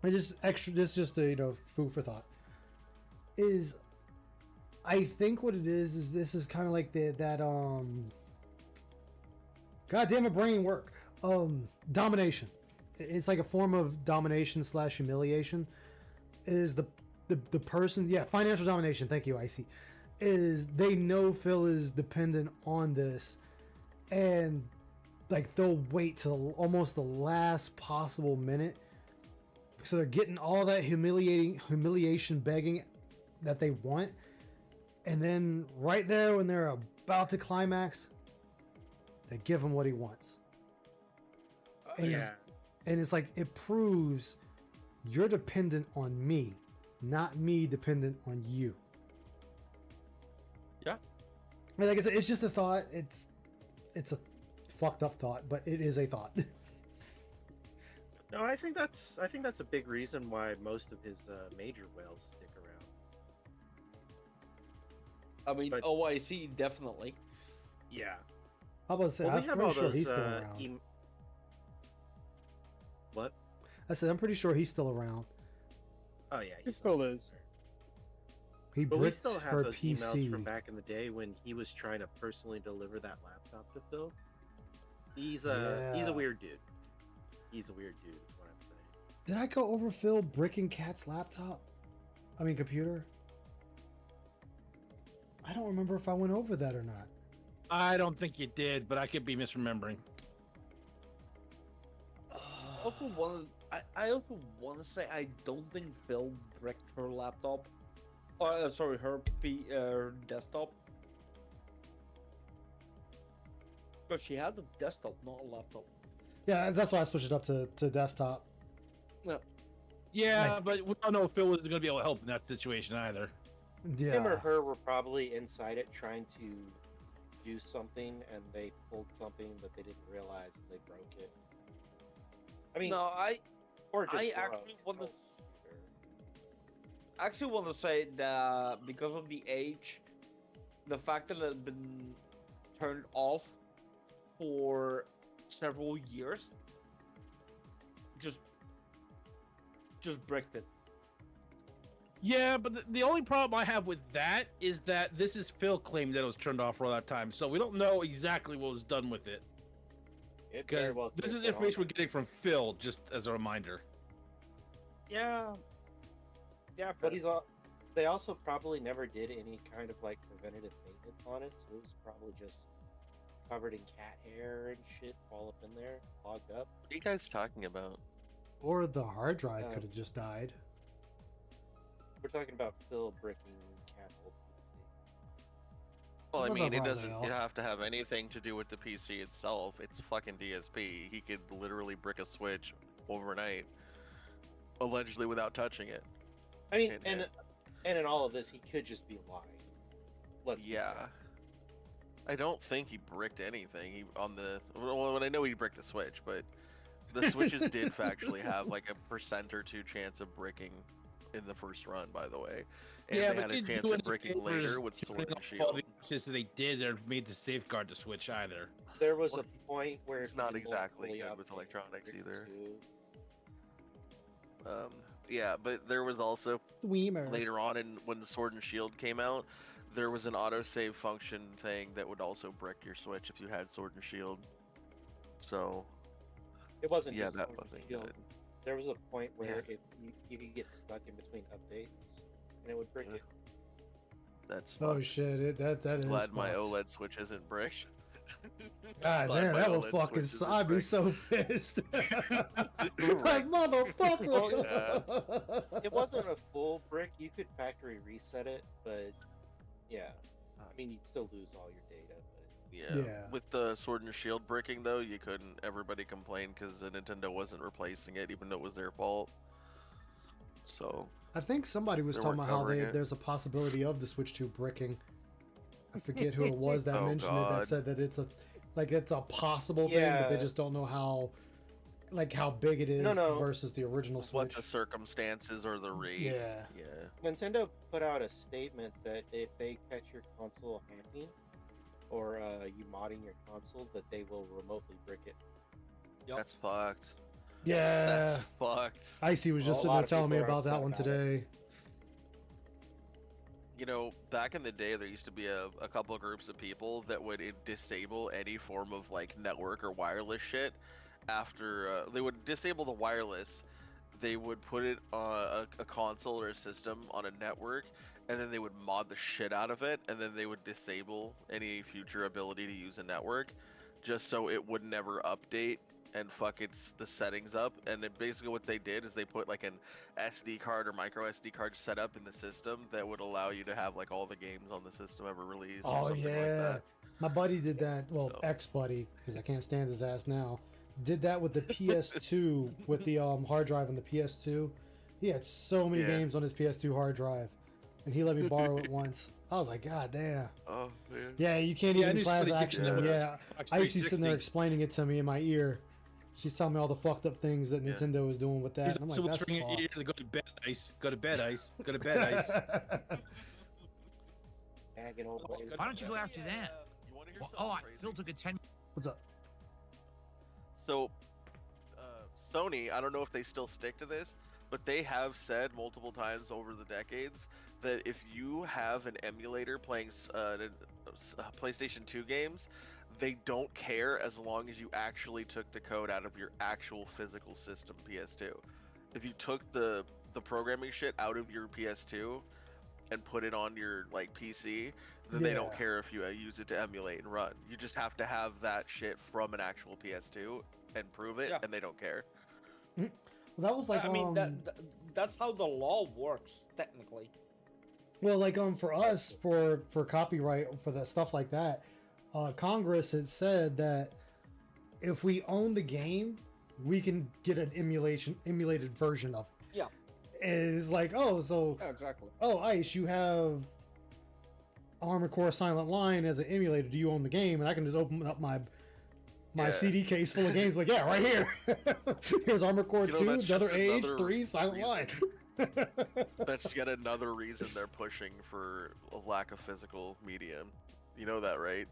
this is just a food for thought, is I think what it is this is kind of like that God damn it, brain work. Domination. It's like a form of domination / humiliation. Is the person, financial domination. Thank you, Icy. Is they know Phil is dependent on this, and like they'll wait till almost the last possible minute, so they're getting all that humiliation begging that they want, and then right there when they're about to climax, they give him what he wants. And it's like, it proves you're dependent on me, not me dependent on you. Yeah. Like I said, it's just a thought. It's a fucked up thought, but it is a thought. No, I think that's a big reason why most of his major whales stick around. I mean, OIC definitely. Yeah. How about to say, I'm pretty sure he's still around. What? I said, I'm pretty sure he's still around. Oh yeah, he still is. He but we still have her those PC. emails from back in the day when he was trying to personally deliver that laptop to Phil. He's a weird dude. He's a weird dude, is what I'm saying. Did I go over Phil bricking Cat's laptop? I mean, computer? I don't remember if I went over that or not. I don't think you did, but I could be misremembering. I also want to say I don't think Phil bricked her laptop. Sorry, her desktop. But she had a desktop, not a laptop. Yeah, that's why I switched it up to desktop. No. Yeah, but we don't know if Phil was going to be able to help in that situation either. Yeah. Him or her were probably inside it trying to do something, and they pulled something that they didn't realize, and they broke it. I mean, no, I actually want to say that because of the age, the fact that it had been turned off for several years, just bricked it. Yeah, but the only problem I have with that is that this is Phil claimed that it was turned off for all that time, so we don't know exactly what was done with it. Because this is information we're getting from Phil, just as a reminder. Yeah, but they also probably never did any kind of like preventative maintenance on it, so it was probably just covered in cat hair and shit all up in there, clogged up. What are you guys talking about? Or the hard drive could have just died. We're talking about Phil bricking cat's old PC. Well, I What's mean, up, it doesn't Raziel? have to have anything to do with the PC itself. It's fucking DSP. He could literally brick a switch overnight, allegedly without touching it. I mean, and in all of this, he could just be lying. Let's be Yeah. fair. I don't think he bricked anything. Well, I know he bricked the switch, but the switches did factually have like a % or 2 chance of bricking in the first run, by the way. And Yeah, they but had a didn't chance do of any bricking favors later with turning Sword and off all Shield. the options that they did or made to safeguard the switch either. There was a point where It's if not you don't exactly fully good with update electronics Brick either. 2, Yeah, but there was also Dweemer. later on when Sword and Shield came out, there was an autosave function thing that would also brick your switch if you had Sword and Shield. So it wasn't yeah, just that Sword and wasn't Shield. good. There was a point where Yeah. if you could get stuck in between updates, and it would brick it. That's Oh fucked. shit! That is. Glad my fucked. OLED switch isn't bricked. God Glad damn, my that would OLED fucking. switch isn't I'd be bricked. so pissed. Right. Like motherfucker. It wasn't a full brick. You could factory reset it, but yeah, I mean you'd still lose all your data. But Yeah. With the Sword and Shield bricking though, you couldn't. Everybody complained because Nintendo wasn't replacing it, even though it was their fault. So I think somebody was They talking weren't about how covering it. there's a possibility of the Switch 2 bricking. I forget who it was that Oh, mentioned it. That God. said that it's a possible thing, but they Yeah. just don't know how big it is No. versus the original what Switch. the circumstances or the read. Yeah. Yeah. Nintendo put out a statement that if they catch your console hacking or you modding your console, that they will remotely brick it. That's fucked. Yeah. That's fucked. Icy was just Well, a sitting lot there of telling me people are about that upset one about today. You know, back in the day, there used to be a couple of groups of people that would disable any form of like network or wireless shit. After they would disable the wireless, they would put it on a console or a system on a network, and then they would mod the shit out of it, and then they would disable any future ability to use a network, just so it would never update and fuck the settings up. And then basically what they did is they put like an SD card or micro SD card set up in the system that would allow you to have like all the games on the system ever released. Or Oh something like yeah, that. my buddy did that. Well, So- ex-buddy, because I can't stand his ass now. Did that with the PS2 with the hard drive on the PS2. He had so many Yeah. games on his PS2 hard drive, and he let me borrow it once. I was like, God damn. Oh man. Yeah, you can't Yeah, I even knew class somebody action did them. that. Yeah, Xbox Icy's sitting there 360. explaining it to me in my ear. She's telling me all the fucked up things that Yeah. Nintendo was doing with that. He's And I'm also like, that's turning your ear fucked. to go to bed, Ice. Go to bed, Ice. Go to bed, Ice. Bagging old players. Why don't you go after them? You want to hear Well, something crazy? Phil took a 10. What's up? So, Sony, I don't know if they still stick to this, but they have said multiple times over the decades that if you have an emulator playing PlayStation 2 games, they don't care as long as you actually took the code out of your actual physical system PS2. If you took the programming shit out of your PS2 and put it on your like PC, then they don't Yeah. care if you use it to emulate and run. You just have to have that shit from an actual PS2 and prove it, Yeah. and they don't care. Well, that was like I mean, that's how the law works, technically. Well, like for us, for copyright, for the stuff like that, Congress had said that if we own the game, we can get an emulated version of it. Yeah. And it's like, oh, so Yeah, exactly. oh, Ice, you have Armored Core Silent Line as an emulator. Do you own the game? And I can just open up my Yeah. CD case full of games. Like, yeah, right here. Here's Armored Core You know, 2, that's just Another Age, another 3, Silent reason. Line. That's yet another reason they're pushing for a lack of physical medium. You know that, right?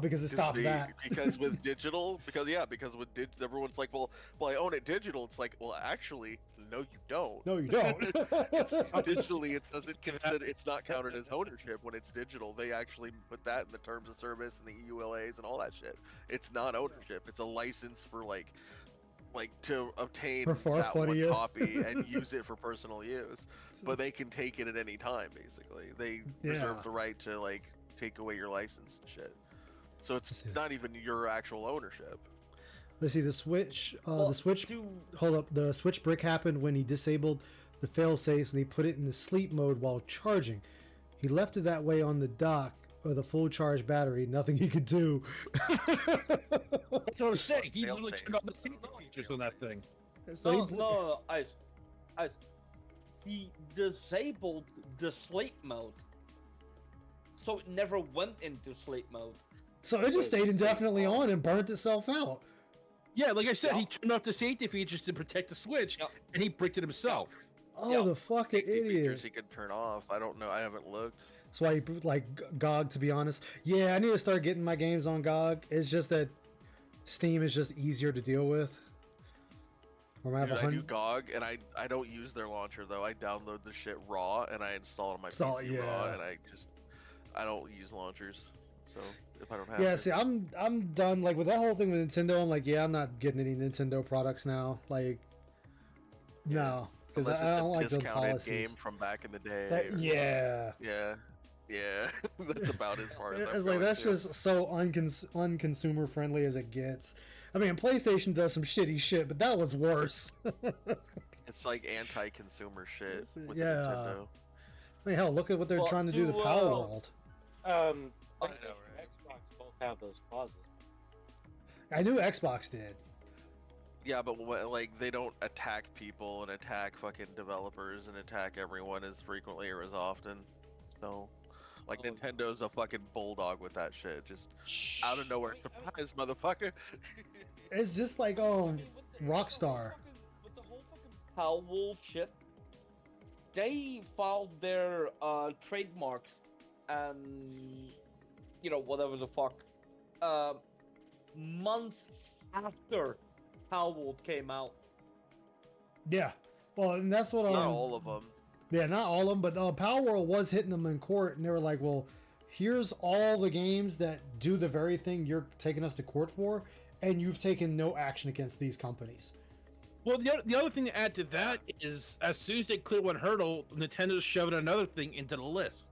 Because it stops that. Because with digital, everyone's like, well, I own it digital. It's like, well, actually, no, you don't. No, you don't. Digitally, it doesn't consider. It's not counted as ownership when it's digital. They actually put that in the terms of service and the EULAs and all that shit. It's not ownership. It's a license for like to obtain For far that one funnier. copy and use it for personal use. But they can take it at any time. Basically, they reserve Yeah. the right to like take away your license and shit. So it's not even your actual ownership. Let's see the switch. Well, The switch. Hold up. The switch brick happened when he disabled the failsafes and he put it in the sleep mode while charging. He left it that way on the dock with a full charge battery. Nothing he could do. That's what I'm saying. He literally turned on the safety features on that thing. So No, Ice. He disabled the sleep mode, so it never went into sleep mode. So it just stayed indefinitely on and burnt itself out. Yeah, like I said, he turned off the safety features to protect the switch, and he bricked it himself. Oh, the fucking Features idiot. he could turn off. I don't know. I haven't looked. That's why you like GOG, to be honest. Yeah, I need to start getting my games on GOG. It's just that Steam is just easier to deal with. Or Dude, I do GOG, and I don't use their launcher though. I download the shit raw, and I install it on my PC raw, and I don't use launchers. So if I don't have Yeah, to. see, I'm done. Like with that whole thing with Nintendo, I'm like, yeah, I'm not getting any Nintendo products now. Like, no, because Unless I it's don't a like those discounted policies. game from back in the day. That- or- yeah. Yeah. That's about as far as I'm It's like going that's to. just so unconsumer friendly as it gets. I mean, PlayStation does some shitty shit, but that was worse. It's like anti-consumer shit with yeah. Nintendo. I mean, hell, look at what they're trying to do with Power World. PlayStation and Xbox both have those clauses. I knew Xbox did. Yeah, but like they don't attack people and attack fucking developers and attack everyone as frequently or as often. So, like Nintendo's a fucking bulldog with that shit. Just out of nowhere, surprise, motherfucker. It's just like Rockstar. With the whole fucking Powell shit, they filed their trademarks and whatever the fuck months after Powell came out. Yeah. Well, and that's what Not all of them. Yeah, not all of them, but Power World was hitting them in court, and they were like, "Well, here's all the games that do the very thing you're taking us to court for, and you've taken no action against these companies." Well, the other thing to add to that is, as soon as they clear one hurdle, Nintendo's shoving another thing into the list.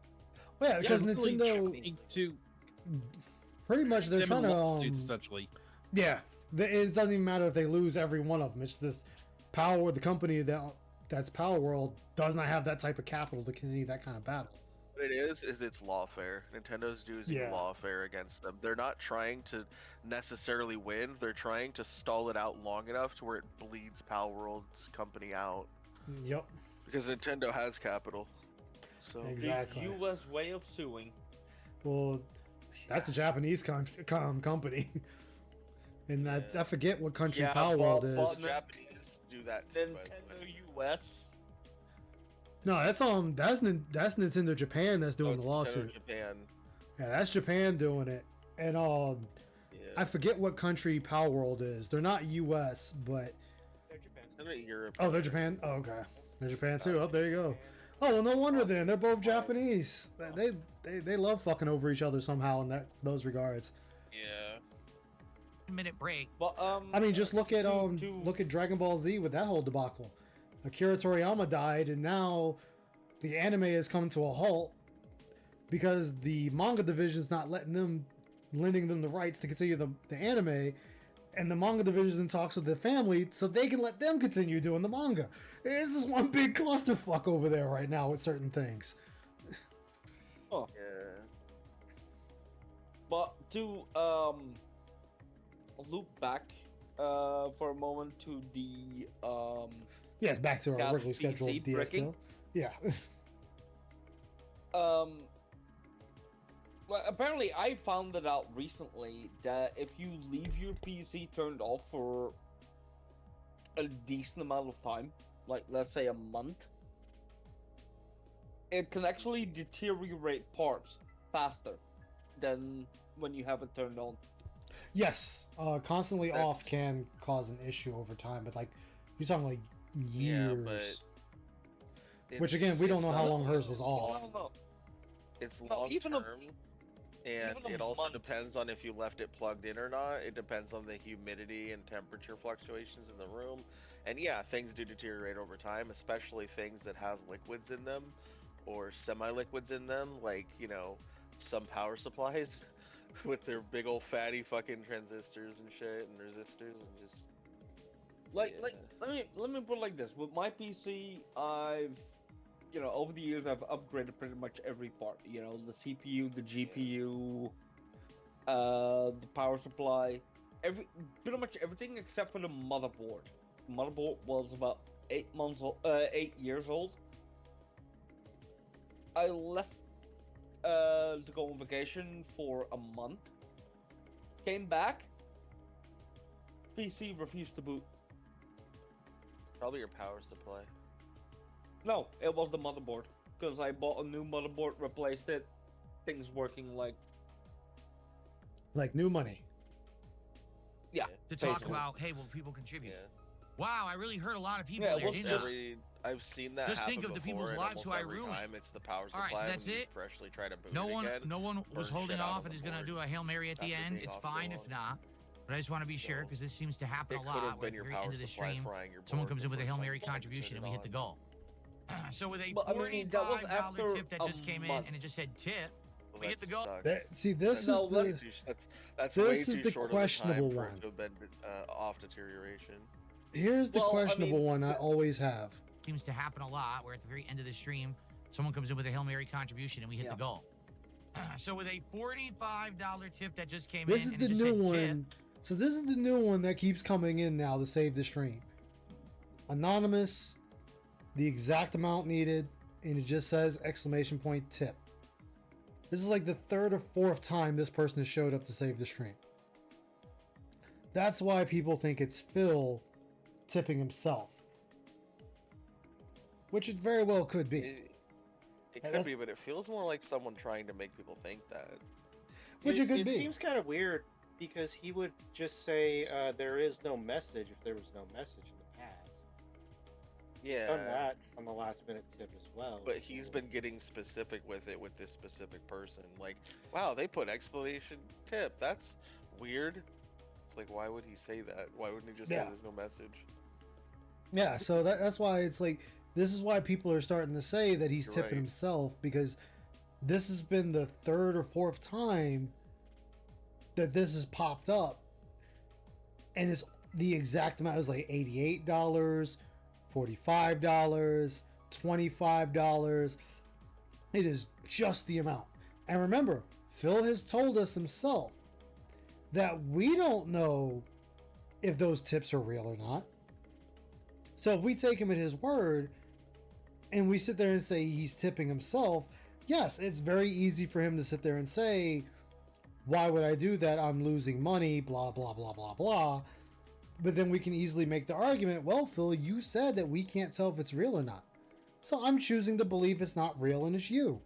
Well, yeah, because They're really Nintendo trying to pretty much they're them trying in to lawsuits, essentially. Yeah, it doesn't even matter if they lose every one of them. It's just Power, the company that's Power World, does not have that type of capital to continue that kind of battle. What it is it's lawfare. Nintendo's using Yeah. lawfare against them. They're not trying to necessarily win. They're trying to stall it out long enough to where it bleeds Power World's company out. Yep. Because Nintendo has capital. So Exactly. The U.S. way of suing. Well, that's a Japanese company. And I forget what country Yeah, Power World is. but Japanese do that too. by the way. Nintendo U.S. No, that's Nintendo Japan that's doing Oh, the it's Lawsuit. Nintendo Japan. Yeah, that's Japan doing it. And I forget what country Power World is. They're not U.S., but They're Europe. oh, they're Japan. Oh, okay, they're Japan too. Oh, there you go. Oh, well, no wonder then. They're both Japanese. They love fucking over each other somehow in those regards. Yeah. Minute break. But I mean, just look at Dragon Ball Z with that whole debacle. Akira Toriyama died, and now the anime has come to a halt because the manga division's not lending them the rights to continue the anime, and the manga division talks with the family so they can let them continue doing the manga. This is one big clusterfuck over there right now with certain things. Oh. Yeah. But to loop back for a moment to the Yes, back to our Gas originally scheduled PC DS bricking. bill. Yeah. Well, apparently I found it out recently that if you leave your PC turned off for a decent amount of time, like let's say a month, it can actually deteriorate parts faster than when you have it turned on. Yes, constantly off can cause an issue over time, but like you're talking like years. Which again, we don't know how long hers was off. It's No, long even term, a- and even a it also month. depends on if you left it plugged in or not. It depends on the humidity and temperature fluctuations in the room. And yeah, things do deteriorate over time, especially things that have liquids in them or semi-liquids in them, like, some power supplies. with their big old fatty fucking transistors and shit and resistors and just Like let me put it like this. With my PC, I've over the years I've upgraded pretty much every part. The CPU, the GPU, the power supply, pretty much everything except for the motherboard. The motherboard was about 8 years old. I left to go on vacation for a month. Came back. PC refused to boot. probably your power supply. No, it was the motherboard. Because I bought a new motherboard, replaced it, things working like new money. Yeah. To talk basically. about, hey, will people contribute? Wow, I really hurt a lot of people Yeah, there, well, didn't I? I've seen that Just happen think of the before, people's and lives who I almost every ruined. time it's the power supply All right, so that's when you it. freshly try to boot No it one, again. no one was burn holding shit out off of and the is gonna board do a Hail Mary at the after end. being It's off so fine long. if not. But I just want to be sure because this seems to happen It a could have lot. Where been at your the very end power of the supply stream, frying your someone board comes in with a the Hail first Mary time you contribution and we hit the turn goal. So with a But, I mean, that was $45 after tip that a just came in month. and it just said tip, Well, we hit the goal. See, this No, is let- the That's This way is too the short questionable of a time for one. it to have been off deterioration. here's the Well, I questionable mean, one I always have. Seems to happen a lot where at the very end of the stream, someone comes in with a Hail Mary contribution and we hit Yeah. the goal. So with a $45 tip that just came This in is and the it just new said tip, one. So this is the new one that keeps coming in now to save the stream. Anonymous, the exact amount needed, and it just says exclamation point tip. This is like the third or fourth time this person has showed up to save the stream. That's why people think it's Phil tipping himself. Which it very well could be. It That's- could be, but it feels more like someone trying to make people think that. Which it could be. It seems kind of weird because he would just say there is no message if there was no message in the past. Yeah. Done that on the last minute tip as well. But he's so- been getting specific with it with this specific person. Like, wow, they put exclamation tip. That's weird. It's like, why would he say that? Why wouldn't he just say Yeah. there's no message? Yeah, so that's why it's like, this is why people are starting to say that he's You're tipping right. himself, because this has been the third or fourth time that this has popped up, and it's the exact amount. It was like $88, $45, $25. It is just the amount. And remember, Phil has told us himself that we don't know if those tips are real or not. So if we take him at his word and we sit there and say he's tipping himself, yes, it's very easy for him to sit there and say, why would I do that? I'm losing money, blah, blah, blah, blah, blah. But then we can easily make the argument, well, Phil, you said that we can't tell if it's real or not. So I'm choosing to believe it's not real and it's you.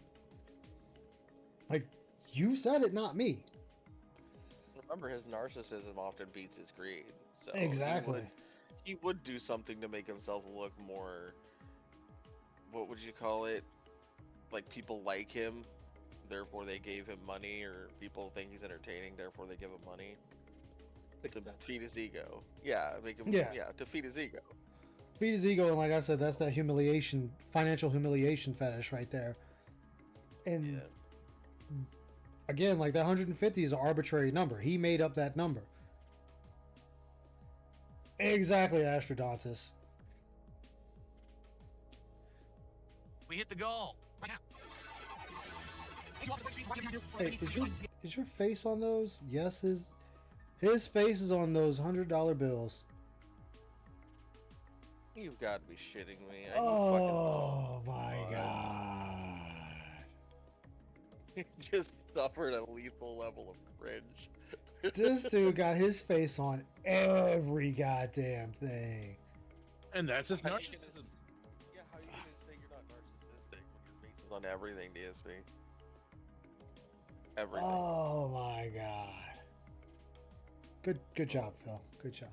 Like, you said it, not me. Remember, his narcissism often beats his greed. So Exactly. He would do something to make himself look more. What would you call it? Like people like him, therefore they gave him money, or people think he's entertaining, therefore they give him money. To feed his ego. Yeah, make him. Yeah. Yeah, to feed his ego. Feed his ego, and like I said, that's that humiliation, financial humiliation fetish right there. And again, like that 150 is an arbitrary number. He made up that number. Exactly, Astrodontus. we hit the goal. Right now. Hey, is your face on those? Yes, his face is on those $100 bills. You've got to be shitting me. I Oh my god. He just suffered a lethal level of cringe. This dude got his face on every goddamn thing. And that's just How you narcissism. gonna- Yeah, how you gonna say you're not narcissistic when your face is on everything, DSP? Everything. Oh my god. Good job, Phil. Good job.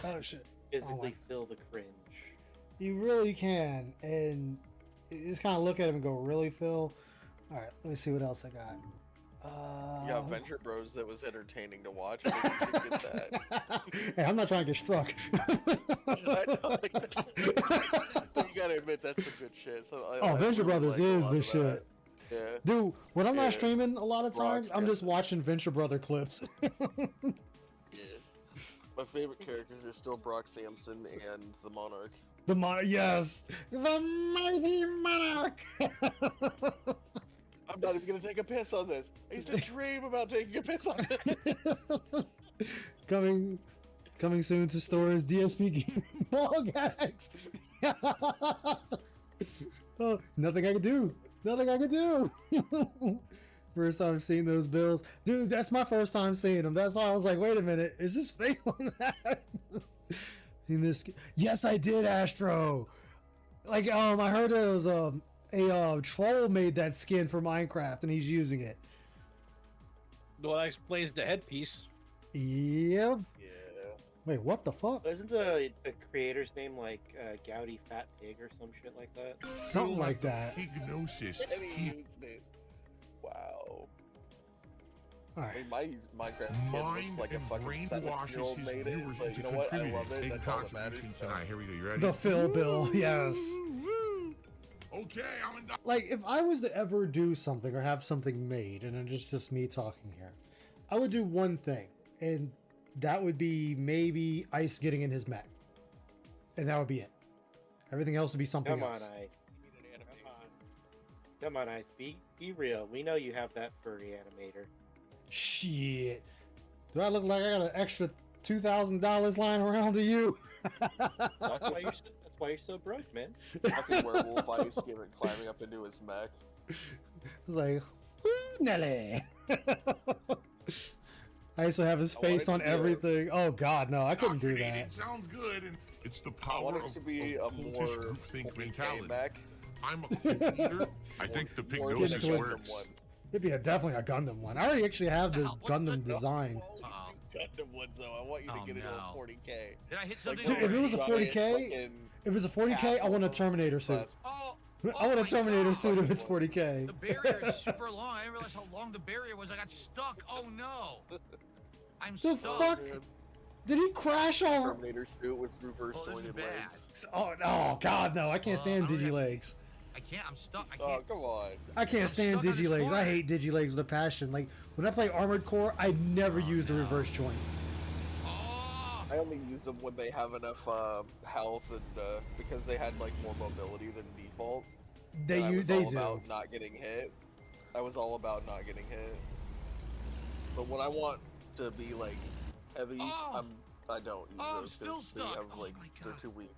Oh shit. Physically feel the cringe. You really can. And you just kind of look at him and go, really, Phil? Alright, let me see what else I got. Yeah, Venture Bros, that was entertaining to watch. I think you should get that. Hey, I'm not trying to get struck. I know, but you gotta admit that's some good shit. So I Venture really Brothers like a is lot the of shit. that. Yeah. Dude, when I'm Yeah. not streaming, a lot of Brock times I'm just watching Venture Brother clips. Yeah. My favorite characters are still Brock Sampson and the Monarch. The Monarch, yes, the mighty Monarch. I'm not even gonna take a piss on this. I used to dream about taking a piss on this. Coming soon to stores. DSP Gaming ball gags. Oh, nothing I could do. Nothing I could do. First time seeing those bills, dude. That's my first time seeing them. That's why I was like, wait a minute, is this fake on that? In this, yes, I did, Astro. Like, I heard there was a troll made that skin for Minecraft, and he's using it. Well, that explains the headpiece. Yep. Yeah. Wait, what the fuck? Isn't the creator's name like Gouty Fat Pig or some shit like that? Something like that. Hypnosis. And he used it. Wow. All right. I mean, my Minecraft skin looks like a fucking 7-year-old made it. But you know what? I love it. That's all that matters. Tonight. Here we go. You ready? The Phil Bill, yes. Okay, I'm in. Like, if I was to ever do something or have something made, and it's just me talking here, I would do one thing, and that would be maybe Ice getting in his mech, and that would be it. Everything else would be something Come on, else. Ice. Come on, Ice. Be real. We know you have that furry animator. Shit. Do I look like I got an extra $2,000 lying around to you? That's why you're so broke, man. Fucking werewolf Ice climbing up into his mech. It's like, "Ooh, Nelly." I used to have his face on everything. Oh God, no, I couldn't do that. It sounds good, and it's the I power want it of to be a cultish more groupthink mentality. mech. I'm a cult leader. I think the More Pygnosis into it. works. One. It'd be definitely a Gundam one. I already actually have the Gundam design. Gundam one though. I want you to get into a 40k. Did I hit something? Dude, if it was a already? 40k, if it's a 40k, I want a Terminator suit. Oh, I want a my Terminator God. suit if it's 40k. The barrier is super long. I didn't realize how long the barrier was. I got stuck. Oh no. I'm The stuck. fuck? Did he crash all? Terminator suit with reverse Oh, this is jointed bad. legs. Oh no, God no! I can't stand I don't have- Digilegs. I can't. I'm stuck. I Oh can't. come on. I can't I'm stand stuck on this Digilegs. I corner. hate Digilegs with a passion. Like when I play Armored Core, I never use the reverse joint. Oh, I only use them when they have enough health and because they had like more mobility than default. They And I was they all do. about not getting hit. I was all about not getting hit. But when I want to be like heavy, Oh. I don't use Oh, I'm those still 'cause stuck. They have, Oh like, my they're God. too weak.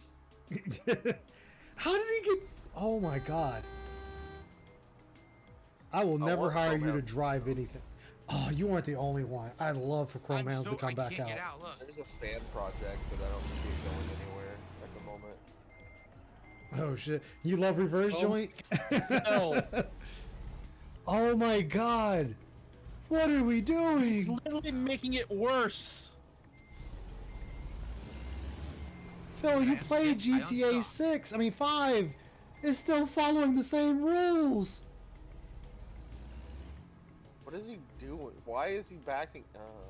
How did he get? Oh my God! I will I never want hire Chrome you to Hound. drive anything. Oh, you weren't the only one. I'd love for Chrome Hounds to come I back can't out. get out. Look. There's a fan project, but I don't see it going anywhere at the moment. Oh shit! You love reverse Oh, joint? no. Oh my God! What are we doing? Literally making it worse. Phil, you I played understand. I GTA understand. 6. I mean 5. It's still following the same rules. What is he doing? Why is he backing?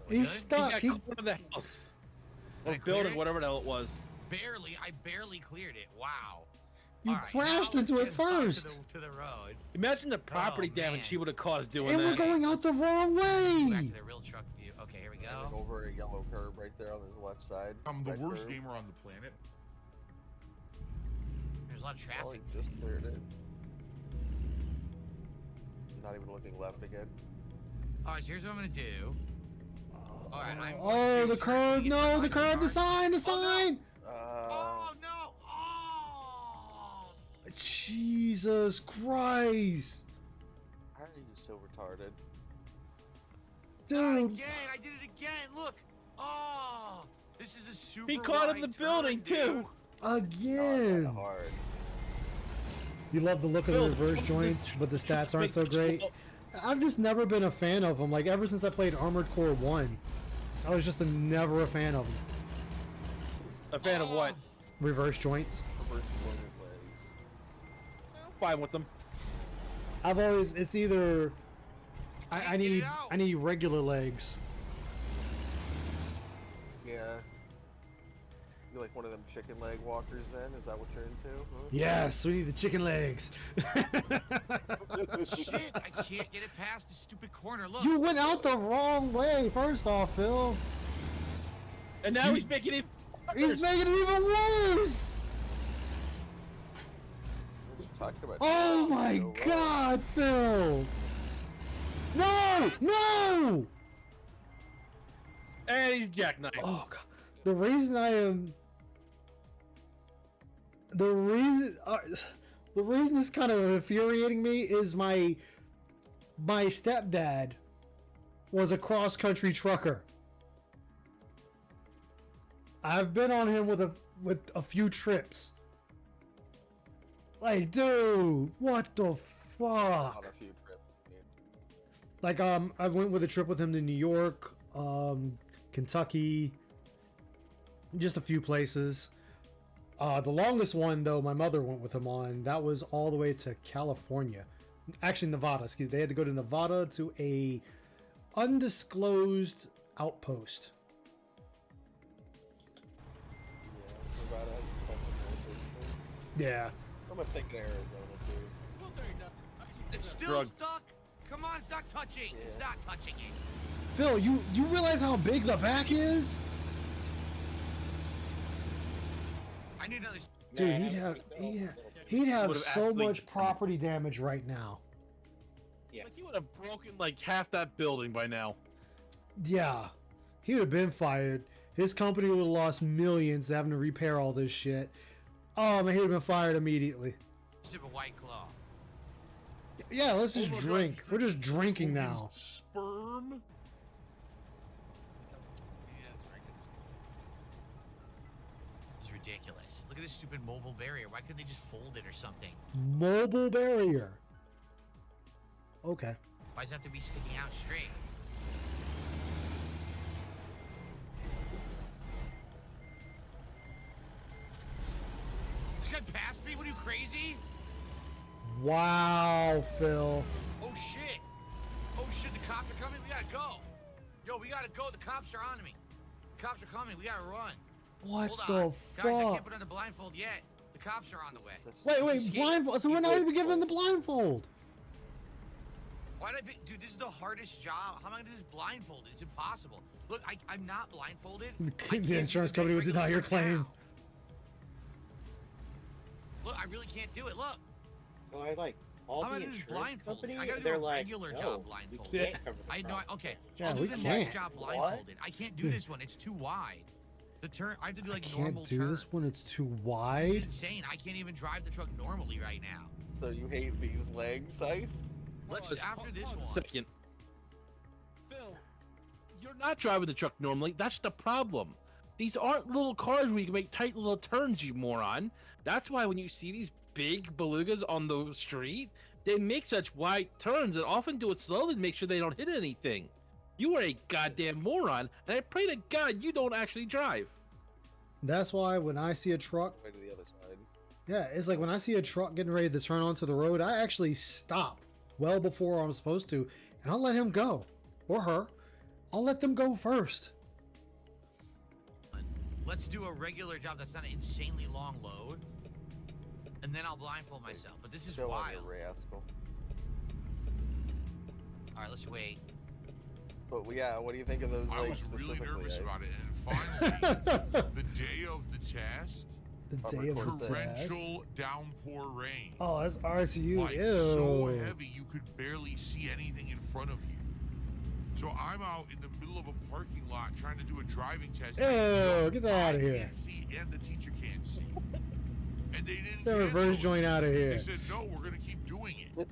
He's Really? stuck. He He, got caught in the house. Did I Or clear building, it? whatever the hell it was. Barely. I barely cleared it. Wow. you All right, crashed now into let's it get back first. To the road. Imagine the property Oh, damage man. he would have caused doing And we're that. going out the wrong Back way. to the real truck view. Okay, here we Driving go. over a yellow curb right there on his left side. I'm the Right worst curb. gamer on the planet. There's a lot of Oh, he traffic. just cleared it. Not even looking left again. All right, so here's what I'm gonna do. All right, I'm Oh, going the to curve! turn No, east the behind curve! The car. sign! The Oh, no. sign! Oh no! Oh! Jesus Christ, How are you so retarded? Not dude! again! I did it again! Look! Oh! This is a super He caught in wide the turn, building dude. too. Again! Not hard. You love the look of the reverse joints, but the stats aren't so great. I've just never been a fan of them. Like ever since I played Armored Core 1, I was just never a fan of them. A fan of what? Reverse joints. Reverse jointed legs. Fine with them. I've always it's either I Can't get need it out. I need regular legs. Yeah. like one of them chicken leg walkers then? Is that what you're into? Huh? Yes, we need the chicken legs. Shit, I can't get it past this stupid corner. Look. You went out the wrong way, first off, Phil. And now he's making it He's making it even worse. Talking about Oh my God, Phil! No! No! And he's jackknifed. Oh God! The reason I am, the reason it's kind of infuriating me is my stepdad was a cross country trucker. I've been on him with a few trips. Like, dude, what the fuck? Not a few trips, dude. Like, I went with a trip with him to New York, Kentucky, just a few places. The longest one, though, my mother went with him on. That was all the way to California. Actually, Nevada, excuse me. They had to go to Nevada to a undisclosed outpost. Yeah, Nevada has a fucking outpost. Yeah. I'm gonna think Arizona too. It's still Drugs. stuck. Come on, it's not touching. It's not touching it. Phil, you realize how big the back is? I need another. Dude, he'd have Would've so actually- much property damage right now. Yeah. Like he would have broken like half that building by now. Yeah. He would have been fired. His company would have lost millions having to repair all this shit. Oh man, he would have been fired immediately. Sip of White Claw. Yeah, let's just drink. We're just drinking now. Sperm. It's ridiculous. Look at this stupid mobile barrier. Why couldn't they just fold it or something? Mobile barrier. Okay. Why does it have to be sticking out straight? This guy passed me? What are you, crazy? Wow, Phil. Oh shit! Oh shit, the cops are coming. We gotta go. Yo, we gotta go. The cops are on me. The cops are coming. We gotta run. What Hold the on. Guys, I fuck? can't put on the blindfold yet. The cops are on the way. Wait, Escape. blindfold. So we're not even giving him the blindfold. Why did I pick? Dude, this is the hardest job. How am I gonna do this blindfolded? It's impossible. Look, I'm not blindfolded. The insurance company would deny your claims. Look, I really can't do it. Look. Well, I like all How am I the gonna do this insurance blindfolded? company. I gotta do They're a like, regular no, job we blindfolded. can't cover the I know. problem. Okay, Yeah, I'll do we the can't. next job blindfolded. I can't do this one. It's too wide. The turn. I have to do like normal Can't do turns. this when it's too This is wide. insane. I can't even drive the truck normally right now. So you hate these legs, Ice? Let's Pause, after this pause a one. second. Phil, you're not driving the truck normally. That's the problem. These aren't little cars where you can make tight little turns, you moron. That's why when you see these big belugas on the street, they make such wide turns and often do it slowly to make sure they don't hit anything. You are a goddamn moron, and I pray to God you don't actually drive. That's why when I see a truck, Way to the other side. yeah, it's like when I see a truck getting ready to turn onto the road, I actually stop well before I'm supposed to, and I'll let him go. Or her. I'll let them go first. Let's do a regular job that's not an insanely long load, and then I'll blindfold myself. But this is Go on, wild. you rascal. All right, let's wait. But yeah, what do you think of those I legs was really specifically? nervous Ice? about it, and finally, the day of the test, The day of the test. torrential downpour rain. Oh, that's RCU. Like so Ew. heavy you could barely see anything in front of you. So I'm out in the middle of a parking lot trying to do a driving test. Ew, get that I out of here. can't see, and the teacher can't see. And they didn't. The reverse cancel it. joint out of here. They said no, we're gonna keep doing it.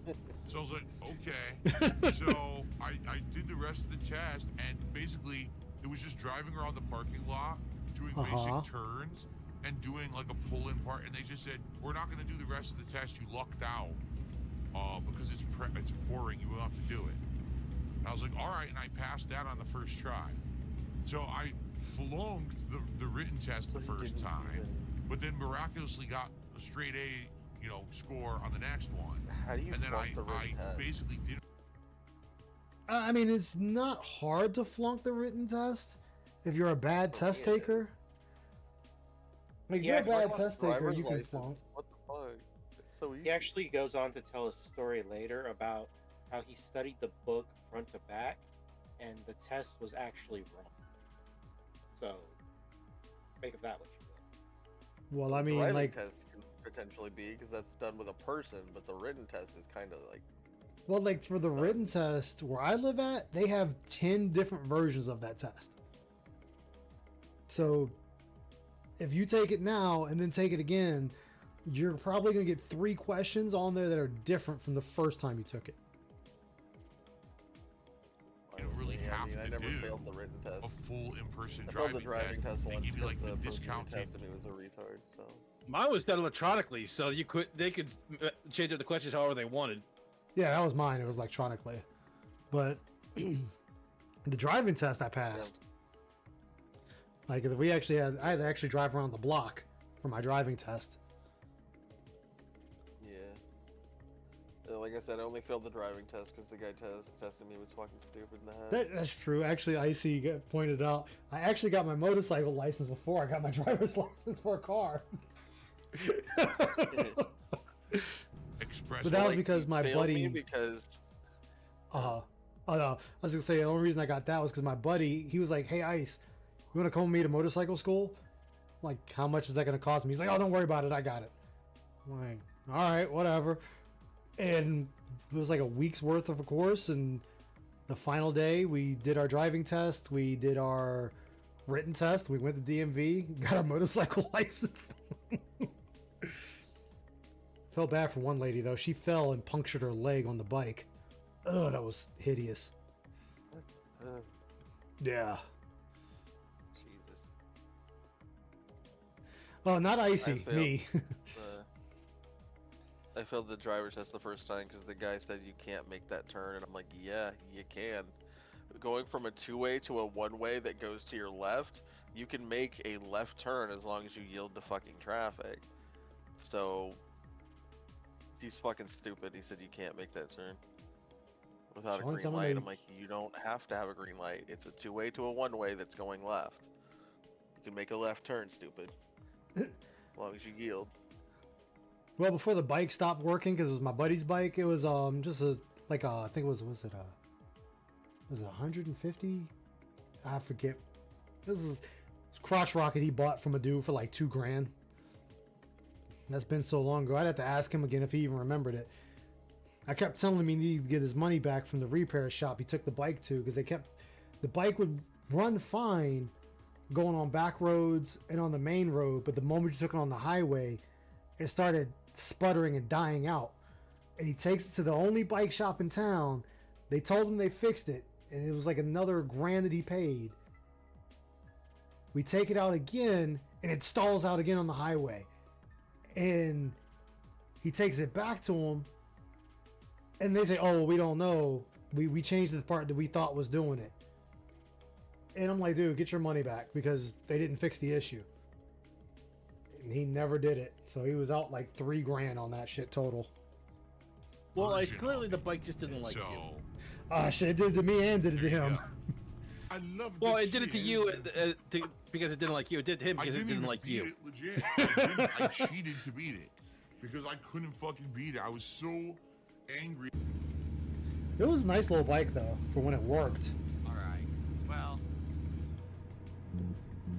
So I was like, okay. So I did the rest of the test, and basically it was just driving around the parking lot, doing basic turns, and doing like a pull-in part. And they just said, we're not gonna do the rest of the test. You lucked out because it's pouring. You will have to do it. And I was like, all right, and I passed that on the first try. So I flunked the written test the first time, but then miraculously got a straight A, score on the next one. How do you And then flunk the written I test? basically did. I mean, it's not hard to flunk the written test if you're a bad test taker. Like, Yeah, you're a bad Talk about test taker, driver's you can license. flunk. What the fuck? It's so easy. He actually goes on to tell a story later about how he studied the book front to back, and the test was actually wrong. So, make of that what you will. Well, I mean, driving like, test can potentially be because that's done with a person, but the written test is kind of like well, like for the written test where I live at, they have 10 different versions of that test. So if you take it now and then take it again, you're probably going to get 3 questions on there that are different from the first time you took it. You don't really I have mean, I to never do failed the written test. a full in-person I failed driving, the driving test They once give you like because the person who discounted. tested me was a retard. So Mine was done electronically, so they could change up the questions however they wanted. Yeah, that was mine. It was electronically. But the driving test I passed. Like I had to actually drive around the block for my driving test. yeah. Like I said, I only failed the driving test because the guy testing me was fucking stupid in the head. That's true. Actually, Icy pointed out, I actually got my motorcycle license before I got my driver's license for a car. Express. But that was because my failed buddy. me because Oh no, I was gonna say the only reason I got that was because my buddy, he was like, "Hey Ice, you want to come with me to motorcycle school? Like, how much is that gonna cost me?" He's like, "Oh, don't worry about it, I got it." I'm like, all right, whatever. And it was like a week's worth of a course, and the final day we did our driving test, we did our written test, we went to DMV, got our motorcycle license. Felt bad for one lady though. She fell and punctured her leg on the bike. Oh, that was hideous. Yeah. Jesus. Oh, not Icy, failed me. I failed the driver's test the first time because the guy said you can't make that turn, and I'm like, yeah, you can. Going from a 2-way to a 1-way that goes to your left, you can make a left turn as long as you yield to fucking traffic. So he's fucking stupid. He said you can't make that turn without a Showing green someone light. they- I'm like, you don't have to have a green light. It's a 2-way to a 1-way that's going left. You can make a left turn, stupid. As long as you yield. Well, before the bike stopped working, because it was my buddy's bike, it was just a like I think it was it 150? I forget. This is crotch rocket he bought from a dude for like $2,000. That's been so long ago. I'd have to ask him again if he even remembered it. I kept telling him he needed to get his money back from the repair shop he took the bike to, because the bike would run fine going on back roads and on the main road, but the moment you took it on the highway, it started sputtering and dying out. And he takes it to the only bike shop in town. They told him they fixed it, and it was like another $1,000 that he paid. We take it out again, and it stalls out again on the highway. And he takes it back to him, and they say, "Oh, we don't know. We changed the part that we thought was doing it." And I'm like, "Dude, get your money back, because they didn't fix the issue." And he never did it, so he was out like $3,000 on that shit total. Well, it's clearly the bike just didn't like you. Ah, shit, it did it to me and did it to him. I love. Well, it did it to you because it didn't like you. It did to him I because it didn't didn't even like beat you. it legit. I cheated to beat it because I couldn't fucking beat it. I was so angry. It was a nice little bike though for when it worked. All right. Well.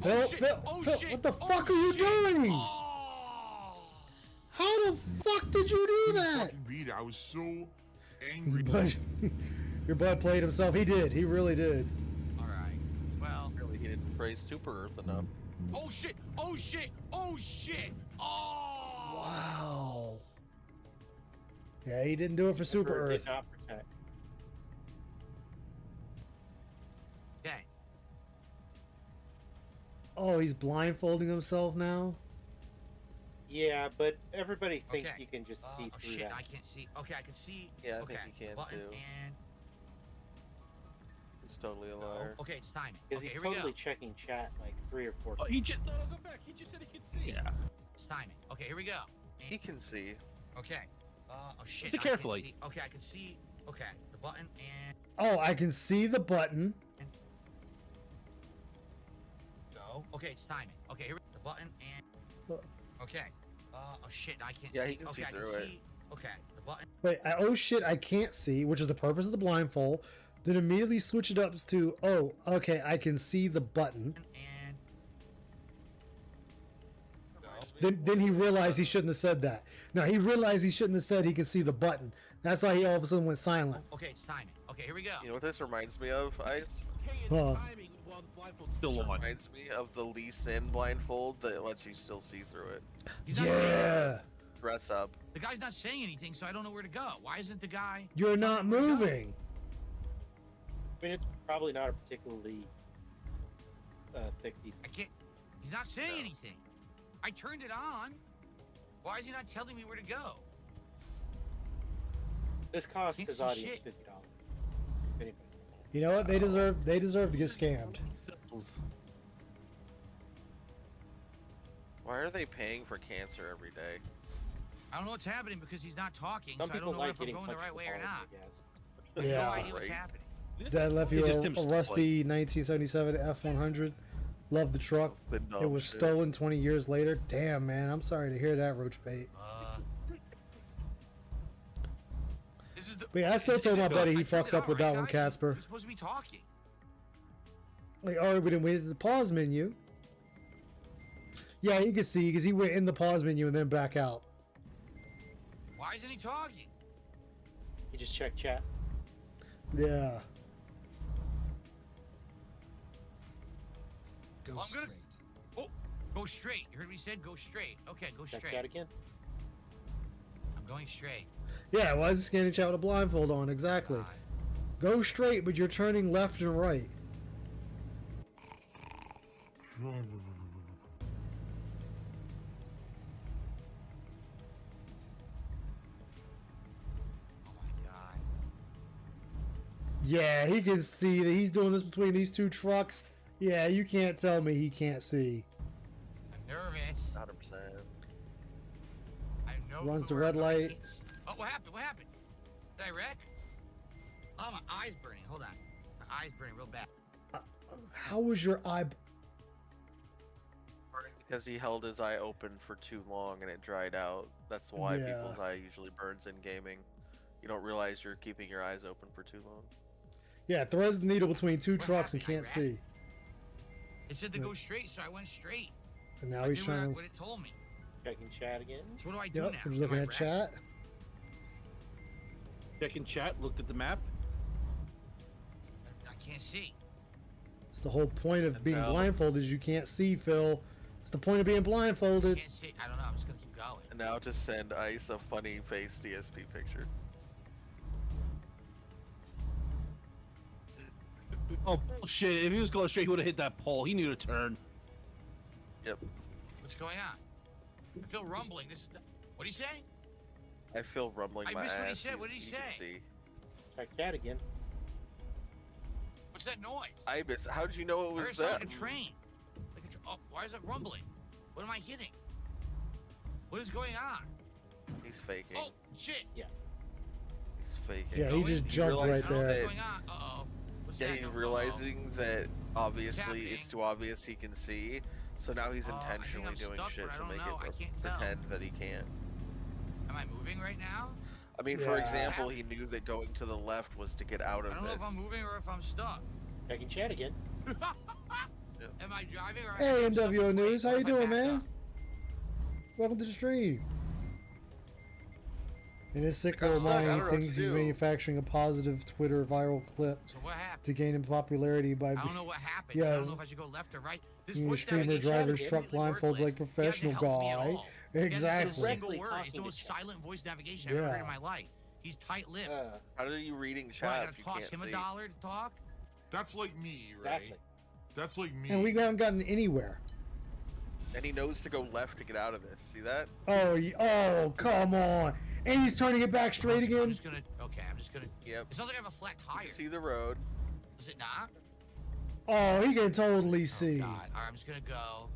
Phil, shit! Phil, Oh, Phil, shit! what the Oh, fuck are you shit! doing? Oh. How the fuck did you do that? Fucking beat it. I was so angry. But your bud played himself. He did. He really did. All right. Well. Really, he didn't praise Super Earth enough. Oh shit! Oh shit! Oh shit! Oh! Wow. Yeah, he didn't do it for Super Emperor Earth. did not protect. Okay. Oh, he's blindfolding himself now? Yeah, but everybody thinks Okay. you can just see Oh through shit! that. I can't see. Okay, I can see. Yeah, I okay. think you can Button too. and He's totally a no. liar. Okay, it's timing. Because Okay, he's here we totally go. checking chat like 3 or 4 Oh, he just no, go back. He just said he could see. Yeah. It's timing. Okay, here we go. He can see. Okay. Oh shit! Listen I can't carefully. see. Okay, I can see. Okay, the button and Oh, I can see the button. go. Okay, it's timing. Okay, here the button and Okay. Oh shit, I can't Yeah, see. he can see Okay, I can through it. see. Okay, the button. Wait, oh shit, I can't see, which is the purpose of the blindfold. Then immediately switch it up to, oh, okay, I can see the button. And Then he realized he shouldn't have said that. No, he realized he shouldn't have said he can see the button. That's why he all of a sudden went silent. okay, it's timing. Okay, here we go. You know what this reminds me of, Ice? Okay, it's Huh. timing while the blindfold's still This on. reminds me of the Lee Sin blindfold that lets you still see through it. He's not saying Yeah, Dress up. the guy's not saying anything, so I don't know where to go. Why isn't the guy? you're telling not me where to go? moving. I mean, it's probably not a particularly thick piece. I can't. He's not saying anything. I turned it on. Why is he not telling me where to go? This costs Can't his see audience shit. $50. If anybody. You know what? They deserve to get scammed. Why are they paying for cancer every day? I don't know what's happening because he's not talking, Some so I people don't know like if I'm getting going the punched right in way or balls, not. I guess. I have Yeah. no idea what's Right. happening. Dad left you Just a him rusty 1977 F100. Love the truck. But no, It was shit. stolen 20 years later. Damn, man. I'm sorry to hear that, Roach Bait. This is the. But yeah, I still is told it my good? buddy I he turned fucked it up on, with right, that one, guys? Casper. We're supposed to be talking. Like, alright, we didn't wait at the pause menu. Yeah, he could see because he went in the pause menu and then back out. Why isn't he talking? You just check chat. Yeah. I'm gonna. Oh, go straight. You heard what he said? Go straight. Okay, go Check straight. chat again. I'm going straight. Yeah, why is he scanning chat with a blindfold on? Exactly. God. Go straight, but you're turning left and right. Oh my god. Yeah, he can see that he's doing this between these two trucks. Yeah, you can't tell me he can't see. I'm nervous. 100%. I have no Runs clue the where red I'm going. light. Oh, what happened? What happened? Did I wreck? Oh, my eye's burning. Hold on. My eye's burning real bad. How was your eye? Because he held his eye open for too long and it dried out. That's why Yeah. people's eye usually burns in gaming. You don't realize you're keeping your eyes open for too long. Yeah, threads the needle between two What trucks and happened? can't I see. It said to go straight, so I went straight. And now I he's did trying what it told me. Checking chat again. So what do I do Yep, now? I'm just looking Am I at wrecked? chat. Checking chat, looked at the map. I can't see. It's the whole point of being No. blindfolded is you can't see, Phil. It's the point of being I blindfolded. can't see. I don't know. I'm just gonna keep going. And now to send Ice a funny face DSP picture. Oh bullshit! If he was going straight, he would have hit that pole. He knew to turn. Yep. What's going on? I feel rumbling. This is. What did he say? I feel rumbling I my missed ass. what he said. What did he You can say? see. Check chat again. What's that noise? I miss. How'd you know it I was heard it sound that? like a train. Oh, why is it rumbling? What am I hitting? What is going on? He's faking. Oh shit! He's faking. Yeah, he just jumped right realizes I don't know what's there. going on. Uh-oh. What's Yeah, that? he's No, realizing that obviously happening? it's too obvious he can see, so now he's Oh, I think intentionally I'm doing stuck, shit but I to don't make know. I it can't tell. pretend that he can't. Am I moving right now? I mean, for Yeah. example, he knew that going to the left was to get out of I don't know this. if I'm moving or if I'm stuck. Checking chat again. Am I driving or Hey, am I stuck? NWO Wait, News, how what you if I doing, back man? up? Welcome to the stream. In his sick I'm little stuck. I mind, don't he know what thinks to he's do. manufacturing a positive Twitter viral clip So what happened? to gain him popularity by I don't know what happened. Yeah, so I don't know if I should go left or right. This being a voice streamer navigation driver's is truck completely blindfolded like worthless. professional He hasn't helped me at guy. all. He hasn't said Exactly. a single Directly word. He's talking the to most chat. silent voice navigation I've ever heard in Yeah. my life. He's tight-lipped. How are you reading What, I chat gotta if you toss can't him see? a dollar to talk? That's like me, right? Exactly. That's like me. And we haven't gotten anywhere. And he knows to go left to get out of this. See that? Oh, oh, come on. And he's turning it back straight I'm again. just gonna. Okay, I'm just gonna. Yep. It sounds like I have a flat You tire. can see the road. Is it not? Oh, he can totally Oh see. God! All right, I'm just gonna go.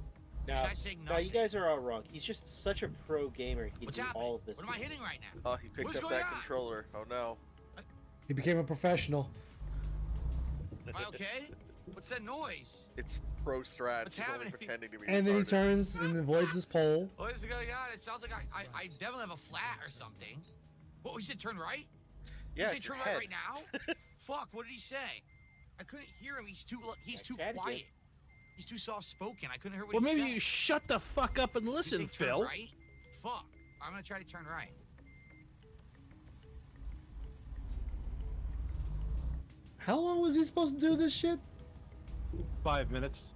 This Now, guy's saying now nothing. you guys are all wrong. He's just such a pro gamer. He What's can do happening? all of this. What am I hitting right now? Oh, he picked What's up going that on? controller. Oh no. He became a professional. Am I okay? What's that noise? It's pro strat. What's He's only happening? pretending to be And then he retarded. turns and avoids his pole. What is going on? It sounds like I definitely have a flat or something. What, he said turn right? Yeah, He it's said your turn right head. right now? Fuck, what did he say? I couldn't hear him. He's too quiet. He's too soft spoken. I couldn't hear what Well, he said. maybe you shut the fuck up and Did he listen, say turn Phil. right? Fuck. I'm gonna try to turn right. How long was he supposed to do this shit? 5 minutes.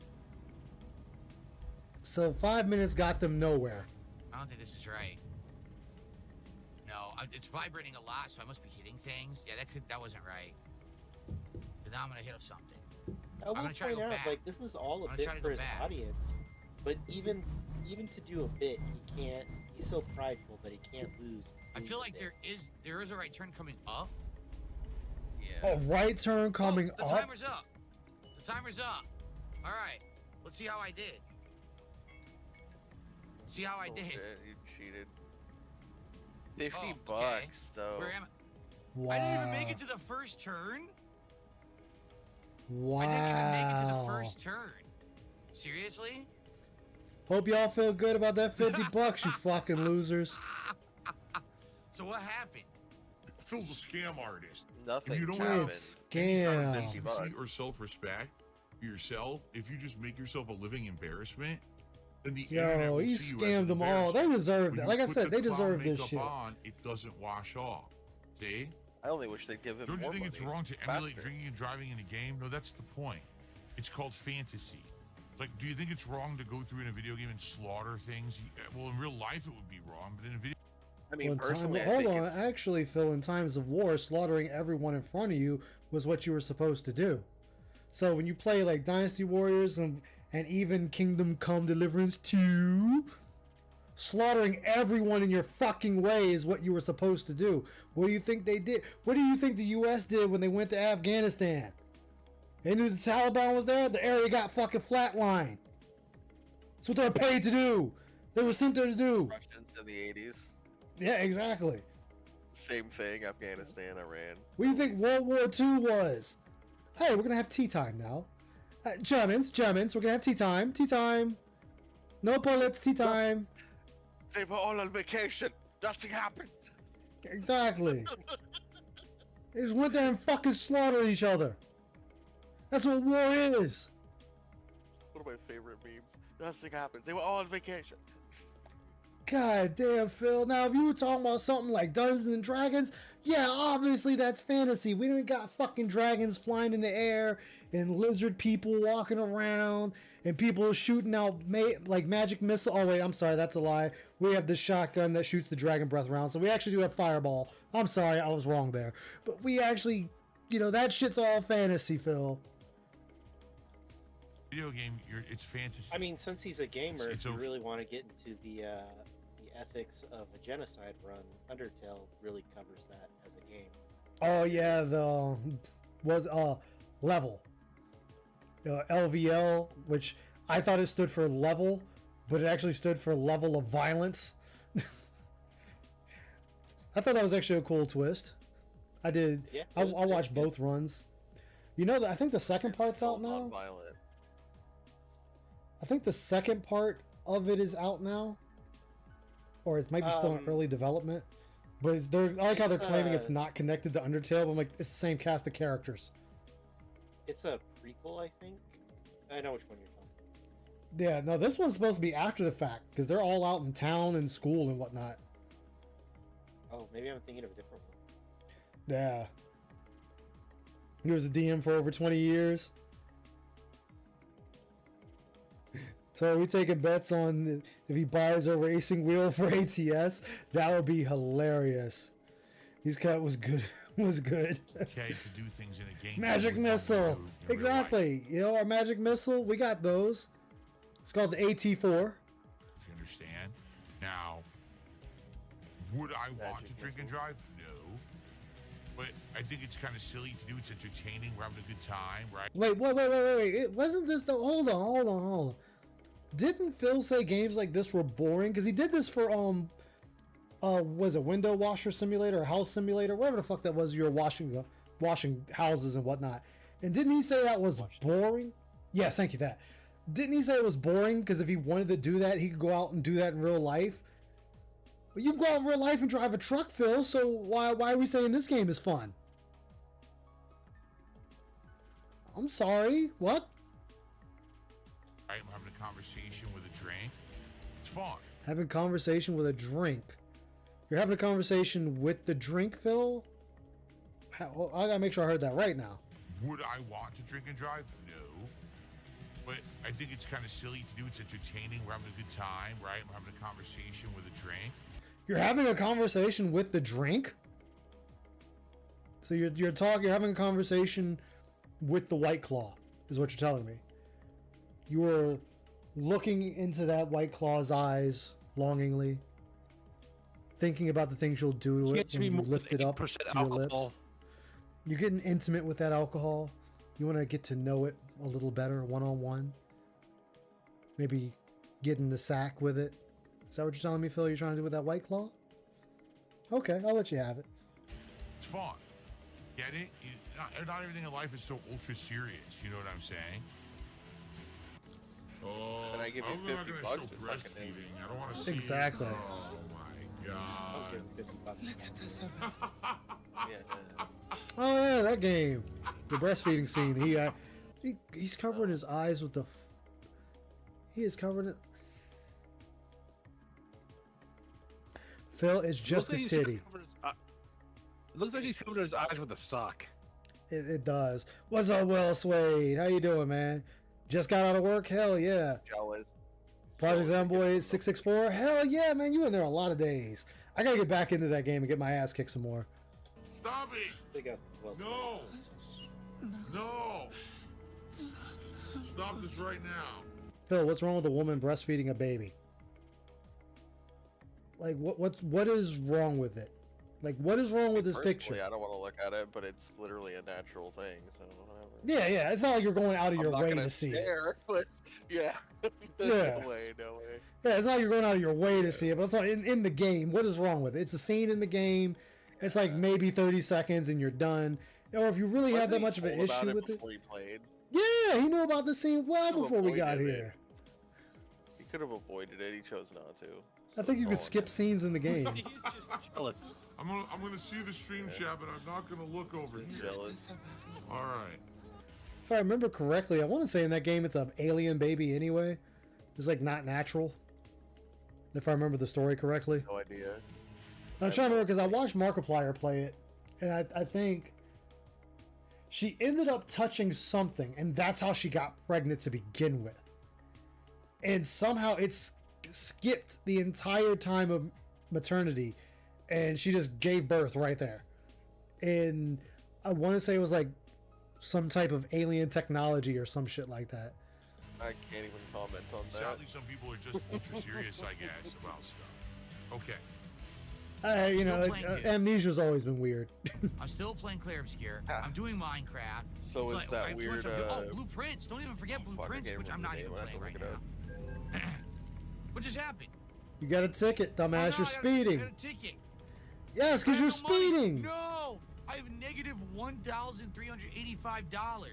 So 5 minutes got them nowhere. I don't think this is right. No, it's vibrating a lot, so I must be hitting things. Yeah, that wasn't right. But now I'm gonna hit something. I will gonna try to point go out, back. like, this is all I'm a gonna bit try to for go his back. audience. But even to do a bit, he can't. He's so prideful that he can't lose. I feel like there is a right turn coming up. Yeah. A right turn coming The up. timer's up. The timer's up. All right. Let's see how I did. See how I did. Bullshit, you cheated. 50 Oh, okay. bucks though. Where am I? Wow. I didn't even make it to the first turn. Wow. I didn't even make it to the first turn. Seriously? Hope y'all feel good about that 50 bucks, you fucking losers. So what happened? Phil's a scam artist. Nothing. If you don't happened. have It's any kind of scam. decency or self-respect for yourself, if you just make yourself a living embarrassment, then the internet Yo, will he see you as an scammed them all. They embarrassment. deserve When that. you Like I put said, the they clown deserve this makeup shit. on, it doesn't wash off. See? I only wish they'd give him Don't you more think it's money wrong to emulate faster. drinking and driving in a game? No, that's the point. It's called fantasy. Like, do you think it's wrong to go through in a video game and slaughter things? Well, in real life it would be wrong, but in a video I mean, Well, in personally, I hold think on. it's Actually, Phil, in times of war, slaughtering everyone in front of you was what you were supposed to do. So when you play like Dynasty Warriors and even Kingdom Come Deliverance 2, slaughtering everyone in your fucking way is what you were supposed to do. What do you think they did? What do you think the U.S. did when they went to Afghanistan? They knew the Taliban was there. The area got fucking flatlined. That's what they were paid to do. They were sent there to do. Russians in the 80s. Yeah, exactly. Same thing. Afghanistan, Iran. What do you think World War II was? Hey, we're gonna have tea time now. Germans, we're gonna have tea time. Tea time. No bullets, tea time. They were all on vacation. Nothing happened. Exactly. They just went there and fucking slaughtered each other. That's what war is. One of my favorite memes. Nothing happened. They were all on vacation. God damn, Phil. Now, if you were talking about something like Dungeons and Dragons, yeah, obviously that's fantasy. We don't got fucking dragons flying in the air and lizard people walking around and people shooting out like magic missile. Oh, wait, I'm sorry. That's a lie. We have the shotgun that shoots the dragon breath round. So we actually do have fireball. I'm sorry. I was wrong there. But we actually, that shit's all fantasy, Phil. video game, it's fantasy. I mean, since he's a gamer, It's if you okay. really want to get into the ethics of a genocide run, Undertale really covers that as a game. Oh, yeah, level. LVL, which I thought it stood for level, but it actually stood for level of violence. I thought that was actually a cool twist. I did. Yeah, I it was watched both runs. I think the second part's out now. Non-violent. I think the second part of it is out now, or it might be still in early development. But I like how they're claiming it's not connected to Undertale. But I'm like, it's the same cast of characters. It's a prequel, I think. I know which one you're talking Yeah, no, this one's supposed to be after the fact because they're all out in town and school and whatnot. about. Oh, maybe I'm thinking of a different one. Yeah. He was a DM for over 20 years. So are we taking bets on if he buys a racing wheel for ATS? That would be hilarious. His cut was good. Was good. Okay, to do things in a game. Magic that you would missile. never do in real life. Exactly. Our magic missile, we got those. It's called the AT4. If you understand. Now, would I want to drink and drive? No. But I think it's kind of silly to do. It's entertaining. We're having a good time, right? Wait. It wasn't this the hold on. Didn't Phil say games like this were boring? Because he did this for was it window washer simulator or house simulator, whatever the fuck that was. You were washing houses and whatnot, And didn't he say that was boring? Yeah, thank you. That didn't he say it was boring because if he wanted to do that, he could go out and do that in real life. Well, you can go out in real life and drive a truck, Phil. So why are we saying this game is fun? I'm sorry. What? I'm having a conversation with a drink. It's fun. Having a conversation with a drink. You're having a conversation with the drink, Phil? Well, I gotta make sure I heard that right now. Would I want to drink and drive? No. But I think it's kind of silly to do. It's entertaining. We're having a good time, right? I'm having a conversation with a drink. You're having a conversation with the drink? So you're having a conversation with the White Claw, is what you're telling me. You were looking into that White Claw's eyes longingly, thinking about the things you'll do to it when you lift it up to your lips. You're getting intimate with that alcohol. You want to get to know it a little better, one-on-one. Maybe get in the sack with it. Is that what you're telling me, Phil? You're trying to do with that White Claw? Okay, I'll let you have it. It's fun. Get it? Not everything in life is so ultra serious. You know what I'm saying? Oh, And I give you I'm not $50 gonna to show fucking breastfeeding. I don't want to see Exactly. It. Oh my god. Oh yeah, that game, the breastfeeding scene. He's covering his eyes with the. He is covering it. Phil, it's just a titty. It looks like he's covering his eyes with a sock. It does. What's up, Will Swade? How you doing, man? Just got out of work? Hell yeah. Jealous. Project Zomboy 664? Hell yeah, man. You in there a lot of days. I gotta get back into that game and get my ass kicked some more. Stop it! No! No! Stop this right now. Phil, what's wrong with a woman breastfeeding a baby? Like, what is wrong with it? Like, what is wrong with this picture? I don't want to look at it, but it's literally a natural thing, so whatever. Yeah. It's not like you're going out of your way to see it. But yeah. Yeah. No way. Yeah, it's not like you're going out of your way to see it, but it's like in the game. What is wrong with it? It's a scene in the game. It's like maybe 30 seconds and you're done. Or if you really had that much of an issue with it. He played? Yeah, he knew about the scene well before we got here. He could have avoided it. He chose not to. I think you could skip scenes in the game. He's just jealous. I'm gonna see the stream chat, but I'm not gonna look over here. Jealous. All right. If I remember correctly, I want to say in that game it's an alien baby anyway. It's like not natural. If I remember the story correctly. No idea. I'm trying to remember because I watched Markiplier play it, and I think she ended up touching something, and that's how she got pregnant to begin with. And somehow it's skipped the entire time of maternity, and she just gave birth right there. And I want to say it was like some type of alien technology or some shit like that. I can't even comment on that. Sadly, some people are just ultra serious, I guess, about stuff. Okay. Amnesia's always been weird. I'm still playing Clear Obscure. I'm doing Minecraft. So It's is like, that I have too much weird? stuff to do. Oh, Blueprints! Don't even forget Blueprints, which I'm not even playing right now. What just happened? You got a ticket, dumbass. You're I speeding. got a ticket. Yes, because you're I have no money. speeding. No, I have negative $1,385.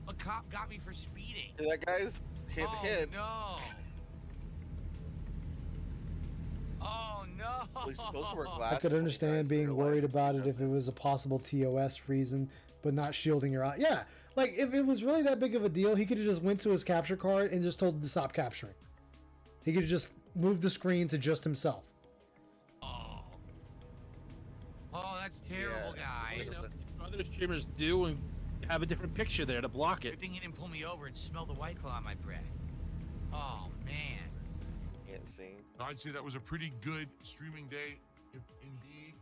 A cop got me for speeding. That guy's hint. No. Oh no. I could understand being worried about it if it was a possible TOS reason, but not shielding your eye. Yeah, like if it was really that big of a deal, he could have just went to his capture card and just told him to stop capturing. He could have just moved the screen to just himself. Oh, that's terrible, guys. Other streamers do and have a different picture there to block it. Good thing you didn't pull me over and smell the White Claw on my breath. Oh man. Can't see. I'd say that was a pretty good streaming day, if indeed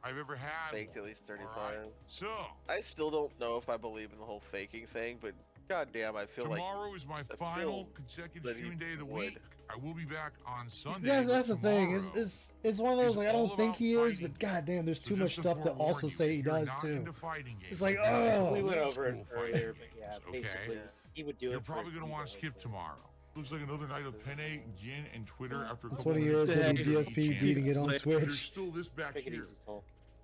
I've ever had. Faked at least 35. Right. So I still don't know if I believe in the whole faking thing, but goddamn, I feel like tomorrow is my final consecutive streaming day of the week. I will be back on Sunday. That's the thing. It's one of those like I don't think he is, but goddamn, there's too much stuff to also say he does too. It's like we went over it earlier, but yeah, basically he would do it. You're probably gonna want to skip tomorrow. Looks like another night of Penne, Gin, and Twitter after a couple 20 years of DSP beating it on Twitch. There's still this back here.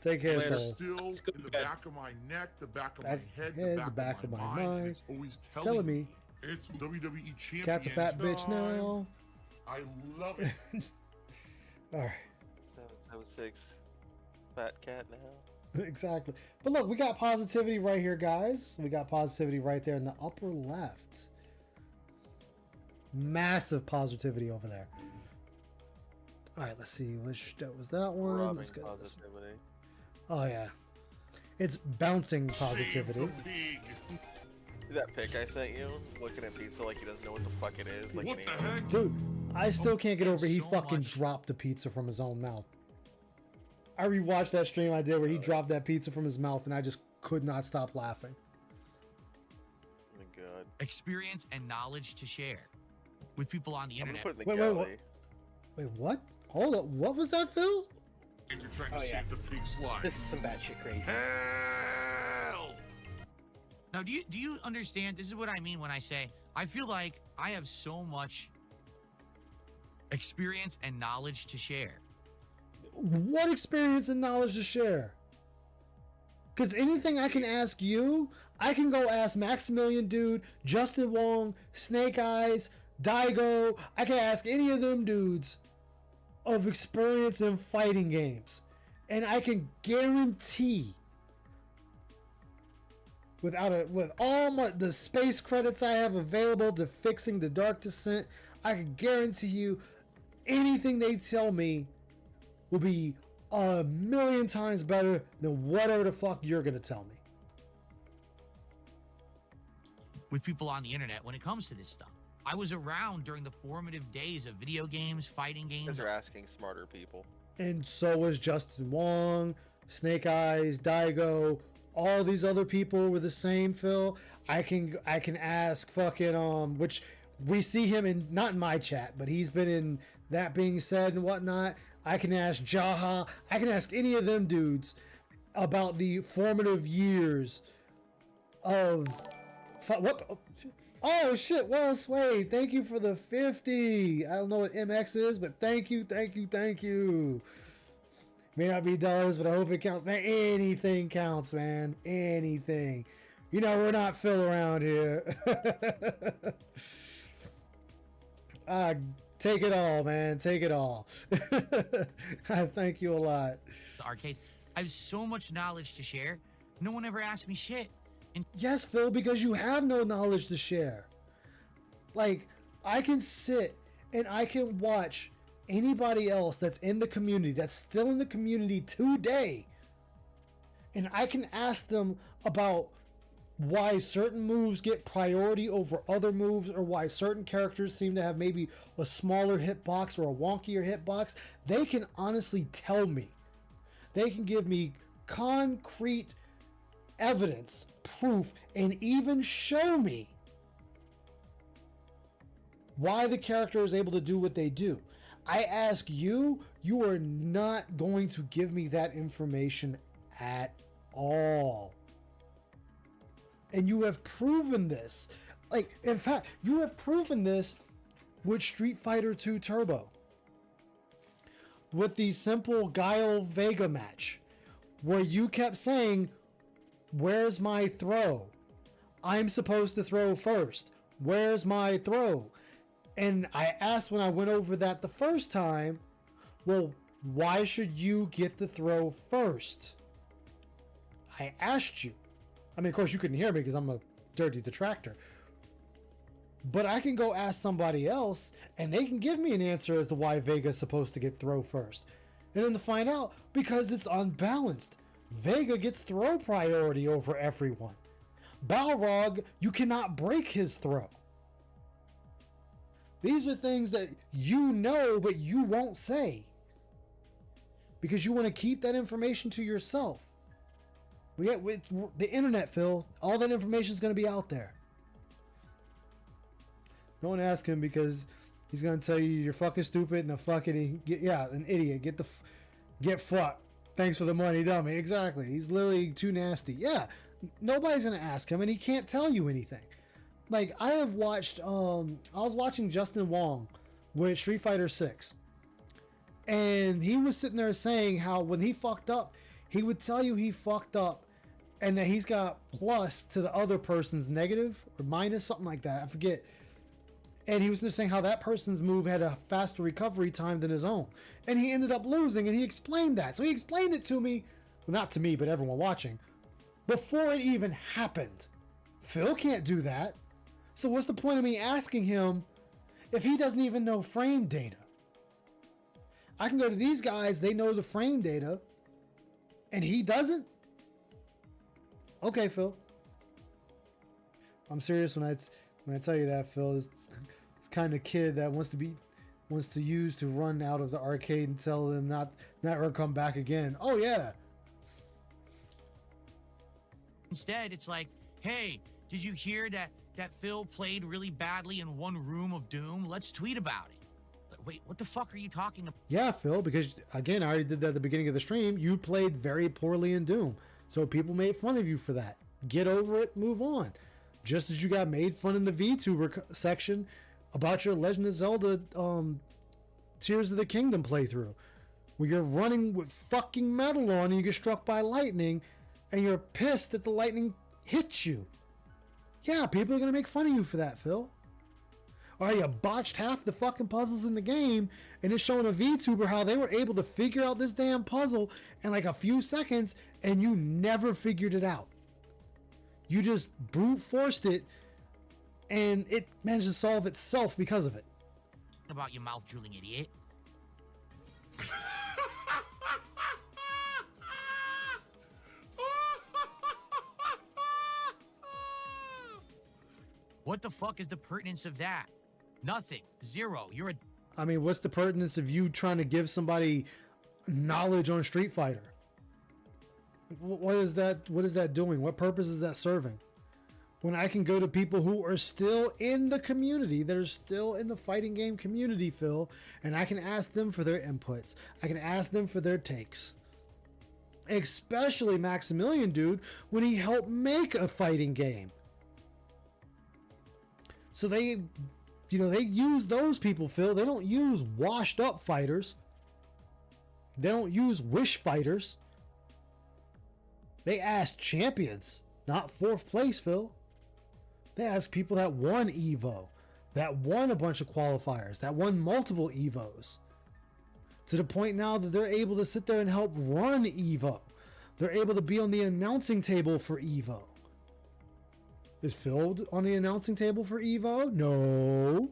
Take care, Later. fellas. Still Let's go in the to bed. back of my neck, the back of Back- my head, head, the back of my mind. And it's always telling me it's WWE champion. Cat's a fat bitch time. now. I love it. All right. 776. Fat cat now. Exactly. But look, we got positivity right here, guys. We got positivity right there in the upper left. Massive positivity over there. All right, let's see. Which that was that one. Robbing Let's go. positivity. Oh yeah, it's bouncing positivity. Save the pig. See that pic I sent you? Looking at pizza like he doesn't know what the fuck it is. Like What an the alien. heck? Dude, I still can't get over. He so fucking much. dropped the pizza from his own mouth. I rewatched that stream I did where he dropped that pizza from his mouth, and I just could not stop laughing. Oh my god. Experience and knowledge to share with people on the I'm gonna internet. put it in the Wait, galley. Wait, what? Hold up. What was that, Phil? And you're trying to Oh, yeah. save the pig's life. This is some batshit crazy. Hell! Now, do you understand? This is what I mean when I say I feel like I have so much experience and knowledge to share. What experience and knowledge to share? Because anything I can ask you, I can go ask Maximilian Dude, Justin Wong, Snake Eyes, Daigo. I can ask any of them dudes of experience in fighting games. And I can guarantee, with all the space credits I have available to fixing the Dark Descent, I can guarantee you anything they tell me will be 1,000,000 times better than whatever the fuck you're gonna tell me. With people on the internet when it comes to this stuff. I was around during the formative days of video games, fighting games. Because they're asking smarter people. And so was Justin Wong, Snake Eyes, Daigo, all these other people were the same, Phil. I can ask fucking which we see him in, not in my chat, but he's been in That Being Said and whatnot. I can ask Jaha, I can ask any of them dudes about the formative years of what. Oh shit, well Sway, thank you for the 50. I don't know what MX is, but thank you. May not be dollars, but I hope it counts, man. Anything counts, man. Anything. You know, we're not Phil around here. Take it all, man. Take it all. I thank you a lot. The arcades. I have so much knowledge to share. No one ever asked me shit. And Yes, Phil, because you have no knowledge to share. Like, I can sit and I can watch anybody else that's in the community, that's still in the community today, and I can ask them about why certain moves get priority over other moves, or why certain characters seem to have maybe a smaller hitbox or a wonkier hitbox. They can honestly tell me. They can give me concrete evidence, proof, and even show me why the character is able to do what they do. I ask you, you are not going to give me that information at all. And you have proven this. Like, in fact, you have proven this with Street Fighter 2 Turbo. With the simple Guile Vega match, where you kept saying, "Where's my throw? I'm supposed to throw first. Where's my throw?" And I asked when I went over that the first time, well, why should you get the throw first? I asked you. I mean, of course, you couldn't hear me because I'm a dirty detractor. But I can go ask somebody else, and they can give me an answer as to why Vega's supposed to get throw first. And then to find out, because it's unbalanced. Vega gets throw priority over everyone. Balrog, you cannot break his throw. These are things that you know, but you won't say. Because you want to keep that information to yourself. With the internet, Phil, all that information is going to be out there. Don't ask him because he's going to tell you you're fucking stupid and an idiot. Get fucked. Thanks for the money, dummy. Exactly. He's literally too nasty. Yeah, nobody's going to ask him and he can't tell you anything. Like, I have watched, I was watching Justin Wong with Street Fighter 6. And he was sitting there saying how when he fucked up, he would tell you he fucked up and that he's got plus to the other person's negative or minus, something like that. I forget. And he was just saying how that person's move had a faster recovery time than his own. And he ended up losing, and he explained that. So he explained it to me, well, not to me, but everyone watching, before it even happened. Phil can't do that. So what's the point of me asking him if he doesn't even know frame data? I can go to these guys, they know the frame data, and he doesn't? Okay, Phil. I'm serious when I tell you that, Phil. It's kind of kid that wants to use to run out of the arcade and tell them not ever come back again. Oh yeah. Instead, it's like, hey, did you hear that Phil played really badly in one room of Doom? Let's tweet about it. Like, wait, what the fuck are you talking about? Yeah, Phil, because again, I already did that at the beginning of the stream. You played very poorly in Doom. So people made fun of you for that. Get over it, move on. Just as you got made fun in the VTuber section about your Legend of Zelda Tears of the Kingdom playthrough, where you're running with fucking metal on and you get struck by lightning and you're pissed that the lightning hits you. Yeah, people are going to make fun of you for that, Phil. Or you botched half the fucking puzzles in the game and it's showing a VTuber how they were able to figure out this damn puzzle in like a few seconds and you never figured it out. You just brute forced it and it managed to solve itself because of it. About your mouth drooling idiot. What the fuck is the pertinence of that? Nothing. Zero. You're a... I mean, what's the pertinence of you trying to give somebody knowledge on Street Fighter? What is that doing? What purpose is that serving? When I can go to people who are still in the community, that are still in the fighting game community, Phil, and I can ask them for their inputs. I can ask them for their takes. Especially Maximilian, dude, when he helped make a fighting game. So they use those people, Phil. They don't use washed up fighters. They don't use wish fighters. They ask champions, not fourth place, Phil. They ask people that won Evo, that won a bunch of qualifiers, that won multiple Evos. To the point now that they're able to sit there and help run Evo. They're able to be on the announcing table for Evo. Is Phil on the announcing table for Evo? No.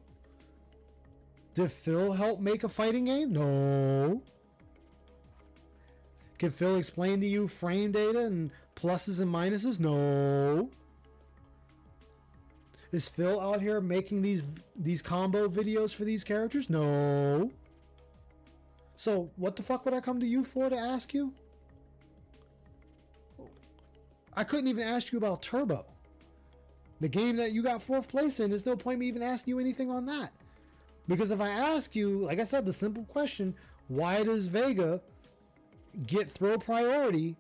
Did Phil help make a fighting game? No. Can Phil explain to you frame data and pluses and minuses? No. Is Phil out here making these combo videos for these characters? No. So what the fuck would I come to you for to ask you? I couldn't even ask you about Turbo. The game that you got fourth place in, there's no point me even asking you anything on that. Because if I ask you, like I said, the simple question, why does Vega get throw priority,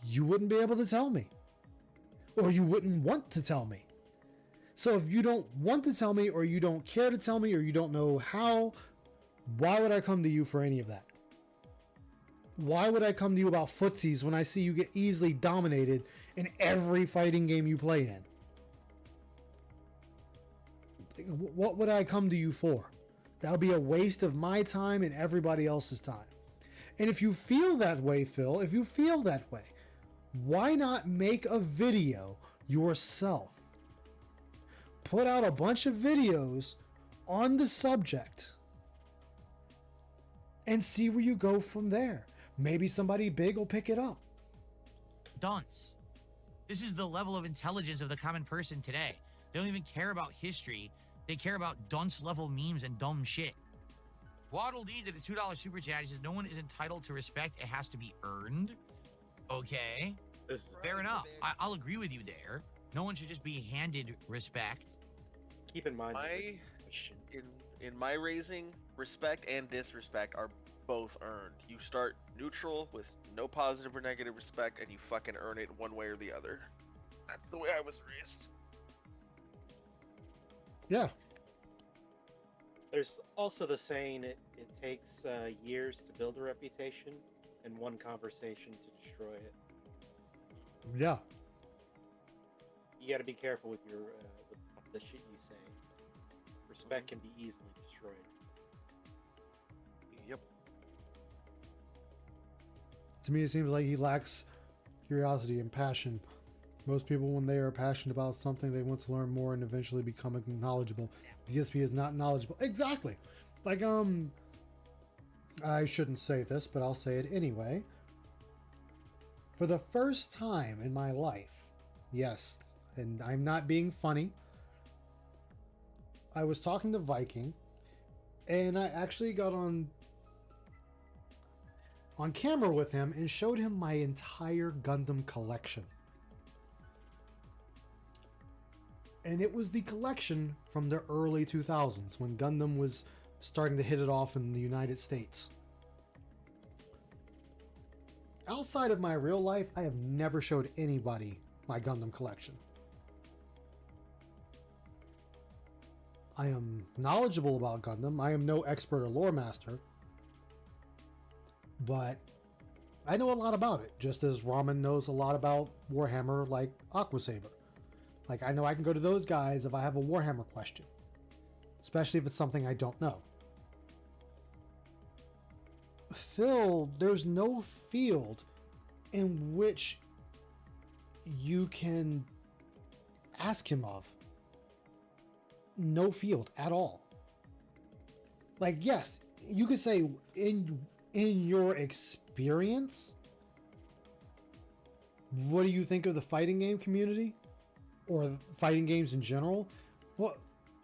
you wouldn't be able to tell me. Or you wouldn't want to tell me. So if you don't want to tell me, or you don't care to tell me, or you don't know how, why would I come to you for any of that? Why would I come to you about footsies when I see you get easily dominated in every fighting game you play in? What would I come to you for? That would be a waste of my time and everybody else's time. And if you feel that way, Phil, if you feel that way, why not make a video yourself? Put out a bunch of videos on the subject and see where you go from there. Maybe somebody big will pick it up. Dunce. This is the level of intelligence of the common person today. They don't even care about history. They care about dunce level memes and dumb shit. Waddle D did a $2 super chat. He says, no one is entitled to respect. It has to be earned. Okay. Fair enough. I'll agree with you there. No one should just be handed respect. Keep in mind, in my raising, respect and disrespect are both earned. You start neutral with no positive or negative respect, and you fucking earn it one way or the other. That's the way I was raised. Yeah. There's also the saying it takes years to build a reputation. in one conversation to destroy it. Yeah. You got to be careful with your with the shit you say. Respect can be easily destroyed. Yep. To me, it seems like he lacks curiosity and passion. Most people, when they are passionate about something, they want to learn more and eventually become knowledgeable. DSP is not knowledgeable. Exactly. Like, I shouldn't say this, but I'll say it anyway. For the first time in my life, yes, and I'm not being funny, I was talking to Viking, and I actually got on camera with him and showed him my entire Gundam collection. And it was the collection from the early 2000s when Gundam was starting to hit it off in the United States. Outside of my real life, I have never showed anybody my Gundam collection. I am knowledgeable about Gundam. I am no expert or lore master. But I know a lot about it, just as Ramen knows a lot about Warhammer like Aqua Saber. Like, I know I can go to those guys if I have a Warhammer question. Especially if it's something I don't know. Phil, there's no field in which you can ask him of. No field at all. Like, yes, you could say in your experience, what do you think of the fighting game community? Or fighting games in general? Well,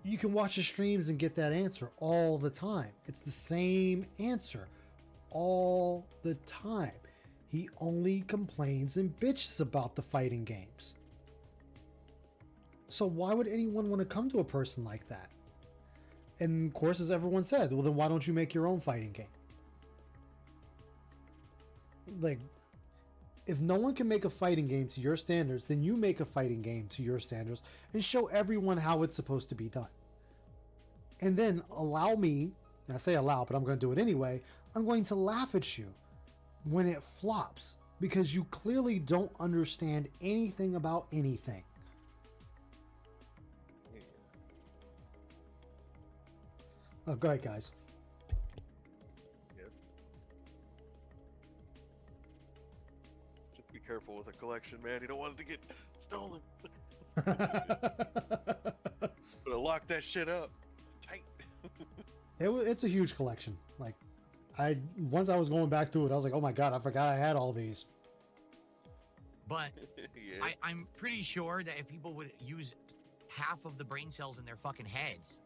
you can watch the streams and get that answer all the time. It's the same answer all the time. He only complains and bitches about the fighting games. So why would anyone want to come to a person like that? And of course, as everyone said, well, then why don't you make your own fighting game? Like, if no one can make a fighting game to your standards, then you make a fighting game to your standards and show everyone how it's supposed to be done. And then allow me, and I say allow, but I'm going to do it anyway, I'm going to laugh at you when it flops because you clearly don't understand anything about anything. Oh, go ahead, guys. Just be careful with the collection, man. You don't want it to get stolen. Gonna lock that shit up tight. It's a huge collection. Like, once I was going back through it, I was like, oh my god, I forgot I had all these. But Yeah. I'm pretty sure that if people would use half of the brain cells in their fucking heads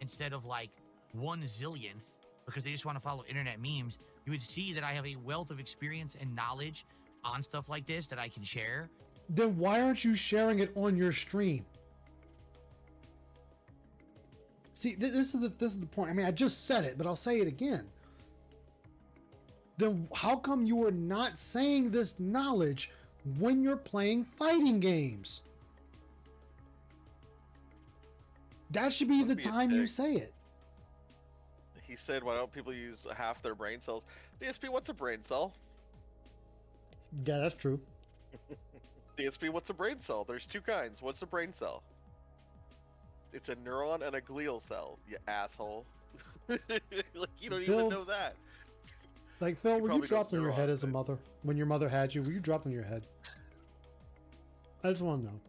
instead of like 1 zillionth because they just want to follow internet memes, you would see that I have a wealth of experience and knowledge on stuff like this that I can share. Then why aren't you sharing it on your stream? See, this is the point. I mean, I just said it, but I'll say it again. Then how come you are not saying this knowledge when you're playing fighting games? That should be the time you say it. He said, why don't people use half their brain cells? DSP, what's a brain cell? Yeah, that's true. DSP, what's a brain cell? There's two kinds. What's a brain cell? It's a neuron and a glial cell, you asshole. Like, you don't Phil, even know that. Like, Phil, were you probably dropped knows on your head neurons, as a mother? When your mother had you, were you dropped on your head? I just want to know.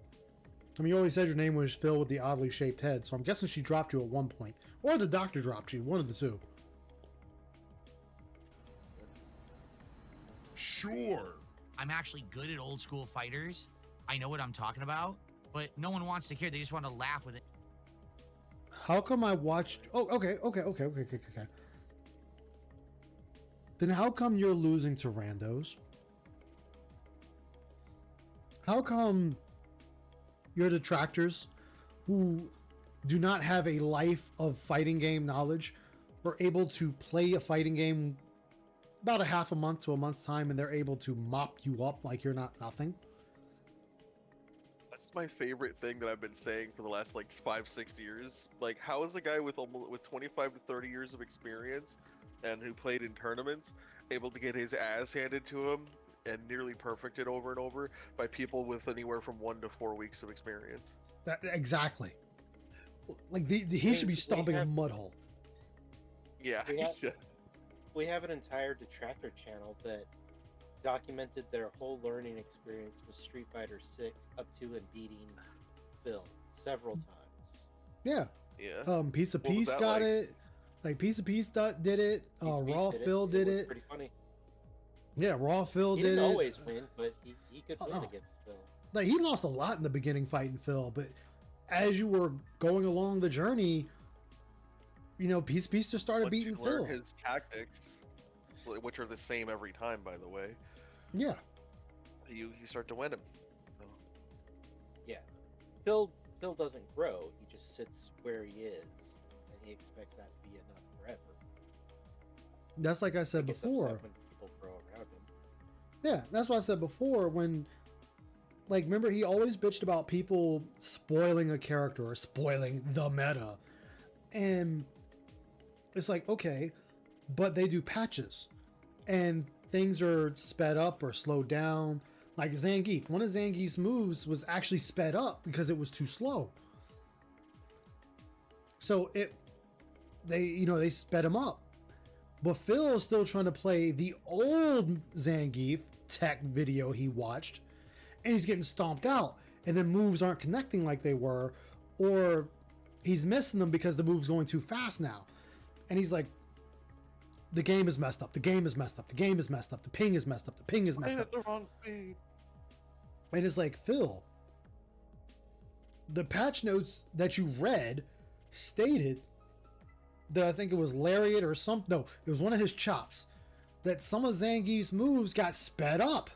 I mean, you always said your name was Phil with the oddly shaped head, so I'm guessing she dropped you at one point. Or the doctor dropped you, one of the two. Sure. I'm actually good at old school fighters. I know what I'm talking about, but no one wants to care. They just want to laugh with it. How come I watched... Oh, okay. Then how come you're losing to randos? How come your detractors who do not have a life of fighting game knowledge are able to play a fighting game about a half a month to a month's time and they're able to mop you up like you're not nothing? That's my favorite thing that I've been saying for the last like 5-6 years. Like, how is a guy with 25 to 30 years of experience and who played in tournaments able to get his ass handed to him and nearly perfect it over and over by people with anywhere from 1 to 4 weeks of experience. Exactly. Like he should be stomping a mud hole. Yeah. We have an entire detractor channel that documented their whole learning experience with Street Fighter 6 up to and beating Phil several times. Yeah. Yeah. Piece of What was Peace that got like? it. Like Piece of Peace did it. Piece of Peace Raw Phil did was it. Pretty funny. Yeah, Raw Phil He did didn't it. always win, but he could win against Phil. Like he lost a lot in the beginning fighting Phil, but as you were going along the journey, you know, Piece of Peace just started Once beating you learn Phil. his tactics, which are the same every time, by the way, Yeah. you start to win him. So. Yeah. Phil doesn't grow. He just sits where he is, and he expects that to be enough forever. That's like I said He gets before. upset when people grow around him. Yeah, that's what I said before when, like, remember he always bitched about people spoiling a character or spoiling the meta. And it's like, okay, but they do patches and things are sped up or slowed down. Like Zangief, one of Zangief's moves was actually sped up because it was too slow. So they sped him up. But Phil is still trying to play the old Zangief tech video he watched, and he's getting stomped out, and then moves aren't connecting like they were, or he's missing them because the move's going too fast now. And he's like, the game is messed up, the game is messed up, the game is messed up, the ping is messed up, the ping is messed up. the wrong speed. And it's like, Phil, the patch notes that you read stated that I think it was Lariat or something. No, it was one of his chops. That some of Zangief's moves got sped up.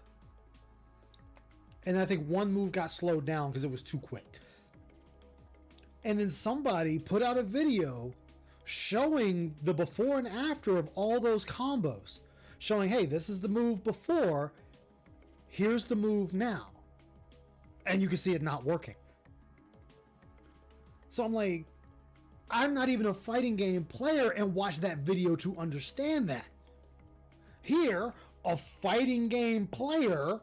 And I think one move got slowed down because it was too quick. And then somebody put out a video showing the before and after of all those combos. Showing, hey, this is the move before. Here's the move now. And you can see it not working. So I'm like, I'm not even a fighting game player and watch that video to understand that. Here, a fighting game player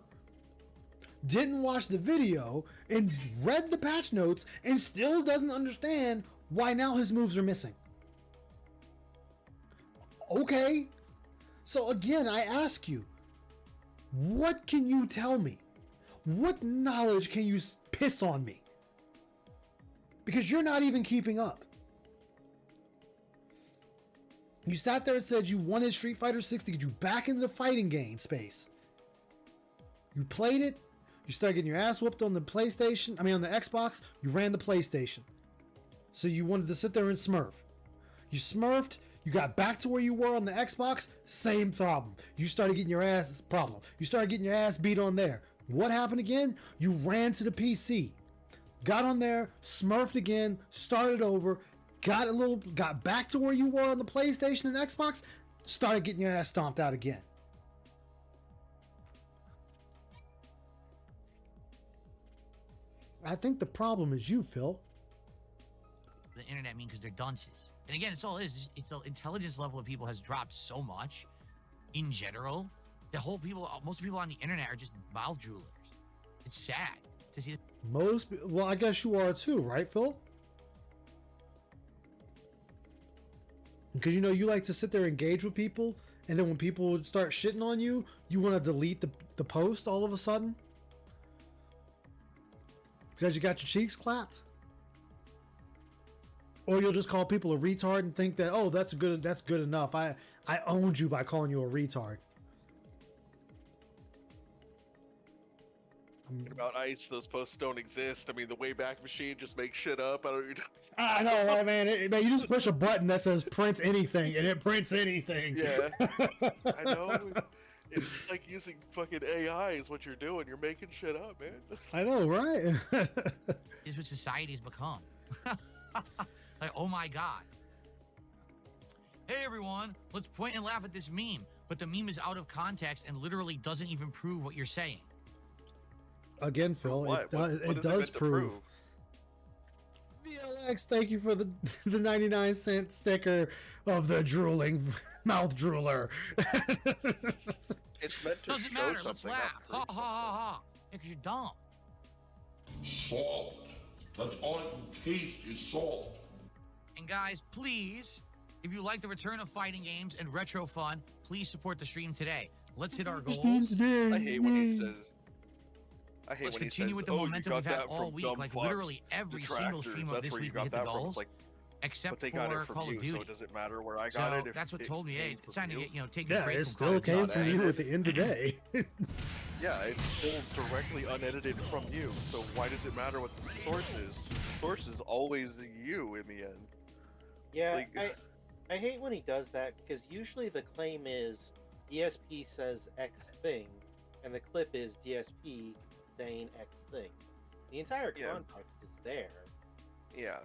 didn't watch the video and read the patch notes and still doesn't understand why now his moves are missing. Okay. So again, I ask you, what can you tell me? What knowledge can you piss on me? Because you're not even keeping up. You sat there and said you wanted Street Fighter 6 to get you back into the fighting game space. You played it. You started getting your ass whooped on the PlayStation. I mean, on the Xbox. You ran the PlayStation. So you wanted to sit there and smurf. You smurfed. You got back to where you were on the Xbox. Same problem. You started getting your ass problem. You started getting your ass beat on there. What happened again? You ran to the PC. Got on there. Smurfed again. Started over. Got back to where you were on the PlayStation and Xbox, started getting your ass stomped out again. I think the problem is you, Phil. The internet, I mean, because they're dunces. And again, it's the intelligence level of people has dropped so much in general. Most people on the internet are just mouth droolers. It's sad to see. Well, I guess you are too, right, Phil? Because, you know, you like to sit there and engage with people, and then when people start shitting on you, you want to delete the post all of a sudden? Because you got your cheeks clapped? Or you'll just call people a retard and think that, oh, that's good enough. I owned you by calling you a retard. About ICE, those posts don't exist. I mean, the Wayback Machine just makes shit up. I know, right, man? Man, you just push a button that says print anything, and it prints anything. Yeah, I know. It's like using fucking AI is what you're doing. You're making shit up, man. I know, right? Is what society has become. Like, oh my god. Hey everyone, let's point and laugh at this meme. But the meme is out of context and literally doesn't even prove what you're saying. Again, Phil, What? it What is does meant to prove. X, thank you for the 99-cent sticker of the drooling mouth drooler. It's meant to Doesn't show matter. something. Let's not laugh. Ha prove ha ha ha. Because you're dumb. Salt. That's all it can taste is salt. And guys, please, if you like the return of fighting games and retro fun, please support the stream today. Let's hit our goals. I hate when he says. I hate Let's when he continue says, with the "Oh, you momentum got we've had that all from week. dumb Like fuck literally every single detractors. stream of That's this where you week we got hit the that from." goals, It's like, except but they got for it from Call you, of Duty. so does it matter where I got So it? If that's what it told me, hey, came it's from time to you? get, take a Yeah, break it from still Call of came Duty. from you at the end of the day. Yeah, it's still directly unedited from you. So why does it matter what the source is? The source is always you in the end. Yeah, Like, I hate when he does that because usually the claim is DSP says X thing, and the clip is DSP saying X thing. The entire context is there. Yeah.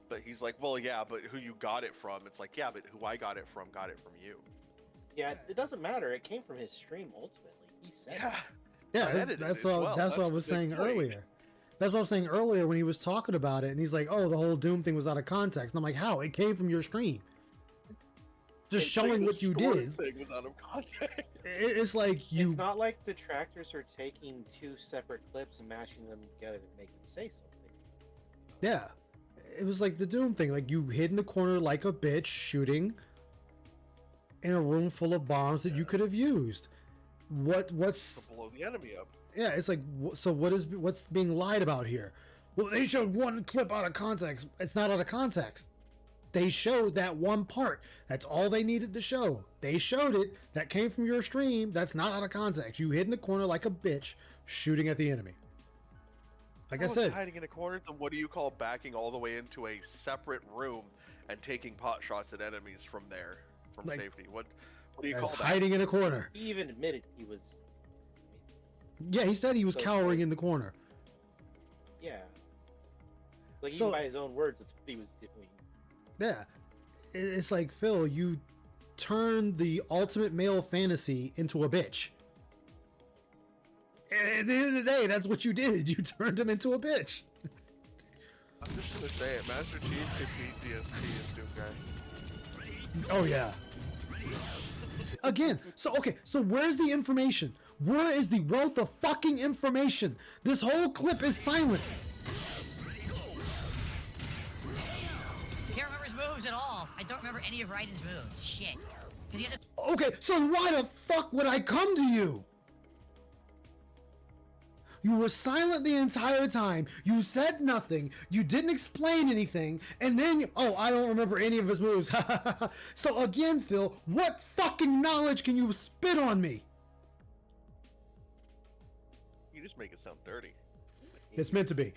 But he's like, well, yeah, but who you got it from? It's like, yeah, but who I got it from you. Yeah, it doesn't matter. It came from his stream ultimately. He said it. Yeah, Unedited that's as what well. that's what I That's was the big saying point. earlier. That's what I was saying earlier when he was talking about it, and he's like, "Oh, the whole Doom thing was out of context." And I'm like, "How? It came from your stream, just It's like showing the what you store did." thing was out of context. It's like you. It's not like detractors are taking two separate clips and mashing them together to make him say something. Yeah, it was like the Doom thing. Like you hid in the corner like a bitch, shooting in a room full of bombs that you could have used. What's To blow the enemy up. Yeah, it's like, so what's being lied about here? Well, they showed one clip out of context. It's not out of context. They showed that one part. That's all they needed to show. They showed it. That came from your stream. That's not out of context. You hid in the corner like a bitch, shooting at the enemy. Like I said, hiding in a corner, then what do you call backing all the way into a separate room and taking pot shots at enemies from there, from Like, safety? What do you as call that? hiding in a corner. He even admitted he was. Yeah, he said he was So, cowering in the corner. Yeah. Like So- even by his own words, that's what he was doing. Yeah, it's like, Phil, you turned the ultimate male fantasy into a bitch. At the end of the day, that's what you did. You turned him into a bitch. I'm just gonna say it. Master Chief could beat DSP as Doom Guy. Oh yeah. Again, so where's the information? Where is the wealth of fucking information? This whole clip is silent. Can't remember his moves at all. I don't remember any of Raiden's moves. Shit. 'Cause he has a Okay, so why the fuck would I come to you? You were silent the entire time. You said nothing. You didn't explain anything. And then, I don't remember any of his moves. So again, Phil, what fucking knowledge can you spit on me? You just make it sound dirty. It's meant to be.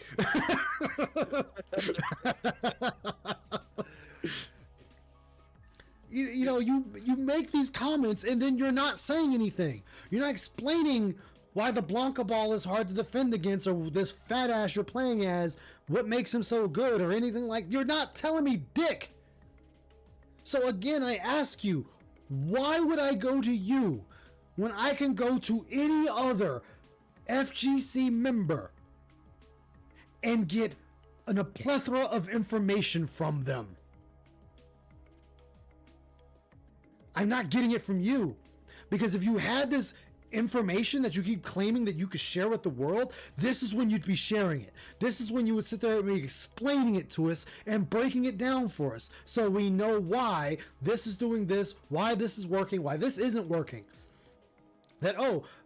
you make these comments and then you're not saying anything. You're not explaining why the Blanca ball is hard to defend against, or this fat ass you're playing as, what makes him so good, or anything like. You're not telling me dick. So again, I ask you, why would I go to you when I can go to any other FGC member and get a plethora of information from them? I'm not getting it from you, because if you had this information that you keep claiming that you could share with the world, this is when you'd be sharing it. This is when you would sit there and be explaining it to us and breaking it down for us, so we know why this is doing this, why this is working, why this isn't working. That,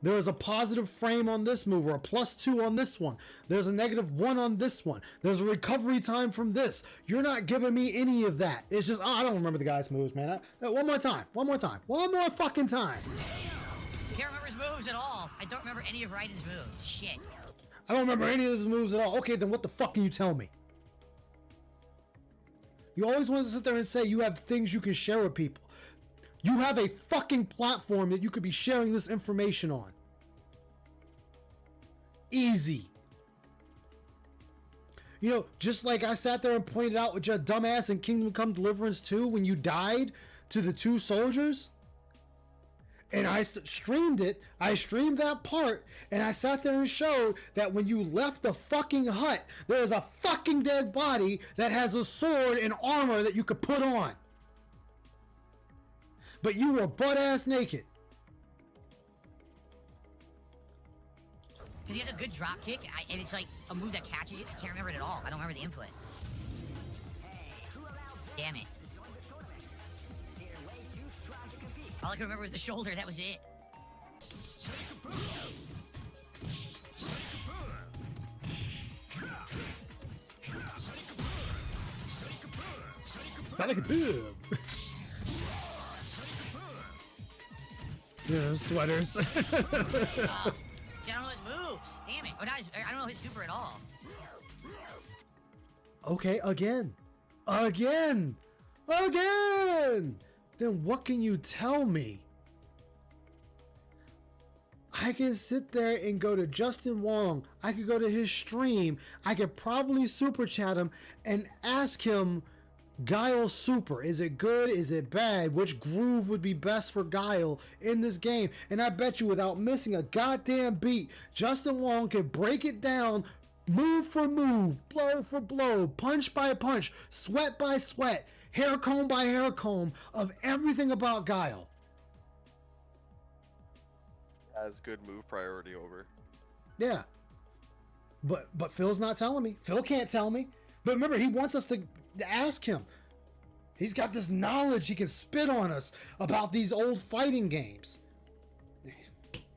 there is a positive frame on this move, or a +2 on this one. There's a -1 on this one. There's a recovery time from this. You're not giving me any of that. It's just, I don't remember the guy's moves, man. One more fucking time. Can't remember his moves at all. I don't remember any of Raiden's moves. Shit. I don't remember any of his moves at all. Okay, then what the fuck can you tell me? You always want to sit there and say you have things you can share with people. You have a fucking platform that you could be sharing this information on. Easy. Just like I sat there and pointed out with your dumbass in Kingdom Come Deliverance 2 when you died to the 2 soldiers. and I streamed it. I streamed that part, and I sat there and showed that when you left the fucking hut, there is a fucking dead body that has a sword and armor that you could put on. But you were butt-ass naked. Because he has a good drop kick, and it's like a move that catches you. I can't remember it at all. I don't remember the input. Damn it. All I can remember was the shoulder. That was it. Yeah, sweaters. See, I don't know his moves. Damn it. Or not his, I don't know his super at all. Okay, again. Then what can you tell me? I can sit there and go to Justin Wong. I could go to his stream. I could probably super chat him and ask him, Guile super, is it good? Is it bad? Which groove would be best for Guile in this game? And I bet you without missing a goddamn beat, Justin Wong could break it down move for move, blow for blow, punch by punch, sweat by sweat, hair comb by hair comb of everything about Guile. Has good move priority over. Yeah. But Phil's not telling me. Phil can't tell me. But remember, he wants us to ask him. He's got this knowledge he can spit on us about these old fighting games.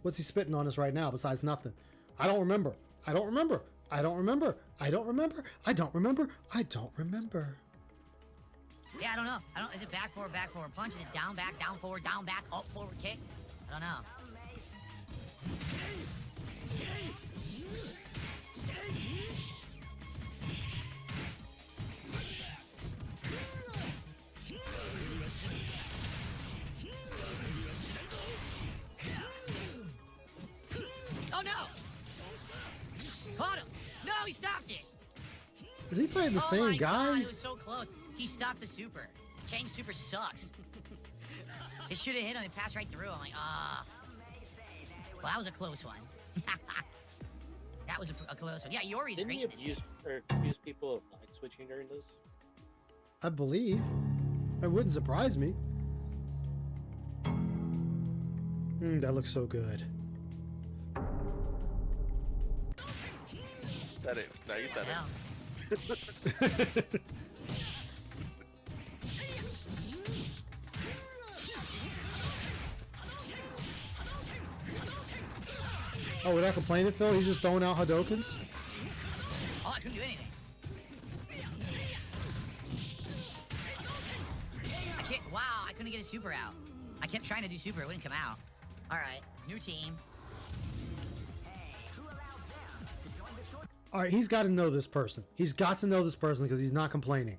What's he spitting on us right now besides nothing? I don't remember. I don't remember. I don't remember. I don't remember. I don't remember. I don't remember. Yeah, I don't know. Is it back forward punch? Is it down back forward up forward kick? I don't know. Oh no! Caught him! No, he stopped it! Is he fighting the same guy? God, it was so close. He stopped the super. Chang's super sucks. It should have hit him and passed right through. I'm like, well, that was a close one. That was a close one. Yeah, Yori's Didn't great he in this game. abuse people of flag switching during this? I believe. It wouldn't surprise me. That looks so good. Said it. Now you said Hell. it. Oh, we're not complaining, Phil? He's just throwing out Hadokens? Oh, I couldn't do anything. Wow, I couldn't get a super out. I kept trying to do super, it wouldn't come out. Alright, new team. Alright, he's got to know this person. He's got to know this person because he's not complaining.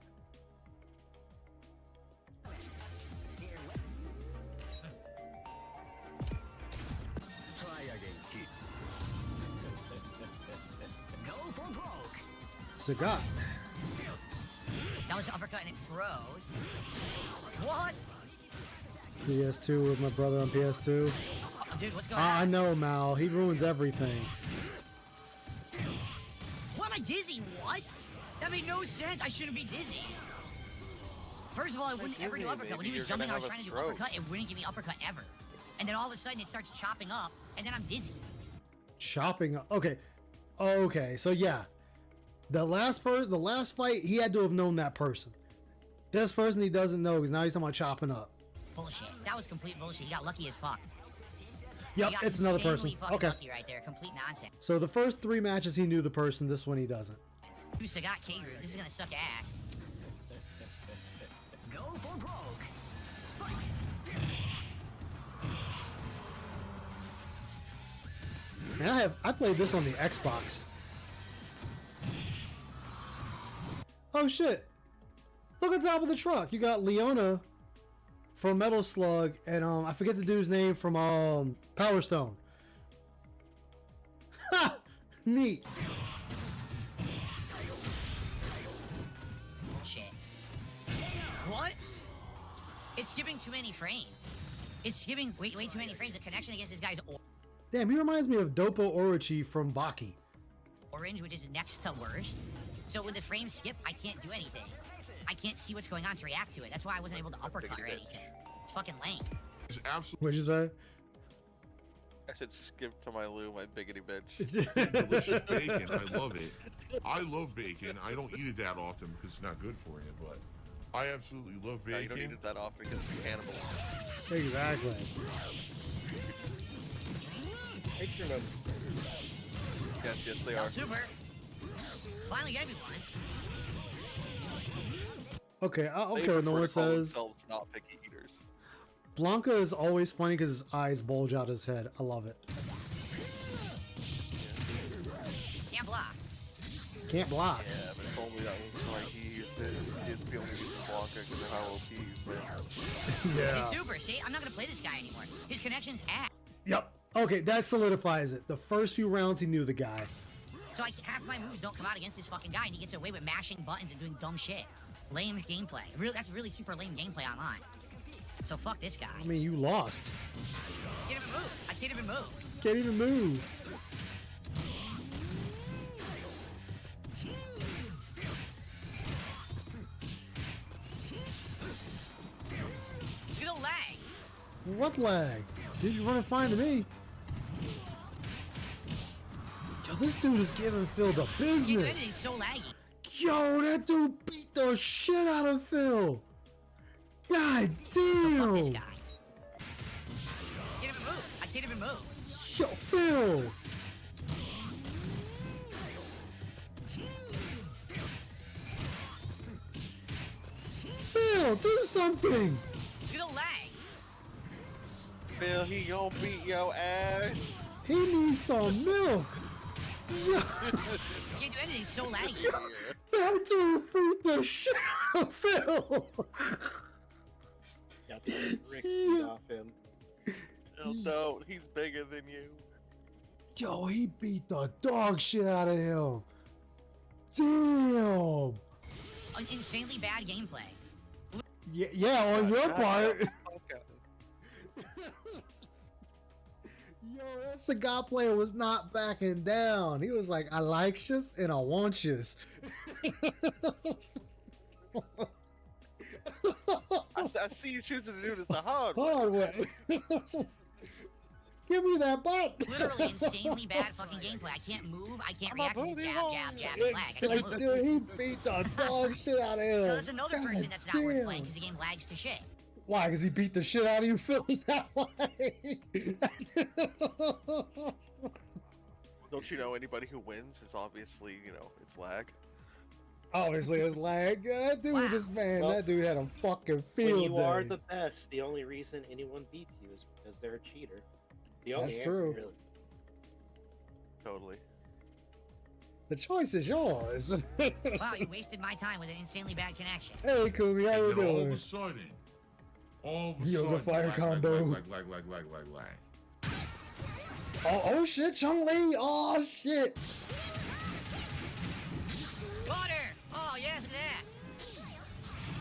Sagat. That was an uppercut and it froze. What? PS2 with my brother on PS2. Oh, dude, what's going on? I know, Mal. He ruins everything. What am I dizzy? What? That made no sense. I shouldn't be dizzy. First of all, I wouldn't ever do uppercut. When he was jumping, I was trying to do uppercut. It wouldn't give me uppercut ever. And then all of a sudden, it starts chopping up, and then I'm dizzy. Chopping up. Okay. Okay. So yeah, the last fight, he had to have known that person. This person he doesn't know because now he's talking about chopping up. Bullshit. That was complete bullshit. He got lucky as fuck. Yep, it's another person. Okay. Lucky right there. Complete nonsense. So the first 3 matches he knew the person. This one he doesn't. Dude, Sagat K group. This is gonna suck ass. Go for broke. Man, I played this on the Xbox. Oh shit! Look at the top of the truck. You got Leona from Metal Slug and I forget the dude's name from Power Stone. Ha! Neat. Shit. What? It's skipping too many frames. It's giving way too many frames. The connection against this guy's Damn, he reminds me of Dopo Orochi from Baki. orange, which is next to worst. So with the frame skip, I can't do anything. I can't see what's going on to react to it. That's why I wasn't able to uppercut or anything. It's fucking lame. It's absolutely. What'd you say? I should skip to my Lou, my biggity bitch. Delicious bacon. I love it. I love bacon. I don't eat it that often because it's not good for you, but I absolutely love No, bacon. you don't eat it that often because you're cannibal. Exactly. Picture them. Yes, they No are. super. Finally gave me one. Okay, I don't They care what no prefer one to call says. themselves not picky eaters. Blanca is always funny because his eyes bulge out his head. I love it. Can't block. Can't block. Yeah, but if only that was like he used to DSP only uses Blanca because of how OP he's been. Yeah. He's super. See, I'm not gonna play this guy anymore. His connection's ass. Yep. Okay, that solidifies it. The first few rounds, he knew the guy. So half my moves don't come out against this fucking guy, and he gets away with mashing buttons and doing dumb shit. Lame gameplay. That's really super lame gameplay online. So fuck this guy. I mean, you lost. Can't even move. I can't even move. Can't even move. Look at the lag. What lag? See, you're running fine to me. Yo, this dude is giving Phil the Can't do business. anything. So laggy. Yo, that dude beat the shit out of Phil. God damn. So fuck this guy. Can't even move. I can't even move. Yo, Phil. Phil, do something. Look at the lag. Phil, he gonna beat your ass. He needs some milk. Yo, Can't do anything. So laggy. that dude beat the shit out of Phil. Got the Rick beat off him. Phil, don't. He's bigger than you. Yo, he beat the dog shit out of him. Damn. An insanely bad gameplay. Yeah, on your part. Okay. Yo, that cigar player was not backing down. He was like, I like yous and I want yous. I see you choosing to do this the hard way. Hard way. Give me that butt. Literally insanely bad fucking gameplay. I can't move. I can't react. Just jab, and lag. I can't Like, move. dude, he beat the dog shit out of him. So there's another God person that's not worth damn. playing because the game lags to shit. Why? Because he beat the shit out of you, Phil? Is that why? Don't you know anybody who wins is obviously, it's lag. Obviously, it's lag. That dude was just, man, Well, that dude had a fucking When field you are day. the best, the only reason anyone beats you is because they're a cheater. The only That's answer, true. really. Totally. The choice is yours. Wow, you wasted my time with an insanely bad connection. Hey, Kumi, how you And then all of doing? a sudden, all of a Yo, the sudden, fire lag, combo. lag. Oh shit, Chung Li! Oh shit! Water! Oh, yes, look at that.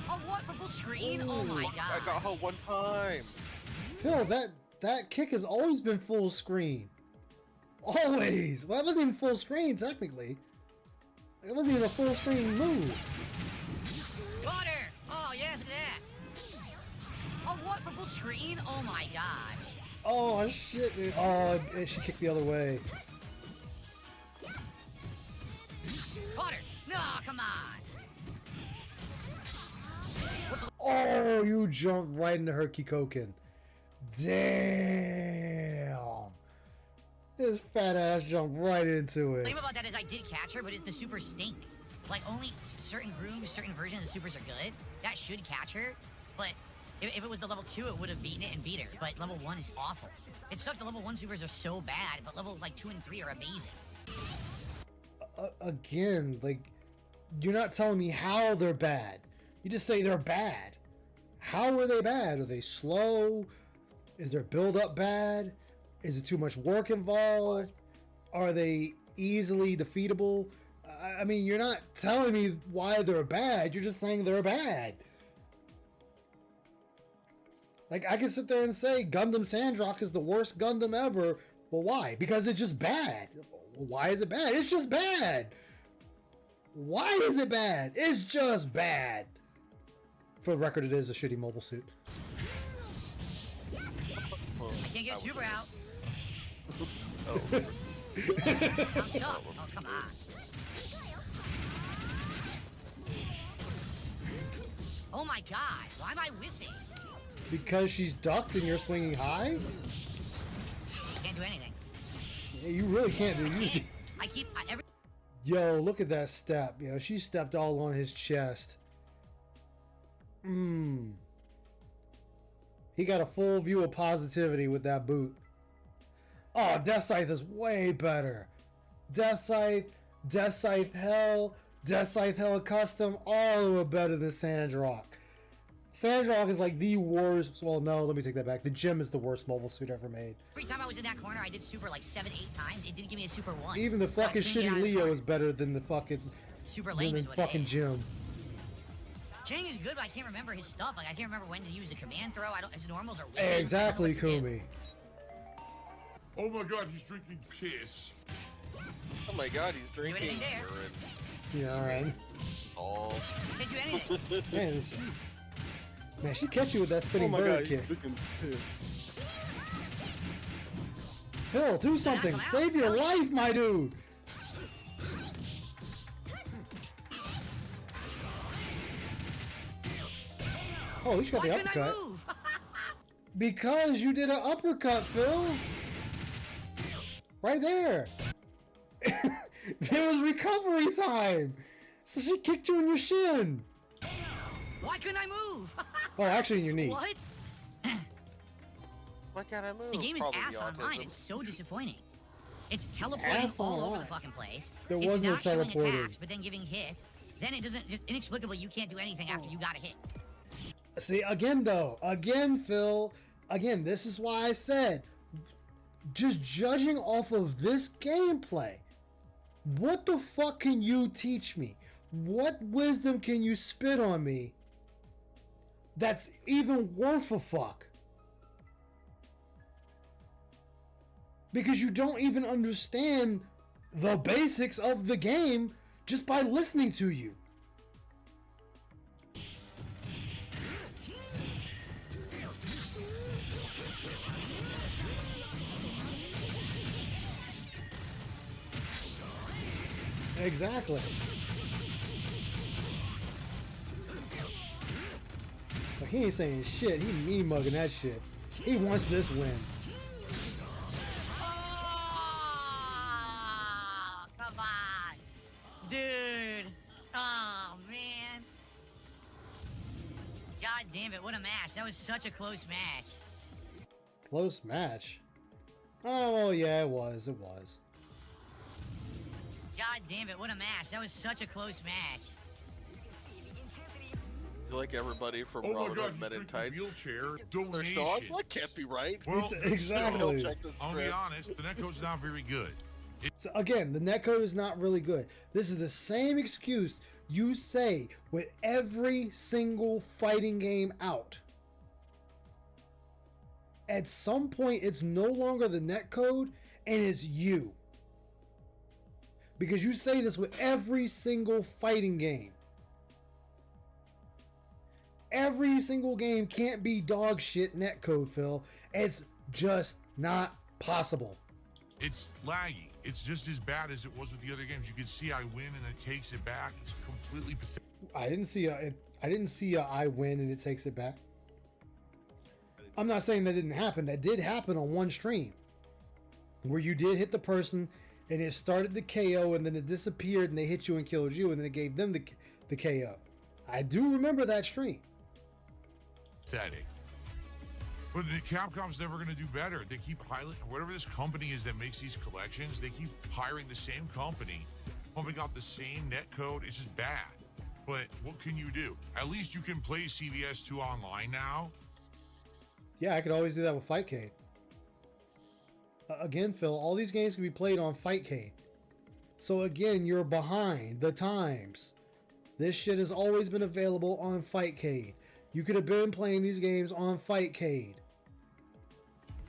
Oh, what? For full screen? Oh my I god. got her one time. Phil, that kick has always been full screen. Always! Well, that wasn't even full screen, technically. It wasn't even a full screen move. Water! Oh, yes, look at that. Oh, what? For full screen? Oh my god. Oh shit, dude. Oh, she kicked the other way. Water! No, come on. Oh, you jumped right into her Kikoken. Damn. This fat ass jumped right into The it. thing about that is I did catch her, but it's the super stink. Like, only certain grooves, certain versions of the supers are good. That should catch her, but if it was the level 2, it would have beaten it and beat her. But level 1 is awful. It sucks the level 1 supers are so bad, but level, 2 and 3 are amazing. Again, like, you're not telling me how they're bad. You just say they're bad. How are they bad? Are they slow? Is their build-up bad? Is it too much work involved? Are they easily defeatable? I mean, you're not telling me why they're bad. You're just saying they're bad. Like, I can sit there and say Gundam Sandrock is the worst Gundam ever. Well, why? Because it's just bad. Why is it bad? It's just bad. Why is it bad? It's just bad. For the record, it is a shitty mobile suit. I can't get a super out. Oh. I'm stuck. Oh, come on. Oh my god, why am I whiffing? Because she's ducked and you're swinging high? Can't do anything. Yeah, you really can't do anything. I keep every. Yo, look at that step. Yo, she stepped all on his chest. He got a full view of positivity with that boot. Oh, Death Scythe is way better. Death Scythe Hell, Death Scythe Hell Custom, all were better than Sandrock. Sandrock is like the worst. Well, no, let me take that back. The Gem is the worst mobile suit ever made. Every time I was in that corner, I did super like 7, 8 times. It didn't give me a super once. Even the So I fucking couldn't get out shitty of the Leo corner. is better than the fucking Super lame is what it fucking is. Gem. Chang is good, but I can't remember his stuff. Like I can't remember when to use the command throw. I don't. His normals are weird. Exactly, Kumi. Oh my god, he's drinking piss. Oh my god, he's drinking anything there. urine. Yeah, alright. Oh. Can't do anything. Man, she catch you with that spinning Oh my bird god, kick. he's looking pissed. Phil, do something. come out? Save your life, my dude. Oh, at least you got Why the couldn't I uppercut. move? Because you did an uppercut, Phil. Right there. There was recovery time. So she kicked you in your shin. Why couldn't I move? Oh, actually in your knee. What? Why can't I move? The game is Probably ass online. autism. It's so disappointing. It's teleporting Ass all over online. the fucking place. There it's was no not showing teleporting. attacks, but then giving hits. Then it doesn't. Just inexplicably, you can't do anything after you got a hit. See, again, though. Again, Phil. Again, this is why I said, just judging off of this gameplay, what the fuck can you teach me? What wisdom can you spit on me that's even worth a fuck? Because you don't even understand the basics of the game just by listening to you. Exactly. Like, he ain't saying shit. He mean mugging that shit. He wants this win. Oh, come on, dude. Oh man. God damn it! What a match. That was such a close match. Close match. Oh, well, yeah, it was. It was. God damn it! What a match. That was such a close match. You like everybody from Oh my Robin god, Hood he's Men in drinking Tights. wheelchair They're donation. so awesome. That can't be right. Well, Exactly. Check the I'll be script. honest, the netcode's not very good. So again, the netcode is not really good. This is the same excuse you say with every single fighting game out. At some point, it's no longer the netcode, and it's you. Because you say this with every single fighting game. Every single game can't be dog shit netcode, Phil. It's just not possible. It's laggy. It's just as bad as it was with the other games. You can see I win and it takes it back. It's completely pathetic. I didn't see a I win and it takes it back. I'm not saying that didn't happen. That did happen on one stream, where you did hit the person and it started the KO and then it disappeared and they hit you and killed you and then it gave them the KO. I do remember that stream. Pathetic. But the Capcom's never going to do better. They keep highlighting whatever this company is that makes these collections. They keep hiring the same company, pumping out the same netcode. It's just bad. But what can you do? At least you can play CVS 2 online now. Yeah, I could always do that with Fightcade. Again, Phil, all these games can be played on Fightcade. So again, you're behind the times. This shit has always been available on Fightcade. You could have been playing these games on Fightcade.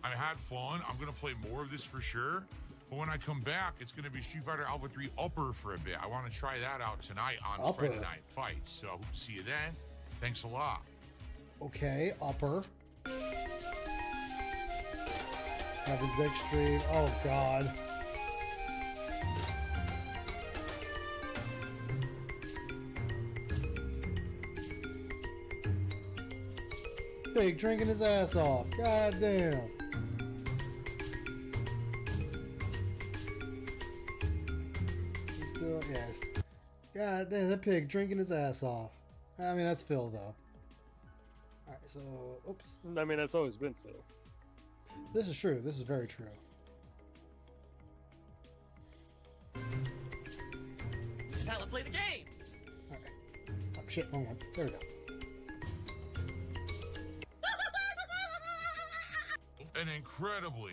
I had fun. I'm gonna play more of this for sure. But when I come back, it's gonna be Street Fighter Alpha 3 Upper for a bit. I want to try that out tonight on Upper. Friday Night Fights. So hope to see you then. Thanks a lot. Okay, Upper. Heaven's Extreme. Oh, God. Pig drinking his ass off. God damn. He's still, yes. God damn, that pig drinking his ass off. I mean, that's Phil, though. Alright, so, oops. I mean, that's always been Phil. This is true. This is very true. This is how I play the game. Alright. Oh, shit, wrong one. There we go. An incredibly,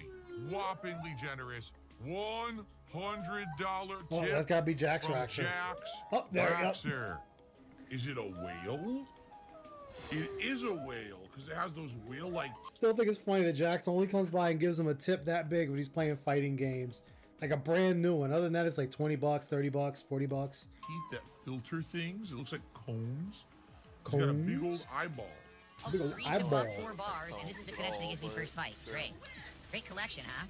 whoppingly generous $100 tip. Oh, that's gotta be Jax from Raxer. Jax Oh, there we go. Raxer. Is it a whale? It is a whale because it has those whale-like Still think it's funny that Jax only comes by and gives him a tip that big when he's playing fighting games. Like a brand new one. Other than that, it's like $20, $30, $40. teeth that filter things. It looks like cones. He's got a big old eyeball. Oh, Big old 3 eyeball. to 4 bars, and this is the connection that gives me first fight. Great. Great collection, huh?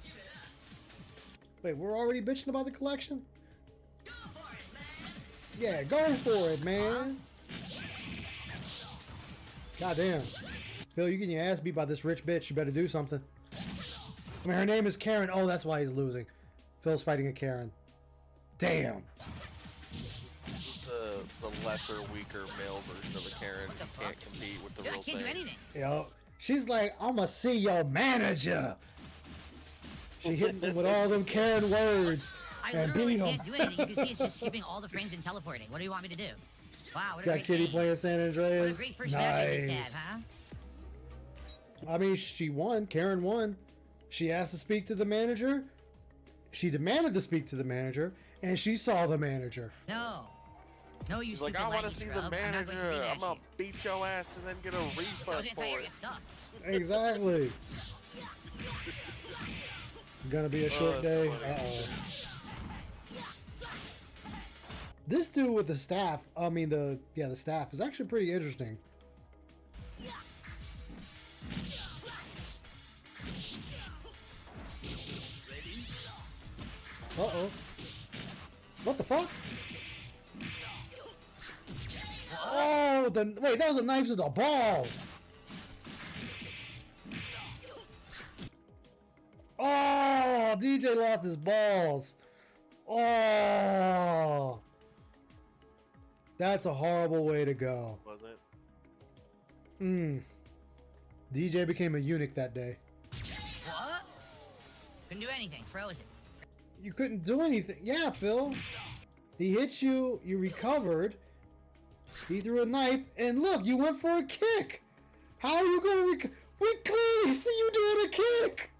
Wait, we're already bitching about the collection? Yeah, go for it, man. Goddamn. Phil, you getting your ass beat by this rich bitch. You better do something. I mean, her name is Karen. Oh, that's why he's losing. Phil's fighting a Karen. Damn. The lesser, weaker male version of a Karen can't compete with the Dude, I real can't thing. do anything. Yo, she's like, I'ma see your manager. She hitting him with all them Karen words I and literally beat him. can't do anything. You can see it's just skipping all the frames and teleporting. What do you want me to do? Wow, what a Got great Kitty game. playing San Andreas. What a great first match I just had, huh? I mean, she won. Karen won. She asked to speak to the manager. She demanded to speak to the manager, and she saw the manager. No. No, you She's stupid like, I want laggy to see scrub. the I'm not going to manager. rematch I'm gonna you. beat your ass and then get a That refund was for anti-air it. get stuff. Exactly. Gonna be a short that's day. funny. This dude with the staff, I mean the staff is actually pretty interesting. Uh-oh. What the fuck? Oh, wait, that was a knife to the balls. Oh, DJ lost his balls. Oh. That's a horrible way to go. Was it? DJ became a eunuch that day. What? Couldn't do anything. Frozen. You couldn't do anything. Yeah, Phil. He hit you, you recovered. He threw a knife, and look, you went for a kick. How are you going to we clearly see you doing a kick.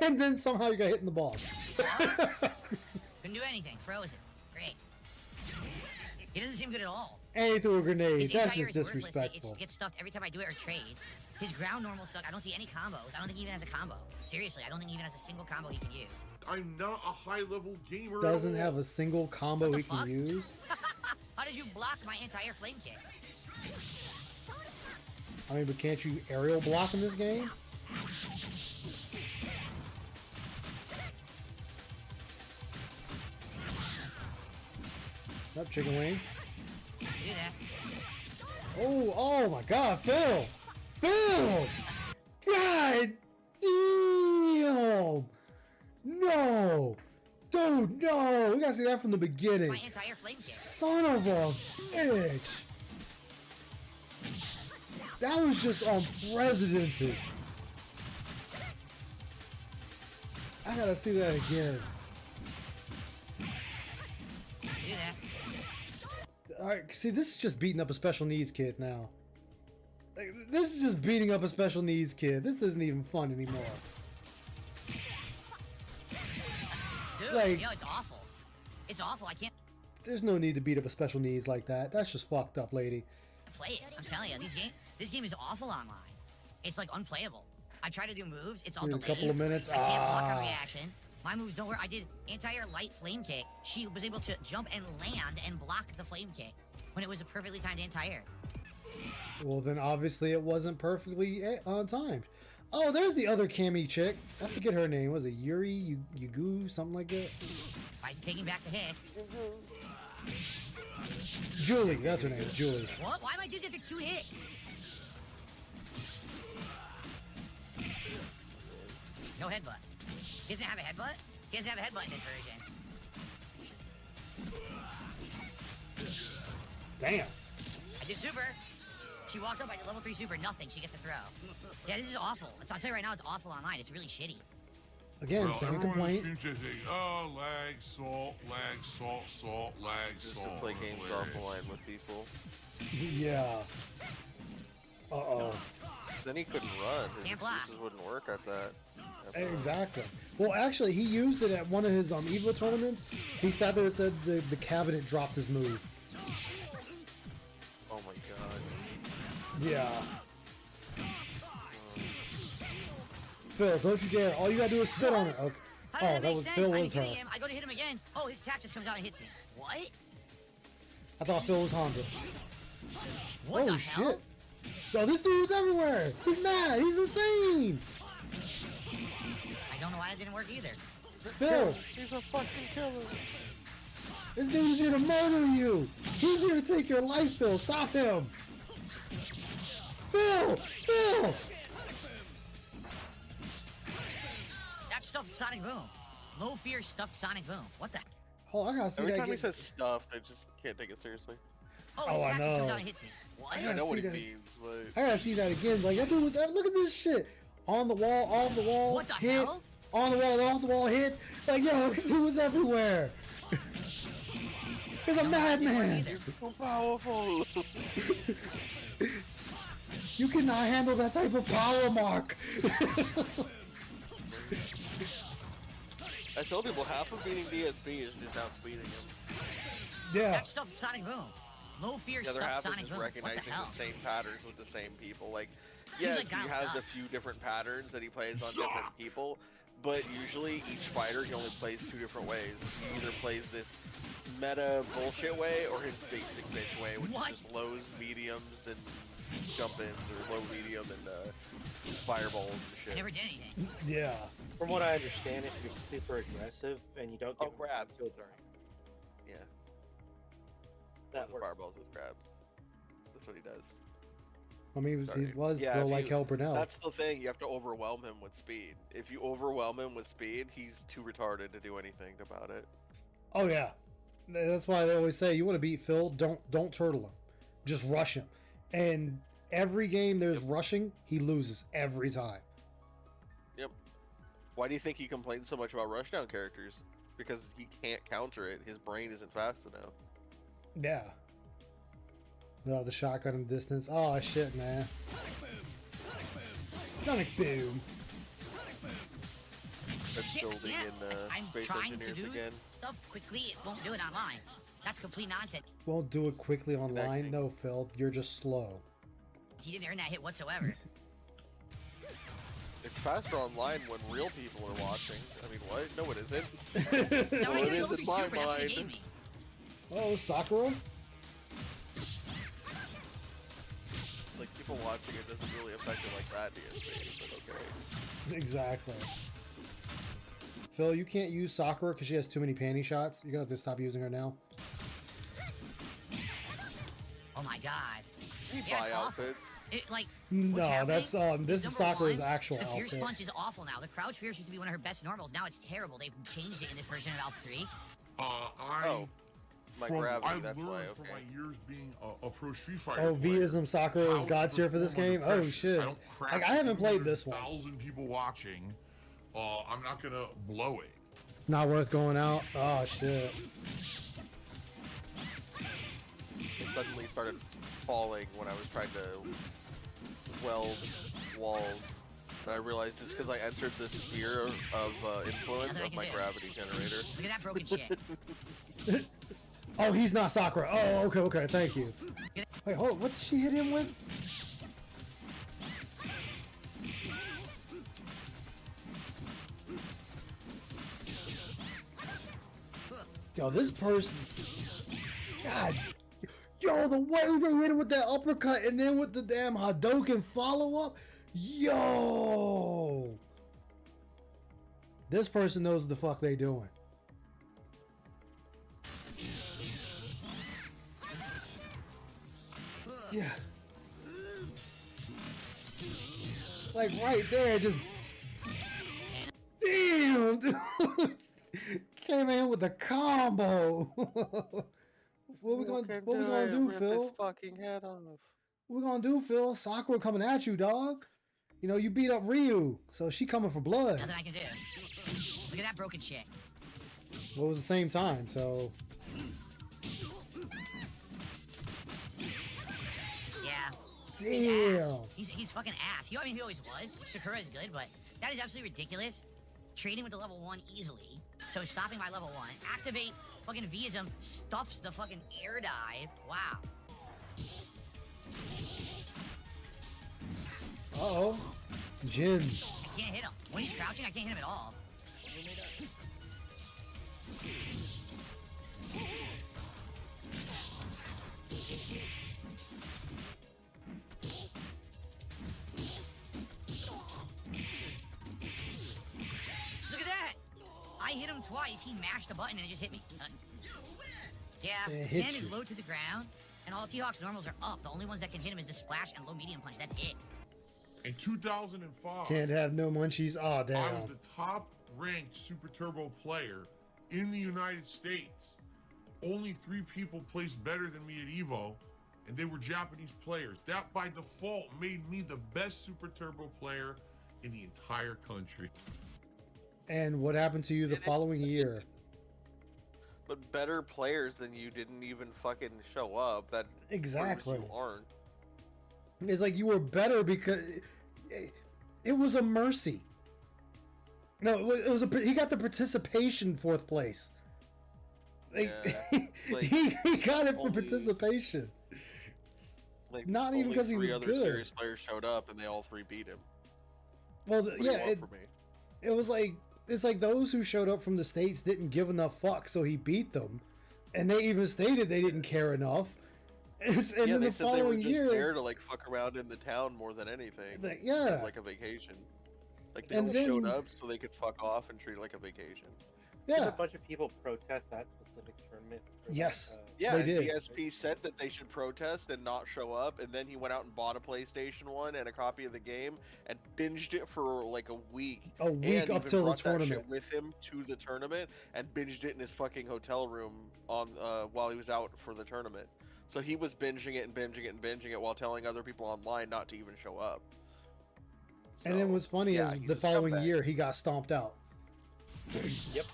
And then somehow you got hit in the balls. Couldn't do anything. Frozen. Great. He doesn't seem good at all. And he threw a grenade. His That's anti-air just is worthless. disrespectful. It gets stuffed every time I do it or trades. His ground normal suck. I don't see any combos. I don't think he even has a combo. Seriously, I don't think he even has a single combo he can use. I'm not a high-level gamer. Doesn't have a single combo he can use. How did you block my anti-air flame kick? I mean, but can't you aerial block in this game? Up, chicken wing. Do that. Oh my God, Phil! Phil! God damn! No! Dude, no! We gotta see that from the beginning. My anti-air flame kick. Son of a bitch! That was just unprecedented. I gotta see that again. Do that. Alright, see, this is just beating up a special needs kid now. Like, this is just beating up a special needs kid. This isn't even fun anymore. Dude, Like- yo, it's awful. It's awful. I can't There's no need to beat up a special needs like that. That's just fucked up, lady. play it. I'm telling you, these games. This game is awful online. It's like unplayable. I try to do moves, it's all Wait a delayed. couple of minutes. I can't block Ah. her reaction. My moves don't work. I did anti-air light flame kick. She was able to jump and land and block the flame kick when it was a perfectly timed anti-air. Well, then obviously it wasn't perfectly timed. Oh, there's the other Cammy chick. I forget her name. Was it Yuri, Yugu, something like that? Why is he taking back the hits? Julie, that's her name, Julie. What? Why am I dizzy after 2 hits? No headbutt. He doesn't have a headbutt? He doesn't have a headbutt in this version. Damn. I did super. She walked up, I did level 3 super, nothing. She gets a throw. Yeah, this is awful. I'll tell you right now, it's awful online. It's really shitty. Again, Well, same everyone complaint. seems to say, oh, lag, salt, lag, Just salt. to play games hilarious. offline with people. Yeah. Uh-oh. Then he couldn't run. His Can't block. excuses wouldn't work at that. Exactly. Well, actually, he used it at one of his EVO tournaments. He sat there and said the cabinet dropped his move. Oh my god. Yeah. Phil, don't you dare. All you gotta do is spit on it. Okay. How Oh, does that that make was sense? Phil I'm was her. hitting him. I go to hit him again. Oh, his attack just comes out and hits me. What? I thought Phil was Honda. What oh, the shit. hell? Yo, this dude's everywhere. He's mad. He's insane. I don't know why that didn't work either. Phil, He's a fucking killer. this dude's here to murder you. He's here to take your life, Phil. Stop him. Phil! Phil! That's stuffed Sonic Boom. Low fear stuffed Sonic Boom. What the? Oh, I gotta see Every that time he get... says stuffed, I just can't take it seriously. Oh, Oh, his I attack just comes know. out and hits me. What? I I know what he see that. means, but I gotta see that again. Like, that dude was... Look at this shit. On the wall, off the wall, What the hit. hell? On the wall, off the wall, hit. Like, yo, this dude was everywhere. He's a madman. so powerful. You cannot handle that type of power, Mark. I tell people half of beating DSP is just outspeeding him. Yeah. That's stuffed Sonic Boom. Low fear The other stuffed half is Sonic just Boom. What the recognizing hell? the same patterns with the same people. Like, Seems yes, like he Guile has a sucks. few different patterns that he plays on different people, but usually each fighter he only plays 2 different ways. He either plays this meta bullshit way or his basic bitch way, which What? is just lows, mediums, and jump-ins, or low, medium, and fireballs and I shit. never did anything. Yeah. From what I understand, if you're super aggressive and you don't Oh, get grabs. killed, Sorry. Yeah. that Lots of works. fireballs with grabs. That's what he does. I mean, he Sorry. was Yeah, though, if like you- Hell Brunel. That's the thing, you have to overwhelm him with speed. If you overwhelm him with speed, he's too retarded to do anything about it. Oh yeah, that's why they always say you want to beat Phil. Don't turtle him, just rush him. And every game there's rushing, he loses every time. Yep. Why do you think he complains so much about rushdown characters? Because he can't counter it. His brain isn't fast enough. Yeah. Oh, the shotgun in the distance. Oh shit, man. Sonic Boom. That's Shit, building yeah, in I'm space trying to engineers do again. stuff quickly. It won't do it online. That's complete nonsense. Won't do it quickly online. Connecting. No, Phil, you're just slow. He didn't earn that hit whatsoever. It's faster online when real people are watching. I mean, what? No, it isn't. So Well, I it did is level in 3 my super. That's what he mind. gave me. Oh, Sakura. Like, people watching it doesn't really affect it like that, DSP, but okay. Exactly. Phil, you can't use Sakura because she has too many panty shots. You're gonna have to stop using her now. Oh my god. You Yeah, buy it's awful. outfits. It, like, No, what's happening that's this is number Sakura's one, actual The Fierce outfit. Punch is awful now. The Crouch Fierce used to be one of her best normals. Now it's terrible. They've changed it in this version of Alpha 3. Oh, my from, gravity, I've that's learned why, from okay. my years being a pro Street Fighter Oh, player, Viism Sakura is how God to tier for this perform game? under Oh pressure. shit. I don't crash Like, I haven't played this one. 1,000 people watching. I'm not gonna blow it. Not worth going out. Oh shit. It suddenly started falling when I was trying to weld walls. And I realized it's because I entered this sphere of influence Nothing I of can my do. gravity generator. Look at that broken shit. Oh, he's not Sakura. Oh, okay, thank you. Wait, hold on. What did she hit him with? Yo, this person. God. Yo, the way we hit him with that uppercut and then with the damn Hadouken follow-up. Yo. This person knows what the fuck they doing. Yeah. Like right there, just damn, dude. Came in with the combo. What we gonna do, Phil? His fucking head off. What we gonna do, Phil? Sakura coming at you, dog. You know you beat up Ryu, so she coming for blood. Nothing I can do. Look at that broken shit. Well, it was the same time, so. Yeah. Damn. He's fucking ass. I mean, he always was. Sakura is good, but that is absolutely ridiculous. Trading with the level 1 easily. So stopping by level 1. Activate fucking Visum. Stuffs the fucking air dive. Wow. Uh-oh. Jin. I can't hit him. When he's crouching, I can't hit him at all. Look at that! I hit him twice. He mashed the button and it just hit me. Yeah, Dan is low to the ground, and all T-Hawk's normals are up. The only ones that can hit him is the splash and low medium punch. That's it. In 2005, Can't have no munchies. Oh, damn. I was the top ranked Super Turbo player in the United States. Only 3 people placed better than me at EVO, and they were Japanese players. That by default made me the best Super Turbo player in the entire country. And what happened to you the following year? But better players than you didn't even fucking show up. That Exactly. proves you aren't. It's like you were better because it was a mercy. No, it was he got the participation 4th place. Like, Yeah, like, he got it for participation. Like, Not even only because he 3 was other good. serious players showed up, and they all 3 beat him. Well, What do you yeah, want from me? it was like it's like those who showed up from the States didn't give enough fuck, so he beat them, and they even stated they didn't care enough. And Yeah, then they the said they were following just year, there to like fuck around in the town more than anything. Like, yeah. Like a vacation. Like they And only showed then- up so they could fuck off and treat it like a vacation. Did yeah, a bunch of people protest that specific tournament? for, Yes. Yeah, They and did. DSP said that they should protest and not show up, and then he went out and bought a PlayStation 1 and a copy of the game and binged it for like a week. A week and up even till the brought that shit tournament. with him to the tournament and binged it in his fucking hotel room on while he was out for the tournament. So he was binging it and binging it and binging it while telling other people online not to even show up. and then what's funny yeah, is he's the a following scumbag. year he got stomped out. Yep.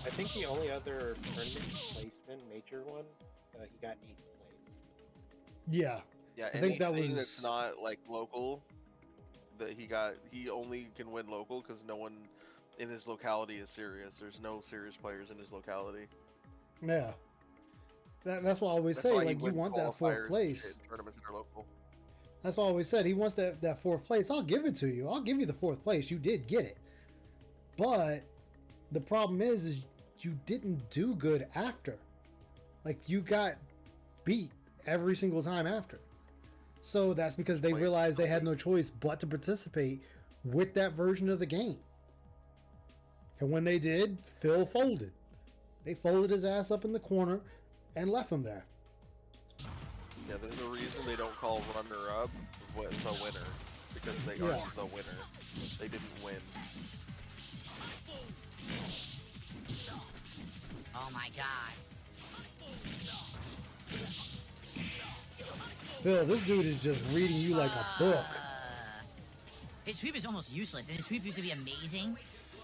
I think the only other tournament he placed in, major one, he got 8th place. Yeah, Yeah, I think that anything was- that's not like local, that he only can win local because no one in his locality is serious. There's no serious players in his locality. yeah. That's what I always That's say. why he Like you wins want that qualifiers 4th and place. shit in tournaments that are local. That's what I always said. He wants that 4th place. I'll give it to you. I'll give you the 4th place. You did get it. But the problem is you didn't do good after. Like you got beat every single time after. So that's because they realized they had no choice but to participate with that version of the game. And when they did, Phil folded. They folded his ass up in the corner and left him there. Yeah, there's a reason they don't call runner-up the winner, because they Yeah. aren't the winner. They didn't win. Oh my god. Phil, this dude is just reading you like a book. His sweep is almost useless, and his sweep used to be amazing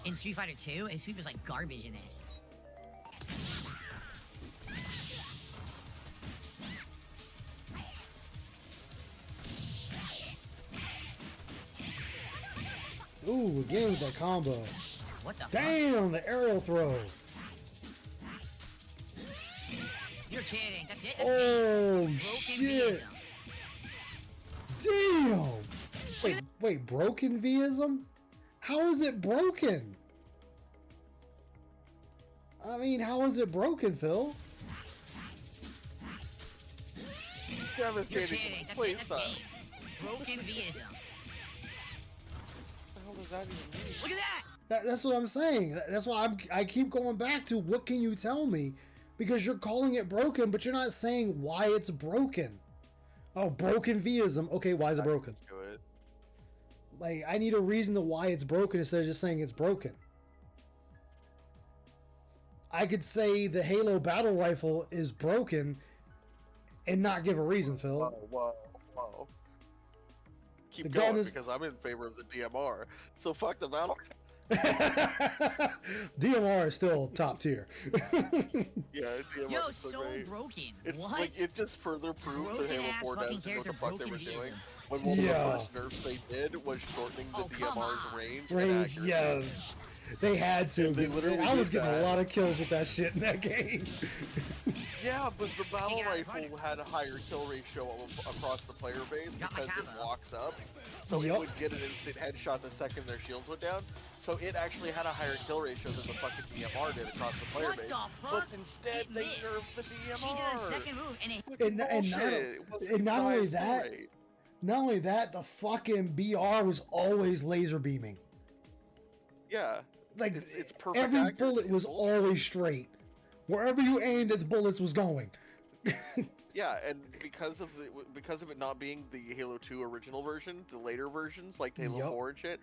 in Street Fighter 2. His sweep is like garbage in this. Ooh, again with that combo. What the fuck? Damn, the aerial throw. You're kidding. That's it? That's Oh, game. Broken shit. Visum. Damn. Wait, broken Visum? How is it broken? I mean, how is it broken, Phil? You're Devastating kidding. play That's style. game. Broken Vism. What the hell does that even mean? Look at that! That's what I'm saying. That's why I keep going back to what can you tell me? Because you're calling it broken, but you're not saying why it's broken. Oh, broken Vism. Okay, why is it broken? Do it. Like, I need a reason to why it's broken instead of just saying it's broken. I could say the Halo battle rifle is broken and not give a reason, Phil. Whoa. Keep The going gun is- because I'm in favor of the DMR. So fuck the battle. DMR is still top tier. Yeah, DMR Yo, is so so great. broken. It's What? like it just further proves that Halo Broken-ass 4 fucking doesn't know what the character, fuck they were broken doing. Vism. When one of Yeah. the first nerfs they did was shortening the Oh, come DMR's on. range. and Range, accuracy. yes. They had to. They 'cause literally I was did getting a that. lot of kills with that shit in that game. Yeah, but the battle Take it out of the rifle had a higher kill ratio across the player base Got my because it camo. walks up. So Yup. it would get an instant headshot the second their shields went down. So it actually had a higher kill ratio than the fucking DMR did across the player What base. the fuck? But instead It they missed. nerfed the DMR. She did her second move, and it And not- Bullshit. It wasn't and not the only highest kill that- rate. Not only that, the fucking BR was always laser beaming. Yeah. Like, It's perfect every accuracy. bullet It's was bullshit. always straight. Wherever you aimed, its bullets was going. Yeah, and because of it not being the Halo 2 original version, the later versions like Halo Yup. 4 and shit,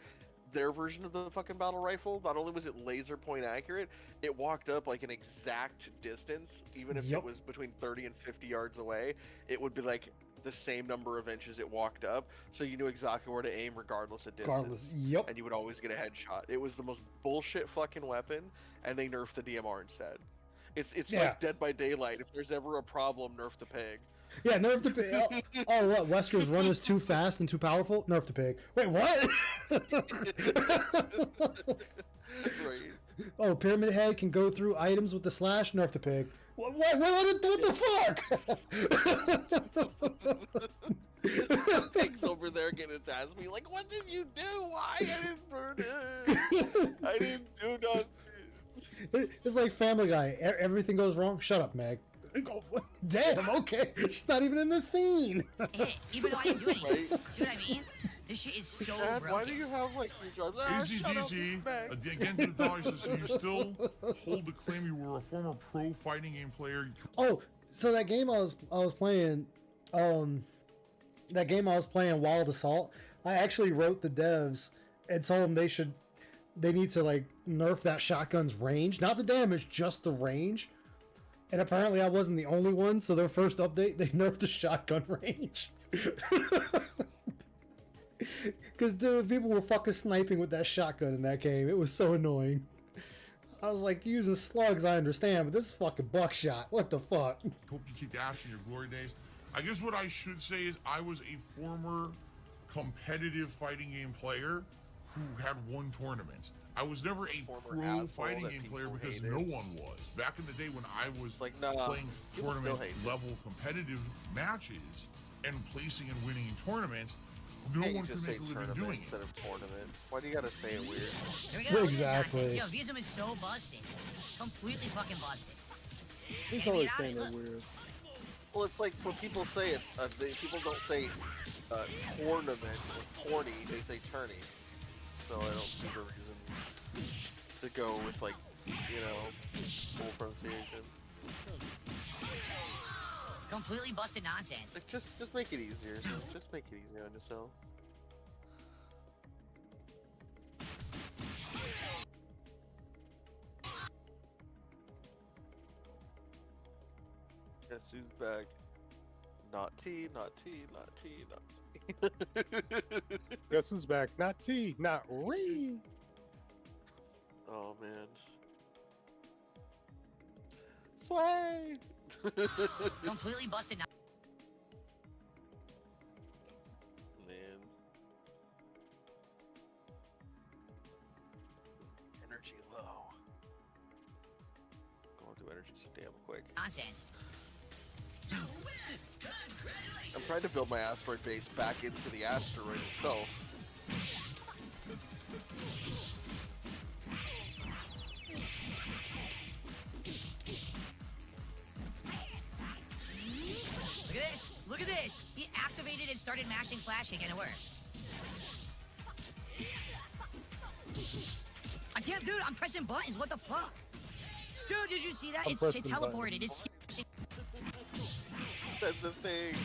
their version of the fucking battle rifle, not only was it laser point accurate, it walked up like an exact distance, even if Yup. it was between 30 and 50 yards away, it would be like the same number of inches it walked up, so you knew exactly where to aim regardless of distance. Regardless, yep. And you would always get a headshot. It was the most bullshit fucking weapon, and they nerfed the DMR instead. It's Yeah. like Dead by Daylight. If there's ever a problem, nerf the pig. Yeah, nerf the pig. Oh, what? Wesker's run is too fast and too powerful? Nerf the pig. Wait, what? Right. Oh, Pyramid Head can go through items with the slash? Nerf the pig. What the fuck? Pig's over there getting its ass beat. Like, what did you do? Why? I didn't burn it. I didn't do nothing. It's like Family Guy. Everything goes wrong. Shut up, Meg. Damn, okay. She's not even in the scene. even though I didn't do anything. Right. See what I mean? This shit is so Dad, broken. why do you have like 3 jobs? Ah, Easy shut up, DC. Meg. Again to the dollar system. You still hold the claim you were a former pro fighting game player. Oh, so that game I was playing, that game I was playing, Wild Assault, I actually wrote the devs and told them they need to like nerf that shotgun's range, not the damage, just the range. And apparently I wasn't the only one, so their first update, they nerfed the shotgun range. Because, dude, people were fucking sniping with that shotgun in that game. It was so annoying. I was like, using slugs, I understand, but this is fucking buckshot. What the fuck? Hope you kicked ass in your glory days. I guess what I should say is I was a former competitive fighting game player who had won tournaments. I was never a Former pro asshole fighting that game player people because hated. no one was. Back in the day when I was Like, nah, playing people still tournament hate you. level competitive matches and placing and winning in tournaments, no Can't you one could just make say a living tournament doing it. instead of tournament? Why do you gotta say it weird? Here we go. Look at this Exactly. nonsense. Yo, Vism is so busted. Completely fucking busted. He's Can't always beat saying out that it. weird. Well, it's like when people say it, people don't say tournament or tourney, they say tourney. So I don't see the reason to go with like, full pronunciation. Completely busted nonsense. Like, just make it easier. Just make it easier on yourself. Guess who's back? Not T, not T, not T, not T. Guess who's back? Not T, not Ree. Oh man. Sway! Completely busted nonsense. Man. Energy low. Going through energy so damn quick. Nonsense. I'm trying to build my asteroid base back into the asteroid itself. Look at this. He activated and started mashing flashing, and it works. I can't, dude. I'm pressing buttons. What the fuck? Dude, did you see that? I'm It pressing teleported. buttons. It's That's the thing.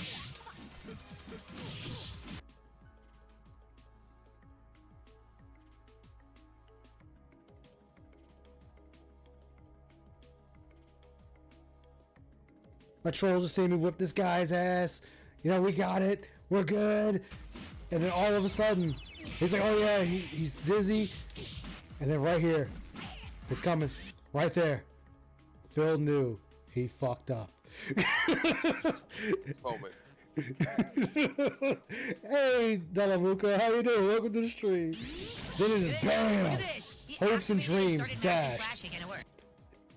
My trolls are seeing me whip this guy's ass. You know, we got it. We're good. And then all of a sudden, he's like, oh yeah, he's dizzy. And then right here, it's coming. Right there. Phil knew he fucked up. Moment. Hey, Delamuka, how you doing? Welcome to the stream. Then it's just bam. Hopes and dreams dash.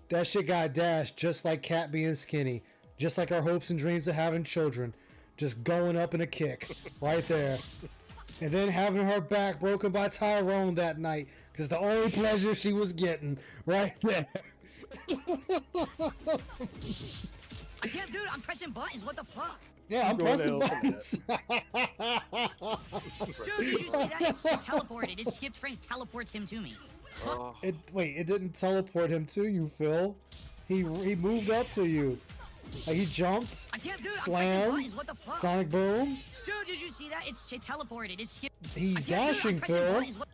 That shit got dashed just like Cat being skinny. Just like our hopes and dreams of having children. Just going up in a kick. Right there. And then having her back broken by Tyrone that night. Because the only pleasure she was getting. Right there. I can't, dude. I'm pressing buttons. What the fuck? Yeah, I'm pressing buttons. Dude, did you see that? It's teleported. It skipped frames, teleports him to me. Oh. Wait, it didn't teleport him to you, Phil. He moved up to you. Like he jumped, I can't, dude. slam, I'm pressing buttons. What the fuck? sonic boom. Dude, did you see that? It's teleported. It skipped. He's I can't, dashing, dude, I'm pressing Phil. buttons. What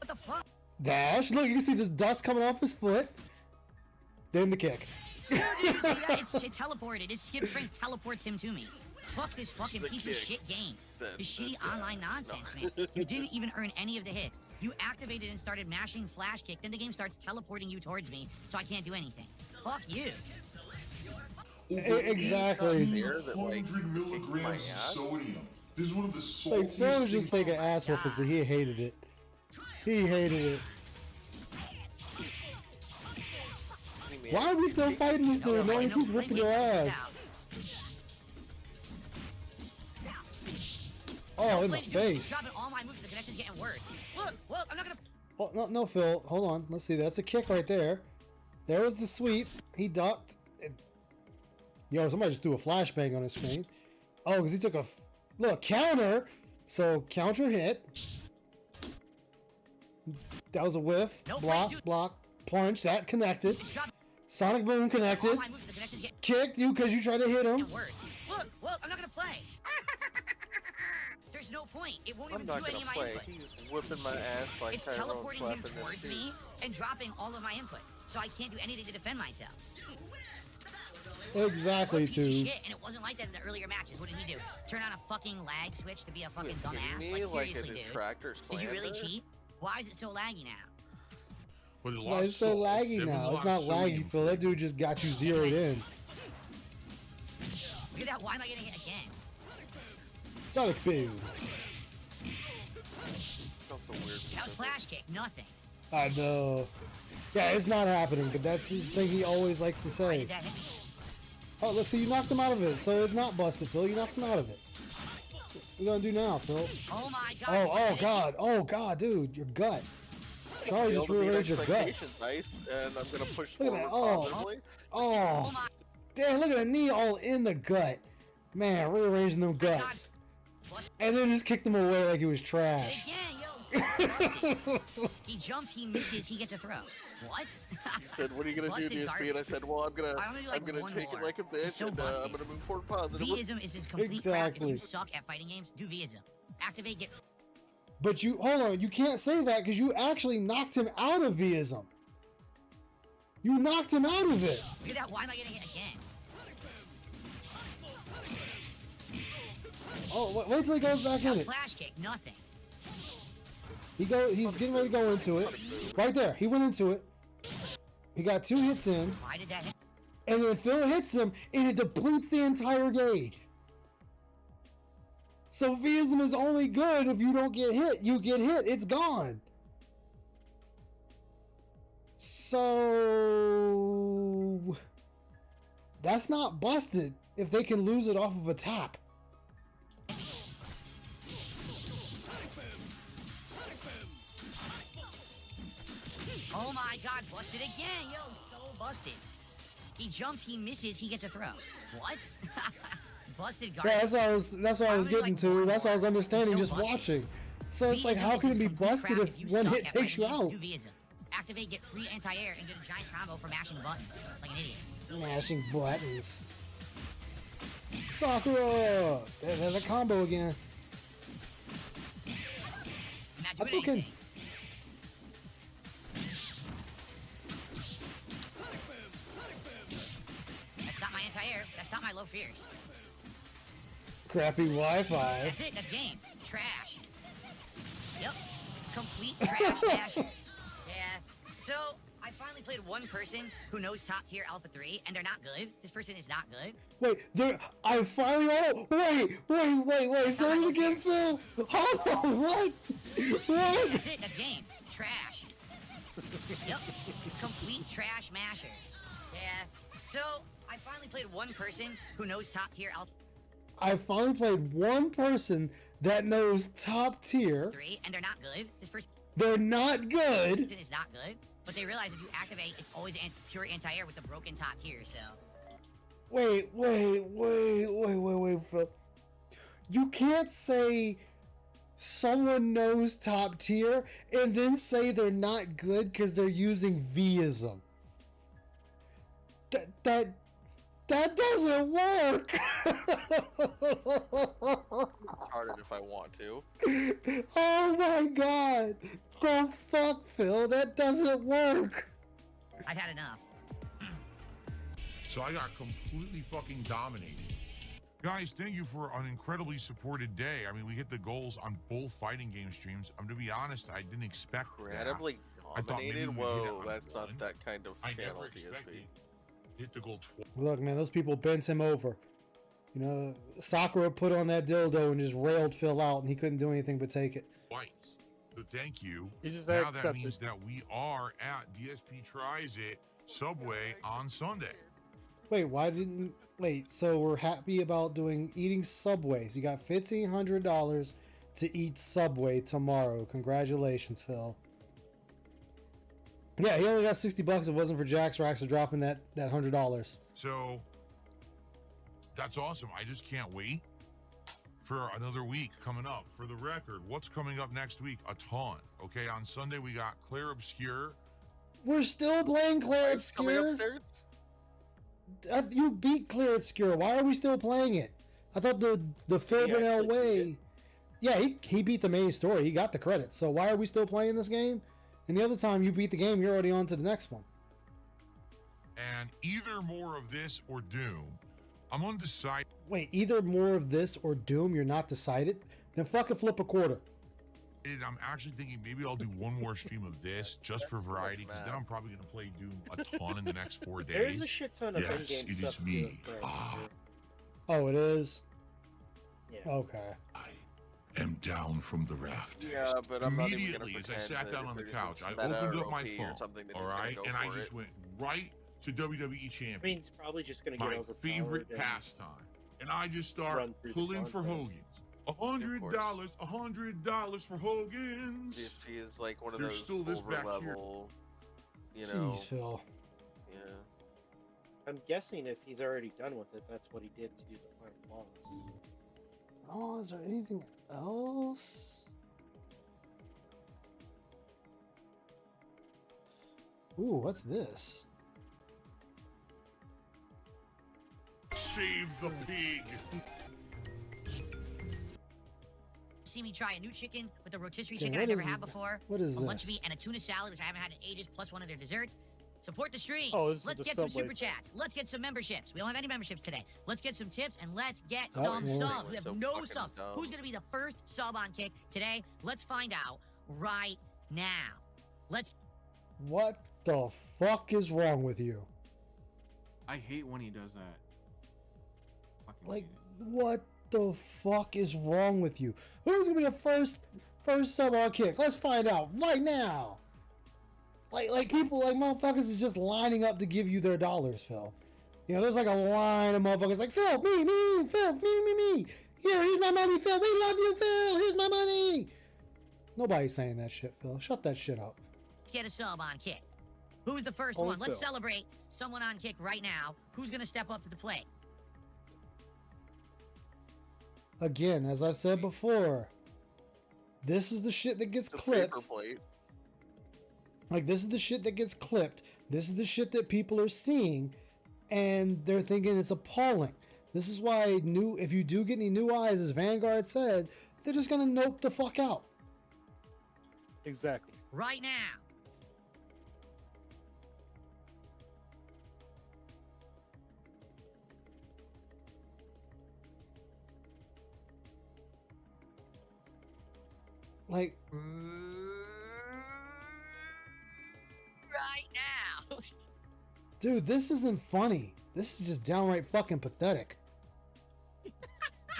the fuck? Dash. Look, you can see this dust coming off his foot. Then the kick. Dude, did you see that? It's teleported. It skipped frames, teleports him to me. Fuck this fucking piece of shit game. This shitty online nonsense, man. You didn't even earn any of the hits. You activated and started mashing flash kick, then the game starts teleporting you towards me, so I can't do anything. Fuck you. Exactly. 100 milligrams of sodium. This is one of the saltiest Like Phil was just taking ass whoopings and he hated it. He hated it. Why are we still fighting this dude, man? He's whipping your ass. Oh, in the face. Dropping all my moves, the connection's getting worse. Look, I'm not gonna. Oh, no, Phil. Hold on. Let's see. That's a kick right there. There was the sweep. He ducked. Yo, somebody just threw a flashbang on his screen. Oh, because he took a look counter. So counter hit. That was a whiff. Block. Punch. That connected. Sonic boom connected. Kicked you because you tried to hit him. Look, I'm not gonna play. There's no point. It won't I'm even not do any gonna of my play. inputs. He's whipping my ass like It's Tyrone teleporting him slapping towards his me and dropping all of my inputs, so I can't do anything to defend myself. Exactly, What a piece of too. shit, and it wasn't like that in the earlier matches. What did he do? Turn on a fucking lag switch to be a fucking kidding dumbass? me? Like, Like a seriously, dude. detractor Did you really slander? cheat? Why is it so laggy now? But it No, it's so laggy now. It's not laggy, Phil. That dude just got you zeroed in. Look at that. Why am I getting hit again? Sonic boom. So weird. That was flash kick. Nothing. I know. Yeah, it's not happening, but that's his thing he always likes to Why say. did that hit me? Oh, look, see, you knocked him out of it, so it's not busted, Phil. You knocked him out of it. What you gonna do now, Phil? Oh my god. Oh god, dude, your gut. Charlie just rearranged your guts. Nice, and I'm gonna push Look at forward that. positively. Oh, damn, look at the knee all in the gut. Man, rearranging them guts. And then just kicked him away like he was trash. Again, yo, so busted. He jumps, he misses, he gets a throw. What? He said, "What are you gonna Busted do, DSP?" garbage. And I said, "Well, I'm gonna one take more. it like a bitch, It's so and busted. I'm gonna move forward positive." Vism is his complete crap. If Exactly. you suck at fighting games, do Vism. Activate, get. But you, hold on, you can't say that because you actually knocked him out of Vism. You knocked him out of it. Look at that. Why am I getting hit again? Oh, wait till he goes back That in was it. flash kick. Nothing. He's getting ready to go into it. Right there, he went into it. He got 2 hits in, Why did that hit? and then Phil hits him, and it depletes the entire gauge. So Vism is only good if you don't get hit. You get hit, it's gone. So that's not busted if they can lose it off of a tap. Oh my god, busted again. Yo, so busted. He jumps, he misses, he gets a throw. What? busted Yeah, garbage. that's what I was getting to. That's what I was understanding So just busted. watching. So it's like, Vism how is can it just be complete busted crap if you one suck hit at takes you fighting games, out? do Vism. Activate, get free anti-air, and get a giant combo for mashing buttons. Like an idiot. Mashing buttons. Sakura! There's a combo again. Not doing Hadouken. anything. That's not my anti-air. That's not my low fears. Crappy Wi-Fi. That's it. That's game. Trash. Yep. Complete trash masher. Yeah. So I finally played one person who knows top tier Alpha 3, and they're not good. This person is not good. Wait, I finally. Oh, wait. Say it again, Phil. Hold on, what? What? That's it. That's game. Trash. Yep. Complete trash masher. Yeah. So I finally played one person who knows top tier Alpha I finally played one person that knows top tier. 3, and they're not good. This person They're not good. is not good, but they realize if you activate, it's always pure anti-air with the broken top tier. So Wait, Phil. You can't say someone knows top tier and then say they're not good because they're using Vism. That doesn't work. Retarded if I want to. Oh my god. The fuck, Phil? That doesn't work. I've had enough. So I got completely fucking dominated. Guys, thank you for an incredibly supported day. I mean, we hit the goals on both fighting game streams. I'm to be honest, I didn't expect Incredibly that. I thought maybe dominated? we would hit it Whoa, on that's one. not that kind of I channel, never expected DSP. hit the goal twice. Look, man, those people bent him over. You know, Sakura put on that dildo and just railed Phil out, and he couldn't do anything but take it. So thank you. He just Now that accepted. means that we are at DSP Tries It Subway on Sunday. Wait, so we're happy about eating Subways. You got $1,500 to eat Subway tomorrow. Congratulations, Phil. Yeah, he only got $60 if it wasn't for Jax Rax dropping that $100. So that's awesome. I just can't wait for another week coming up. For the record, what's coming up next week? A ton. Okay, on Sunday we got Claire Obscure. We're still playing Claire Coming Obscure. upstairs? You beat Claire Obscure. Why are we still playing it? I thought the Phil Burnell way. Yeah, he beat the main story. He got the credits. So why are we still playing this game? And the other time you beat the game, you're already on to the next one. And either more of this or Doom. I'm undecided. Wait, either more of this or Doom, you're not decided? Then fucking flip a quarter. I'm actually thinking maybe I'll do one more stream of this just for variety, because then I'm probably going to play Doom a ton in the next 4 days. There's a shit ton of yes, in-game it is stuff. me. Oh, it is? Yeah. Okay. Am down from the raft. Yeah, but I'm not even Immediately gonna as I pretend sat that down if on the there's couch, I meta opened or up my OP or phone, something that all he's gonna right, go and I for just it. went right to WWE I Champion, mean, it's probably just gonna get my overpowered. favorite and pastime, and I just start run through the pulling for content. Hogan's. $100 for Hogan's. DSP is like one of There's those still this back here. over-level, you know. Jeez, Phil. Yeah. I'm guessing if he's already done with it, that's what he did to do the final boss. Oh, is there anything else? Ooh, what's this? Save the pig. See me try a new chicken with a rotisserie Okay, chicken what I've never is had it? before. What is a lunch this? meat and a tuna salad, which I haven't had in ages, plus one of their desserts. Support the stream. Oh, this is let's the get some Subway super chats. Let's get some memberships. We don't have any memberships today. Let's get some tips and let's get Oh, some yeah. subs. We have So no fucking subs. dumb. Who's gonna be the first sub on Kick today? Let's find out right now. Let's What the fuck is wrong with you? I hate when he does that. Fucking Like, hate it. what the fuck is wrong with you? Who's gonna be the first sub on Kick? Let's find out right now. Like people, like motherfuckers is just lining up to give you their dollars, Phil. You know, there's like a line of motherfuckers like, Phil, me, Phil, me. Here's my money, Phil. We love you, Phil. Here's my money. Nobody's saying that shit, Phil. Shut that shit up. get a sub on Kick. Who's the first Only one? Let's Phil. celebrate someone on Kick right now. Who's gonna step up to the plate? again, as I've said before, this is the shit that gets The clipped. paper plate. Like, this is the shit that gets clipped. This is the shit that people are seeing, and they're thinking it's appalling. This is why if you do get any new eyes, as Vanguard said, they're just gonna nope the fuck out. Exactly. Right now. Like, Right now. dude, this isn't funny. This is just downright fucking pathetic.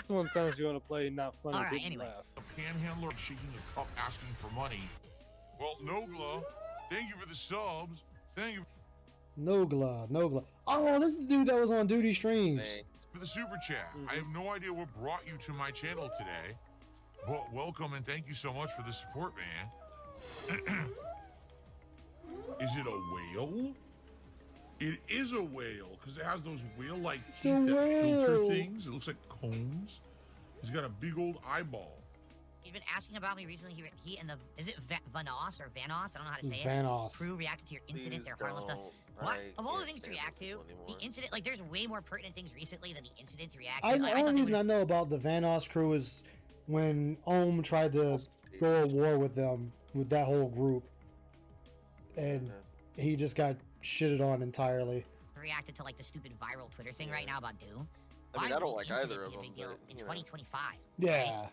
Sometimes you want to play not funny, All right, didn't anyway. laugh. A panhandler shaking a cup asking for money. Well, Nogla, thank you for the subs. Thank you Nogla. Oh, this is the dude that was on duty streams. for the super chat. I have no idea what brought you to my channel today, but welcome and thank you so much for the support, man. Is it a whale? It is a whale because it has those whale-like teeth that filter whale. things. It looks like combs. He's got a big old eyeball. He's been asking about me recently. He and the is it Vanos or Vanos? I don't know how to say Vanos. it. Crew reacted to your incident. Their harmless stuff. What of all the things to react to, the incident, like there's way more pertinent things recently than the incident to react to. The Like, I only thought they reason I would, know about the Vanos crew is when Ohm tried to go to war with them, with that whole group. And he just got shitted on entirely. reacted to like the stupid viral Twitter thing right now about Doom. I mean, Why I don't would like the incident either of be a them, big deal but, in you know. 2025? Yeah.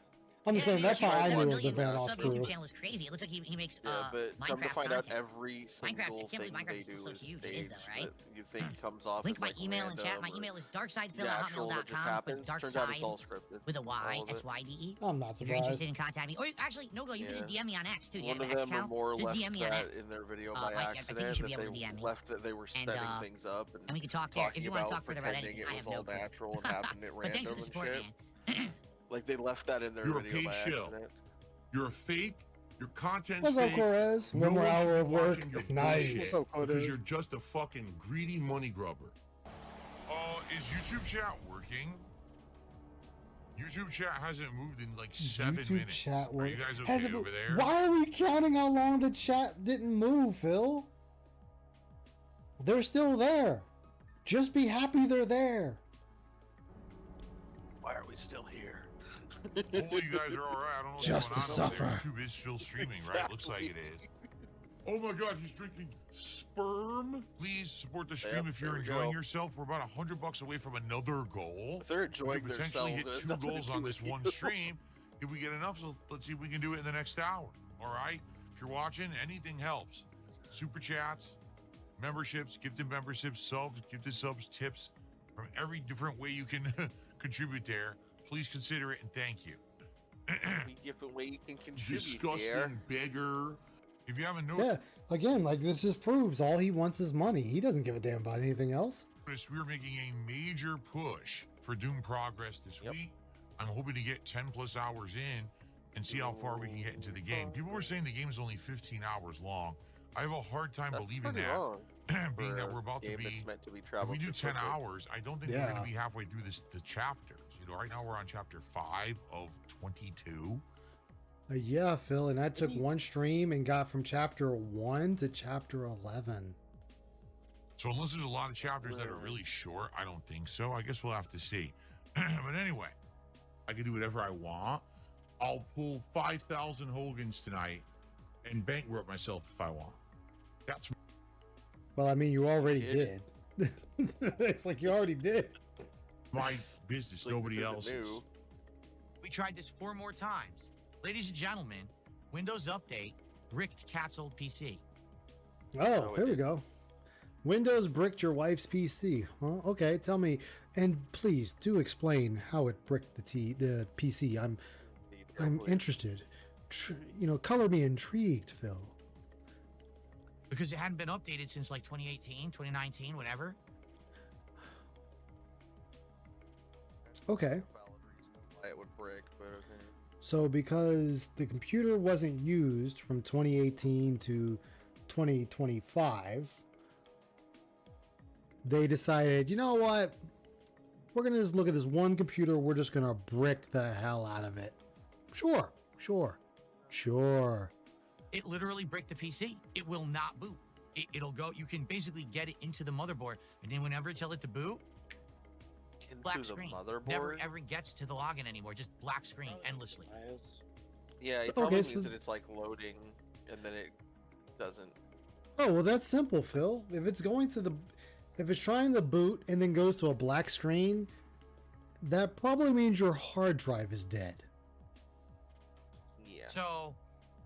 I'm just And saying, that's how I 7 knew of the million Vanos sub crew. YouTube channel is crazy. It looks like he makes Yeah, but come to Minecraft find out, content. every Minecraft, I single can't thing believe Minecraft they is do still so is huge. It is though, staged right? that you think comes off Link as my like email in chat. random My or email is the darksidephil@hotmail.com actual that just happens. with Turns out it's darkside all scripted. with a Y, All of it. SYDE. I'm not If you're interested surprised. in contacting me, or actually, no, go. You can just Yeah. DM me on X too. You One have of an X them or account? more Just left DM me on that X. in their video I by think you accident should be that able they to DM me. left that they were And, setting things up and we can talk there. If talking you want to about talk further about pretending anything, I it have was no all clue. natural and happened at But thanks for random the and support, shit. man. Like they left that in their You're a video paid by shill. accident. You're a fake. Your content's What's up, fake. Corez? No One more one should hour be of work. watching your Nice. bullshit What's up, Corez? because you're just a fucking greedy money grubber. Is YouTube chat working? YouTube chat hasn't moved in like 7 YouTube minutes. chat Are you work. guys Has okay it- over there? Why are we counting how long the chat didn't move, Phil? They're still there. Just be happy they're there. Why are we still here? Hopefully you guys are alright. I don't know what's Just going to on over there. suffer. YouTube is still streaming, right? Looks like it is. Oh my god, he's drinking sperm. Please support the stream Yep, if you're there we enjoying go. yourself. We're about $100 away from another goal. If they're We enjoying could potentially hit themselves, 2 nothing to goals do on with this one you. stream. If we get enough, so let's see if we can do it in the next hour. All right? If you're watching, anything helps. Super chats, memberships, gifted memberships, subs, gifted subs, tips, from every different way you can contribute there. Please consider it and thank you. Every different way you can contribute Disgusting here. beggar. If you haven't noticed, Yeah, again, like this just proves all he wants is money. He doesn't give a damn about anything else. we're making a major push for Doom Progress this week. I'm hoping to get 10 plus hours in and see how far we can get into the game. People were saying the game's only 15 hours long. I have a hard time That's believing pretty that, long being for that a we're about to game be. that's meant to be If we traveled do through 10 quickly. hours, I don't think we're Yeah. going to be halfway through the chapters. You know, right now we're on chapter 5 of 22. Yeah, Phil, and I took one stream and got from chapter 1 to chapter 11. So unless there's a lot of chapters that are really short, I don't think so. I guess we'll have to see. But anyway, I can do whatever I want. I'll pull 5,000 Hogans tonight and bankrupt myself if I want. That's Well, I mean, you already did. It's like you already did. my business, nobody else's. We tried this 4 more times. Ladies and gentlemen, Windows Update bricked Cat's old PC. Oh, here we go. Windows bricked your wife's PC. Huh? Okay, tell me, and please do explain how it bricked the PC. I'm interested. Color me intrigued, Phil. Because it hadn't been updated since like 2018, 2019, whatever. Okay. Why it would break, but okay. So because the computer wasn't used from 2018 to 2025, they decided, you know what? we're gonna just look at this one computer. We're just gonna brick the hell out of it. Sure. It literally bricked the PC. It will not boot. It'll go. You can basically get it into the motherboard, and then whenever you tell it to boot, black Into the screen. motherboard? Never ever gets to the login anymore. Just black screen endlessly. Yeah, it Okay, probably so- means that it's like loading, and then it doesn't. Oh, well, that's simple, Phil. If it's trying to boot and then goes to a black screen, that probably means your hard drive is dead. Yeah. So,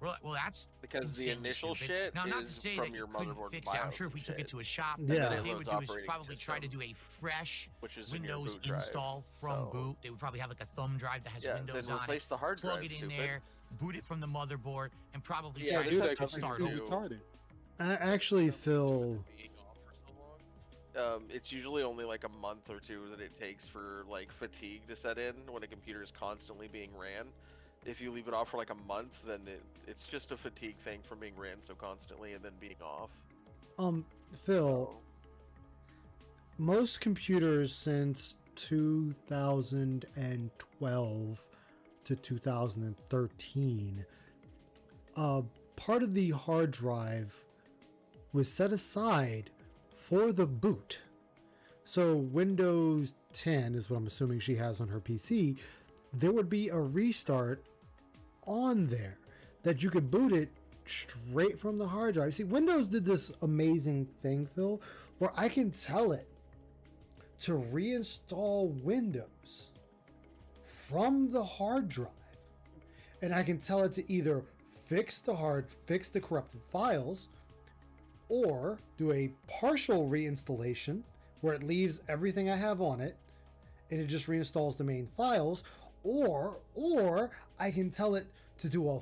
well, that's Because the insanely initial stupid. shit Now, not to is say from that your you couldn't motherboard fix it. I'm BIOS sure if we and took it shit. to a shop, Yeah. what Then they it would loads do is operating probably try to system, do a fresh which is in your Windows boot drive, install from so- boot. They would probably have like a thumb drive that has Yeah, Windows then on replace it. the hard plug drive, it in stupid. there, boot it from the motherboard, and probably Yeah, try this to has get nothing start to over. do- retarded. Actually, Phil, It's usually only like a month or two that it takes for like fatigue to set in when a computer is constantly being ran. If you leave it off for like a month, then it's just a fatigue thing from being ran so constantly and then being off. Phil, most computers since 2012 to 2013, part of the hard drive was set aside for the boot. So Windows 10 is what I'm assuming she has on her PC. There would be a restart on there that you could boot it straight from the hard drive. See, Windows did this amazing thing, Phil, where I can tell it to reinstall Windows from the hard drive, and I can tell it to either fix the corrupted files, or do a partial reinstallation where it leaves everything I have on it and it just reinstalls the main files, or I can tell it to do a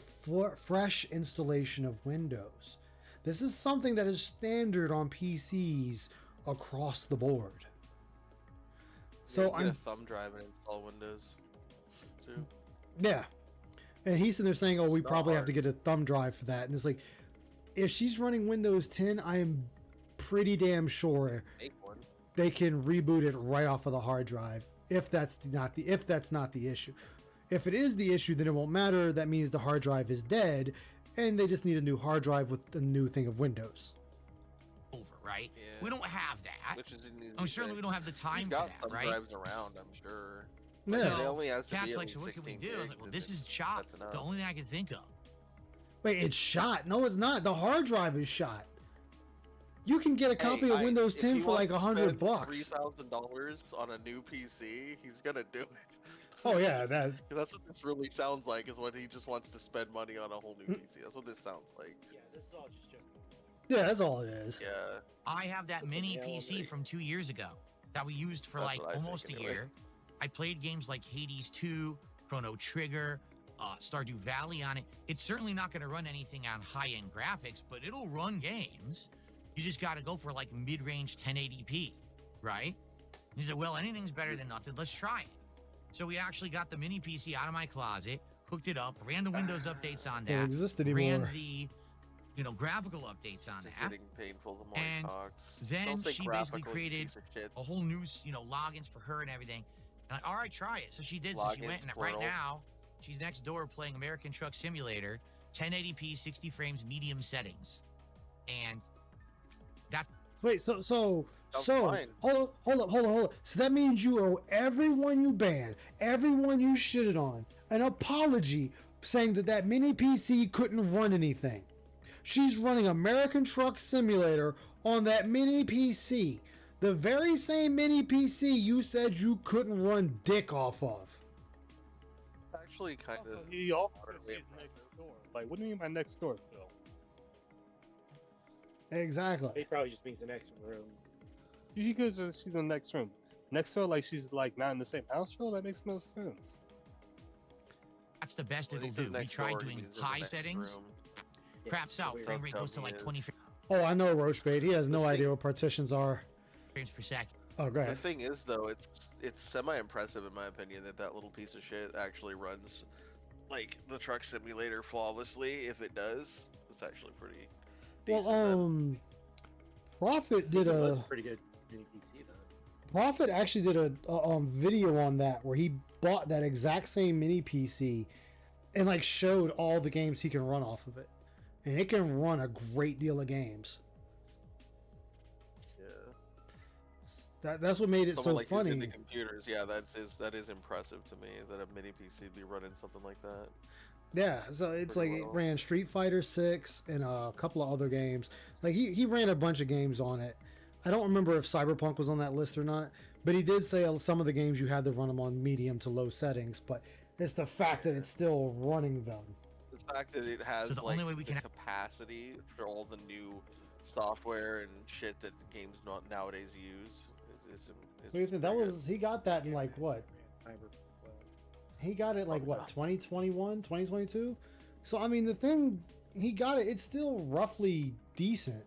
fresh installation of Windows. This is something that is standard on PCs across the board. So you can I'm get a thumb drive and install Windows too. Yeah. And he's sitting there saying, oh, we not probably have hard. to get a thumb drive for that. And it's like, if she's running Windows 10, I am pretty damn sure Make one. they can reboot it right off of the hard drive. If that's not the issue. If it is the issue, then it won't matter. That means the hard drive is dead, and they just need a new hard drive with a new thing of Windows. Over, right? Yeah. We don't have that. Which is an easy Oh, certainly fix. we don't have the time He's for got that, thumb right? drives around, I'm sure. Yeah. So, It only has to be Cat's at like, least so what can we 16 do? I was gigs, like, well, and this then is shot. that's enough. The only thing I can think of. Wait, it's shot? No, it's not. The hard drive is shot. You can get a copy of Windows 10 for like $100 bucks. $3,000 on a new PC, he's gonna do it. Oh yeah, that. 'Cause that's what this really sounds like. Is what he just wants to spend money on a whole new PC. That's what this sounds like. Yeah, this is all just Yeah, that's all it is. Yeah. I have that mini nail on PC it. from 2 years ago that we used for That's like what I think almost a anyway. year. I played games like Hades 2, Chrono Trigger, Stardew Valley on it. It's certainly not going to run anything on high-end graphics, but it'll run games. You just got to go for like mid-range 1080p, right? He said, well, anything's better than nothing. Let's try it. So we actually got the mini PC out of my closet, hooked it up, ran the Windows updates on Don't that, exist ran anymore. the graphical updates on It's that. getting painful the more he And talks. then Don't say she basically graphical, you created piece of shit. a whole new, logins for her and everything. And all right, try it. So she did. So she Logins, went, and right plural. now she's next door playing American Truck Simulator, 1080p, 60 frames, medium settings, and that. Wait, so fine. hold up. So that means you owe everyone you banned, everyone you shitted on, an apology saying that mini PC couldn't run anything. She's running American Truck Simulator on that mini PC. The very same mini PC you said you couldn't run dick off of. Actually, kind Also, of. he also said moderately she's impressive. next door. Like, what do you mean by next door, Phil? Exactly. He probably just means the next room. You could say she's in the next room. Next door, like she's like not in the same house, Phil? That makes no sense. That's the best When he it'll says do. We next tried door, he doing means in the high next settings, room. craps out. Frame rate goes to like 20 Oh, I know Roachbait. He has no idea what partitions are. frames per second. Oh, go The ahead. thing is, though, it's semi-impressive in my opinion that little piece of shit actually runs like the truck simulator flawlessly. If it does, it's actually pretty. Well, decent then. Prophet did It was a. a pretty good mini PC though. Prophet actually did a video on that where he bought that exact same mini PC and like showed all the games he can run off of it, and it can run a great deal of games. That's what made it Someone so like who's funny. into computers, yeah, that is impressive to me that a mini PC be running something like that. Yeah, so it's Pretty like well. it ran Street Fighter 6 and a couple of other games. Like he ran a bunch of games on it. I don't remember if Cyberpunk was on that list or not, but he did say some of the games you had to run them on medium to low settings, but it's the fact that it's still running them. The fact that it has So the like only way we the can- capacity for all the new software and shit that the games not nowadays use is What do you think? That was, he got that in like what? He got it like what, 2021, 2022? So I mean the thing, he got it, it's still roughly decent.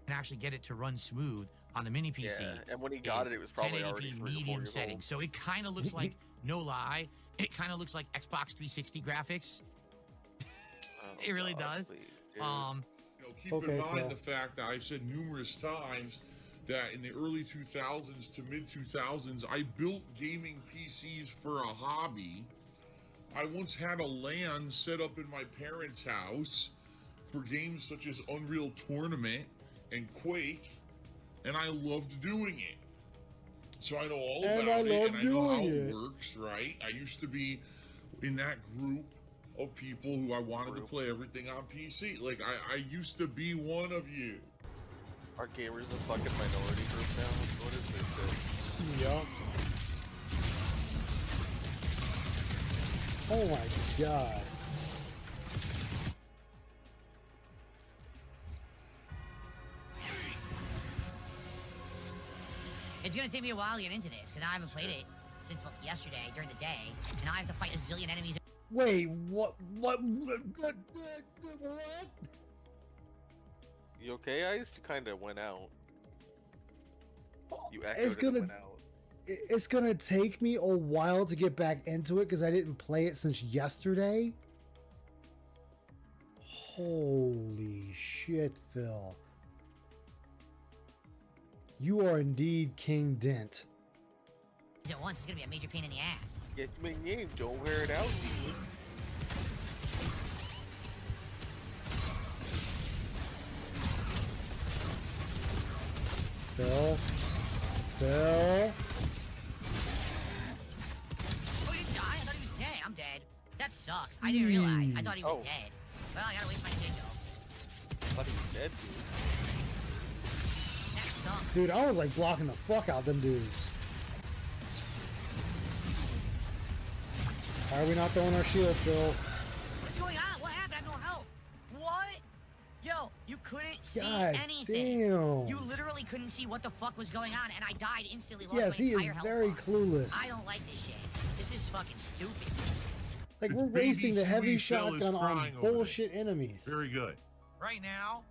And actually get it to run smooth on the mini PC. Yeah, and when he got it, it was probably 1080p already 3 or 4 medium years settings. old. So it kind of looks like, no lie, it kind of looks like Xbox 360 graphics. It really does. You know, keep in mind the fact that I've said numerous times that in the early 2000s to mid 2000s, I built gaming PCs for a hobby. I once had a LAN set up in my parents' house for games such as Unreal Tournament and Quake, and I loved doing it. So I know all about it, and I know how it works, right? I used to be in that group of people who I wanted to play everything on PC. Like, I used to be one of you. Are gamers a fucking minority group now? What is this shit? Yup. Oh my god. It's gonna take me a while to get into this, because I haven't played it since yesterday during the day, and I have to fight a zillion enemies. Wait, what? You okay? I just kind of went out. You echoed It's and gonna, went out. it's gonna take me a while to get back into it because I didn't play it since yesterday. Holy shit, Phil. You are indeed King Dent. At once, it's gonna be a major pain in the ass. Get me in, don't wear it out, dude. Phil. Phil. Oh, he didn't die? I thought he was dead. I'm dead. That sucks. I didn't realize. I thought he was dead. Well, I gotta waste my sigil. I thought he was dead, dude. That sucks. Dude, I was like blocking the fuck out them dudes. Why are we not throwing our shield, Phil? What's going on? What happened? I have no health. What? Yo, you couldn't see God anything. damn. You literally couldn't see what the fuck was going on, and I died instantly. Lost Yes, my he is entire health very bar. clueless. I don't like this shit. This is fucking stupid. Like, It's we're baby wasting the heavy Huey Phil is shotgun on crying over bullshit enemies. Very good. Right now,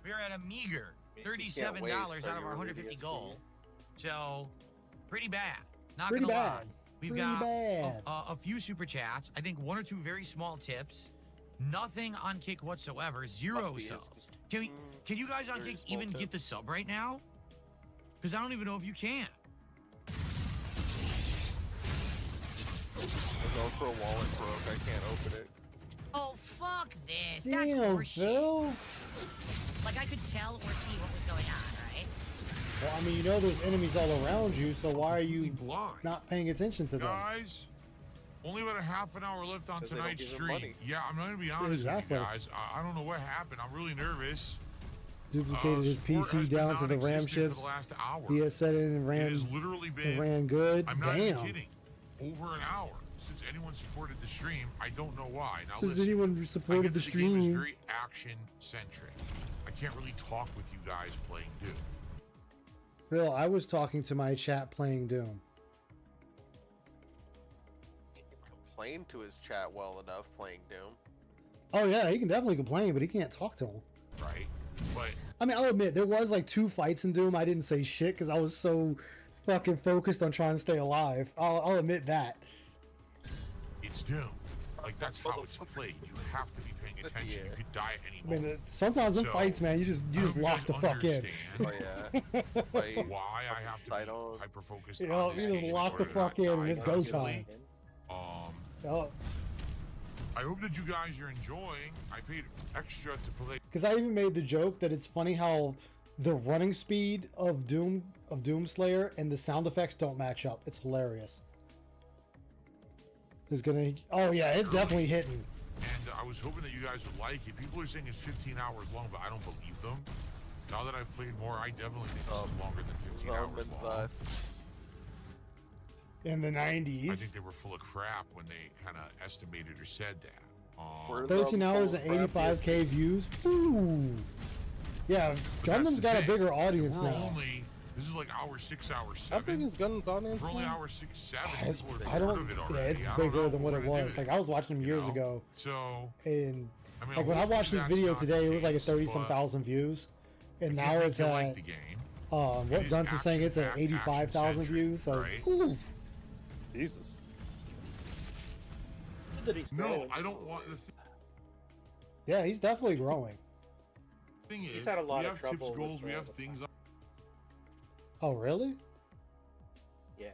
we're at a meager $37 wait, out so of our you're 150 DSP. goal. So, pretty bad. Not Pretty gonna bad. lie. We've Pretty got bad. a few super chats. I think 1 or 2 very small tips. Nothing on Kick whatsoever. 0 subs. Can you guys on very Kick small even tip. get the sub right now? Because I don't even know if you can. The Velcro wallet broke. I can't open it. Oh, fuck this. That's Damn, horseshit. Phil. Like, I could tell or see what was going on, right? Well, I mean, you know there's enemies all around you, so why are you Blind. not paying attention to them? Guys, only about a half an hour left on 'Cause they don't tonight's give him stream. money. Yeah, I'm going to be honest Exactly. with you guys. I don't know what happened. I'm really nervous. Duplicated his Support PC has been down to the RAM non-existent chips. For the last hour. He has set it and It ran, has literally it been, ran good. I'm not even Damn. kidding, over an hour since anyone supported the stream. I don't know why. Now Since listen, anyone I supported get the that the game is stream. very action-centric. I can't really talk with you guys playing Doom. Phil, I was talking to my chat playing Doom. He can complain to his chat well enough playing Doom. Oh yeah, he can definitely complain, but he can't talk to him. Right? But I mean, I'll admit, there was like 2 fights in Doom. I didn't say shit because I was so fucking focused on trying to stay alive. I'll admit that. it's Doom. Like that's how it's played. You have to be paying attention. You could die at any I mean, moment. sometimes in So, fights, man, you just I hope you lock guys the fuck in. understand why I have to be hyper focused on this You just game lock in the order to fuck not in die and it's go constantly. time. I hope that you guys are enjoying. I paid extra to play. Because I even made the joke that it's funny how the running speed of Doomslayer and the sound effects don't match up. It's hilarious. It's gonna. Oh yeah, it's definitely hitting. And I was hoping that you guys would like it. People are saying it's 15 hours long, but I don't believe them. Now that I've played more, I definitely think this is longer than 15 hours long. In the 90s. I think they were full of crap when they kind of estimated or said that. 13 hours and 85k views. Ooh. Yeah, Gundam's got a bigger audience We're now. only, this is like hour 6, hour 7. How big is Gundam's audience We're only now? hour 6, 7. It's, People have I heard don't. of it Yeah, already. it's I don't bigger know. than what We're it gonna do was. Like I was watching them years ago. So, And I mean, like when I watched this hopefully video that's not today, the it was like a case, 30-some but thousand views, and I now can't it's make you at like the game. what It is Guns is saying it's at action-packed, 85,000 views. So right? ooh. Jesus. No, I don't want the Yeah, he's definitely growing. thing is, He's had a lot we of have trouble tips, goals, with we the- have things. Oh really? Yeah.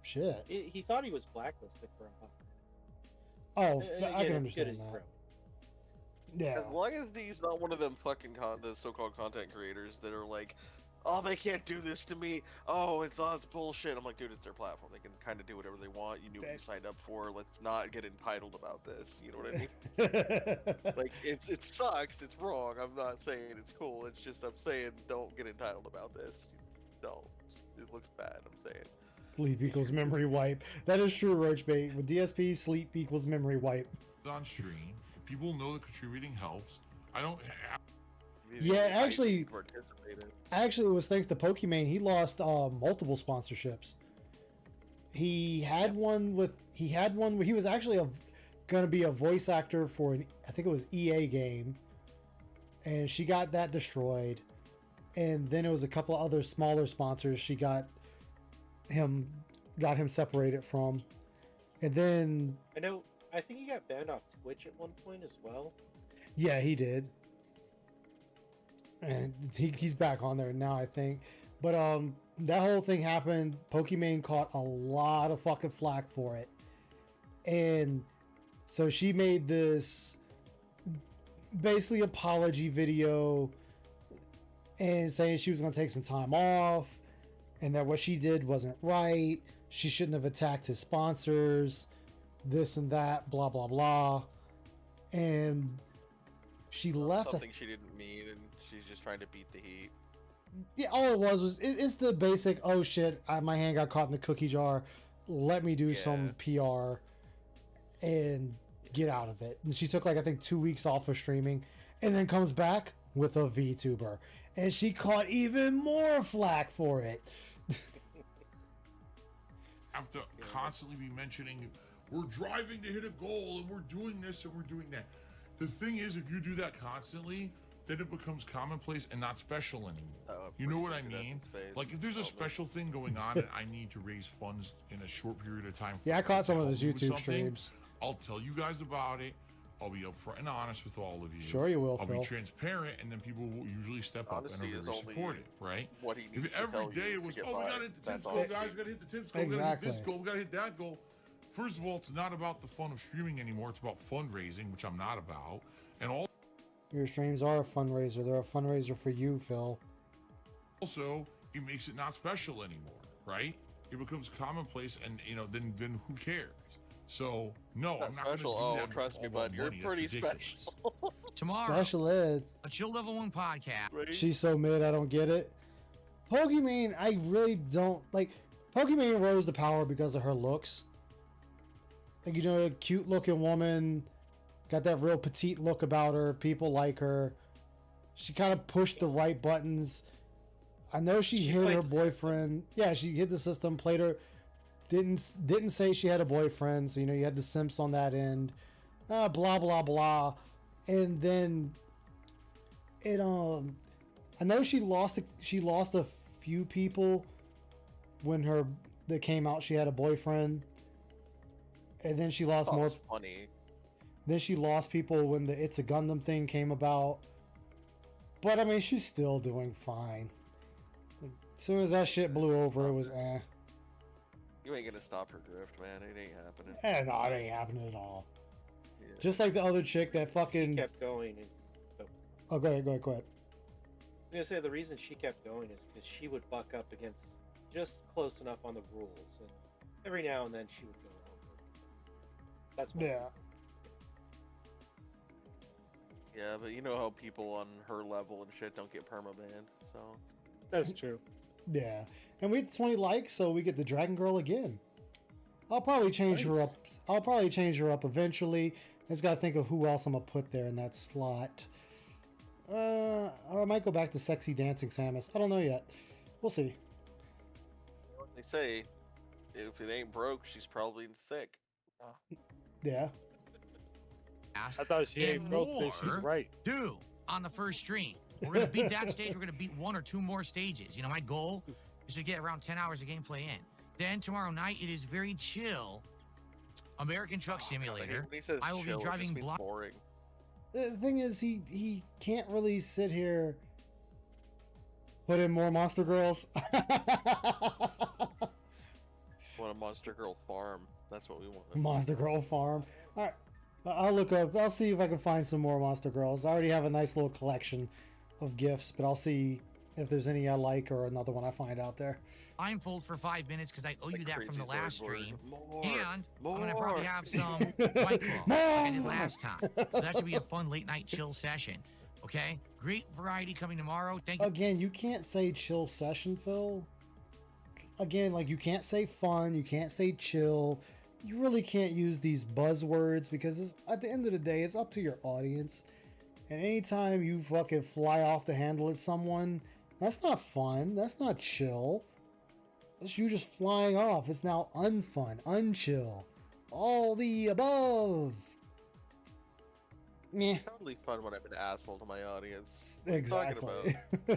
Shit. He thought he was blacklisted for a while. Oh, And I again, can it's understand good as that. As Yeah. long as he's not one of them fucking the so-called content creators that are like, oh, they can't do this to me. Oh, it's bullshit. I'm like, dude, it's their platform. They can kind of do whatever they want. You knew what you signed up for. Let's not get entitled about this. You know what I mean? Like, it sucks. It's wrong. I'm not saying it's cool. It's just I'm saying don't get entitled about this. Don't. It looks bad. I'm saying. Sleep equals memory wipe. That is true, Roachbait. With DSP, sleep equals memory wipe. On stream, people know that contributing helps. I don't have. Yeah, actually, it was thanks to Pokimane. He lost multiple sponsorships. He had one where he was actually going to be a voice actor for I think it was EA game, and she got that destroyed. And then it was a couple of other smaller sponsors she got him separated from, and then I think he got banned off Twitch at one point as well. yeah, he did. And he's back on there now, I think. But that whole thing happened. Pokimane caught a lot of fucking flack for it. And so she made this basically apology video and saying she was going to take some time off and that what she did wasn't right. She shouldn't have attacked his sponsors, this and that, blah, blah, blah. And she left. Something she didn't mean, and she's just trying to beat the heat. Yeah, all it was it's the basic, oh shit, my hand got caught in the cookie jar. Let me do some PR and get out of it. And she took like, I think 2 weeks off of streaming and then comes back with a VTuber. And she caught even more flack for it. Have to constantly be mentioning we're driving to hit a goal and we're doing this and we're doing that. The thing is, if you do that constantly, then it becomes commonplace and not special anymore. You know what I mean? Like if there's a special thing going on and I need to raise funds in a short period of time. Yeah, I caught some of his help with YouTube something, streams. I'll tell you guys about it. I'll be upfront and honest with all of you. Sure you will, I'll Phil. be transparent, and then people will usually step up Honesty and are is very only supportive, right? what he needs If to every tell day you it to was, get oh, we by. gotta hit the That's tips goal, honesty. guys, we gotta hit the tips goal, we gotta hit this Exactly. goal, we gotta hit that goal. First of all, it's not about the fun of streaming anymore. It's about fundraising, which I'm not about. And Your streams are a fundraiser. They're a fundraiser for you, Phil. also, it makes it not special anymore, right? It becomes commonplace, and then who cares? So no, I'm not special. gonna do Oh, that. trust me, for all bud. that You're money. That's pretty ridiculous. special. Tomorrow, Special ed. a Chill Level 1 podcast. She's so mid, I don't get it. Pokimane, I really don't like. Pokimane rose to power because of her looks. Like, a cute looking woman, got that real petite look about her. People like her. She kind of pushed the right buttons. I know she hit played her the boyfriend. Yeah, she hit the system, played her. Didn't say she had a boyfriend, so you had the simps on that end. Blah blah blah, and then it I know she lost a few people when that came out she had a boyfriend, And then she lost more. Funny. Then she lost people when the It's a Gundam thing came about. But I mean, she's still doing fine. As soon as that shit blew over, it was eh. You ain't gonna stop her drift, man. It ain't happening. No, it ain't happening at all. Yeah. Just like the other chick that fucking... She kept going. And... Oh, go ahead. I was gonna say the reason she kept going is because she would buck up against just close enough on the rules, and every now and then she would go over. That's why. Yeah. Yeah, but you know how people on her level and shit don't get permabanned, so... That's true. Yeah. And we had 20 likes, so we get the Dragon Girl again. I'll probably change her up. I'll probably change her up eventually. I just gotta think of who else I'm gonna put there in that slot. Or I might go back to Sexy Dancing Samus. I don't know yet. We'll see. What they say, if it ain't broke, she's probably thick. Yeah. I thought she ain't broke, then she's right. Do on the first stream. We're gonna beat that stage. We're gonna beat 1 or 2 more stages. You know, my goal is to get around 10 hours of gameplay in. Then tomorrow night it is very chill. American Truck Simulator. I will be driving blind. The thing is, he can't really sit here. Put in more Monster Girls. Want a Monster Girl farm? That's what we want. Monster Girl farm. All right. I'll look up. I'll see if I can find some more Monster Girls. I already have a nice little collection of gifts, but I'll see if there's any I like or another one I find out there. Blindfold for 5 minutes because I owe you that from the last stream. And more. I'm gonna probably have some White Claw like I did last time. So that should be a fun late night chill session. Okay? Great variety coming tomorrow. Thank you. Again, you can't say chill session, Phil. Again, like, you can't say fun, you can't say chill. You really can't use these buzzwords because at the end of the day, it's up to your audience. And anytime you fucking fly off the handle at someone, that's not fun. That's not chill. That's you just flying off. It's now unfun, unchill. All the above. Meh. It's totally fun when I'm an asshole to my audience. Exactly. I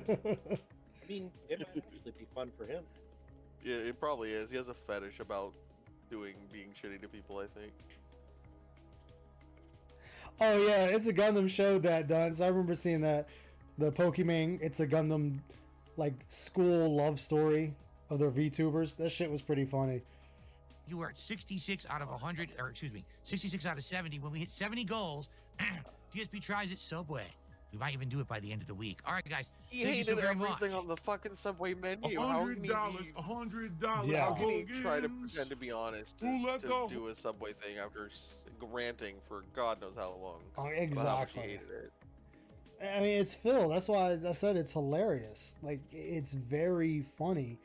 mean, it might actually be fun for him. Yeah, it probably is. He has a fetish about being shitty to people, I think. Oh yeah, It's a Gundam showed that, Duns. I remember seeing that. The Pokemon It's a Gundam like school love story of their VTubers. That shit was pretty funny. You were at 66 out of 100, or excuse me, 66 out of 70. When we hit 70 goals, DSP tries it Subway. We might even do it by the end of the week. All right, guys. He thank you so hated very much. everything on the fucking Subway menu. $100, $100. Yeah. How can he try to pretend to be honest to do a Subway thing after ranting for God knows how long? Oh, about how much exactly. he hated it. I mean, it's Phil. That's why I said it's hilarious. Like, it's very funny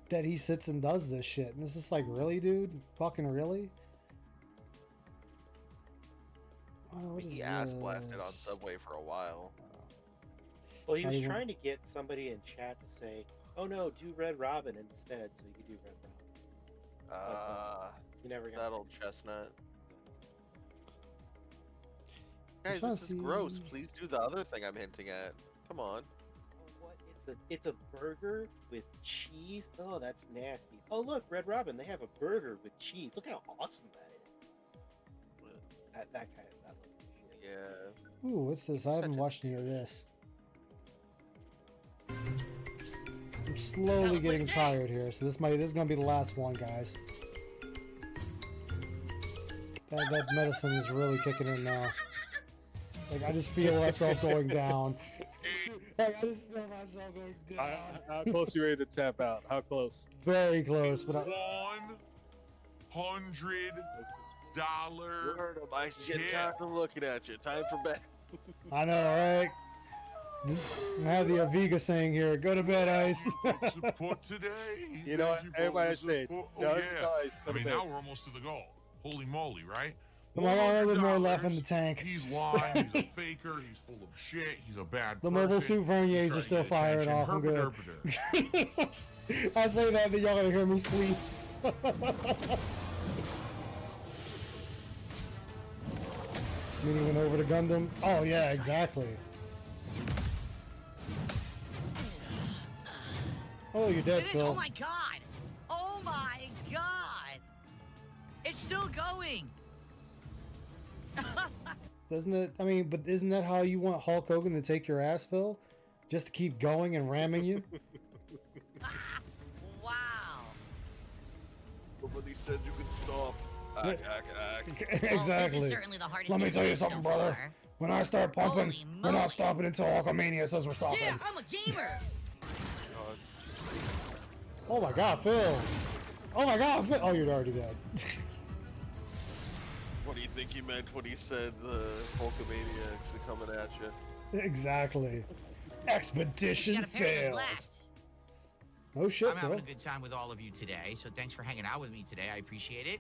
that he sits and does this shit. And it's just like, really, dude? Fucking really? Oh, He ass blasted on Subway for a while. Well, he was trying to get somebody in chat to say, "Oh no, do Red Robin instead," so he could do Red Robin. You never got that old chestnut. Guys, this is gross. Please do the other thing I'm hinting at. Come on. Oh, what? It's a burger with cheese. Oh, that's nasty. Oh look, Red Robin, they have a burger with cheese. Look how awesome that is. That kind of that look. Yeah. Ooh, what's this? I haven't watched any of this. I'm slowly getting tired here, so this is gonna be the last one, guys. That medicine is really kicking in now. Like, I just feel myself going down. Like, I just feel myself going down. How close are you ready to tap out? How close? Very close, but $100 Word of my shit. Time for looking at you. Time for bed. I know, right? I have the Aviga saying here, go to bed, Ice. Support today. You know what? Everybody say, Oh, yeah. I mean, bed. now we're almost to the goal. Holy moly, right? Come on, a little bit more left in the tank. He's lying. He's a faker. He's full of shit. He's a bad The person. mobile suit Verniers are still firing off. I'm good. I say that, then y'all gonna hear me sleep. Meaning went over to Gundam. Oh yeah, exactly. Oh, you're dead, It is, Phil. oh my god! Oh my god! It's still going. Doesn't it? I mean, but isn't that how you want Hulk Hogan to take your ass, Phil? Just to keep going and ramming you? Wow. Nobody said you could stop. Exactly. Well, this is certainly the hardest Let me game tell you so something, brother. far. When I start pumping, Holy we're not moly. stopping until Hulkamania says we're stopping. Yeah, I'm a gamer. Oh my God, Phil. Oh my God, Phil. Oh, you're already dead. What do you think he meant when he said the Hulkamaniacs are coming at you? Exactly. You Expedition got a pair of those failed. blasts. No shit, I'm Phil. having a good time with all of you today, so thanks for hanging out with me today. I appreciate it.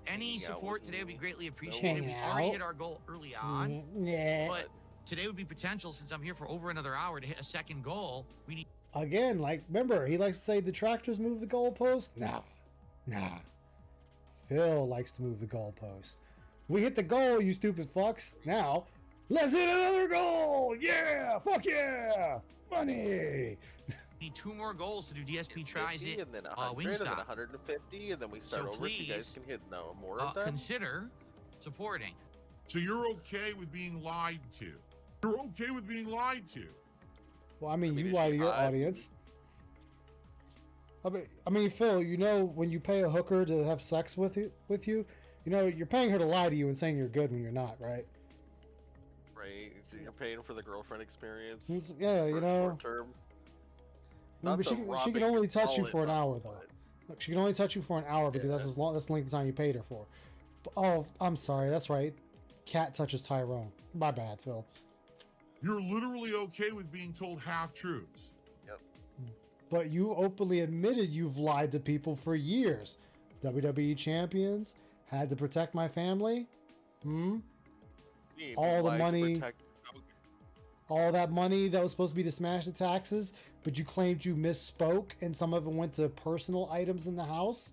Any support today would be greatly appreciated. We Hanging already out? hit our goal early on, Yeah. but today would be potential since I'm here for over another hour to hit a second goal. We need. Again, like, remember, he likes to say detractors move the goalpost? Nah. Phil likes to move the goalpost. We hit the goal, you stupid fucks. Now, let's hit another goal! Yeah! Fuck yeah! Money! Need 2 more goals to do DSP tries 50, it. and then 100, and then Wingstop. 150, and then we start So over. If you guys please, can hit no more of them. consider supporting. So you're okay with being lied to? You're okay with being lied to? Well, I mean, you is lie she to your hot? audience. I mean, Phil, you know, when you pay a hooker to have sex with you, you know, you're paying her to lie to you and saying you're good when you're not, right? Right, you're paying for the girlfriend experience. Yeah, you for know. short term. I mean, but she can only touch you for an hour, though. Look, she can only touch you for an hour because that's that's the length of time you paid her for. But, oh, I'm sorry. That's right. Cat touches Tyrone. My bad, Phil. You're literally okay with being told half truths. Yep. But you openly admitted you've lied to people for years. WWE champions had to protect my family. All the money. All that money that was supposed to be to smash the taxes, but you claimed you misspoke and some of it went to personal items in the house?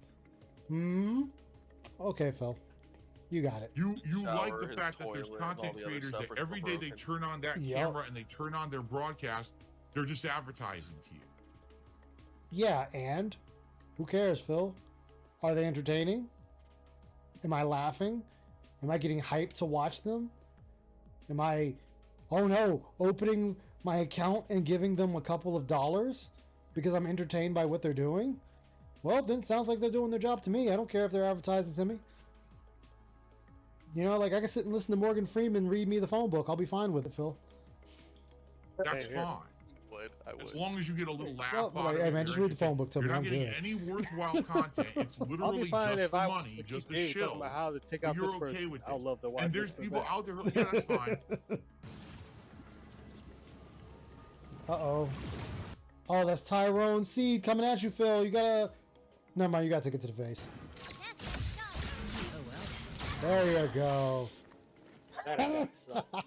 Okay, Phil. You got it. You like Shower, the his fact that there's toilet, and all content the other creators stuff that are every day they broken. turn on that Yep. camera and they turn on their broadcast, they're just advertising to you. Yeah, and? Who cares, Phil? Are they entertaining? Am I laughing? Am I getting hyped to watch them? Am I, oh no, opening my account and giving them a couple of dollars because I'm entertained by what they're doing? Well, then it sounds like they're doing their job to me. I don't care if they're advertising to me. You know, like I can sit and listen to Morgan Freeman read me the phone book. I'll be fine with it, Phil. That's fine. I would. As long as you get a little laugh Well, out like, of hey it, man, just you're read the phone book to me. You're not I'm getting good. any worthwhile content. It's I'll be literally fine just if for I money, was to just keep a talking shill. about how to take But out you're this okay person. with I'll this. love to watch And there's this people that. out there who, yeah, that's fine. Uh-oh. Oh, that's Tyrone Seed coming at you, Phil. You gotta... Never mind, you gotta take it to the face. There you go. That attack sucks.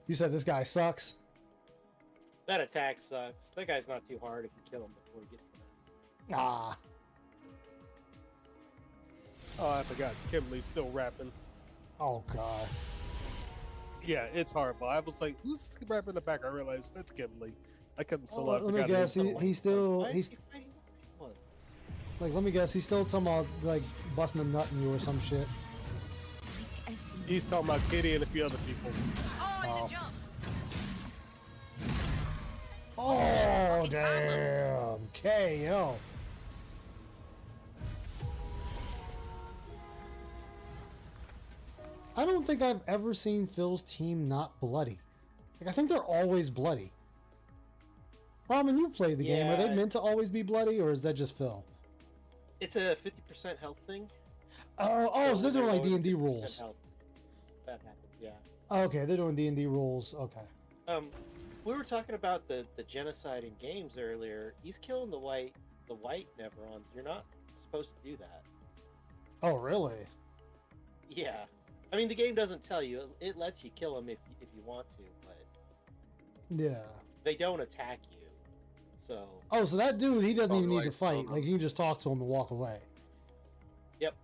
You said this guy sucks? That attack sucks. That guy's not too hard if you kill him before he gets to that. Ah. Oh, I forgot. Kimberly's still rapping. Oh, God. Yeah, it's horrible. I was like, who's rapping in the back? I realized that's Kimberly. I couldn't so Let me guess, he's still... He's, like, let me guess, he's still talking about, like, busting a nut in you or some shit. He's talking about Kitty and a few other people. Oh, jump. Oh, damn. KO. I don't think I've ever seen Phil's team not bloody. Like, I think they're always bloody. Ramen, you've played the game. Are they Yeah. meant to always be bloody, or is that just Phil? It's a 50% health thing. So they're doing like always D&D 50% rules. health. That happens, yeah. Okay, they're doing D&D rules. Okay. We were talking about the genocide in games earlier. He's killing the white Neverons. You're not supposed to do that. Oh, really? Yeah. I mean, the game doesn't tell you. It lets you kill them if you want to, but Yeah. they don't attack you. So. Oh, so that dude, he doesn't even need to like, fight. Like, you can just talk to him and walk away. Yep.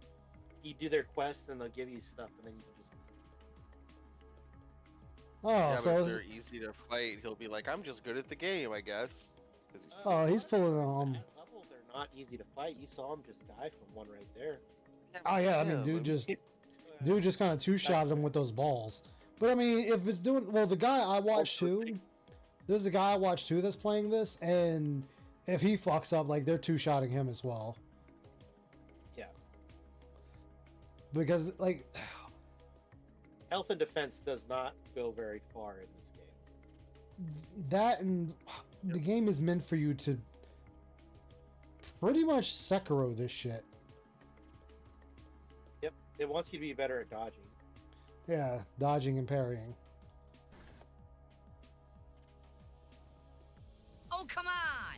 You do their quests and they'll give you stuff, and then you can just. Oh, Yeah, but so if they're easy to fight, he'll be like, I'm just good at the game, I guess. 'Cause he's he's pulling Levels or not easy to fight. You saw him just die from one right there. Oh yeah, I mean, dude just kind of two-shotted him with those balls. But I mean, if it's doing well, the guy I watched too, there's a guy I watched too that's playing this, and if he fucks up, like they're two-shotting him as well. Yeah. Because like, Health and defense does not go very far in this game. that and the game is meant for you to pretty much Sekiro this shit. Yep, it wants you to be better at dodging. Yeah, dodging and parrying. Oh, come on!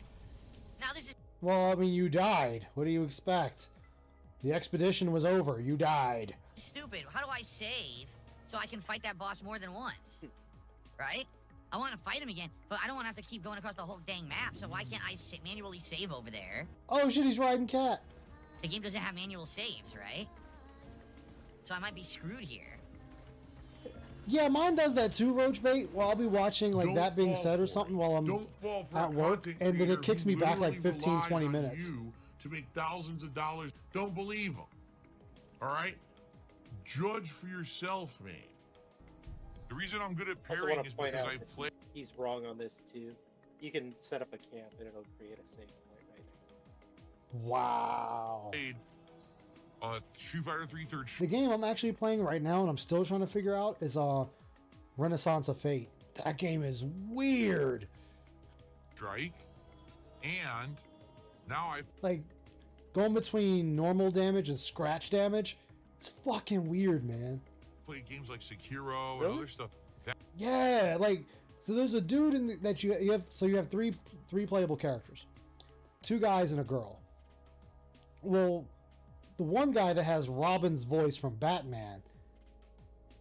Now this is Well, I mean, you died. What do you expect? The expedition was over. You died. stupid. How do I save so I can fight that boss more than once? Right? I want to fight him again, but I don't want to have to keep going across the whole dang map, so why can't I manually save over there? Oh shit, he's riding cat. The game doesn't have manual saves, right? So I might be screwed here. Yeah, mine does that too, Roach Bait. Well, I'll be watching like That Being Said or something while I'm at work, and then it kicks me back like 15, 20 minutes. You to make thousands of dollars. Don't believe them. All right? Judge for yourself, man. The reason I'm good at Also parrying want is to point because out I've that played. he's wrong on this too. You can set up a camp and it'll create a save point right next to it. Wow. Street Fighter 3 third The game I'm actually playing right now and I'm still trying to figure out is Renaissance of Fate. That game is weird. strike, and now I've Like going between normal damage and scratch damage. It's fucking weird, man. played games like Sekiro and Really? other stuff. That Yeah, like so there's a dude in that you have. So you have three playable characters, 2 guys and a girl. Well, the one guy that has Robin's voice from Batman,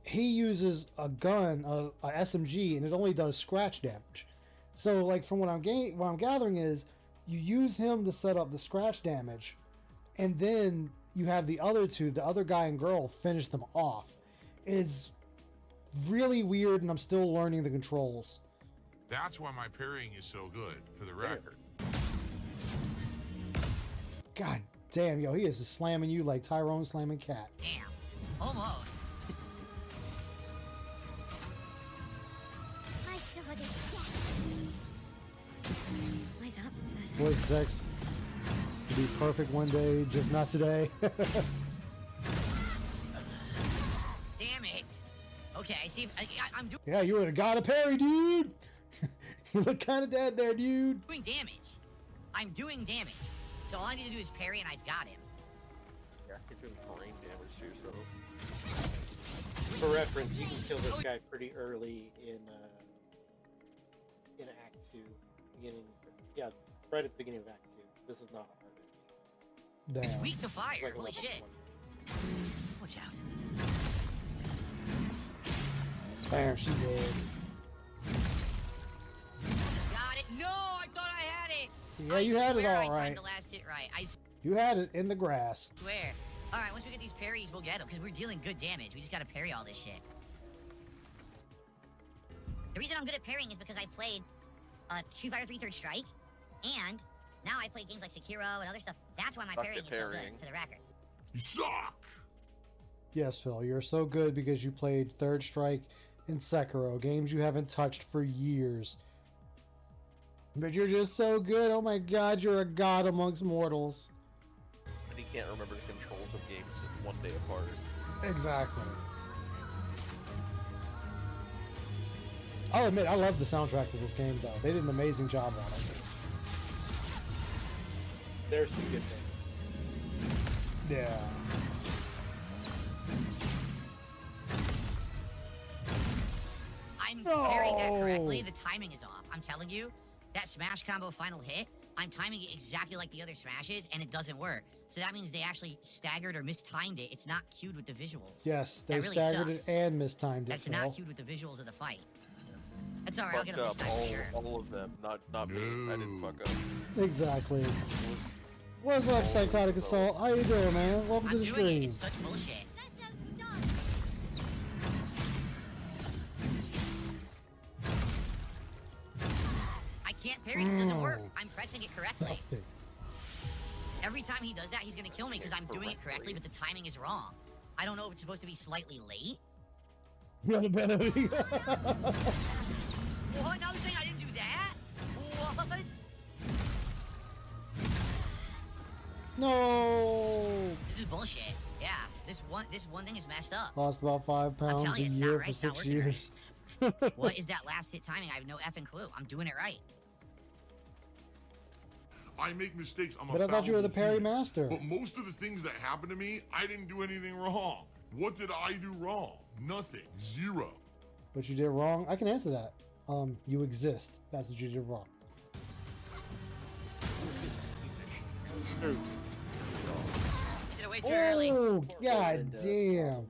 he uses a gun, a SMG, and it only does scratch damage. So like from what I'm gathering is you use him to set up the scratch damage, and then you have the other two, the other guy and girl, finish them off. It's really weird, and I'm still learning the controls. That's why my parrying is so good, for the record. God damn, yo, he is just slamming you like Tyrone slamming cat. Damn. Almost. I saw this death. Eyes up. Eyes up. Voice text to be perfect one day, just not today. Damn it. Okay, see, I'm Yeah, you would have got a parry, dude. You look kind of dead there, dude. doing damage. I'm doing damage. So all I need to do is parry and I've got him. Yeah, you're doing brain damage to yourself. For reference, you can kill this guy pretty early in Act 2, right at the beginning of Act 2. This is not a hard enemy. He's Damn. weak to fire. Like Holy level shit. 20. Watch out. Damn, she did. Got it. No, I thought I had it. Yeah, you had it swear I all right. timed the last hit right. I You had it in the grass. swear. All right, once we get these parries, we'll get them because we're dealing good damage. We just gotta parry all this shit. The reason I'm good at parrying is because I played Street Fighter 3 Third Strike, and now I play games like Sekiro and other stuff. That's why my Suck parrying at is so good, parrying. for the record. You suck! Yes, Phil, you're so good because you played Third Strike and Sekiro, games you haven't touched for years. But you're just so good. Oh my god, you're a god amongst mortals. And he can't remember the controls of games one day apart. Exactly. I'll admit, I love the soundtrack to this game, though. They did an amazing job on it. There's some good things. Yeah. I'm parrying that correctly. The timing is off. I'm telling you, that smash combo final hit, I'm timing it exactly like the other smashes, and it doesn't work. So that means they actually staggered or mistimed it. It's not cued with the visuals. Yes, they That really staggered sucks. it and mistimed it. That's Phil. not cued with the visuals of the fight. That's alright, I'll get Fucked them this up, time for sure. all of them, not me. I didn't fuck up. Exactly. What's up, Psychotic Assault? How you doing, man? Welcome to I'm the doing stream. it. It's such bullshit. I can't parry. This doesn't work. I'm pressing it correctly. Every time he does that, he's gonna kill me because I'm doing it correctly, but the timing is wrong. I don't know if it's supposed to be slightly late. What about it? What? Now they're saying I didn't do that? What? No. This is bullshit. Yeah, this one thing is messed up. Lost about 5 pounds telling a you, it's not year right, for it's not 6 working right. years. What is that last hit timing? I have no effing clue. I'm doing it right. I make mistakes. I'm a But I thought you were the fallible parry human. master. But most of the things that happen to me, I didn't do anything wrong. What did I do wrong? Nothing. Zero. What you did wrong? I can answer that. You exist. That's what you did wrong. You did it way too early. Oh, god damn.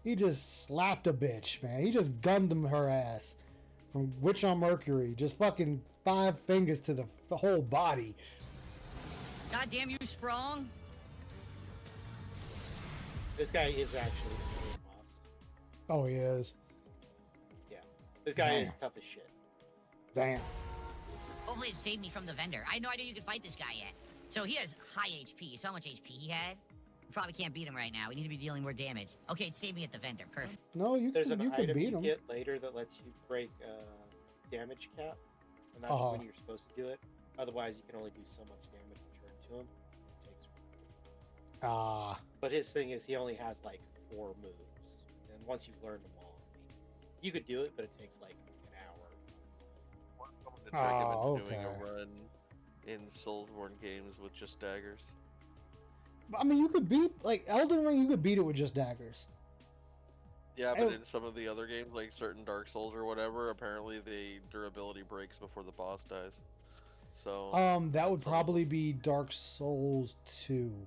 He just slapped a bitch, man. He just gunned him her ass. From Witch on Mercury. Just fucking 5 fingers to the whole body. God damn you, Sprong. This guy is actually the main boss. Oh, he is. Yeah. This guy Damn. is tough as shit. Damn. Hopefully it saved me from the vendor. I had no idea you could fight this guy yet. So he has high HP. You saw how much HP he had? We probably can't beat him right now. We need to be dealing more damage. Okay, it saved me at the vendor. Perfect. No, you There's can, an you can item beat you him. get later that lets you break damage cap, and that's Uh-huh. when you're supposed to do it. Otherwise, you can only do so much damage and turn to him. It takes Ah. But his thing is he only has like 4 moves, and once you've learned them all, I mean, you could do it, but it takes like an hour. To trick him Oh, into doing a okay. run in Soulsborne games with just daggers. I mean, you could beat, like, Elden Ring, you could beat it with just daggers. Yeah, but Oh. in some of the other games, like certain Dark Souls or whatever, apparently the durability breaks before the boss dies. So That would probably be Dark Souls 2.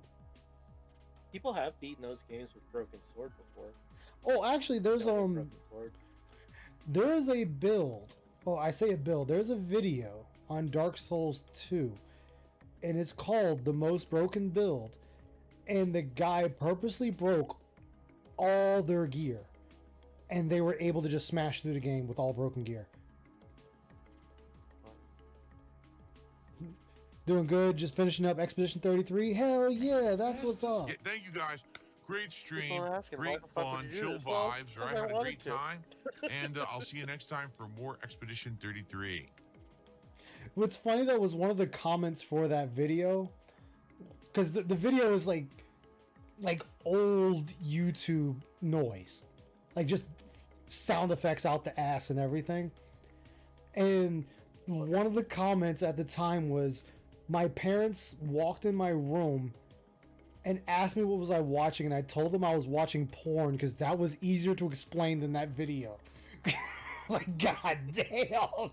People have beaten those games with broken sword before. Oh, actually, there's, Broken sword. there is a build. Oh, I say a build. There's a video on Dark Souls 2, and it's called The Most Broken Build. And the guy purposely broke all their gear, and they were able to just smash through the game with all broken gear. Doing good, just finishing up Expedition 33. Hell yeah, that's what's up. Yeah, thank you guys. Great stream, People are asking, great why the fuck would fun, you do chill this? Well, vibes, right? because I Had a wanted great to. time. And I'll see you next time for more Expedition 33. What's funny though was one of the comments for that video, because the video is like old YouTube noise, like just sound effects out the ass and everything. And one of the comments at the time was, my parents walked in my room and asked me what was I watching, and I told them I was watching porn because that was easier to explain than that video. Like, god damn.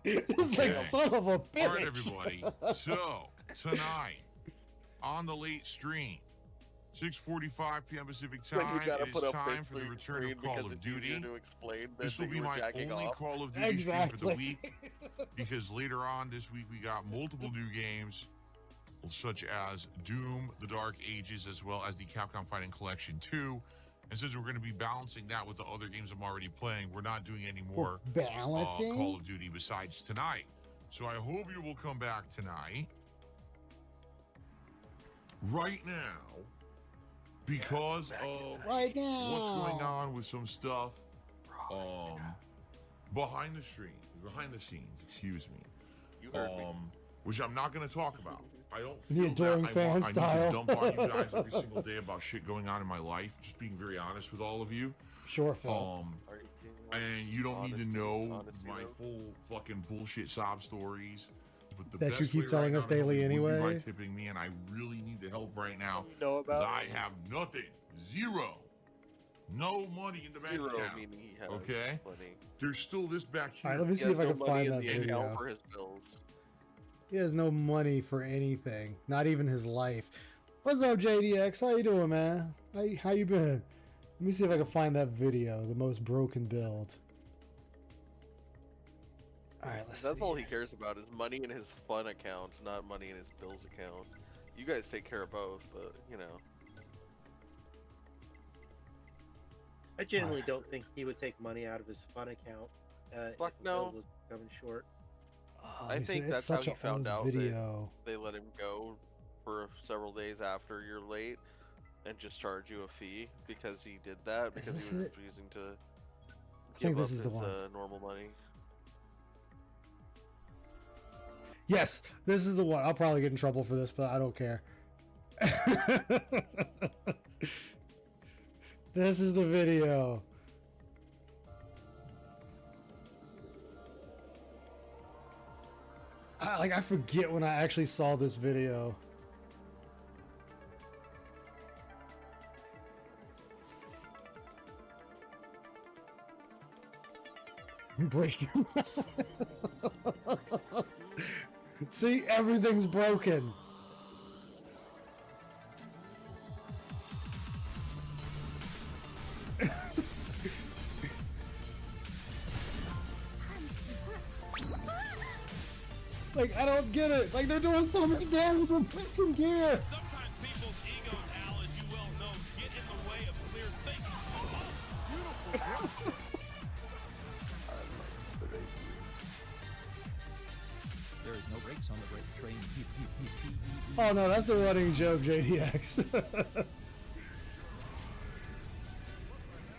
It's like, son of a bitch. All right, everybody. So, tonight, on the late stream, 6:45 p.m. Pacific When you time, gotta it is put up time big for the return screen of Call because of it's easier Duty. to explain than This will that be you were my jacking only off. Call of Duty stream for the Exactly. week, because later on this week we got multiple new games, such as Doom, The Dark Ages, as well as the Capcom Fighting Collection 2. And since we're going to be balancing that with the other games I'm already playing, we're not doing any more Balancing? Call of Duty besides tonight. So I hope you will come back tonight. Right now, because of Right now. what's going on with some stuff behind the scenes, excuse me. You heard me. Which I'm not going to talk about. I don't The feel adoring that I fan need style. to dump on you guys every single day about shit going on in my life. Just being very honest with all of you. Sure, Phil. And you don't need to know Honesty, my though. full fucking bullshit sob stories. But the That you best keep way telling right us now to help daily you would be anyway. by tipping me, and I really need the help right now. You know 'cause about I have nothing, zero, no money in the bank Zero account. meaning he has Okay, money. there's still this back here. All right, let me He see has if I no can money find in that the account video. for his bills. He has no money for anything, not even his life. What's up, JDX? How you doing, man? How you been? Let me see if I can find that video, the most broken build. All right, let's That's see. all he cares about is money in his fun account, not money in his bills account. You guys take care of both, but you know. I genuinely don't think he would take money out of his fun account if Fuck a no. bill was coming short. I think it's that's how such he an found old out video. that they let him go for several days after you're late and just charge you a fee because he did that, because this he was it? refusing to I give think up this is his the one. normal money. Yes, this is the one. I'll probably get in trouble for this, but I don't care. This is the video. I forget when I actually saw this video. Break your See, everything's broken. Like, I don't get it. Like, they're doing so much damage with freaking gear. Sometimes people's egos, Al, as you well know, get in the way of clear thinking. Beautiful. There is no brakes on the brake train. Oh no, that's the running joke, JDX.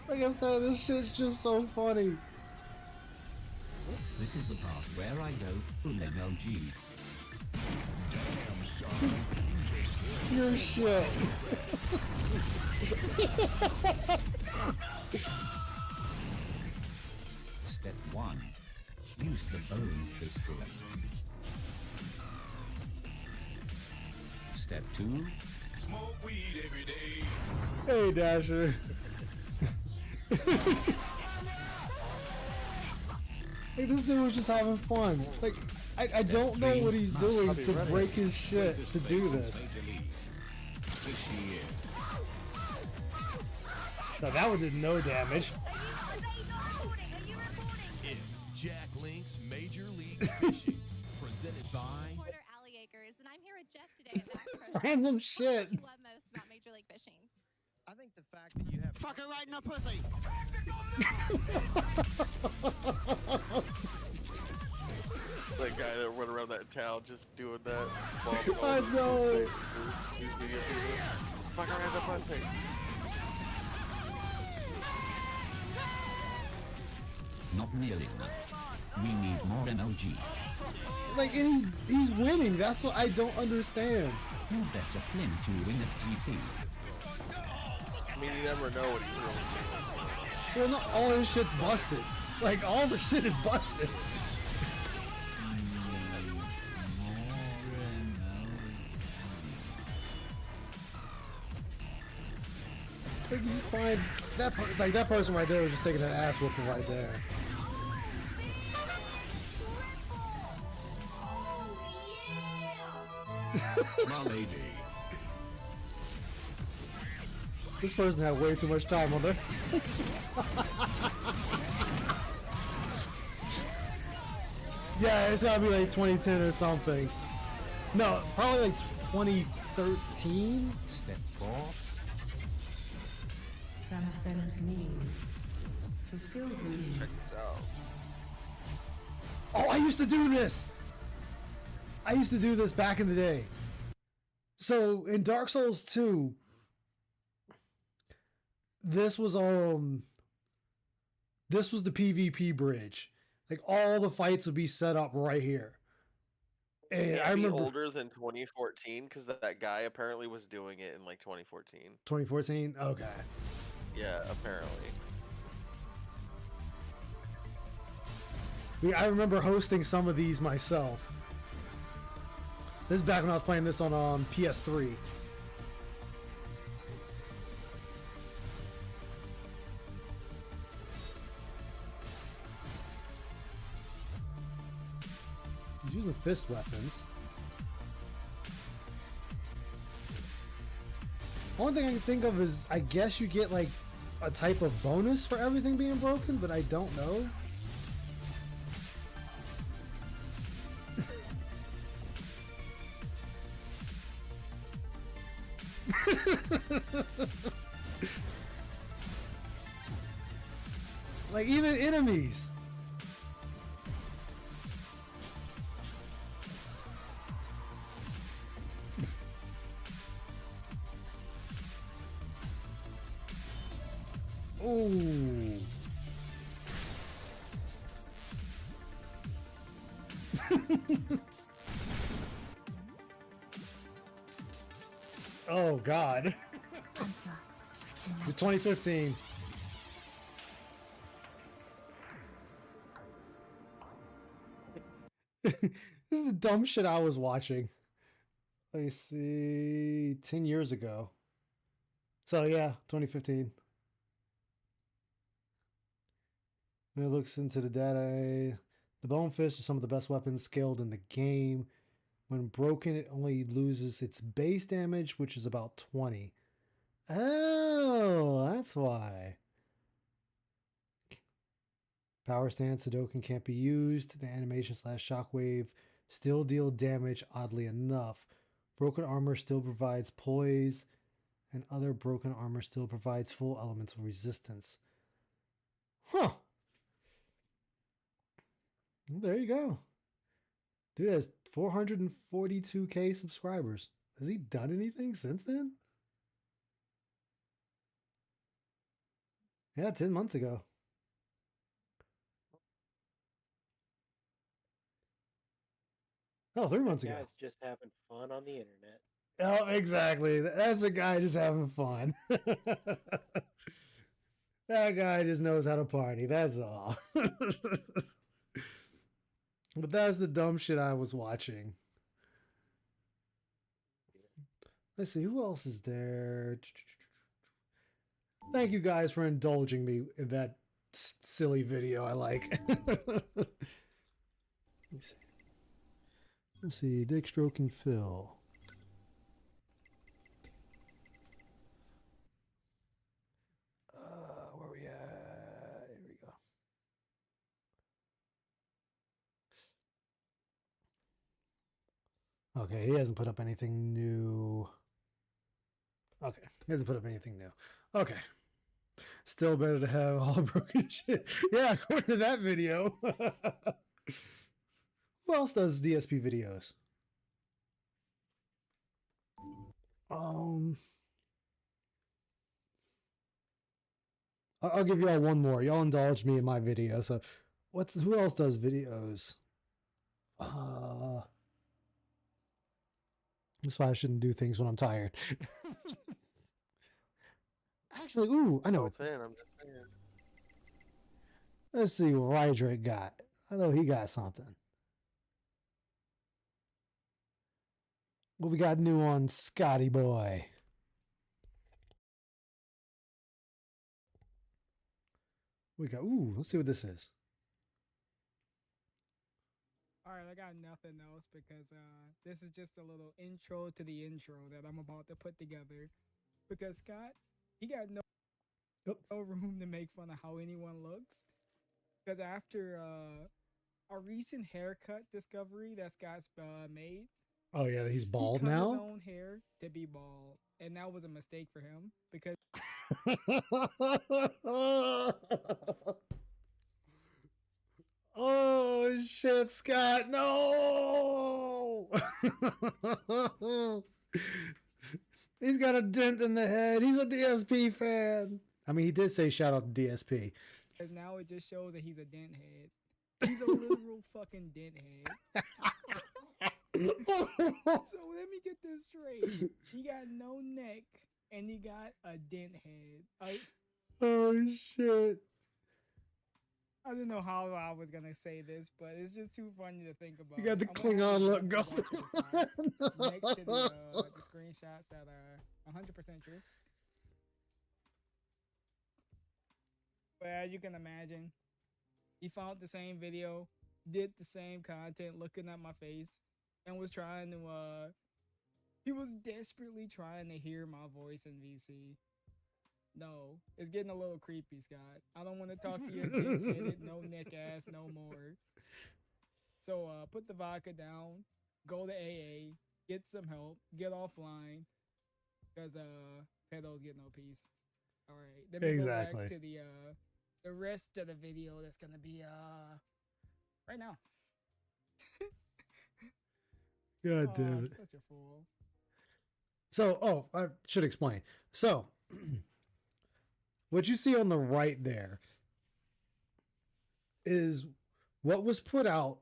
Like I said, this shit's just so funny. This is the part where I go full MLG. Damn, son. Your shit. Step 1. Use the bone pistol. Step 2. Smoke weed every day. Hey, Dasher. Like, this dude was just having fun. Like, I don't know what he's doing to break his shit to do this. No, that one did no damage. It's Jack Link's Major League Fishing, presented by Porter Alley Acres, and I'm here with Jeff today at Bass Pro Shop. Random shit. What do you love most about Major League Fishing? I think the fact that you have fucker right in the pussy. That guy that run around that town just doing that. I know. Fucker right in the pussy. Not nearly enough. We need more MLG. Like, and he's winning. That's what I don't understand. You better Flynn to win at GT. I mean, you never know what he's really Well, doing. not all his shit's busted. Like, all the shit is busted. Like, he's fine. That person right there was just taking an ass whooping right there. My lady. This person had way too much time on their Yeah, it's gotta be like 2010 or something. No, probably like 2013. Step 4. Transcendent needs. Fulfill Check needs. this out. Oh, I used to do this! I used to do this back in the day. So, in Dark Souls 2, this was the PvP bridge. Like, all the fights would be set up right here. And I remember older than 2014 because that guy apparently was doing it in like 2014. 2014. Okay. Yeah, apparently. Yeah, I remember hosting some of these myself. This is back when I was playing this on PS3. He's using fist weapons. Only thing I can think of is, I guess you get like a type of bonus for everything being broken, but I don't know. Like, even enemies. Oh. Oh God. The 2015. This is the dumb shit I was watching. Let me see, 10 years ago. So yeah, 2015. And it looks into the data. The bonefish is some of the best weapons scaled in the game. When broken, it only loses its base damage, which is about 20. Oh, that's why. Power stance, Sudoku can't be used. The animation / shockwave still deal damage, oddly enough. Broken armor still provides poise, and other broken armor still provides full elemental resistance. Huh. Well, there you go. Dude has 442k subscribers. Has he done anything since then? Yeah, 10 months ago. Oh, 3 months ago. Guy's just having fun on the internet. Oh, exactly. That's a guy just having fun. That guy just knows how to party. That's all. But that's the dumb shit I was watching. Let's see, who else is there? Thank you guys for indulging me in that silly video I like. Let me see. Let's see, Dick Stroking Phil. Where we at? Here we go. Okay, he hasn't put up anything new. Okay, he hasn't put up anything new. Okay. Still better to have all broken shit. Yeah, according to that video. Who else does DSP videos? I'll give y'all one more. Y'all indulge me in my video. So, who else does videos? That's why I shouldn't do things when I'm tired. Actually, ooh, I know. Fan, I'm just saying. Let's see what Rydrick got. I know he got something. What we got new on Scotty Boy? We got, ooh, let's see what this is. All right, I got nothing else because this is just a little intro to the intro that I'm about to put together. Because Scott, he got no room to make fun of how anyone looks. Because after a recent haircut discovery that Scott's made. Oh yeah, he's bald he cut now. his own hair to be bald, and that was a mistake for him because. Oh shit, Scott! No. He's got a dent in the head. He's a DSP fan. I mean, he did say shout out to DSP. Because now it just shows that he's a dent head. He's a literal fucking dent head. So let me get this straight. He got no neck and he got a dent head. Oh shit. I don't know how I was gonna say this, but it's just too funny to think about. You got the Klingon look going next to the screenshots that are 100% true. But as you can imagine, he found the same video, did the same content, looking at my face, and was trying to, he was desperately trying to hear my voice in VC. No, it's getting a little creepy, Scott. I don't want to talk to your dick-headed, no neck ass no more. So, put the vodka down, go to AA, get some help, get offline, because, pedos get no peace. All right, let me go back to the rest of the video that's gonna be right now. God damn it! Such a fool. So, I should explain. So, what you see on the right there is what was put out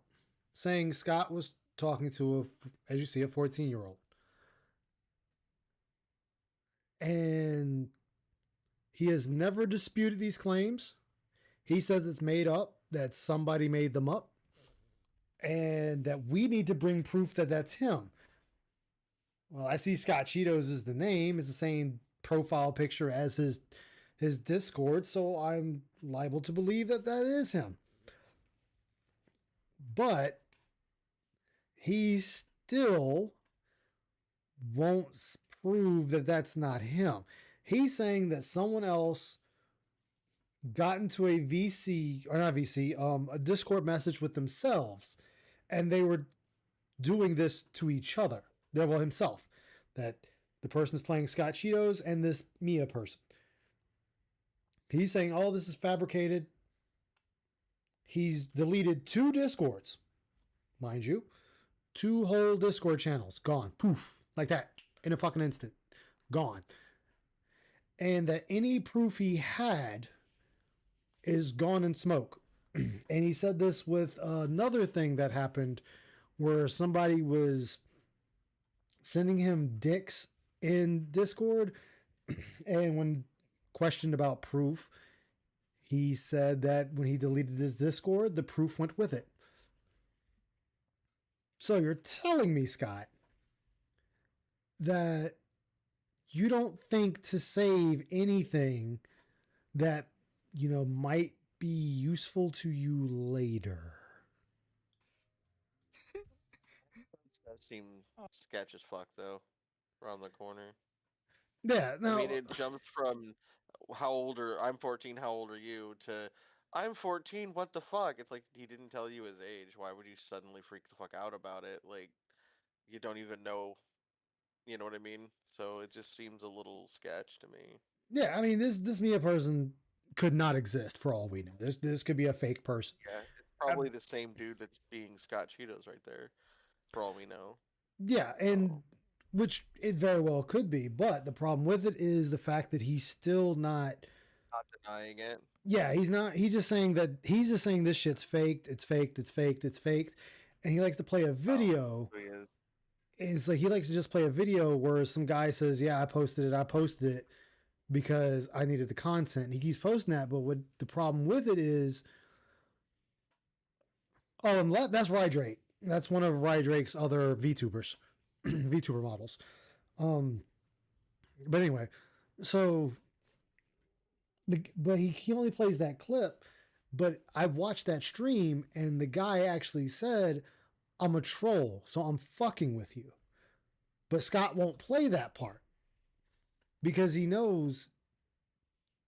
saying Scott was talking to, as you see, a 14-year-old. And he has never disputed these claims. He says it's made up, that somebody made them up, and that we need to bring proof that that's him. Well, I see Scott Cheetos is the name. It's the same profile picture as his Discord, so I'm liable to believe that that is him. But he still won't prove that that's not him. He's saying that someone else got into a VC, or not VC, a Discord message with themselves, and they were doing this to each other. Well, himself. That the person is playing Scott Cheetos and this Mia person. He's saying all this is fabricated. He's deleted 2 Discords, mind you. 2 whole Discord channels. Gone. Poof. Like that. In a fucking instant. Gone. And that any proof he had is gone in smoke. And he said this with another thing that happened where somebody was sending him dicks in Discord. And when questioned about proof, he said that when he deleted his Discord, the proof went with it. So you're telling me, Scott, that you don't think to save anything that, you know, might be useful to you later? That seemed sketch as fuck, though. Around the corner. Yeah, no. I mean, it jumps from I'm 14, how old are you, to I'm 14, what the fuck? It's like, he didn't tell you his age. Why would you suddenly freak the fuck out about it? Like, you don't even know, you know what I mean? So it just seems a little sketch to me. Yeah, I mean, this Mia person could not exist for all we know. This could be a fake person. Yeah, it's probably the same dude that's being Scott Cheetos right there, for all we know. Yeah, and which it very well could be, but the problem with it is the fact that he's still not denying it. Yeah, he's not. He's just saying this shit's faked. It's faked. It's faked. It's faked. And he likes to play a video. It's like he likes to just play a video where some guy says, "Yeah, I posted it because I needed the content." He keeps posting that, but what the problem with it is, and that's Rydrake. That's one of Rydrake's other VTubers, VTuber models. But anyway, so. But he only plays that clip. But I watched that stream, and the guy actually said, "I'm a troll, so I'm fucking with you." But Scott won't play that part because he knows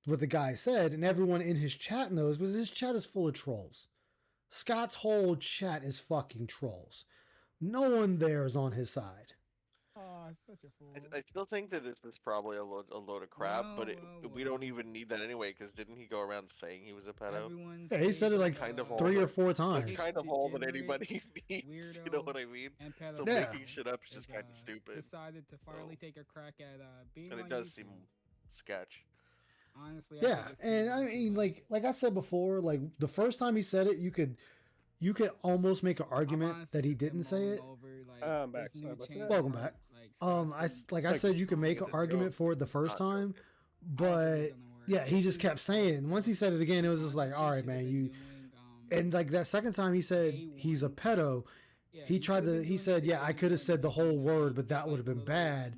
what the guy said, and everyone in his chat knows, because his chat is full of trolls. Scott's whole chat is fucking trolls. No one there is on his side. Oh, such a fool. I still think that this is probably a load of crap, but we don't even need that anyway, because didn't he go around saying he was a pedo? Yeah, he said it like kind of 3 or 4 times. That's kind of all that anybody needs, you know what I mean? So Yeah. making shit up is just kind of stupid. Decided to finally take a crack at being And on it does YouTube. seem sketch. Honestly, Yeah, and I mean, like I said before, like the first time he said it, you could almost make an argument that he didn't say it. I'm back. Sorry about that. Welcome back. I said you could make an argument for it the first time, but yeah, he just kept saying it. And once he said it again, it was just like, all right, man, you. And like that second time he said he's a pedo, he said, yeah, I could have said the whole word, but that would have been bad.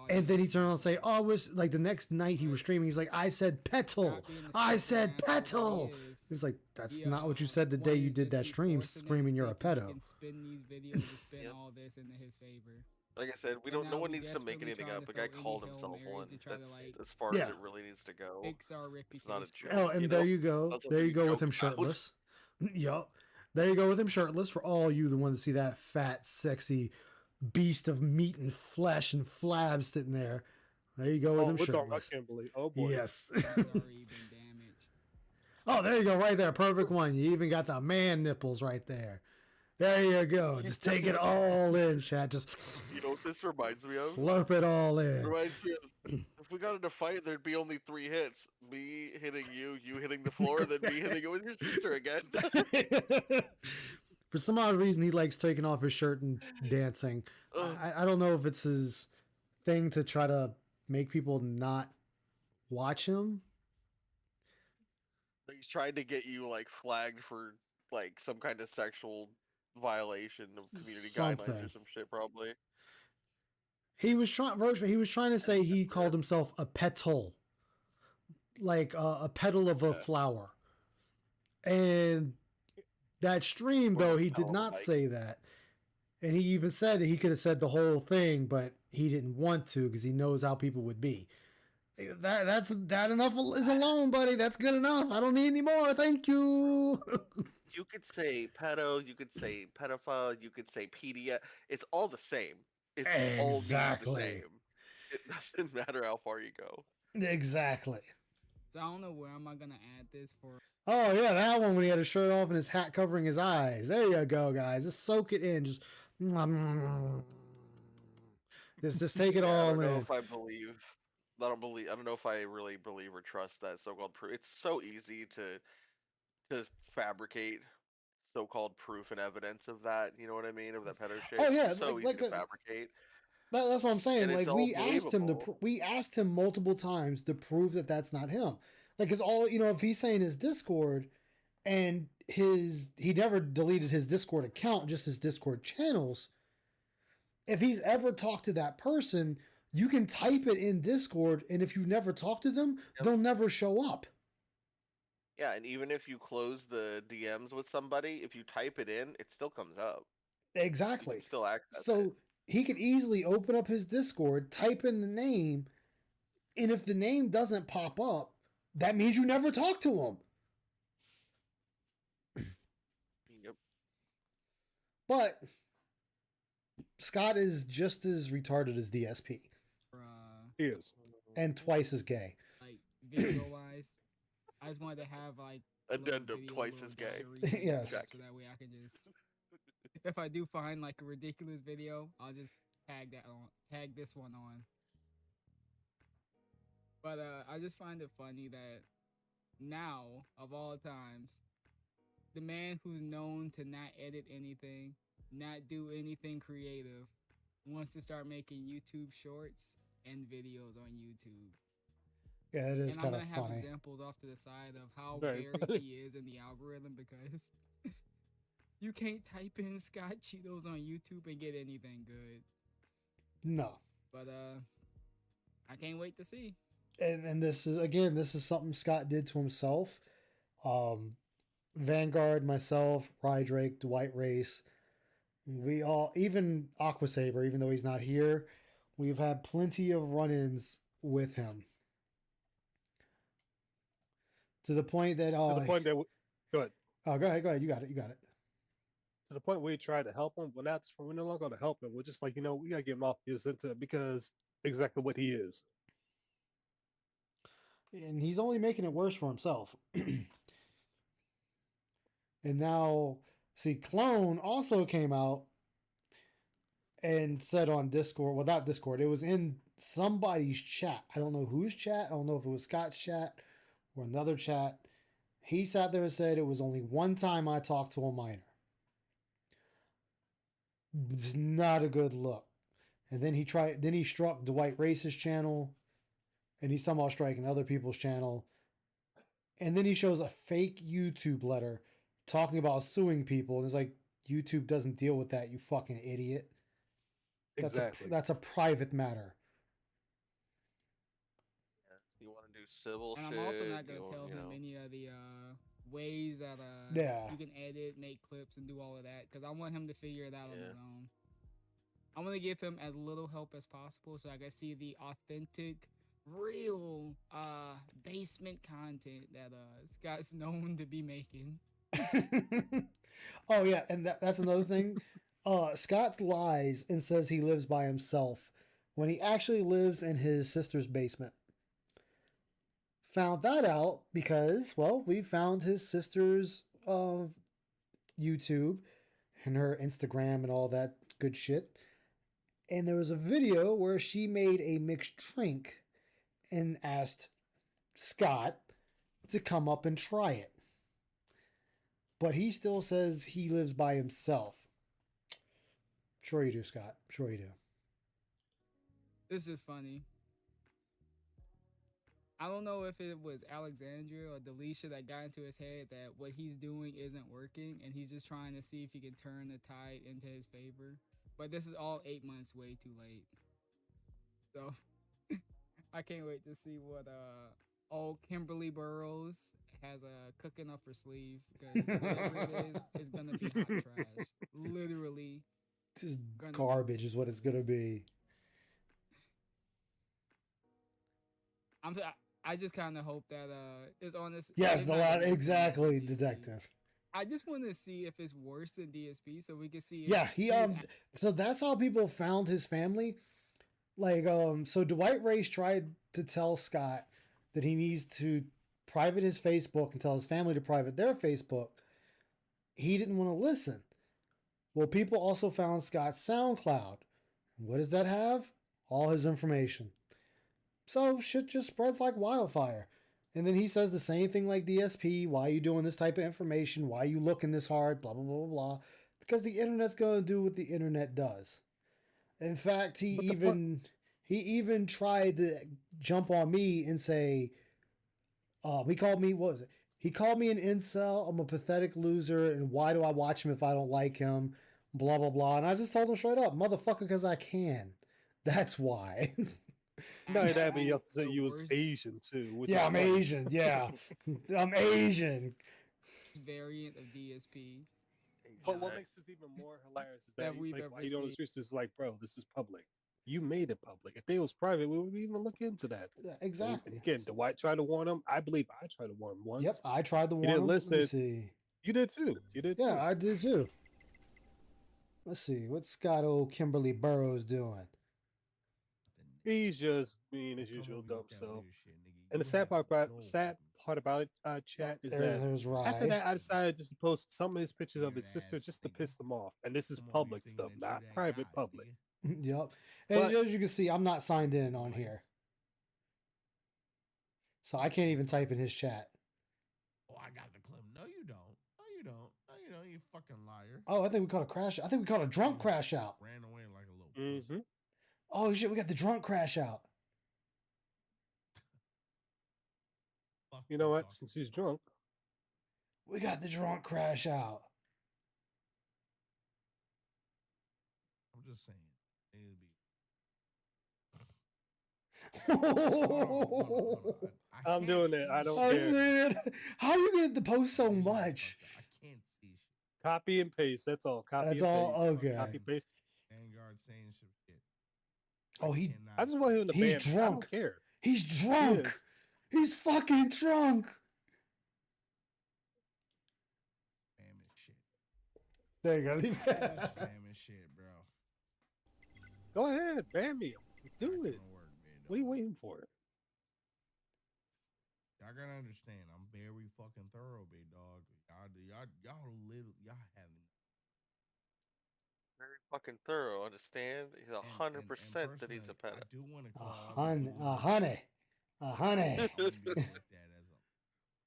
And then he turned around and say, oh, it was like the next night he was streaming. He's like, I said petal. I said petal. It's like, that's not what you said the day you did that stream, screaming you're a pedo. Like I said, no one needs to make anything up. The guy called himself one. That's as far as it really needs to go. It's not a joke. Oh, and there you go. There you go with him shirtless. Yup. There you go with him shirtless for all you the ones to see that fat, sexy beast of meat and flesh and flabs sitting there. There you go with him shirtless. I can't believe. Oh boy. Yes. Oh, there you go, right there. Perfect one. You even got the man nipples right there. There you go. Just take it all in, chat. Just You know what this reminds me of? slurp it all It in. reminds me of if we got in a fight, there'd be only 3 hits: me hitting you, you hitting the floor, then me hitting it with your sister again. For some odd reason, he likes taking off his shirt and dancing. I don't know if it's his thing to try to make people not watch him. He's trying to get you like flagged for like some kind of sexual violation of community guidelines or Something. some shit, probably. He was trying to say he called himself a petal, like a petal of a flower. And that stream, though, he did not say that. And he even said that he could have said the whole thing, but he didn't want to because he knows how people would be. That enough is alone, buddy. That's good enough. I don't need any more. Thank you. You could say pedo, you could say pedophile, you could say pedia. It's all the same. It's all means the Exactly. same. It doesn't matter how far you go. Exactly. So I don't know where am I gonna add this for. Oh yeah, that one when he had his shirt off and his hat covering his eyes. There you go, guys. Just soak it in. Just take it all I don't in. know if I believe. I don't know if I really believe or trust that so-called proof. It's so easy to fabricate so-called proof and evidence of that. You know what I mean? Of that pedo shit. Oh yeah, It's so easy to fabricate. That's what I'm saying. And it's Like all we asked him multiple times to prove that that's not him. Like, cause all if he's saying his Discord, and he never deleted his Discord account, just his Discord channels. If he's ever talked to that person, you can type it in Discord, and if you've never talked to them, they'll never show up. Yeah, and even if you close the DMs with somebody, if you type it in, it still comes up. Exactly. You can still access it. So he could easily open up his Discord, type in the name, and if the name doesn't pop up, that means you never talked to him. Yep. But Scott is just as retarded as DSP. He is. And twice as gay. Like video wise, I just wanted to have like addendum twice as gay. Yeah. So that way I can just, if I do find like a ridiculous video, I'll just tag this one on. But I just find it funny that now, of all times, the man who's known to not edit anything, not do anything creative, wants to start making YouTube shorts and videos on YouTube. Yeah, it is kind of funny. And I'm gonna have examples off to the side of how Very buried funny. he is in the algorithm, because you can't type in Scott Cheetos on YouTube and get anything good. No. But I can't wait to see. And this is something Scott did to himself. Vanguard, myself, Rydrake, Dwight Race, we all, even Aquasaber, even though he's not here, we've had plenty of run-ins with him. To the point that to the point that go ahead. Oh, go ahead. You got it. To the point where we tried to help him, but we're no longer going to help him. We're just like, we gotta get him off his into because exactly what he is. And he's only making it worse for himself. And now, see, Clone also came out and said on Discord, well, not Discord, it was in somebody's chat. I don't know whose chat. I don't know if it was Scott's chat or another chat. He sat there and said it was only one time I talked to a minor. It's not a good look. And then he struck Dwight Race's channel, and he's talking about striking other people's channel. And then he shows a fake YouTube letter talking about suing people, and it's like, YouTube doesn't deal with that, you fucking idiot. Exactly. That's a private matter. You want to do civil And shit. I'm also not gonna tell him any of the ways that Yeah. you can edit, make clips, and do all of that, because I want him to figure it out on his own. I want to give him as little help as possible so I can see the authentic, real basement content that Scott's known to be making. Oh yeah, and that's another thing. Scott lies and says he lives by himself when he actually lives in his sister's basement. Found that out because, well, we found his sister's YouTube, and her Instagram and all that good shit. And there was a video where she made a mixed drink and asked Scott to come up and try it. But he still says he lives by himself. Sure you do, Scott. Sure you do. This is funny. I don't know if it was Alexandria or Delisha that got into his head that what he's doing isn't working and he's just trying to see if he can turn the tide into his favor. But this is all 8 months way too late. So I can't wait to see what old Kimberly Burrows has cooking up her sleeve, because whatever it is, it's gonna be hot trash. Literally, just garbage is what it's gonna be. I just kind of hope that it's on this. Yes, the lot exactly, detective. I just want to see if it's worse than DSP, so we can see. Yeah, so that's how people found his family. Like, so Dwight Race tried to tell Scott that he needs to private his Facebook and tell his family to private their Facebook. He didn't want to listen. Well, people also found Scott's SoundCloud. What does that have? All his information. So shit just spreads like wildfire. And then he says the same thing like DSP. Why are you doing this type of information? Why are you looking this hard? Blah, blah, blah, blah. Because the internet's going to do what the internet does. In fact, he even tried to jump on me and say, he called me, what was it? He called me an incel. I'm a pathetic loser. And why do I watch him if I don't like him? Blah, blah, blah. And I just told him straight up, motherfucker, because I can. That's why. No, that means you also said you was Asian too. Yeah, I'm Asian. Yeah, I'm Asian. Variant of DSP. But what makes this even more hilarious is that he's like, why you don't the streets? It's like, bro, this is public. You made it public. If it was private, we would even look into that. Yeah, exactly. And again, Dwight tried to warn him. I believe I tried to warn him once. Yep, I tried to warn him. Let me Listen. see. You did too. You did too. Yeah, I did too. Let's see. What's Scott old Kimberly Burrows doing? He's just being his usual dumb self. And the sad part about it, chat, is that after that, I decided just to post some of his pictures of his sister just to piss them off. And this is public stuff, not private public. Yep. And as you can see, I'm not signed in on here. So I can't even type in his chat. Oh, I got the clip. No, you don't. No, you don't. No, you don't. You fucking liar. Oh, I think we caught a crash. I think we caught a drunk crash out. Ran away like a little pussy. Oh shit, we got the drunk crash out. You know what? Since he's drunk, we got the drunk crash out. I'm just saying. I'm doing it. I don't care. Saying, how are you going to post so much? I can't see shit. Copy and paste. That's all. Copy That's and all. paste. Okay. Copy paste. Vanguard saying some shit. Oh, I just want him to he's ban. drunk. I don't care. He's drunk. He's fucking drunk. Spamming shit. There you go. Spamming shit, bro. Go ahead, ban me. Do it. What are you waiting for? Y'all gotta understand, I'm very fucking thorough, big dog. Y'all haven't. Very fucking thorough. Understand? He's 100% that he's a pedo. I do want to call a honey.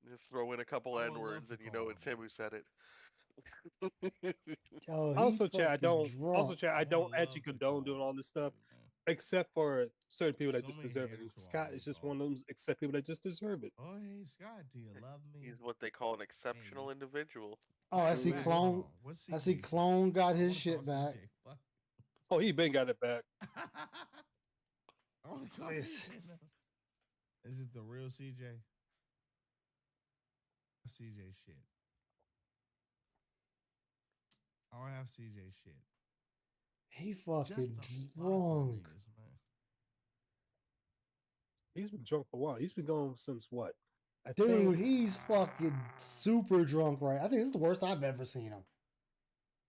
Just throw in a couple N words, and you know it's him who said it. Also, chat. I don't actually condone doing all this stuff, except for certain people that just deserve it. And Scott is just one of them, except people that just deserve it. Oh, hey, Scott, do you love me? He's what they call an exceptional individual. Oh, I see Clone. I see Clone got his shit back. Oh, he been got it back. Is it the real CJ? CJ shit. I don't have CJ shit. He fucking drunk. He's been drunk for a while. He's been going since what? Dude, he's fucking super drunk, right? I think this is the worst I've ever seen him.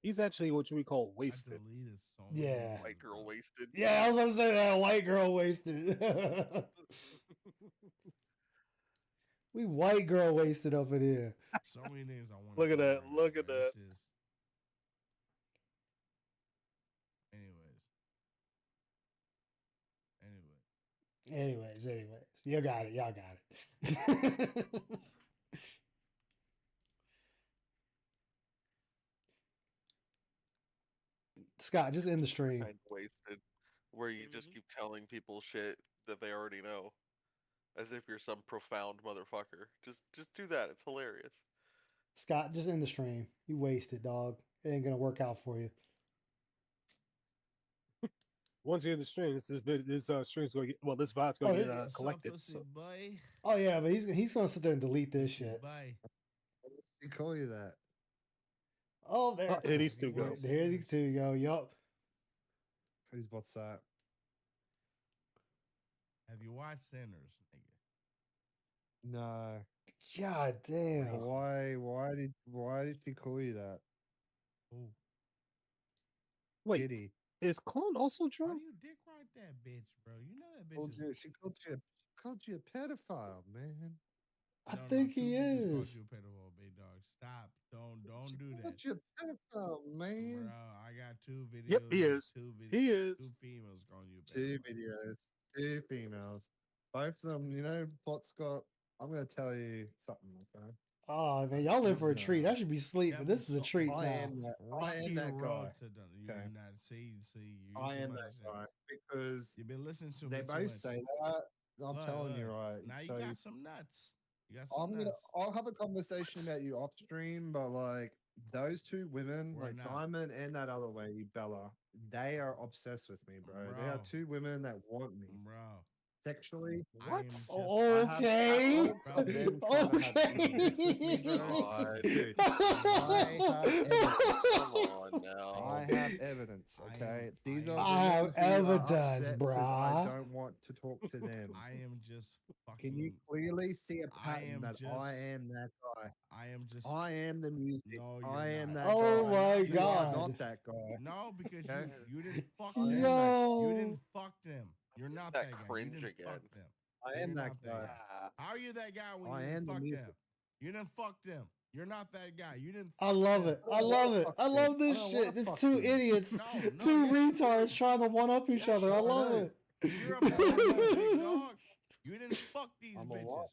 He's actually what we call wasted. Yeah. White girl wasted. Yeah, I was gonna say that. White girl wasted. We white girl wasted up in here. So many things I want. Look at that. Look at that. Anyways, you got it. Y'all got it. Scott, just end the stream. Kind of wasted. Where you just keep telling people shit that they already know, as if you're some profound motherfucker. Just do that. It's hilarious. Scott, just end the stream. You wasted, dog. It ain't gonna work out for you. Once you end the stream, this stream's going to get, well, this VOD's going to get collected. So. Boy. Oh yeah, but he's gonna sit there and delete this shit. Bye. He call you that. Oh, there. Here these two go. Here these two go. Yup. What's that? Have you watched Sinners, nigga? No. God damn. Why did she call you that? Oh. Wait, Kitty. is Clone also Why drunk? do you dick ride that bitch, bro? You know that bitch is... She called you a pedophile, man. I think two he bitches is. Called you a pedophile, big dog. Stop. Don't do that. Called you a pedophile, man. Bro, I got 2 videos. Yep, he is. He is. 2 females calling you a Two pedophile. videos, 2 females. Both of them, you know, what, Scott? I'm going to tell you something, okay? Oh man, y'all in for a treat. I should be asleep, but this is a treat I now. am that guy. Okay. Okay. See, I am that guy because you've been listening to they me too both much. say that. I'm telling you, right? Now you So got some nuts. You got some nuts. I'll have a conversation about you off stream, but like those 2 women, We're like not. Diamond and that other lady, Bella, they are obsessed with me, bro. They are 2 women that want me, bro. Sexually. What? Okay. Come on now. I have evidence, okay? These are I have women who are evidence, upset because I brah. don't want to talk to them. I am just fucking. Can you clearly see a I pattern am that just- I am that guy? I am just. I am the music. No, you're I am not. that Oh guy. my You are God. not that guy. No, because Okay. you didn't fuck I am them. Yo. You didn't fuck them. You're not That that guy. cringe You didn't again. fuck them. I am You're that not guy. guy. How are you that guy when I you am didn't the fuck music. them? You didn't fuck them. You're not that guy. You didn't. I love it. I love it. I love this shit. It's 2 idiots, 2 retards trying to one up each other. I love it. You're a pussy, big dog. You didn't fuck these I'm a bitches. what?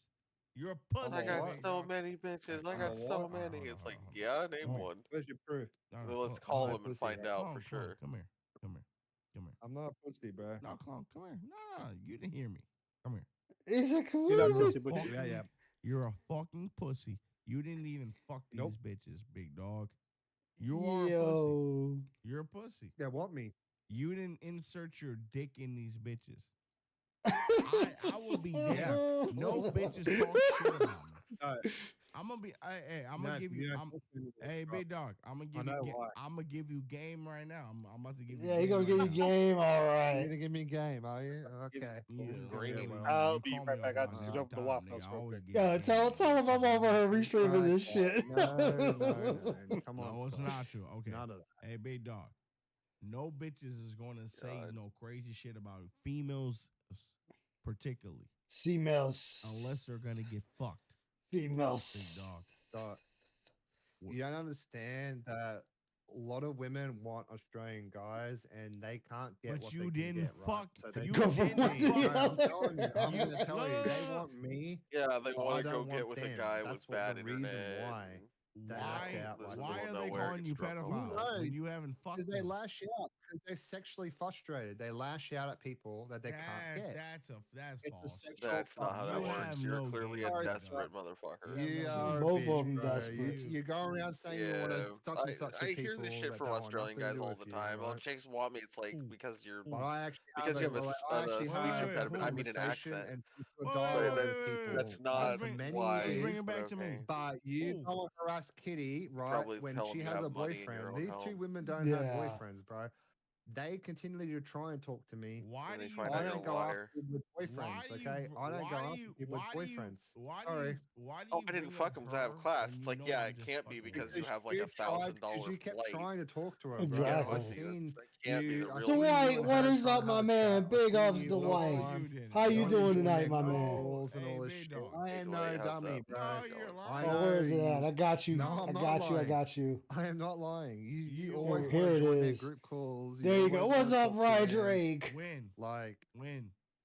You're a pussy. I got big so dog. many bitches. I I'm got a so what? many. It's like, yeah, name Come here. one. Where's your proof? No, Well, let's call them and pussy, find right? out Clone, for sure. Come here. Come here. Come here. I'm not a pussy, bro. No, clone, come here. No, you didn't hear me. Come here. Is it cool? You're not You're a pussy, but fucking- yeah. You're a fucking pussy. You didn't even fuck these Nope. bitches, big dog. You are a pussy. Yo. You're a pussy. Yeah, want me? You didn't insert your dick in these bitches. I will be there. No bitches talk shit about me. No. I'm gonna be. Hey, I'm gonna No, give you you. don't talk to me, Hey, bro. big dog. I'm gonna give I know you. why. I'm gonna give you game right now. I'm about to give you. Yeah, he game gonna give you right now. game, all You're right. gonna give me game, are you? Okay. Yeah, Green. yeah, well, I'll you be call right me back. all I the just time, jumped the Waffle House nigga. I real always quick. give Yeah, you tell game. him I'm over here restreaming this shit. No. Come on. No, it's Scott. not true. Okay. None of that. Hey, big dog. No bitches is gonna say God. no crazy shit about females, particularly, Females. unless they're gonna get fucked. Big Females. dog. Scott, you don't understand that a lot of women want Australian guys and they can't get But what you they can didn't get, right? fuck. So they You Go for didn't one me. or the fuck. No, I'm other. telling you. I'm You- gonna tell no, you. no, They no, no. want me. Yeah, they but I want to go don't get want with them. a guy That's with what bad the reason internet. why. and They Why? act out lives like Why in are the they nowhere, calling you gets drunk all pedophile the No, time. when you haven't fucked Because they them? lash out. Because they're sexually frustrated. They lash out at people that they can't get. That's It's a false. sexual That's not how that You works. have You're no clearly game, a Sorry, big dog. desperate motherfucker. You You have are no a Both game. of bitch, them bro. desperate. You go around saying you want to such and such I with hear people this shit that from don't want Australian nothing to guys do all with the you, time. Oh, right? chicks want me. It's like Ooh. because you're But I actually because you have a, I a actually speech had impediment. I mean, an conversation accent. and peaceful Wait, dialogue that- with people That's Let's not bring- many why. Let's bring years. it back to me. okay. But you Ooh. don't harass Kitty, right? Probably When tell 'em she you has have a money in your boyfriend. own These two home. women don't have Yeah. boyfriends, bro. They continually to try and talk to me. Why And do they you? find I out you're don't a go liar. after with Why boyfriends, do you? okay? I don't go Why do after you? with Why do you? boyfriends. Why do Sorry. you? Why do Oh, you? I didn't bring fuck up them because I have her class. when It's you like, know yeah, I'm it just can't be fucking because with you have like you a tried, because $1,000 you kept flight. trying to talk to her, bro. Exactly. I've Pussy. seen That can't be you. the I've real seen you Dwight, and what her is trying up, to my have a man? chat. Big I've seen ups, you No, all the Dwight. time. you didn't. How you No, doing you tonight, didn't. my No. man? Balls and Hey, all this big shit. dog. I Hey, am Dwight, no how's dummy, up? bro. No, you're I lying. Oh, know where is it at? you. I got you. No, I I'm not got you. I lying. got you. I am not lying. You You always are. Here want it to join their is. group calls. There you go. always What's wanna up, talk to Ryan them. Drake? When? Like, When?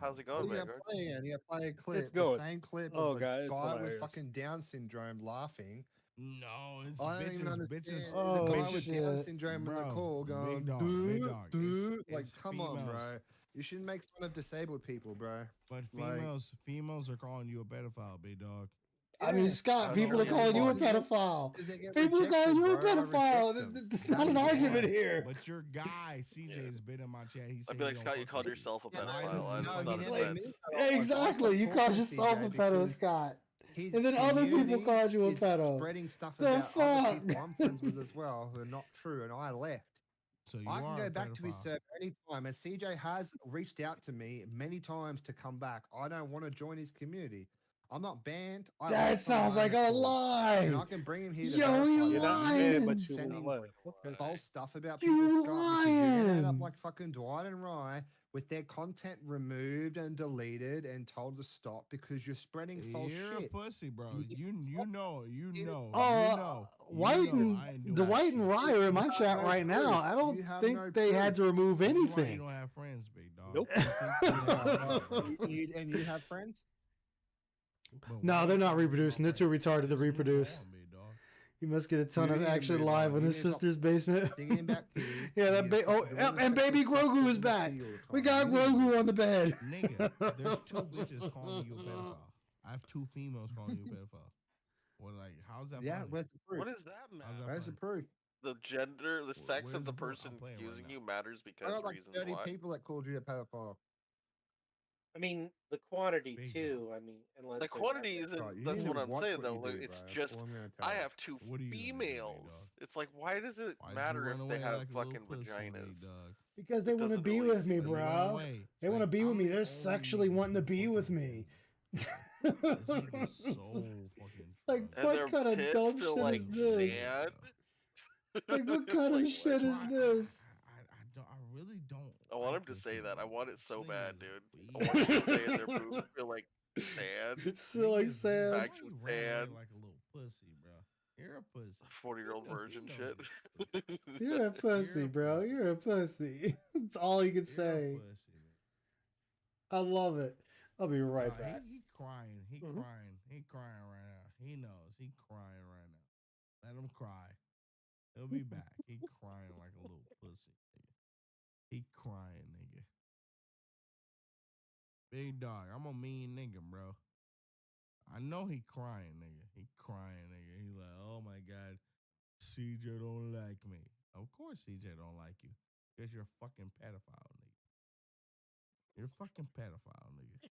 how's it What going, are you Vanguard? playing? You play a clip, It's the good. same clip Oh, of a God, it's guy with hilarious. fucking Down syndrome laughing. No, it's I don't even bitches. understand. Bitches. Oh, the guy with Down shit. syndrome in the Bro, call going, big dog. like, It's come on, females. bro. You shouldn't make fun of disabled people, bro. But Like, females are calling you a pedophile, big dog. I mean, Scott, people are calling you a pedophile. People are calling you a pedophile. It's not an argument here. But your guy CJ has been in my chat. He said I'd be like, he don't Scott, you fuck called with yourself a you. Why pedophile. does he It's fuck not with an you? offense. Exactly. You called yourself a pedo, Scott. And then other people called you a pedo. Spreading stuff The about other fuck? people I'm friends with as well who are not true, and I left. So you I can are go a back to his pedophile. server anytime, and CJ has reached out to me many times to come back. I don't want to join his community. I'm not banned. I That left on sounds my own like a accord. lie. And I can bring him here to Yo, verify you that. You're not lying. bad, but you Sending left. Okay. false stuff about You people, Scott, because you're gonna end up lying. like fucking Dwight and Rye with their content removed and deleted and told to stop because you're spreading false You're shit. a pussy, bro. You know. White and I ain't doing Dwight and Rye are in my chat no right now. proof. I don't You have think no they had to remove This is why you anything. don't have friends, big dog. Nope. And you have friends? No, they're not reproducing. They're too retarded to reproduce. You must get a ton of action live in his sister's basement. Yeah, and baby Grogu is back. We got Grogu on the bed. Nigga, there's two bitches calling you a pedophile. I have two females calling you a pedophile. Well, like, how's that? Yeah, funny? where's the proof? What is that, man? How's that Where's the funny? proof? The gender, the sex where's of the the proof? person I'm playing right accusing now. you matters I because got like reasons 30 why. people that called you a pedophile. I mean, the quantity Big too. I mean, unless The they're quantity not- isn't. Right, you That's need to what I'm watch saying what though. you Like, do, it's bro. just All I'm gonna I tell you. have two What are you gonna do, big females. dog? It's like, why does it Why'd you matter run if away they have like a little fucking pussy, vaginas? big dog? Because they It want to doesn't be really with me, seem- You ran bro. away. They want to Like, be with I'm me. the They're only sexually wanting to be with fucking me. This nigga's so fucking Like, drunk. And what their kind of tits dumb feel shit like is this? sand. Like, what It's kind like, of shit is Why- this? I really don't. I want like him to this say that. I nigga, want bro. it so This bad, nigga dude. is I want him to say it. Their boobs feel like sand. Still like Niggas, Sam. why Packs you of ran away sand. like a little pussy, bro? You're a pussy. 40-year-old You know- virgin you know shit. you're a pussy. You're a pussy, bro. You're a pussy. That's all you can You're a say. pussy, man. I love it. I'll be right Nah, back. He crying. He crying. He crying right now. He knows. He crying right now. Let him cry. He'll be back. He crying like a little pussy, nigga. He crying, nigga. Big dog, I'm a mean nigga, bro. I know he crying, nigga. He crying, nigga. He like, oh my God, CJ don't like me. Of course CJ don't like you. Because you're a fucking pedophile, nigga. You're a fucking pedophile, nigga.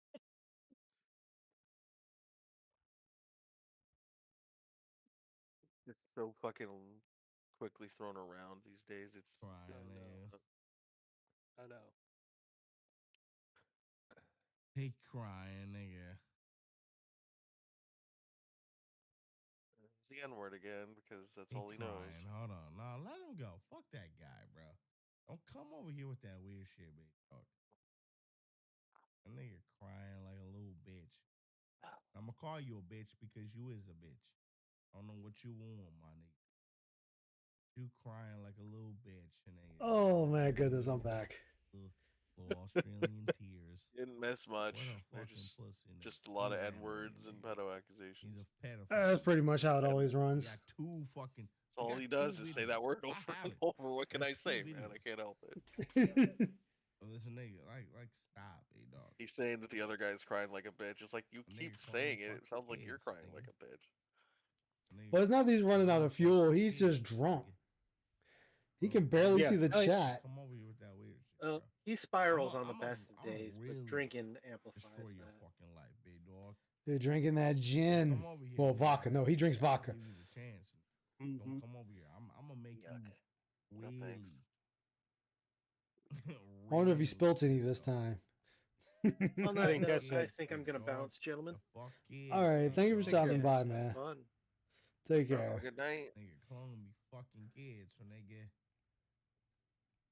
It's so fucking quickly thrown around these days. It's Crying, nigga. I know. He crying, nigga. It's the N-word again because that's He all he crying. knows. Hold on. No, let him go. Fuck that guy, bro. Don't come over here with that weird shit, big dog. That nigga crying like a little bitch. I'm gonna call you a bitch because you is a bitch. I don't know what you want, my nigga. You crying like a little bitch, nigga. Oh my goodness, I'm back. Little Australian tears. Didn't miss much. What a They're fucking pussy, nigga. just a lot He of ran N-words away, and nigga. pedo He's accusations. a pedophile. That's pretty much how it always He runs. got two fucking. That's all got he does two is say videos. that word I over have and it. over. What can Got I two say, man? videos. I can't help it. Oh, listen, nigga, like, stop, big dog. He's saying that the other guy's crying like a bitch. It's like you Nigga keep calling saying it. It fucking sounds like you're kids, crying nigga. like a bitch. Nigga Well, it's not that he's running out of fuel. He's kids, just drunk. nigga. He can barely Yeah. see the Oh, yeah. chat. Come over here with that weird shit, bro. He spirals on the I'ma best of days, really but drinking amplifies destroy your that. fucking life, big dog. They're drinking that gin. Come over here. Well, man. vodka. No, he drinks vodka. Give you the chance. Mhm. Don't come over here. I'm gonna make Yuck. you No really. thanks. I wonder if he really spilt any pissed this off. time. On I that think note, that's I it. think I'm gonna Dog, bounce, gentlemen. the fuck kids, All right, thank you for dog. stopping care, by, it's been man. fun. Take Oh, care. good night. Nigga, clone be fucking kids, so nigga.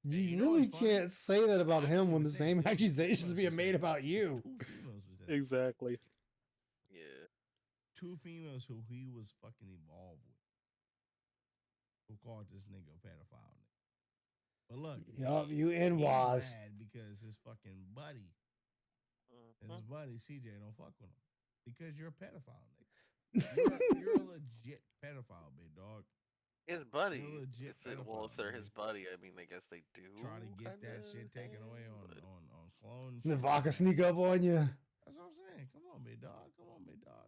You you know really what's funny? can't say that about I him didn't when the even say same it. Two accusations females being was made said. about It's you. Two females was that. Exactly. Yeah. Two females who he was fucking involved with, who called this nigga a pedophile. Nigga. But look, Yup, you he's NWAS. mad because his fucking buddy, Mm-hmm. his buddy CJ don't fuck with him because you're a pedophile, nigga. You're a legit pedophile, big dog. His buddy. You're a legit Well, pedophile, if they're nigga. his buddy, I mean, I guess they do. Try to get that kinda shit taken away thing, on but- clone. The shit. vodka sneak up on you. That's what I'm saying. Come on, big dog. Come on, big dog.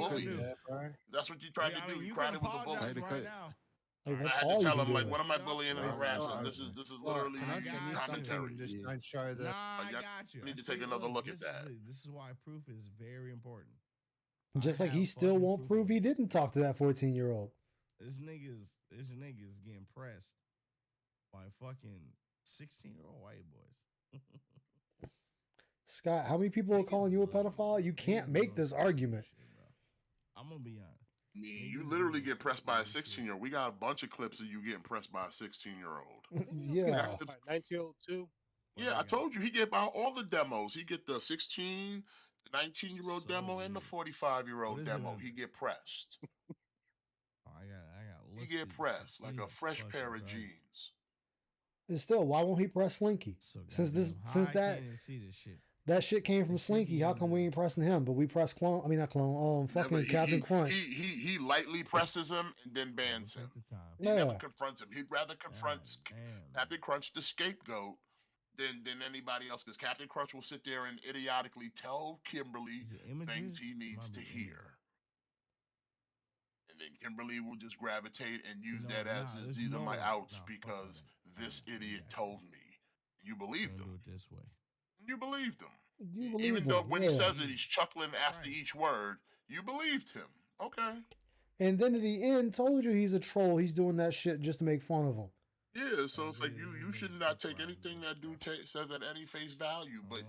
bully. do? Yeah, bro. That's what you tried to do. You cried it was a bully. right now. Like, I that's had all to you tell can him, like, do. what am I bullying and Hey, harassing? Scott, This is Scott, literally can I send you something commentary. and just don't show the? Nah, I Like, got you. need I to take see, another look at this that. This is why proof is very important. Just I like he have still fucking won't proof prove he didn't talk to that 14-year-old. This nigga's getting pressed by fucking 16-year-old white boys. Scott, how many people are calling you a pedophile? You can't make this argument. I'm gonna be honest. You literally get pressed by a 16-year-old. We got a bunch of clips of you getting pressed by a 16-year-old. Yeah. 1902. Yeah, I told you he get about all the demos. He get the 16, the 19-year-old demo, and the 45-year-old demo. He get pressed. I got. He get pressed like a fresh pair of jeans. And still, why won't he press Slinky? So Since goddamn high, I that can't even see this shit. That shit came from Slinky. How come we ain't pressing him? But we press Clone. I mean, not Clone. Never, Fucking Captain Crunch. he lightly presses him and then bans him. He Yeah. never confronts him. He'd rather confront Captain Crunch, the scapegoat, than anybody else, because Captain Crunch will sit there and idiotically tell Kimberly things he needs to hear. And then Kimberly will just gravitate and use that as these are my outs because this idiot told me. You believed him. This way. You believed him. You Even believed though him, when yeah. he says it, he's chuckling after each word. You believed him. Okay. And then at the end, told you he's a troll. He's doing that shit just to make fun of him. Yeah, so it's like you should not take anything that dude says at any face value, but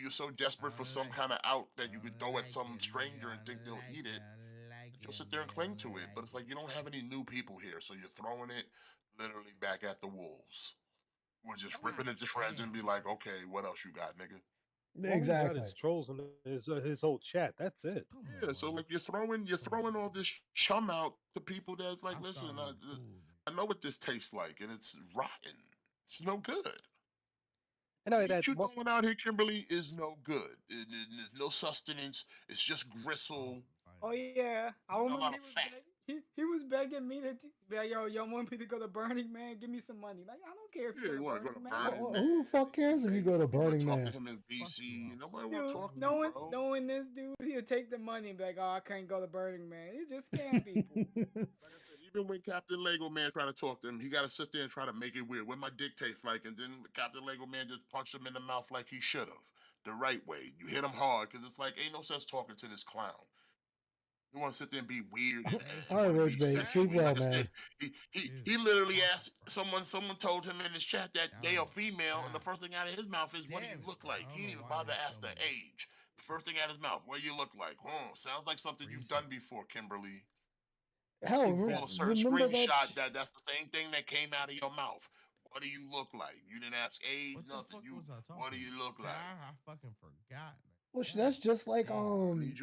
you're so desperate for some kind of out that you could throw at some stranger and think they'll eat it. That you'll sit there and cling to it. But it's like you don't have any new people here, so you're throwing it literally back at the wolves. We're just ripping at the shreds and be like, okay, what else you got, nigga? All he got is trolls in his whole chat. That's it. Yeah, so like you're throwing all this chum out to people that's like, listen, I know what this tastes like, and it's rotten. It's no good. Anyway, what you throwing out here, Kimberly, is no good. There's no sustenance. It's just gristle. Oh yeah, I A remember lot he of was, fat. he was begging me to be like, yo, y'all want me to go to Burning Man? Give me some money. Like, I don't care if Yeah, you you want to go to Burning Well, Man? who the fuck cares if you go to Burning Talk Man? to him in BC. Nobody want to Dude, talk to you, bro. knowing this dude, he'll take the money and be like, oh, I can't go to Burning Man. He just scam people. Even when Captain Lego Man tried to talk to him, he got to sit there and try to make it weird. What my dick tastes like, and then Captain Lego Man just punched him in the mouth like he should have. The right way. You hit him hard, because it's like, ain't no sense talking to this clown. You want to sit there and be weird. All right, Roach Bait, sleep well, man. He literally asked someone told him in his chat that they are female, and the first thing out of his mouth is, what do you look like? He didn't even bother to ask their age. The first thing out of his mouth, what do you look like? Sounds like something you've done before, Kimberly. Hell, You pull a certain remember screenshot that's the same thing that came out of your mouth. What do you look like? You didn't ask age, nothing. What do you look like? I fucking forgot, man. Well, that's just like I need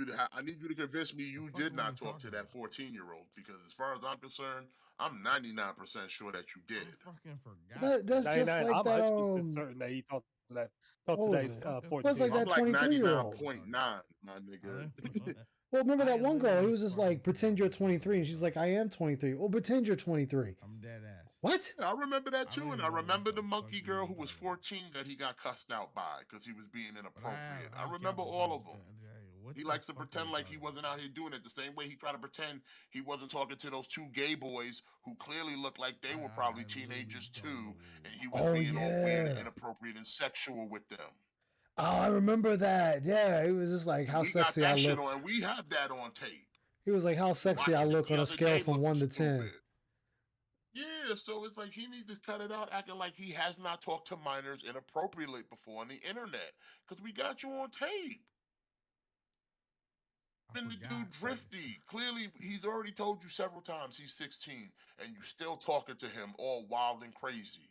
you to convince me you did not talk to that 14-year-old, because as far as I'm concerned, I'm 99% sure that you did. I fucking forgot. That's just like I'm that. 100% certain that he talked to that. What was it? 14. That's like that I'm like 23-year-old. 99.9, my nigga. Well, remember that one girl? He was just like, pretend you're 23, and she's like, I am 23. Well, pretend you're 23. I'm dead ass. What? I remember that too, and I remember the monkey girl who was 14 that he got cussed out by because he was being inappropriate. I remember all of them. He likes to pretend like he wasn't out here doing it the same way he tried to pretend he wasn't talking to those two gay boys who clearly looked like they were probably teenagers too, and he was being all weird and inappropriate and sexual with them. Oh, I remember that. Yeah, it was just like how sexy I look. And we have that on tape. He was like, how sexy I look on a scale from 1 to 10. Yeah, so it's like he needs to cut it out, acting like he has not talked to minors inappropriately before on the internet, because we got you on tape. Been the dude drifty. Clearly, he's already told you several times he's 16, and you still talking to him all wild and crazy.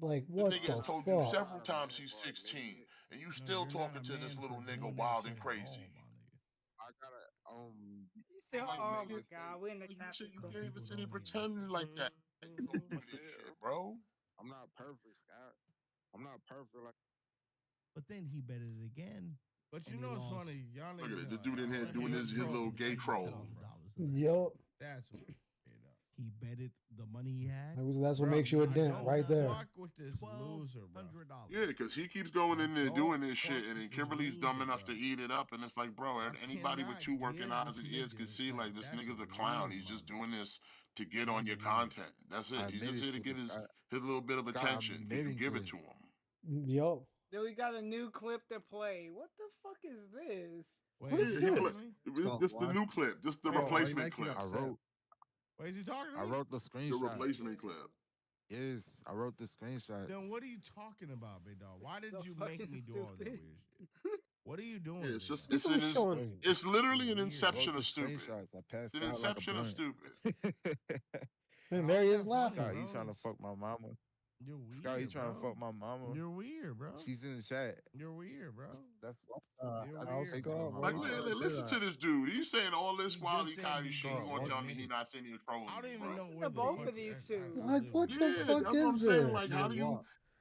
Like, what the nigga has told you several times he's 16, and you still talking to this little nigga wild and crazy. I gotta He's still, oh my god, we're in the Captain. You can't even sit and pretend like that. Bro. I'm not perfect, Scott. I'm not perfect. Like, but then he bet it again. But you know what's funny? Y'all Look at it. The dude in here doing his little gay troll. Yup. That's what he betted the money he had. That's what makes you a dent right there. Fuck with this loser, bro. Yeah, because he keeps going in there doing this shit, and then Kimberly's dumb enough to eat it up, and it's like, bro, anybody with two working eyes and ears can see, like, this nigga's a clown. He's just doing this to get on your content. That's it. He's just here to get his little bit of attention. You can give it to him. Yo. Then we got a new clip to play. What the fuck is this? What is this? Just the new clip. Just the replacement clip. What is he talking about? I wrote the screenshot. The replacement clip. Yes, I wrote the screenshot. Then what are you talking about, big dog? Why did you make me do all that weird shit? What are you doing? Yeah, it's just it's literally an inception of stupid. It's an inception of stupid. And there he is laughing. Scott, you trying to fuck my mama? You're weird, Scott, you trying to bro. fuck my mama? You're weird, bro. She's in the chat. You're weird, bro. That's Like, listen to this dude. He's saying all this while he kind of shit. You want to tell me he not sitting here trolling? I don't even know where both of these two. Like, what the fuck that's what I'm is saying. this? Like, how do you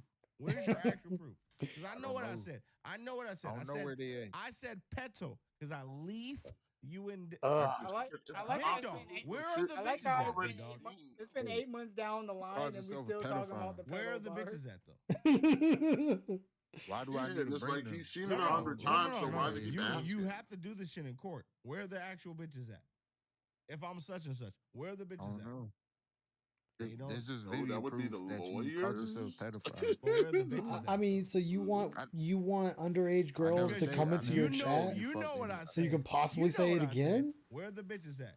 proof? Where's your actual proof? Because I know what I said. I know what I said. I don't know where they at. I said peto because I leave you in. I like how Dog, it's been where are the I like bitches how at, it's been big dog? it's been 8 months down the line and we yourself a still talking pedophile. about the Where are pedo the bar. bitches at though? Why do I Yeah, need to just bring like them? he's seen it 100 times, so why did he ask? You have to do this shit in court. Where are the actual bitches at? If I'm such and such, where are the bitches at? Know. They don't. There's just Oh, video that would be proof the that you called yourself lawyers? pedophile. Where are the bitches I at? mean, so you want underage girls never to say- come I into never your say chat You know what I so you said. can possibly You know say what it I said. again? Where are the bitches at?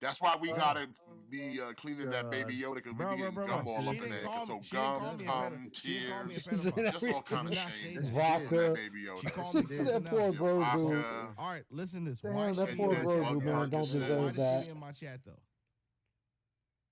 That's why we gotta be cleaning that baby Yoda because we be getting gum all She up in didn't there. call me. So She didn't call gum, me a cum, She didn't call me a tears, pedophile. just all kind of Did not shame say that that. you get from Vodka. that baby Yoda. She called me That something poor else. Grogu. Vodka. All right, listen to this. Damn, Why that she poor in my chat? Grogu, man, don't Percocet. deserve Why does that. she in my chat though?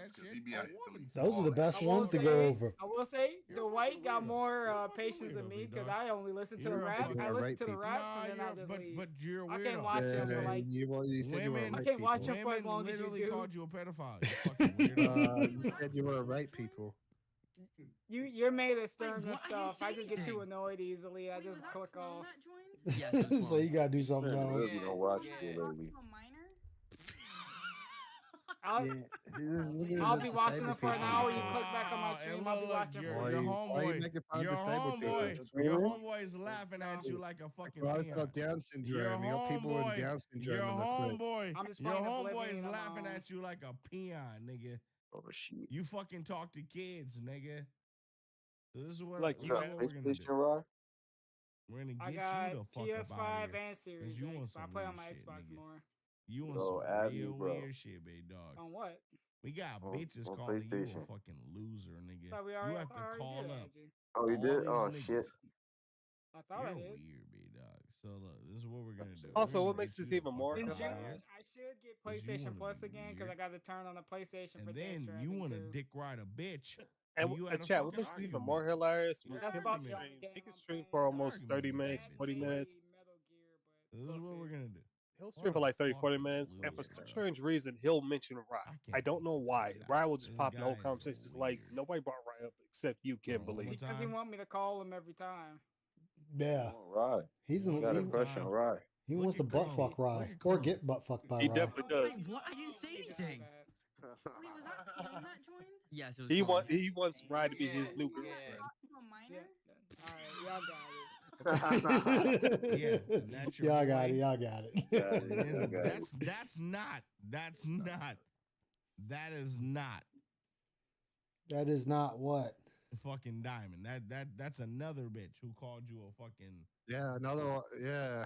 that because shit. he be A out here woman doing said Those are the that. best I will ones to say, go over. I will say, You're the a white fucking got weirdo. more You're a fucking patience than weirdo, me big because dog. I only listen to the You're a rap. fucking. I listen to the people. raps Nah, and then I just but leave. you're a I can't weirdo. watch them for Yeah, like. you said you were a Women, I right can't watch people. them for as long as you literally do. called you a pedophile. You fucking weirdo. You said you were a right people. You're made of stern what? I didn't stuff. say I just get too anything. annoyed easily. I just click off. Yes, it was So you cloned. gotta do something Man, else. really don't watch you lately. I'll, I'll be watching it for an hour. You click back on my stream. I'll be watching for your you. homeboy is laughing at you like a fucking Guy's peon. got Down syndrome. You got people with Down syndrome in the clip. I'm just Your playing homeboy Oblivion is on my laughing own. at you like a peon, nigga. Oh shit. You fucking talk to kids, nigga. So this is what, Like this you is got what we're gonna do. PlayStation, Rod? We're gonna I get got you the fuck PS5 up out of here. and Series 'Cause you X, on but I some play weird on my shit, Xbox nigga. more. You on Bro, some add me, real bro. weird shit, big dog. On what? We got On- bitches on calling you a PlayStation. fucking loser, nigga. Thought we You already, have to call up Oh, you all did? these Oh niggas. shit. I thought I You're did. weird, big dog. So look, this is what we're gonna do. Also, We're what gonna makes get this you the even fuck more up In out of June, here. I should get 'Cause you PlayStation wanna Plus be again because I weird. got to turn on the PlayStation for And Death then you Stranding want to 2. dick ride a bitch. And, when you and had a chat, what fucking makes it even argument. more hilarious? When That's Kim about the streams, only game he can I'm stream playing. for almost Argument 30 with minutes, that 40 bitch. minutes. This is what we're gonna do. He'll What stream for a like 30, 40 fucking minutes, and for loser, some bro. strange reason, he'll mention Rye. I don't know why. Rye will just This pop in the whole guy is conversation. It's like, nobody brought Rye up except you, Kimberly. Because he want me to call him every time. Yeah. Right. He's in, Got a he, crush on Rye. he wants to butt fuck Rye or get butt fucked by He Rye. definitely does. Wait, what? I didn't say anything. Wait, was that Clone that joined? Yes, it was. He Chloe. he wants Rye to be his new girlfriend. To a minor? Alright, y'all got it. Yeah, and that's your Y'all boy. got it. Y'all got it. And that's not. That is not That is not what. fucking Diamond. That's another bitch who called you a fucking. Yeah, another one. Yeah.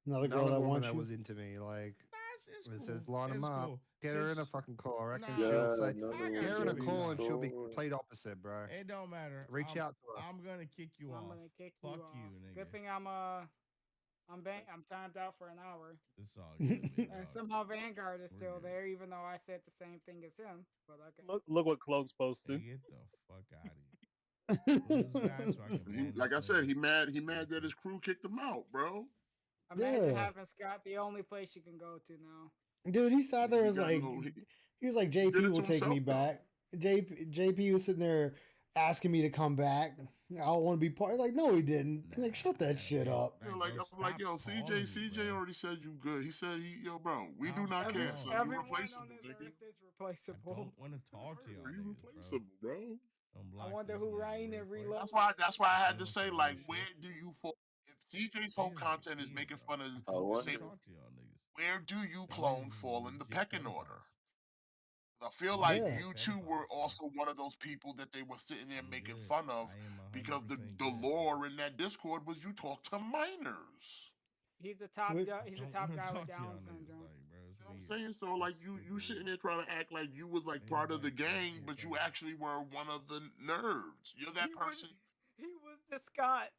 Another girl that woman wants that you. was into me. Like, It's it cool. says line them It's up. cool. Get her in a Just- fucking call. I reckon Nah. she'll Yeah, say, another I one. got get her in a you, call big and dog. she'll be complete opposite, bro. It don't matter. Reach out to her. I'm gonna kick you I'm off. gonna kick Fuck you off. you, nigga. Good thing I'm timed out for an hour. It's all good, big And dog. somehow Vanguard is We're still good. there, even though I said the same thing as him. But okay. Look what Clone's posted. Hey, get the fuck out of here. Who's this guy so I can ban Like I this said, nigga? he mad that his crew kicked him out, bro. Imagine Yeah. having Scott the only place you can go to now. Dude, he sat there He was got like, no- he was like, did JP it will to take me himself, though. back. JP was sitting there asking me to come back. I don't want to be part. Like, no, he didn't. Like, shut that shit up. You know, like I'm like, yo, CJ already said you good. He said, yo, bro, we do not care. So you Everyone replaceable, on this nigga. earth is replaceable. Don't want to talk to y'all You niggas, replaceable, bro. Don't I block wonder this who nigga Ryan real and quick. Reload. That's why I had to Doing say, some like, weird where shit. do you fall? If CJ's whole content is making fun of I wonder. disabled, Talk to y'all niggas. where do you Y'all clone niggas is fall in the legit pecking pedophiles. order? I feel like Yeah. you two were Pedophiles, bro. also one of those people that they were sitting there I'm making good. fun of I am because 100% the good. lore in that Discord was you talk to minors. He's a top. Wait. He's a Don't top wanna guy with talk to y'all Down niggas, syndrome. like, bro. It's You know what I'm weird. saying? So like you sitting there trying to act like you was like part of the gang, but you actually were one of the nerds. You're that person. He was the Scott.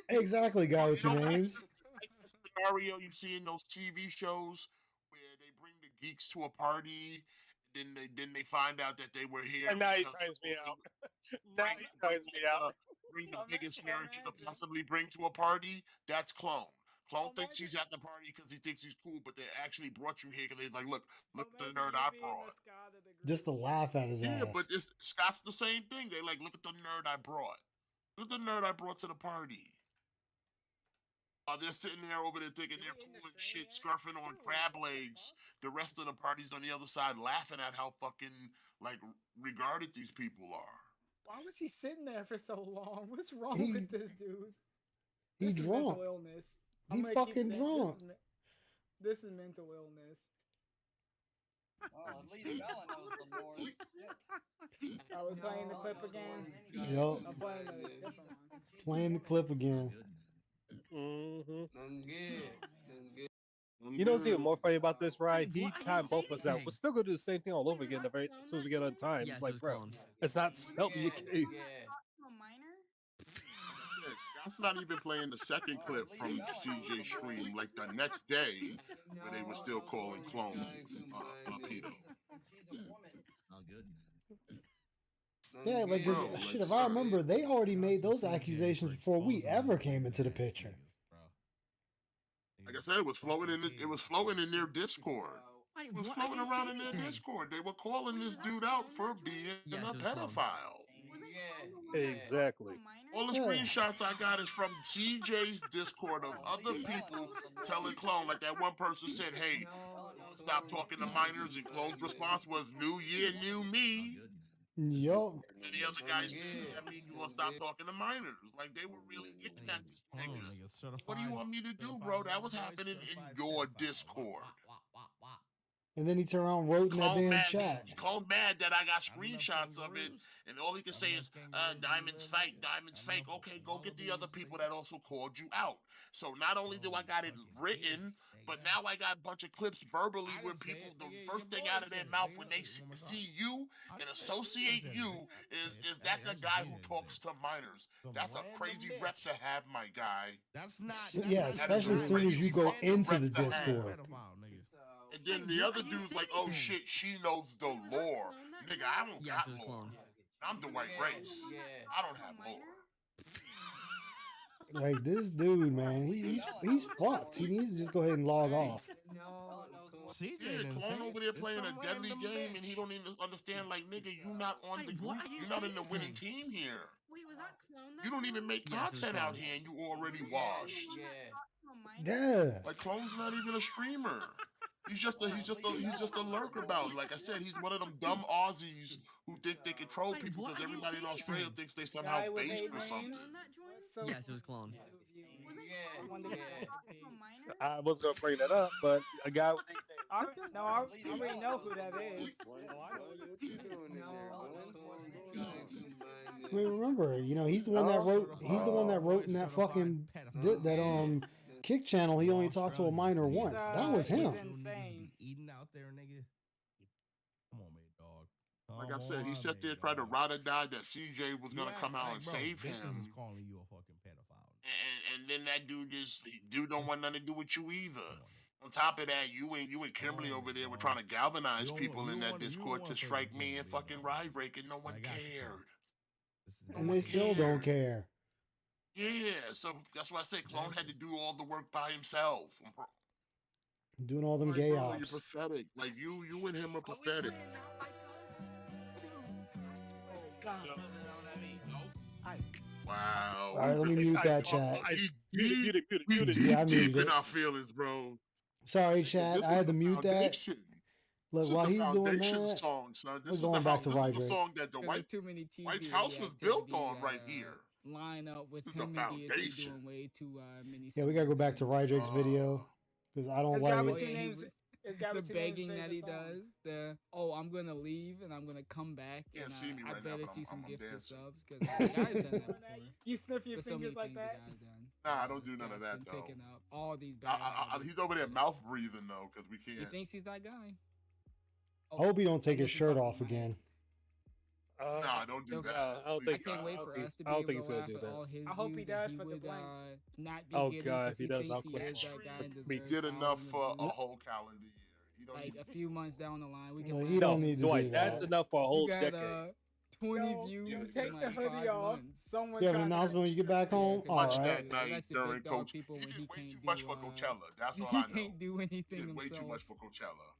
Exactly, guy with You your know, names. like the scenario you see in those TV shows where they bring the geeks to a party, then they find out that they were here. And now he because times me out. bring, Now he times me out. bring the biggest nerd you could possibly bring to a party. That's Clone. Clone thinks he's at the party because he thinks he's cool, but they actually brought you here because he's like, look the nerd I brought. Just to laugh at his Yeah, ass. but Scott's the same thing. They like, look at the nerd I brought. Look at the nerd I brought to the party. They're sitting there over there thinking they're cool and shit, scarfing on crab legs. The rest of the party's on the other side laughing at how fucking, like, regarded these people are. Why was he sitting there for so long? What's wrong He- with this dude? he This is drunk. mental illness. He gonna keep fucking saying drunk. This is mental illness. Well, at least Bella knows the lore. Are we playing the clip again? Yup. I'm playing the different one. Playing the clip again. You know what's even more funny about this, right? He What? I didn't timed say both of us out. anything. We're still gonna do the same thing all over again as soon as we get on time. Yes, It's it like, was bro, Clone. it's not selling your case. To a minor? Scott's not even playing the second clip from CJ's stream, like the next day, where they were still calling Clone pedo. Oh, good. Yeah, like, 'cause, Bro, like, shit, if I remember, they already made those accusations before we ever came into the picture. Like I said, it was floating in their Discord. Wait, It was what? I floating didn't say around in their anything. Discord. They were calling this dude out for being Yes, a it was Clone. pedophile. Exactly. All the Yeah. screenshots I got is from CJ's Discord of other people telling Clone. Like that one person said, hey, stop talking to minors, and Clone's response was, "New year, new me." Yup. And the other guy said, "That means you gonna stop talking to minors." Like they were really getting at this nigga. What do you want me to do, bro? That was happening in your Discord. And then he turned around and wrote in that damn chat. Cole mad that I got screenshots of it, and all he can say is, "Diamond's fake, Diamond's fake." Okay, go get the other people that also called you out. So not only do I got it written, but now I got a bunch of clips verbally where people, the first thing out of their mouth when they see you and associate you is that the guy who talks to minors. That's a crazy rep to have, my guy. That's not. Yeah, especially as soon as you go into the Discord. And then the other dude's like, "Oh shit, she knows the lore." Nigga, I don't got lore. I'm the white race. I don't have lore. Like this dude, man, he's fucked. He needs to just go ahead and log off. Yeah, Clone over there playing a deadly game, and he don't even understand. Like, nigga, you not on the group. You're not in the winning team here. Wait, was that Clone? You don't even make content out here, and you already washed. Yeah. Like, Clone's not even a streamer. He's just a lurker about it. Like I said, he's one of them dumb Aussies who think they control people because everybody in Australia thinks they somehow based or something. Yes, it was Clone. I was gonna bring that up, but a guy with I already know who that is. I mean, remember, he's the one that wrote. He's the one that wrote in that fucking Kick channel. He only talked to a minor once. That was him. Eating out there, nigga. Come on, man, dog. Like I said, he sat there trying to ride or die that CJ was gonna come out and save him. Is calling you a fucking pedophile. And then that dude don't want nothing to do with you either. On top of that, you and Kimberly over there were trying to galvanize people in that Discord to strike me and fucking ride break, and no one cared. And they still don't care. Yeah, so that's why I say Clone had to do all the work by himself. Doing all them gay ops. You're pathetic. Like you and him are pathetic. Wow. All right, let me mute that chat. Yeah, I muted it. Our feelings, bro. Sorry, chat. I had to mute that. Look, while he's doing that, we're going back to Ryder. This is the song that the White House was built on right here. Line up with him and DSP doing way too many. Yeah, we gotta go back to Rydrake's video because I don't like it. The begging that he does, I'm gonna leave and I'm gonna come back, and I better see some gifted subs because the guy's done that before. You sniff your fingers like that? Nah, I don't do none of that though. Picking up all these bad he's over there mouth breathing though because we can't. He thinks he's that guy. I hope he don't take his shirt off again. Nah, don't do that. I can't wait for us to be able to laugh at all his I hope he views does that for the blank. Not be Oh, getting God, because he does, thinks I'll he click is it. that guy and We deserves did all enough of for the- a whole calendar year. You don't like need a few months down the line, we can. Well, laugh. you don't need to Dwight, do that's that. enough for a whole You got, decade. 20 views. Take in the like hoodie 5 off. months. Someone You have an tried to- announcement when you get back home? All Watch right. that night likes to during big dog Coach. people He when did he way can't too do, much for Coachella. That's all he I know. can't do anything He did way himself. too much for Coachella.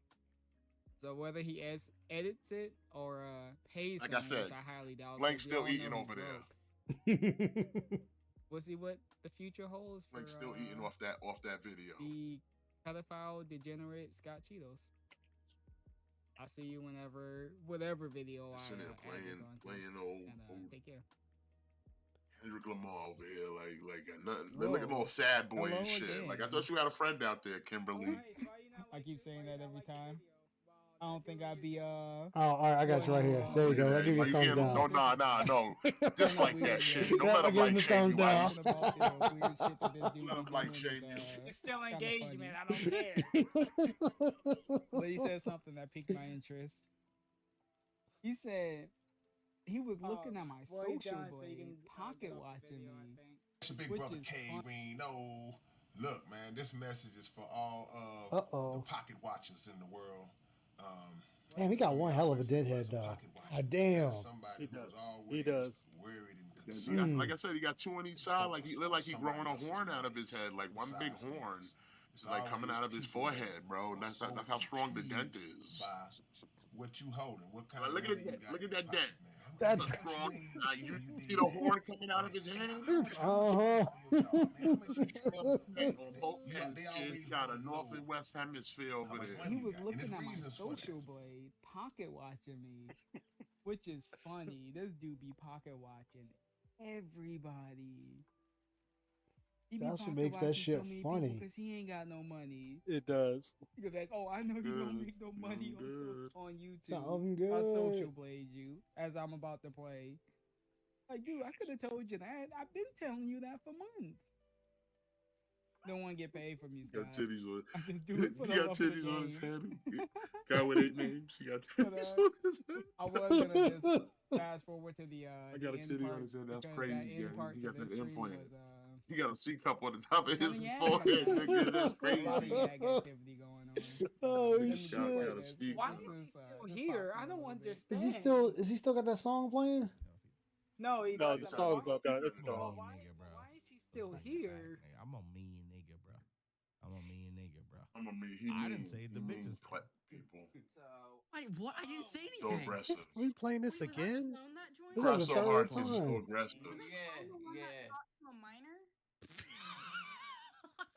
So whether he edits it or pays Like I someone, said, which I highly doubt. Blank's 'cause we still all eating know over he's there. broke. We'll see what the future holds for Blank's still eating off that video. the pedophile degenerate Scott Cheetos. I'll see you whatever video Just I sitting there add this on to. playing old Take care. Kendrick Lamar over here, like got nothing. They're looking all sad boy Hello and shit. again. Like I thought you had a friend out there, Kimberly. I keep saying that every time. I don't think I'd be Oh, all right, I got you right here. There you go. I'll give you a thumbs down. No, no. Dislike that shit. Don't Yeah, let I him give him like the shame thumbs you. down. Let him like shame you. It's still engagement. I don't care. But he said something that piqued my interest. He said he was looking at my social blade, pocket watching me. It's a big which brother is K. fun. We ain't know. Look, man, this message is for all of the pocket watchers in the world. Damn, he got one hell of a deadhead though. God damn. He does. He does. Like I said, he got two on each side. Like he looked like he growing a horn out of his head, like one big horn, like coming out of his forehead, bro. That's how strong the dent is. What you holding? What kind Look of at that dent. That's you see the horn coming out of his hand? oh. On both hemispheres, got a north and west hemisphere over there. He was looking at my social blade, pocket watching me, which is funny. This dude be pocket watching everybody. He be That's what pocket makes that watching shit so many funny. because he ain't got no money. It does. He could be like, "Oh, I know you don't Good. make no money Good. on YouTube. Sound I good. social blade you as I'm about to play." Like, dude, I could have told you that. I've been telling you that for months. Don't want to get paid from you, He Scott. got titties on. I just do it for He the got love of the titties on his game. head. Guy with 8 names. He got But, titties on his head. I was gonna just fast forward to the I got a end titty part on his head. That's because crazy. that end part He to got this that stream implant. was He got a C cup on the top of his kinda yak. forehead, nigga. That's A lot of crazy. yak activity going on. Oh Let me shit! do it. Got a ski. Why Why is is he this, still just here? popcorn I a don't little bit? understand. Is he still got that song playing? No, he No, doesn't. the song's not done. It's I'm a done. mean Why, nigga, bro. why is he still Fuck here? that, nigga. I'm a mean nigga, bro. I'm a mean nigga, bro. I'm a mean. I didn't say the bitches. Clap people. So Wait, what? I didn't say So anything. aggressive. We playing this Wait, was I again? clone that joined? This Try is the so third hard because he's so time. aggressive. Was I yeah, clone the one that yeah. talked to a minor?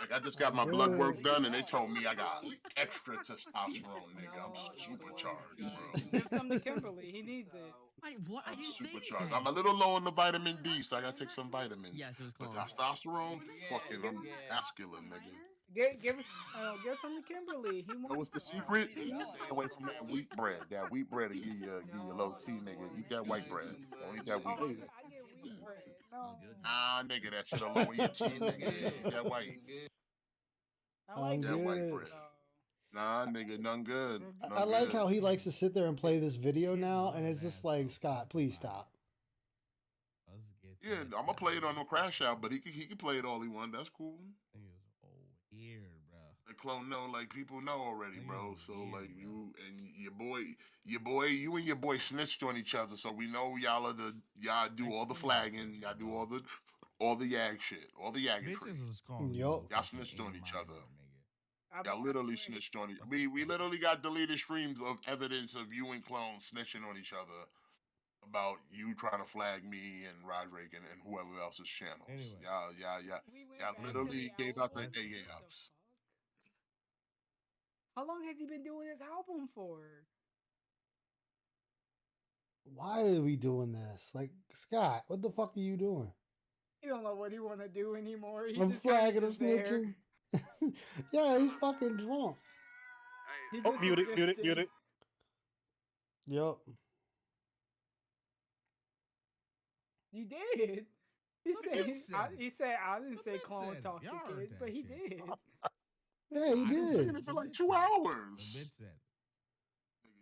Like I just got my Good. blood work done, and they told me I got extra testosterone, nigga. I'm No, supercharged, no, bro. Give some to Kimberly. He needs it. Wait, what? I I'm didn't say supercharged. anything. I'm a little low on the vitamin D, so I gotta take some vitamins. Yes, it was But clone. testosterone, Yeah, fucking, I'm yeah. masculine, nigga. Give some to Kimberly. He Know wants what's the some. secret? Stay away from that wheat bread. That wheat bread will give you low T, nigga. Eat that white bread. Don't eat that Oh, wheat. I get wheat bread. No. Nah, nigga, that shit'll lower your T, nigga. Eat that white. I like That white good. bread. Nah, nigga, none good. None I like good. how he likes to sit there and play this video now, and it's just like, Scott, please stop. Let's get Yeah, that I'm gonna play it done. on no crash out, but he can play it all he want. That's cool. Niggas weird, bro. The clone know, like people know already, bro. Niggas So weird, like bro. you and you and your boy snitched on each other. So we know y'all do all the flagging, y'all do all the yag shit, all the yagging. Bitches is calling you Yup. a Y'all fucking snitched on each A-minor, other. nigga. Y'all literally snitched on each. We literally got deleted streams of evidence of you and clone snitching on each other about you trying to flag me and Roderick and whoever else's channels. Anyway. Y'all literally gave out the AA ups. How long has he been doing this album for? Why are we doing this? Like, Scott, what the fuck are you doing? He don't know what he want to do anymore. He I'm just kinda flagging him just there. snitching. Yeah, he's fucking drunk. He Oh, just mute it, mute it, existing. mute it. Yup. You did. He The said, bitch said it. he said I didn't The say bitch clone said it. talk to Y'all heard kids, that but he shit. did. Yeah, he I didn't say did. Saying it for like The 2 bitch said it. hours. The bitch said it.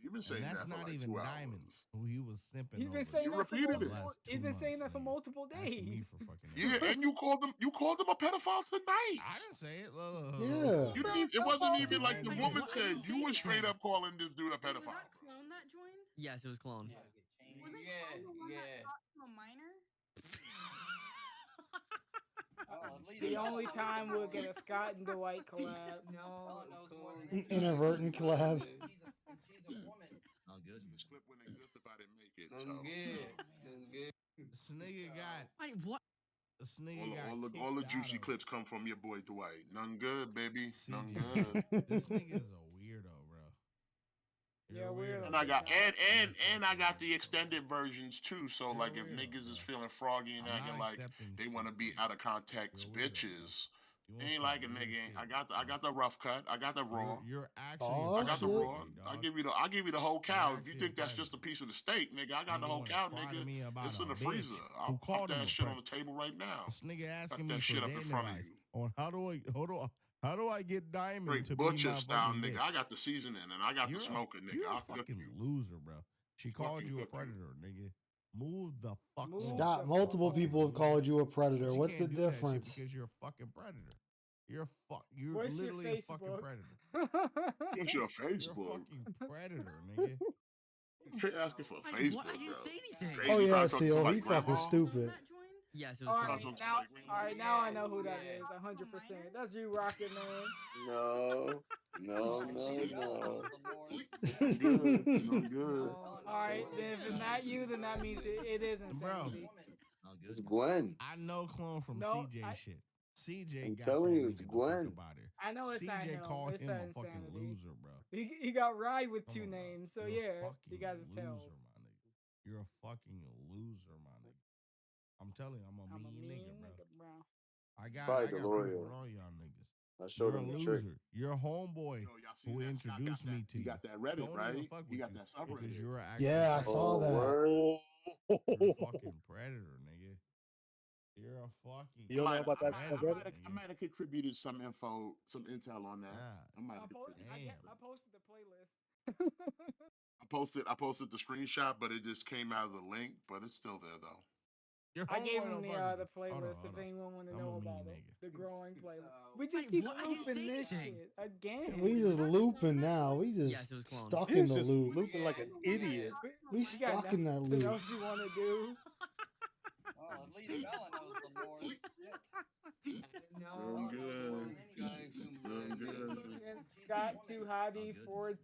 You've been saying And that's that for not like even 2 Diamond, hours. who he was simping He's been over saying You that for repeated it. the multiple. last 2 He's been saying months, that for nigga. multiple Asking me days. for fucking Yeah, and you called him a pedophile tonight. I didn't say it. Yeah. You didn't. It wasn't Some even like the random woman bitch. said. You were straight up calling this dude a Wait, was pedophile. that clone that joined? Yes, it was clone. Wasn't Yeah, clone the one yeah. that talked to a minor? Oh, at least The Ellen only knows time more. we'll get a Scott and Dwight collab. Ellen knows more than An anybody. inadvertent collab. She's a woman. Oh, good. This clip wouldn't exist if I didn't make it. Done So good. This nigga got. Wait, what? This nigga got. all the kicked juicy out of- clips come from your boy Dwight. None good, baby. None CJ. good. This nigga's a weirdo, bro. You're Yeah, a weirdo. And I got You're and a I got fucking the weirdo, extended versions too. So You're a like if weirdo, niggas is bro. feeling froggy and I'm acting not like accepting they shit want to be from you. out of context You're a weirdo, bitches. You want Ain't some like a weird nigga. shit, I got the rough cut. I got the raw. You're actually Oh, a I got the shit. raw. predator, I'll give you the whole You're cow. If you actually a think that's just a predator. piece of the steak, nigga, I got the Nigga whole wanna cow, cry to nigga. me about It's a in the bitch freezer. who I'll pop called him that a shit on predator. the table right now. This nigga Cut asking me that for shit up in dating front of advice you. on how do I get Diamond Straight to be butcher my style, fucking nigga. bitch? I got the seasoning and I got the smoker, nigga. You're a I'll cook fucking you. loser, bro. She called Fucking you a cook you. predator, nigga. Move the fuck Move on. Scott, the multiple fuck on. people have called you a predator. But you What's the can't do that shit difference? because you're a fucking predator. You're What's your literally a fucking Facebook? predator. What's your You're a Facebook? fucking predator, nigga. You're asking for Wait, Facebook, what? I didn't bro. say anything. Crazy. Oh You yeah, trying to talk to Seal, somebody's he fucking grandma? stupid. That joined? Yes, it was All clone. right, now, all right, now I know who that is. 100%. That's you, Rocket Man. No, no, no, no. I'm good. I'm good. All right, then if it's not you, then that means it is Bro, insanity. It's Gwen. I know clone from No, CJ shit. CJ I'm got telling that you, it's nigga the fuck Gwen. up out here. I know it's not CJ him. called It's him that a fucking insanity. loser, bro. He got Rye with Come 2 on, bro. names, so You're a yeah, he fucking got his loser, tails. my nigga. You're a fucking loser, my nigga. I'm telling you, I'm a mean nigga, bro. I got Probably the proof with lawyer. all y'all niggas. I showed You're a him the trick. loser. Your homeboy Yo, y'all seen who that? Scott introduced got me that. to He you got that Reddit, don't even right? fuck He with got you that subreddit. because you're an actual Yeah, I predator. saw that. You're a fucking predator, nigga. You're a fucking. You don't know about that subreddit? I might have contributed some info, some intel on that. Yeah. I might have contributed. I posted the playlist. I posted the screenshot, but it just came out as a link. But it's still there though. Your I gave homeboy him don't fuck with the you. Hold on, playlist hold if on. anyone want to I'm know a mean about it. nigga. The growing playlist. We just Wait, keep what? I didn't say looping this anything. shit again. We just looping now. We just Yes, it was clone. stuck He in was the just loop. looping like an idiot. We You got stuck in that nothing loop. else you want to do? Well, at least Bella knows the lore. Shit. I'm good. I'm good. Scott too hottie for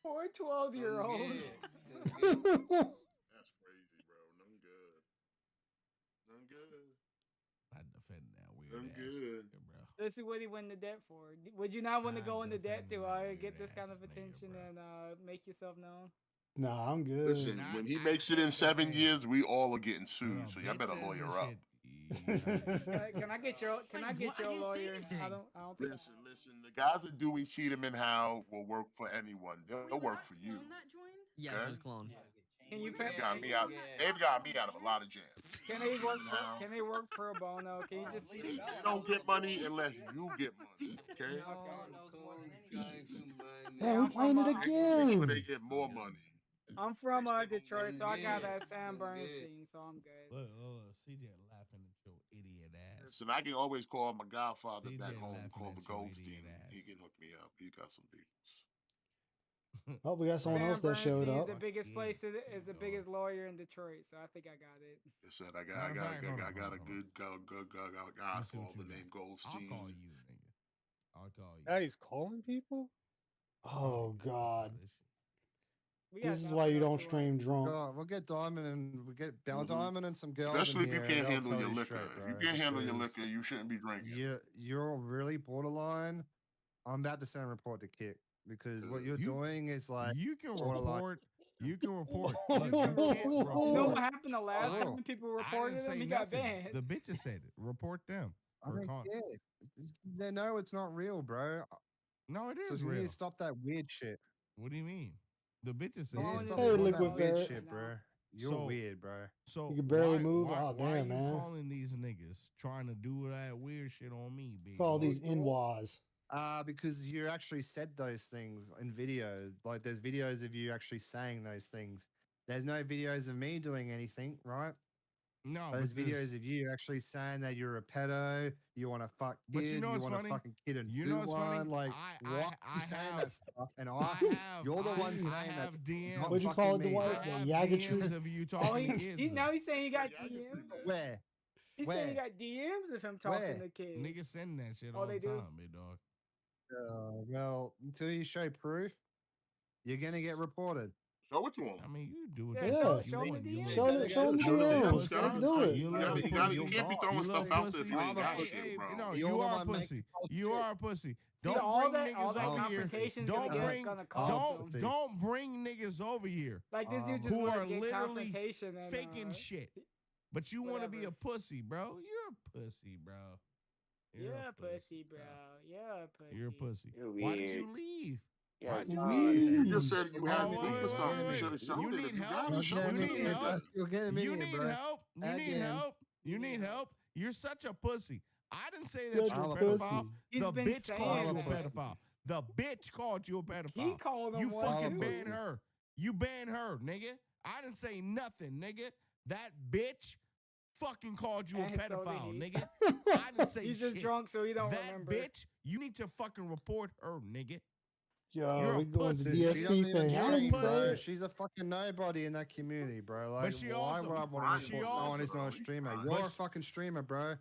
12-year-olds. That's crazy, bro. I'm good. I'm good. I defend that weird I'm ass good. nigga, bro. This is what he went into debt for. Would you not want to I go into debt to defend that get this weird kind of ass nigga, attention bro. and make yourself known? Nah, I'm good. Listen, when he makes it in 7 years, we all are getting sued. So y'all better lawyer up. Can I get your lawyer? I don't think Listen. The guys that Dewey, Cheatham, and Howe will work for anyone. They'll work for you. Yes, Okay? it was clone. Can you They've got me out. They've got me out of a lot of jail. Can they work? Can they work pro bono? Can you just? They don't get money unless you get money. Okay? Hey, we playing it Make sure again. they get more money. I'm from Detroit, so I got that Sam Bernstein, so I'm good. Look, CJ laughing at your idiot ass. Listen, I can always call my godfather DJ back home laughing called at the your Goldstein. idiot ass. He can hook me up. He got some deals. Oh, we got someone Sam else that showed Bernstein up. is the biggest place. Is the biggest lawyer in Detroit, so I think I got it. I said I got a good godfather named Goldstein. I'll call you, nigga. I'll call you. Now he's calling people? Oh God. We got This is why you don't stream drunk. We'll get Diamond and we'll get Mhm. Diamond and some girls. Especially in if you here, can't and they'll handle tell your you liquor. straight, If you bro, can't handle your because liquor, you shouldn't be drinking. You're really borderline. I'm about to send a report to Kick because what you're doing is like You can borderline. report. You can report. You Look, you can't report. You know what happened the last Oh. time people I reported didn't him? say He got nothing. banned. The bitches said it. Report them. I don't care. They know it's not real, bro. No, it So is you need real. to stop that weird shit. What do you mean? The bitches said You need to it. stop Hey, doing Liquid that weird Ferret. shit, bro. You're So- weird, bro. So You can barely move? Why, Oh, why damn, are you man. calling these niggas trying to do that weird shit on me, big Call dog? these inwas. Because you actually said those things in videos. Like there's videos of you actually saying those things. There's no videos of me doing anything, right? No, There's but videos of you actually saying that you're a pedo, you want to fuck But kids, you know what's want funny? to fucking kid and You do know what's funny? one. Like, why I are you saying have- that stuff? And you're the I one saying that. have DMs. not What'd you fucking call it, me. Dwight? I have The Yagatry? DMs of you Oh, talking to kids. now he's saying he got DMs. Where? He's saying he got DMs of him talking to kids. Niggas send that shit Oh, all they the do? time, big dog. Well, until you show proof, you're gonna get reported. Show it to him. I mean, you do it. Yeah, Yeah. show him the DMs. Show them the DMs. Let's do it. You You little can't be throwing stuff out there if you ain't got Hey, shit, bro. no, You're you the are a one making pussy. false You shit. are a pussy. See, Don't all bring that niggas over here. confrontation's Don't bring. gonna cost him. Don't bring niggas over here Like this dude just who want are to get literally confrontation and faking shit. But you want to be a pussy, bro. You're a pussy, bro. You're a pussy, bro. You're a pussy. You're a pussy. You're Why did weird. you leave? Yeah, Why'd you nah, leave? You just said you had Oh, proof wait, or something. wait, You wait. should have shown You it. need If you help? got it, show it You to need me. help? You're getting You me, need bro. help? You need Again. help? You need help? You're such a pussy. I didn't say that Such you're a a pedophile. pussy. He's The been bitch called saying you a that. pedophile. The bitch called you a pedophile. He called him You one fucking too. ban her. You ban her, nigga. I didn't say nothing, nigga. That bitch fucking called you a And so did pedophile, he. nigga. I didn't say He's just shit. drunk, so he don't That remember. bitch, you need to fucking report her, nigga. Yo, You're a we going to pussy. She doesn't DSP even thing. I You're a didn't stream, say bro. it. She's a fucking nobody in that community, bro. Like, But she why also- would I want but to she report someone who's also- not a streamer? but You're a she- fucking streamer, bro.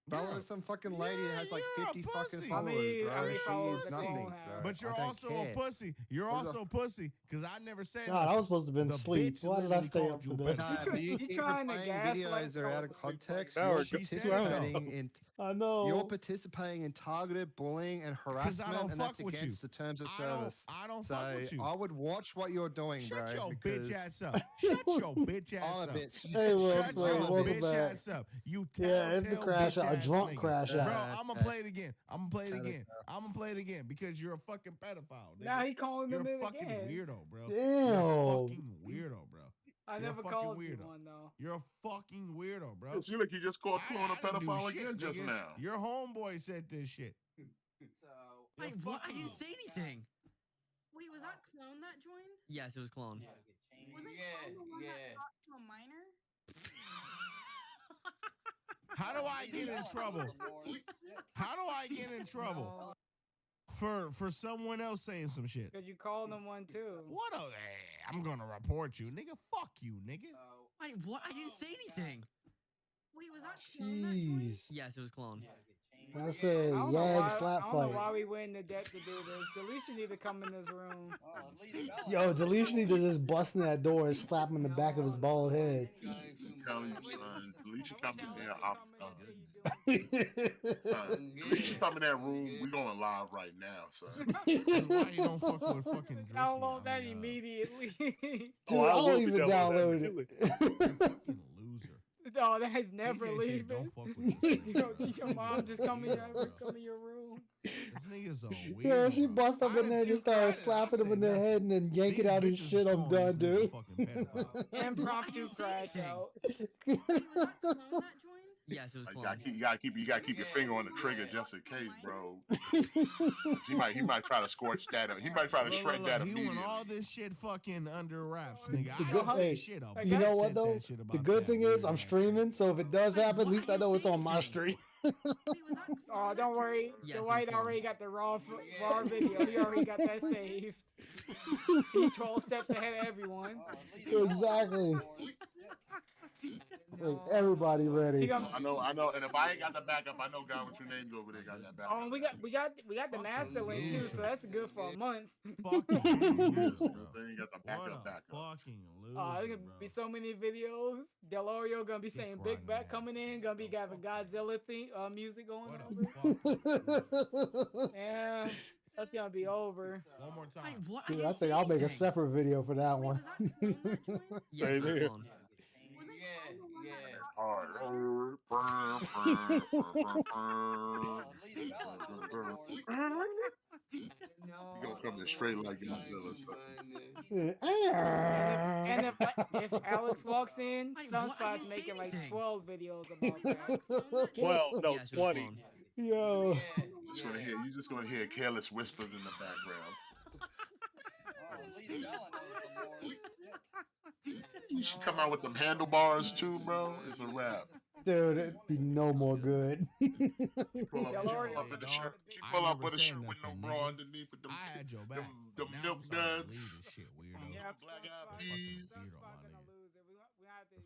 Bella is some fucking lady that has like you're a 50 fucking pussy. followers, bro. How many She followers is the nothing, clone bro. have? But you're I don't also care. a pussy. You're Who's also a pussy because I never said God, I nothing. was supposed to have been The asleep. bitch Why did I literally stay called up you for a this? pussy. Nah, but you You keep trying to playing gaslight videos that are out of Cole's context. Now You're we're She said participating in I know. you're participating in targeted bullying and 'Cause I harassment, don't and fuck that's with you. against the terms of I don't- service. I don't so fuck with you. I would watch what you're doing, Shut bro. your because bitch ass up. Shut your bitch ass I'm up. a bitch. Hey, Will Shut Smith, your welcome bitch back. ass up. You Yeah, it's the telltale crash bitch out, a ass drunk nigga. crash Bro, out. I'm gonna play it again. I'm gonna play it again. I'm gonna play it again because you're a fucking pedophile. Nigga. Now he calling You're them a in fucking again. weirdo, bro. Damn. You're a fucking weirdo, bro. I You're a never fucking called you weirdo. one though. You're a fucking weirdo, bro. It seems like you just called Clone a didn't do pedophile shit, again just nigga. now. Your homeboy said this shit. So Wait, what? I didn't say anything. Wait, was that clone that joined? Yes, it was clone. Wasn't clone the one that talked to a minor? How do I get in trouble? How do I get in trouble? For someone else saying some shit. Cause you called him one too. What a hey, I'm gonna report you, nigga. Fuck you, nigga. Wait, what? I didn't say anything. Wait, was that clone that joined? Jeez. Yes, it was clone. That's a I don't know Yag why- slap I don't know fight. why we went into debt to do this. Deletion need to come in this room. Yo, Deletion need to just bust in that door and slap him in the back of his bald head. I'm telling you, son. Alicia come in there. Alicia come in that room. We going live right now, son. Why you don't fuck with fucking Drinky? Download that immediately. Dude, I don't even download it. Fucking loser. No, that is never TJ said, leaving. "Don't fuck with this nigga." Your mom just come in your room. This nigga's a weirdo. Yo, she bro. bust up I in there and didn't just see started Friday. slapping I him in said the nothing. head and then yanking These out his bitches shit. I'm calling done, this nigga dude. fucking pedophile. Impromptu crash out. Wait, was that clone that joined? Yes, it was Like, clone. you gotta keep your finger on the trigger just in case, bro. He might try to scorch that up. He might try to Look, shred look, that look, he immediately. want all this shit fucking under wraps, nigga. I The didn't good- say hey, shit about you that. know I what said though? that shit The about good that thing is weird I'm ass streaming, so if it does happen, at why least I you know it's say on my anything? stream. Wait, was that clone Oh, that don't worry. Yes, The it white was already got the raw video. He already got that saved. He 12 steps ahead of everyone. Exactly. Like, everybody ready. He gonna- I know. And if I ain't got the backup, I know God, what your name's over there got that backup. Oh, we got the master link too, so that's good for a month. Fucking loser, bro. They ain't got the What a backup. fucking loser, There's gonna bro. be so many videos. Delorio gonna be saying Big riding Back ass, coming in, gonna be having Godzilla theme music going What a over. fucking loser. Yeah, that's gonna be over. One more Wait, time. what? Dude, I didn't think say I'll make a anything. separate video for that Wait, one. was that clone that joined? Yes, Same it was here. clone. Wasn't clone the one that talked All right. You gonna come in straight like Godzilla, son. And if Alex walks in, Wait, what? I Sunspot's didn't say making like anything. 12 videos about that. 12, no, Yes, it was 20. clone. Yo. You just gonna hear careless whispers in the background. You should come out with them handlebars too, bro. It's a wrap. Dude, it'd be no more good. Pull up in the shirt. She pull up with a shirt with no bra underneath with them, I had your back. them Now milk I'm starting to believe duds. this shit, weirdo. Yeah, Black eyed Fucking peas. weirdo, my nigga.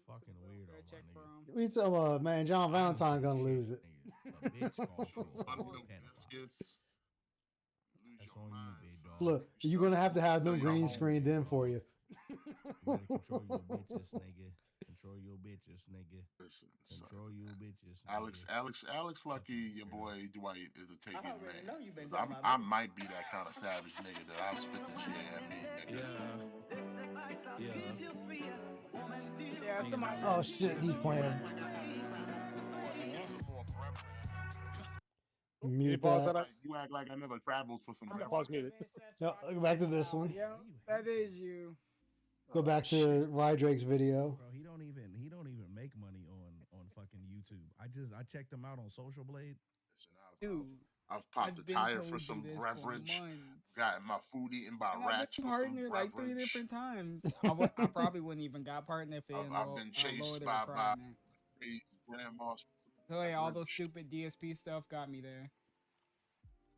Fucking weirdo, check my for nigga. him. We talking about, man, John Valentine gonna lose it. A bitch called you a Bun fucking milk pedophile. biscuits. Lose That's your on you, mind, big son. dog. Look, you're gonna have to have them Your green home. screened in for you. You better control your bitches, nigga. Control your bitches, nigga. Listen, son. Control your bitches, nigga. Alex Lucky, your boy Dwight is a taken already know you been man. talking about I me. might be that kind of savage nigga that I'll spit the GAME, nigga. Yeah. Yeah, somebody. Oh shit, he's playing. Mute pause that. that? You act like I never traveled for some. Pause muted. Yo, go back to this one. Yeah, that is you. Go back to Rydrake's video. Bro, he don't even make money on fucking YouTube. I checked him out on Social Blade. Dude, I've popped I've a been tire told for you some this for beverage. months. Got my food eaten by And I've rats been for some partnered like 3 beverage. different times. I probably wouldn't even got partner if it didn't I've been chased lower the by requirement. grandmas. So yeah, all those stupid DSP stuff got me there.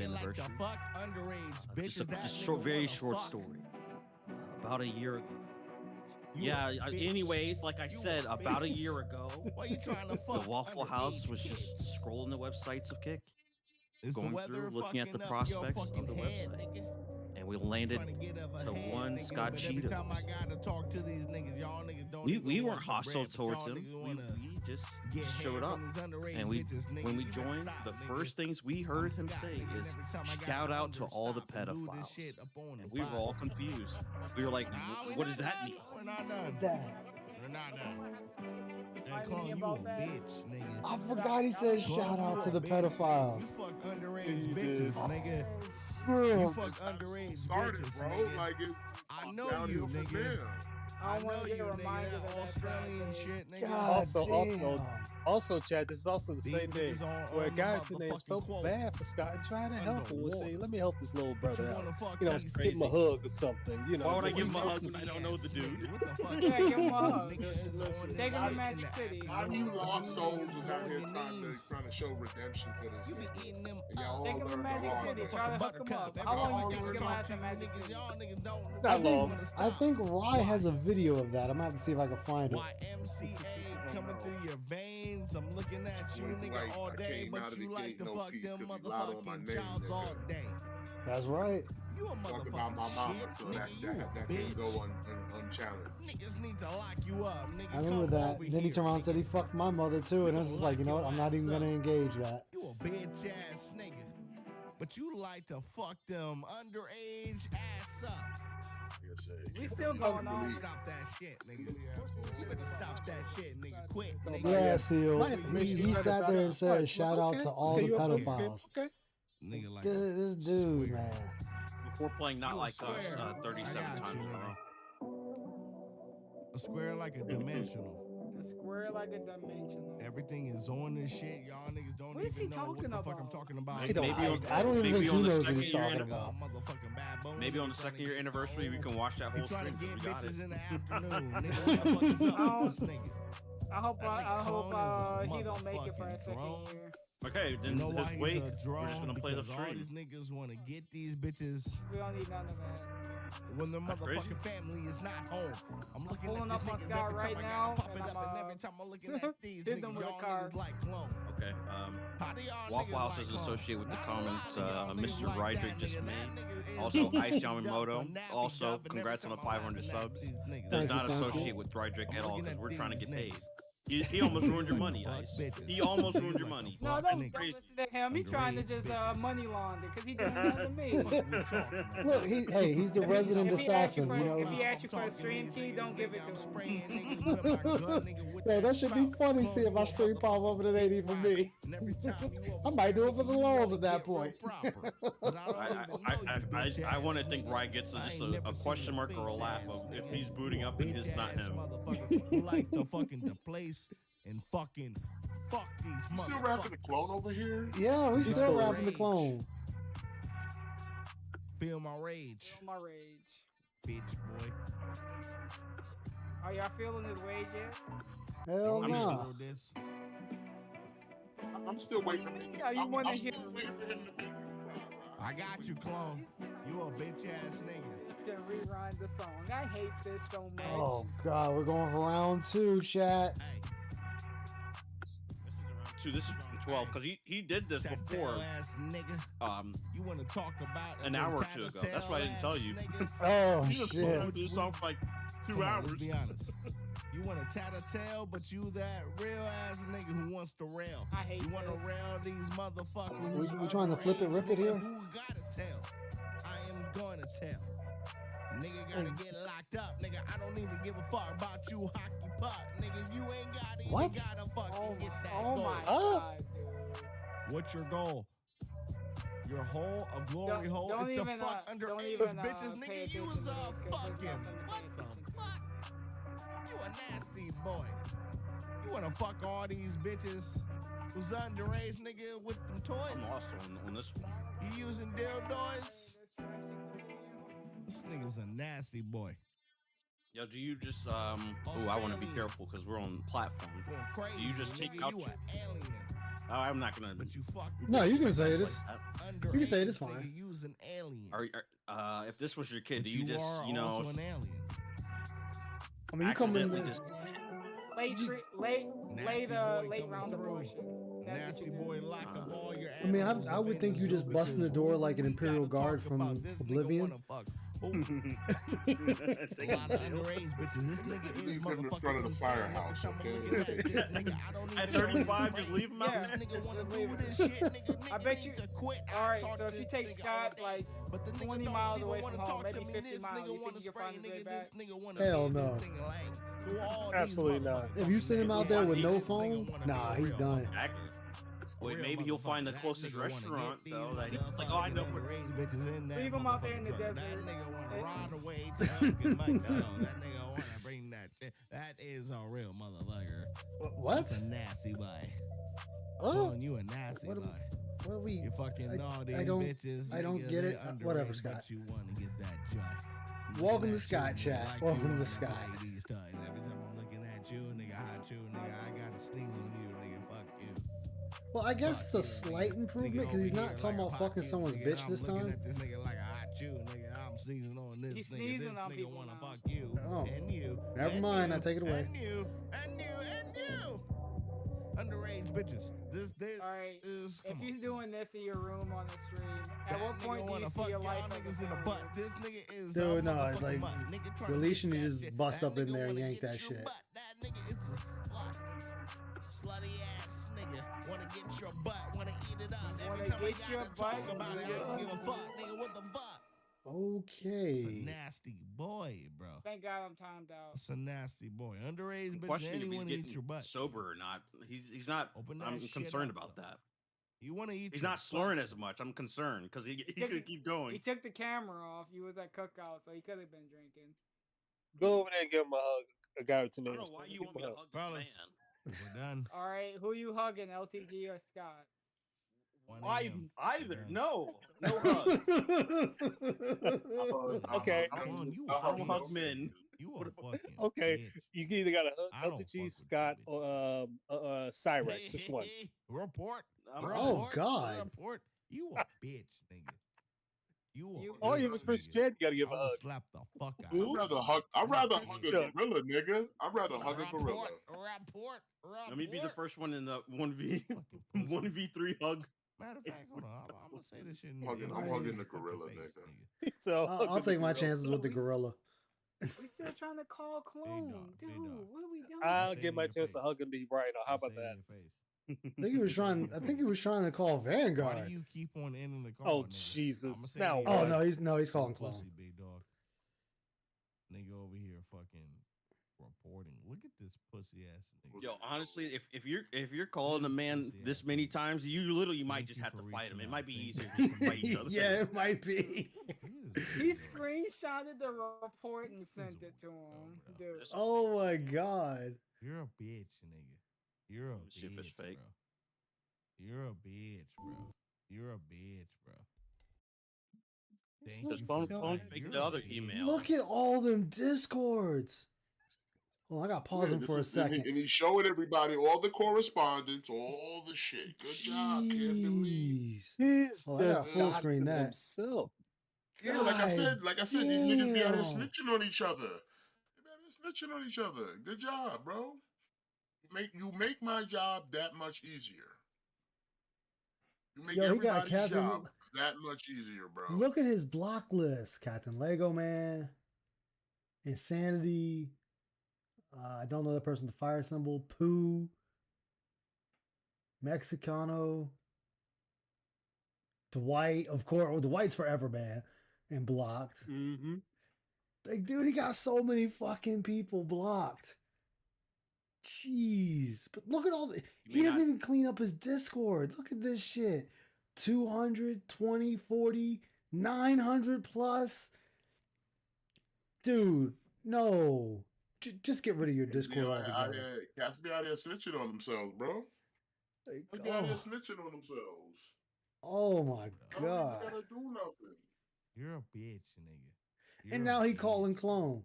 like anniversary. to fuck underage bitches. Just a That short, nigga very wanna short fuck. story. About a year ago. You Yeah. a bitch. Anyways, like I You said, a about a bitch. year ago, Why you trying to the fuck Waffle House underage was kids? just scrolling the websites of Kick, Is the going weather through, looking at the fucking up your prospects fucking of the head, website. nigga? And we landed to one Scott Cheetah. We weren't hostile towards him. We just showed up, and when we joined, the first things we heard him say is "shout out to all the pedophiles," and we were all confused. We were like, "What does that mean?" We're not done. We're not done. Hey, Clone, you a bitch, nigga. I forgot he said shout out to the pedophiles. You fuck underage bitches, nigga. Bro. You fuck underage bitches, bro. nigga. Like it's I know downhill you, from nigga. there. I know want to you, get reminded nigga. of that Australian shit, nigga. Also, Chad, this is also the same thing where a guy today felt bad for Scott and trying to help him. We'll say, let me help this little brother out. You know, give him a hug or something. You know, why would I give him a hug when I don't know the dude? Yeah, give him a hug. Take him to Magic City. How you lost souls is out here trying to show redemption for this. Take him to Magic City. Try to hook him up. How long you think you're gonna last in Magic City? I think Rye has a video of that. I'm gonna have to see if I can find it. MCA coming through your veins. I'm looking at you, nigga, all day, but you like to fuck them motherfucking childs all day. That's right. You a Talk about my mama, so that can go unchallenged. Niggas need to lock you up, nigga. I remember that. Then he turned around and said he fucked my mother too, and I was just like, you know what? I'm not even gonna engage that. You a bitch ass nigga, but you like to fuck them underage ass up. We still going on. Stop that shit, nigga. You better stop that shit, nigga. Quit, nigga. Yeah, Seal. He sat there and said, shout out to all the pedophiles. Nigga, like This dude, man. Before playing Not Like Us 37 times in a row. A square like a dimensional. A square like a dimensional. Everything is on this shit. Y'all niggas don't What is even he know what the talking fuck I'm about? talking about. I don't even think he knows what he's talking about. Maybe on the second year anniversary, we can watch that whole Trying stream. to get We got it. bitches in the afternoon. Nigga, what the fuck is up with this nigga? I hope he don't make it for a second year. Okay, then You know why just he's wait. a We're just drone? gonna play the Because all stream. these niggas want to get these bitches We don't need none of that. when the That's crazy. motherfucking family is not home. I'm looking Pulling at up these on niggas Scott every right time I now, gotta pop and it up, I'm, and every time I'm looking at these hit niggas, them with a y'all car. niggas like clone. Okay. How do y'all Waffle niggas House like is clone? associated with the Not comments a lot of y'all Mr. niggas like Rydrick that, just nigga. made. That nigga is Also, a Ice nappy Yamamoto. dump Also, every congrats on time the I 500 open that subs. these niggas. Does Thank not you, thank associate you. with Rydrick I'm at all looking because at we're trying to these get paid. niggas. He almost ruined your money, Fuck Ice. bitches. He almost ruined your money. No, don't listen to him. He's trying to Underage just money launder because he doing that to me. Look, he's the resident If he asks you assassin, for, you know. if he asks you for a stream key, don't give it to him. Yeah, that should be funny. See if my stream pop up and it ain't even me. I might do it for the laws at that point. I want to think Ryan gets just a question mark or a laugh of if he's booting up and it's not him. Who likes to fucking the place and fucking fuck these You still motherfuckers. rapping the clone over here? Yeah, we Feel still my rapping the rage. clone. Feel my rage, Feel my rage. bitch boy. Are y'all feeling his wage yet? Hell I'm just no. gonna do this. I'm still waiting for him. Yeah, you I'm wanna still hear- waiting for him to make I got you, clone. You a bitch ass nigga. Just gonna rewind the song. I hate this so much. Oh God, we're going for round 2, chat. Hey, This is round 12 because he did this that before. tail ass nigga. You want to talk about An hour or two ago. That's why I didn't tell you. Oh He just shit. do this song for like 2 Come on, hours. let's be honest. You want to tattletale, but you that real ass nigga who wants to rail. I hate You want to this. rail these motherfuckers. We trying to flip it, underage, rip it nigga, here? Who gotta tell? I am gonna tell. Nigga gotta get locked up. Nigga, I don't even give a fuck about you, hockey puck. Nigga, you ain't gotta even What? gotta fucking get that Oh goal. my god, dude. What's your goal? Your hole of glory hole don't is to even, fuck don't underage even, bitches, pay nigga. You attention was to a this 'cause there's fucking nothing to pay what the attention to. fuck? You a nasty boy. You wanna fuck all these bitches who's underage, nigga, with them I'm toys? lost on this one. You using dildos? This nigga's a nasty boy. Yo, do you just I want to be careful because we're on platform. Going crazy. Do you just take nigga, out? you an alien. Oh, I'm not gonna. But you fuck. No, you can say it. like It's, that. you can say it. It's Underage, fine. Nigga, you's an alien. If this was your kid, But do you just are you know also an alien. I mean, you come in accidentally there. just Late Nasty boy late coming round through. abortion. That's what Nasty you boy do. lock up all your I mean, animals. I would think you just busting the door like an Imperial Guard from Oblivion. A lot of underage bitches. This nigga is Leave him in front of motherfucking the insane. firehouse, Every time I'm okay? looking at this nigga, I don't even At know he's 35, just right. leave him out Yeah, there. This nigga just wanna leave do it. this shit, nigga. I bet you. need to quit. All right, Talk so to if you this take nigga Scott all day. like But the nigga 20 don't miles even away wanna from home, talk to maybe me. 50 This miles, nigga you think wanna you can spray, find his way nigga. back? This nigga wanna Hell bend, no. this nigga lame. Through all Absolutely these not. motherfucking If you send him out there with no This nigga phone, wanna nah, be a he's real done. motherfucker. Wait, Real maybe he'll find the motherfucker. That closest nigga wanna restaurant get though these that he's like, oh, I know. underage bitches in that Leave him out there in the motherfucking truck. desert. That nigga wanna ride away to fucking Mexico. That nigga wanna bring that shit. That is a real motherfucker. What? That's a nasty boy. Oh, Calling you a nasty boy. What are we? You fucking know these I don't. bitches. I don't nigga, get they it. Whatever, underage, Scott. But you wanna get that joy. Welcome to Looking at Scott you, Chat. nigga, Welcome you to wanna Scott. play these toys. Every time I'm looking at you, nigga, hot you, nigga, I gotta sneeze on you, nigga. Fuck you. Well, I guess it's a slight improvement because he's not talking about fucking someone's bitch this I'm looking time. at this nigga like a hot you, nigga. I'm sneezing on this He's nigga. sneezing This on nigga people wanna now. fuck you Oh, and you. never and mind, you, I take it away. And you, and you, and you. Underage bitches. This All right, is. if you're doing this in your room on the stream, at what point do you wanna see fuck your y'all life as a niggas in the failure? butt. This nigga is Dude, no, motherfucking like butt. Nigga tryna Deletion, you get that just shit. bust That up in nigga there and wanna yank get that your shit. butt. That nigga is a slut. Slutty ass nigga. Wanna get your butt. Wanna eat it up. Wanna Every time I get your gotta butt talk about and it, eat I it don't up? give a fuck, nigga. What the fuck? It's a Okay. nasty boy, bro. Thank God I'm timed out. It's a nasty boy. Underage bitches. Question if he's Anyone eat getting your butt? sober or not. He's not. Open that I'm shit concerned up, about though. that. You wanna eat? He's your not slurring as much. I'm concerned because he could keep He going. took the camera off. He was at cookout, so he could have been drinking. go over there and give him a hug. A guy with I don't know tomatoes. why Give you him want me a to hug. hug this Fellas, man. we're done. All right, who you hugging, LTG or Scott? Why either? done. No hug. Okay. I don't hug men. You are fucking Okay, bitch. you either got I to don't fuck LTG, with Scott, or Cyrex. Which one? Report. Oh, God. Report. You a bitch, nigga. You a Oh, bitch, you have a Chris nigga. Jet. You got to give I a will hug. slap the fuck out. I'd rather Chris hug a Chuck. gorilla, nigga. I'd rather hug a gorilla. Report. Let me be the first one in the 1v3 hug. Matter of fact, hold on. I'm gonna say this shit. I'm hugging the gorilla, nigga. So I'll take my chances with the gorilla. We still trying to call clone, dude. What are we doing? I'll get my chance to hug him. Be right. How about that? I think he was trying to call Why Vanguard. do you keep on ending the call? Oh nigga? Jesus! I'ma say Now that what? He's calling clone. Pussy, big dog. Nigga over here fucking reporting. Look at this pussy ass nigga. Yo, honestly, if you're calling a man this many times, you literally might just have to fight him. It might be easier just to fight each other. Yeah, it might be. He screenshotted the report and sent it to him, dude. Oh my God. You're a bitch, nigga. You're a Let me see if it's bitch, fake. bro. You're a bitch, bro. You're a bitch, bro. Thank Just you phone for that. fake You're the a other bitch. email. Look at all them discords. Well, I got to pause him for a second. And he's showing everybody all the correspondence, all the shit. Good job, Captain Lee. He's Well, I got just full screen doxing that. himself. Yeah, like I said, these niggas be out here damn. snitching on each other. They be out here snitching on each other. Good job, bro. You make my job that much easier. You make Yo, he got everybody's Captain. job that much easier, bro. Look at his block list: Captain Lego Man, Insanity. I don't know the person with the fire symbol. Pooh, Mexicano, Dwight. Of course, well, Dwight's forever man and blocked. Mm-hmm. Like, dude, he got so many fucking people blocked. Jeez, but look at all the. He doesn't even clean up his Discord. Look at this shit. 220, 40, 900 plus. Dude, no. Just get rid of your Discord altogether. Cats be out here snitching on themselves, bro. Like, They be out here snitching on themselves. oh my I don't God. even gotta do nothing. You're a bitch, nigga. And now he calling clone.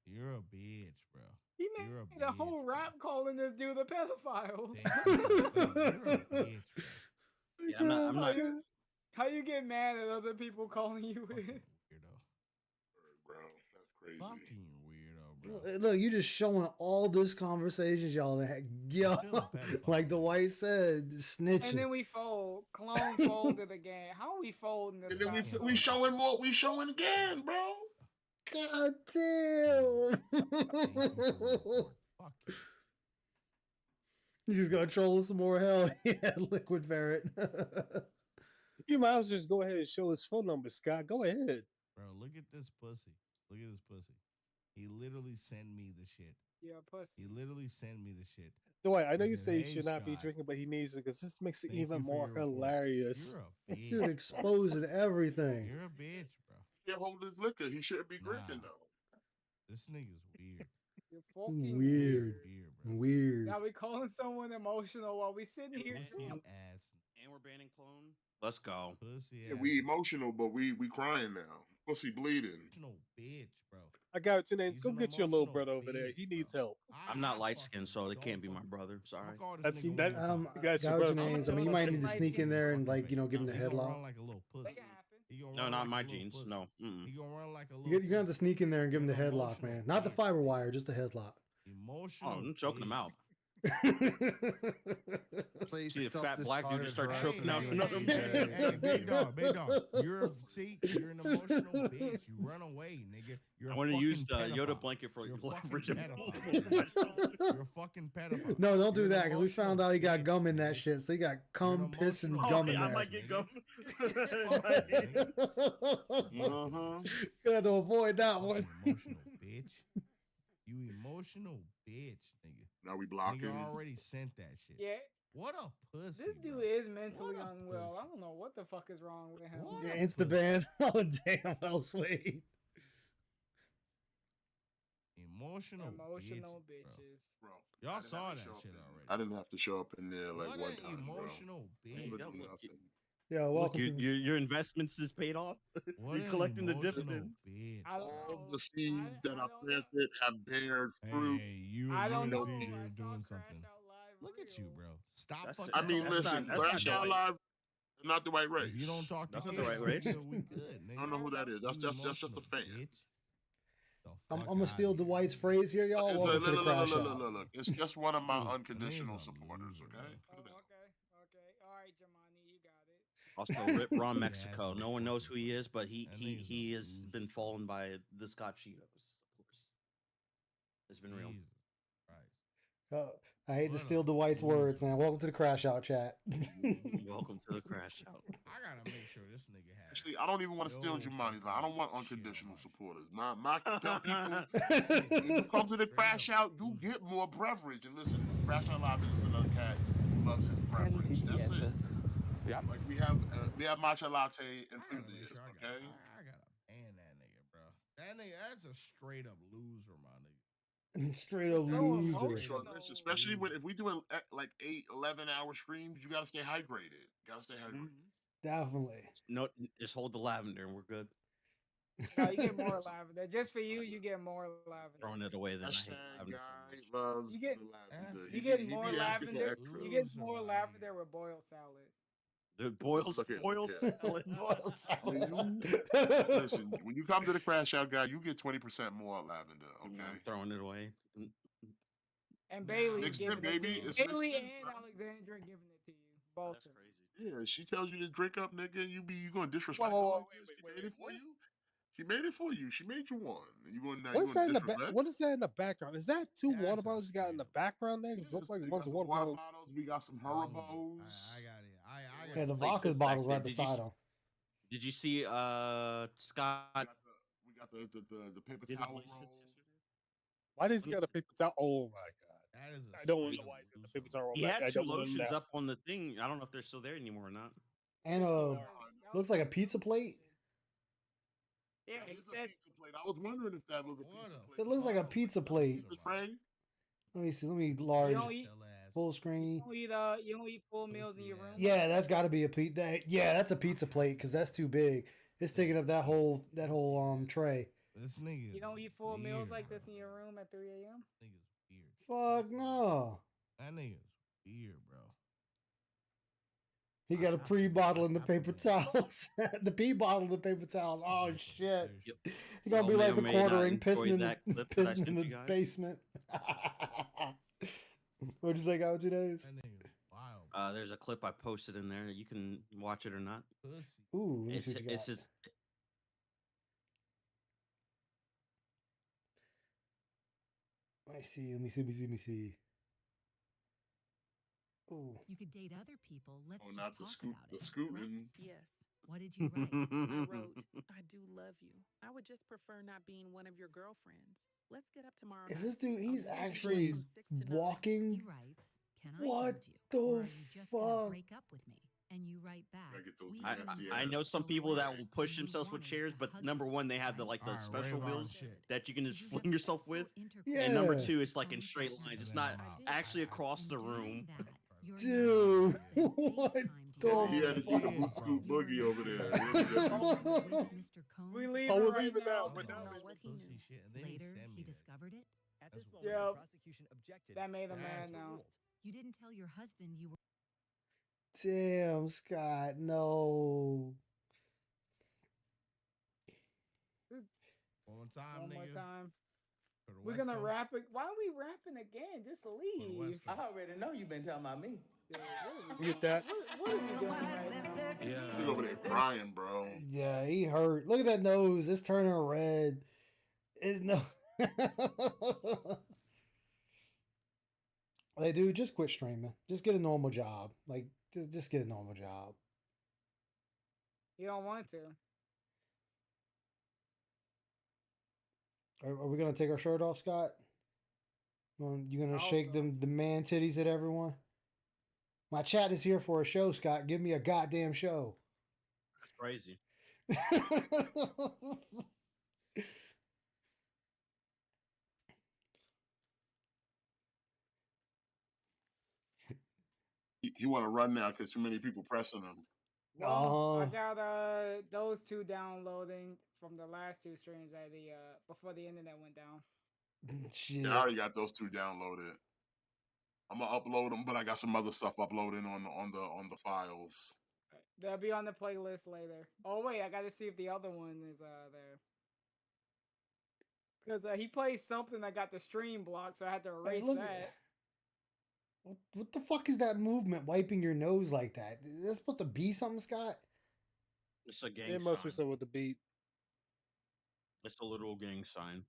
You're a bitch, bro. He made a whole rap calling this dude a pedophile. Yeah, I'm not. How you get mad at other people calling you it? Bro, that's crazy. Fucking weirdo, bro. Look, you just showing all this conversations y'all had. Yo, like Dwight said, snitching. And then we fold. Clone folded again. How are we folding this And then guy? we showing more. We showing again, bro. God damn. Fuck you. You just gonna troll us some more? Hell yeah, Liquid Ferret. You might as well just go ahead and show his phone number, Scott. Go ahead. Bro, look at this pussy. Look at this pussy. He literally sent me the shit. Yeah, pussy. He literally sent me the shit. Dwight, I know He you said, say he "Hey, should not be Scott, drinking, but he needs it because this makes it thank even you for more your report." hilarious. You're a bitch. Dude, exposing everything. You're a bitch, bro. He can't hold his liquor. He shouldn't be drinking though. This nigga's weird. You're fucking Weird. Weird. Now we calling someone emotional while we sitting here. Pussy too. ass. And we're banning clone. Let's go. Pussy Yeah, ass. we emotional, but we crying now. Pussy bleeding. Emotional bitch, bro. I got it, two names. He's Go an get your little emotional brother over there. bitch, He needs help. I'm not light skinned, so it can't be my brother. Sorry. That's nigga that. one You guys, Got your what your brother. names. I mean, you might need to sneak in there and like, give him the He gonna headlock. run like a little pussy. He gonna No, run not like a my little jeans. pussy. No. Mm-mm. He gonna run like a little. You're gonna have to sneak in there and give him the You're an headlock, emotional man. Not the bitch. fiber wire, just the headlock. Emotional. Oh, I'm choking him bitch. out. Please See a stop fat this black dude tyrant just start harassing choking out you. another Hey, big dog. You're an emotional bitch. You run away, nigga. You're I a want to fucking use the Yoda pedophile. blanket for You're a leverage. fucking pedophile. You're a fucking pedophile. No, don't do You're an that because we found out he got emotional gum in that bitch. shit. So he got cum, piss, and emotional gum Oh, in yeah, I there. might get gum. Gonna have to avoid that one. Emotional bitch. You emotional bitch, nigga. Now we blocking. Nigga already sent that shit. Yeah. What a pussy. This dude bro. is mentally What a unwell. I pussy. don't know what the fuck is wrong with him. What Yeah, a Insta ban. Oh damn, well sweet. Emotional Emotional bitches. bitches. Bro, Y'all I didn't saw have to that show up shit in- already. I didn't have to show up in there like What one an time, emotional bro. bitch. Literally look, nothing. Yeah, Look, welcome to your investments is paid off. What You're an collecting the emotional dividends. bitch. I don't All know. the seeds that I don't know. planted have bared fruit. Hey, you I don't and know. see I you're saw doing Crash something. Out Live Look at you, real. bro. Stop That's- fucking I mean, talking listen, shit. that's Crash not Out Dwight. Live, not the right race. If you don't talk to That's not kids, the right race. nigga, we good, nigga. I don't know who that is. That's You just a emotional fan. bitch. The I'm fuck gonna steal outta here, Dwight's nigga. phrase here, y'all. It's Welcome like, to the crash out. look. It's just one of my Nigga's unconditional a supporters, loser, okay? bro. Cut it out. Okay. All right, Jamani, you got it. Also, Rip Ron Yeah, Mexico. that's No one knows who he is, but he That he nigga's he a has loser. been fallen by the Scott Cheetos, of course. It's been real. Jesus Christ. I hate to What steal a Dwight's words, loser. man. Welcome to the crash out chat. Welcome to the crash out. I gotta make sure this nigga has. Actually, I don't even want to steal no Jumanji's line. I don't want unconditional supporters. My tell people, That when you nigga come to the straight crash up out, you get more beverage. And listen, Crash Out Live is another cat who loves his beverage. That's it. Yep. Like we have matcha latte I gotta make enthusiasts, sure okay? I gotta ban that nigga, bro. That nigga, that's a straight up loser, my nigga. Straight up So loser. Sure, listen, especially if we doing like 8, 11-hour streams, you gotta stay hydrated. Gotta stay hydrated. Definitely. No, just hold the lavender and we're good. No, you get more lavender. Just for you, you get more lavender. Throwing it away, then I hate Hashtag lavender. guy loves You get- the lavender. You He get be- he more be asking for lavender. extra. You get Loser, more my lavender with boiled salad. The boils, Look at- boils, yeah. salad. Boiled When salad. you- Listen, when you come to the crash out guy, you get 20% more lavender. I'm Okay. throwing it away. And Bailey's Mixed giving in, it to baby. you. It's Bailey mixed in, and bro. Alexandra giving it to you. Both. That's of them. crazy. Yeah, she tells you to drink up, nigga. You gonna disrespect Whoa, her whoa, like this? She made it for you. She made it for you. She made you one. And you gonna What is that in the back? disrespect? What is that in the background? Is that two That's water a bottles you got in the straight up- background there? 'Cause it Yes, looks like we one's got a some water water bottle. bottles. We got some I Haribos. got it. I Yeah, got the it. vodka's back bottle's there. right beside him. Did you see Scott? We got the paper did towel inflation roll. yesterday? Why does he got a paper towel? Oh my god! That is a I don't know straight why he's got the loser, paper bro. towel. He back. I had two don't wanna know lotions that. up on the thing. I don't know if they're still there anymore or not. And looks like a pizza plate. Yeah, That he is a said pizza plate. I was wondering if that was a What pizza a plate. It looks like a pizza plate. The tray. Let me see. Let me you large don't eat. full screen. You don't eat full meals in your room. Yeah, that's got to be a pizza. Yeah, that's a pizza plate because that's too big. It's taking up that whole tray. This nigga. You don't eat full meals weird, like this bro. in your room at 3 a.m. Nigga's weird. Fuck no. That nigga's weird, bro. He got a pre-bottle in the paper towels. The pee bottle in the paper towels. Oh shit! He gonna Y'all be may like or the may not quartering, enjoy pissing in the that clip that I pissing in sent the you guys. basement. What'd you say, Go 2 days? There's a clip I posted in there. You can watch it or not. Ooh, let me see what you got. It's his. Let me see. Let me see. Let me see. Let me see. Ooh. You could date other people. Let's just not the talk scoop. about The it. scooting. Yes. What did you write? I wrote, I do love you. I would just prefer not being one of your girlfriends. Let's get up tomorrow Is night. this dude? He's I'll visit you actually from 6 to 9. walking. He writes, "Can I What hold you? Or the are you just gonna fuck? break up with me?" And you write back. I know some people that will push themselves with chairs, but number one, they have the special wheels that you can just fling yourself with. And number Yeah. two, it's like in straight lines. It's not actually across the room. Dude, what the He had to do the boot scoop boogie over there. We leave Oh, it we're right leaving now. now. We're not what he knew. Later, he discovered it. At this moment, Yep. the prosecution objected. That made him and mad was now. overruled. You didn't tell your husband you were. Damn, Scott, no. One more time, One more nigga. time. For the We're West gonna Coast. wrap it. Why are we rapping again? Just leave. West I already know you've been talking about me. Dude, what are we Get that? What are we doing right now? He's over there crying, bro. Yeah, he hurt. Look at that nose. It's turning red. It's no. Like, dude, just quit streaming. Just get a normal job. Like, just get a normal job. You don't want to. Are we gonna take our shirt off, Scott? You gonna shake the man titties at everyone? My chat is here for a show, Scott. Give me a goddamn show. That's crazy. He want to run now because too many people pressing him. Well, I got those two downloading from the last two streams at the before the internet went down. Shit. Yeah, I already got those two downloaded. I'm gonna upload them, but I got some other stuff uploading on the files. They'll be on the playlist later. Oh wait, I got to see if the other one is there. Because he plays something that got the stream blocked, so I had to erase that. What the fuck is that movement? Wiping your nose like that? Is that supposed to be something, Scott? It's a gang It must sign. be something with the beat. It's a literal gang sign.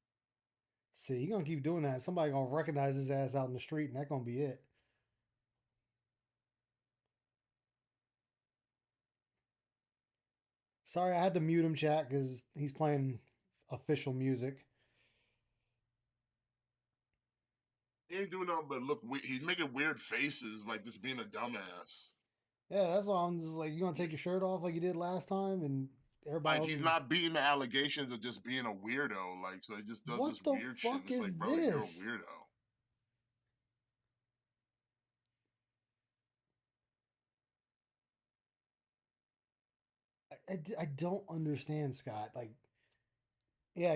See, he gonna keep doing that. Somebody gonna recognize his ass out in the street, and that gonna be it. Sorry, I had to mute him, chat, because he's playing official music. He ain't doing nothing but look. He's making weird faces, like just being a dumbass. Yeah, that's why I'm just like, you gonna take your shirt off like you did last time, and everybody. Like he's not beating the allegations of just being a weirdo. Like so, he just does this weird shit. What the fuck It's is like, bro, this? you're a weirdo. I don't understand, Scott. Like, yeah,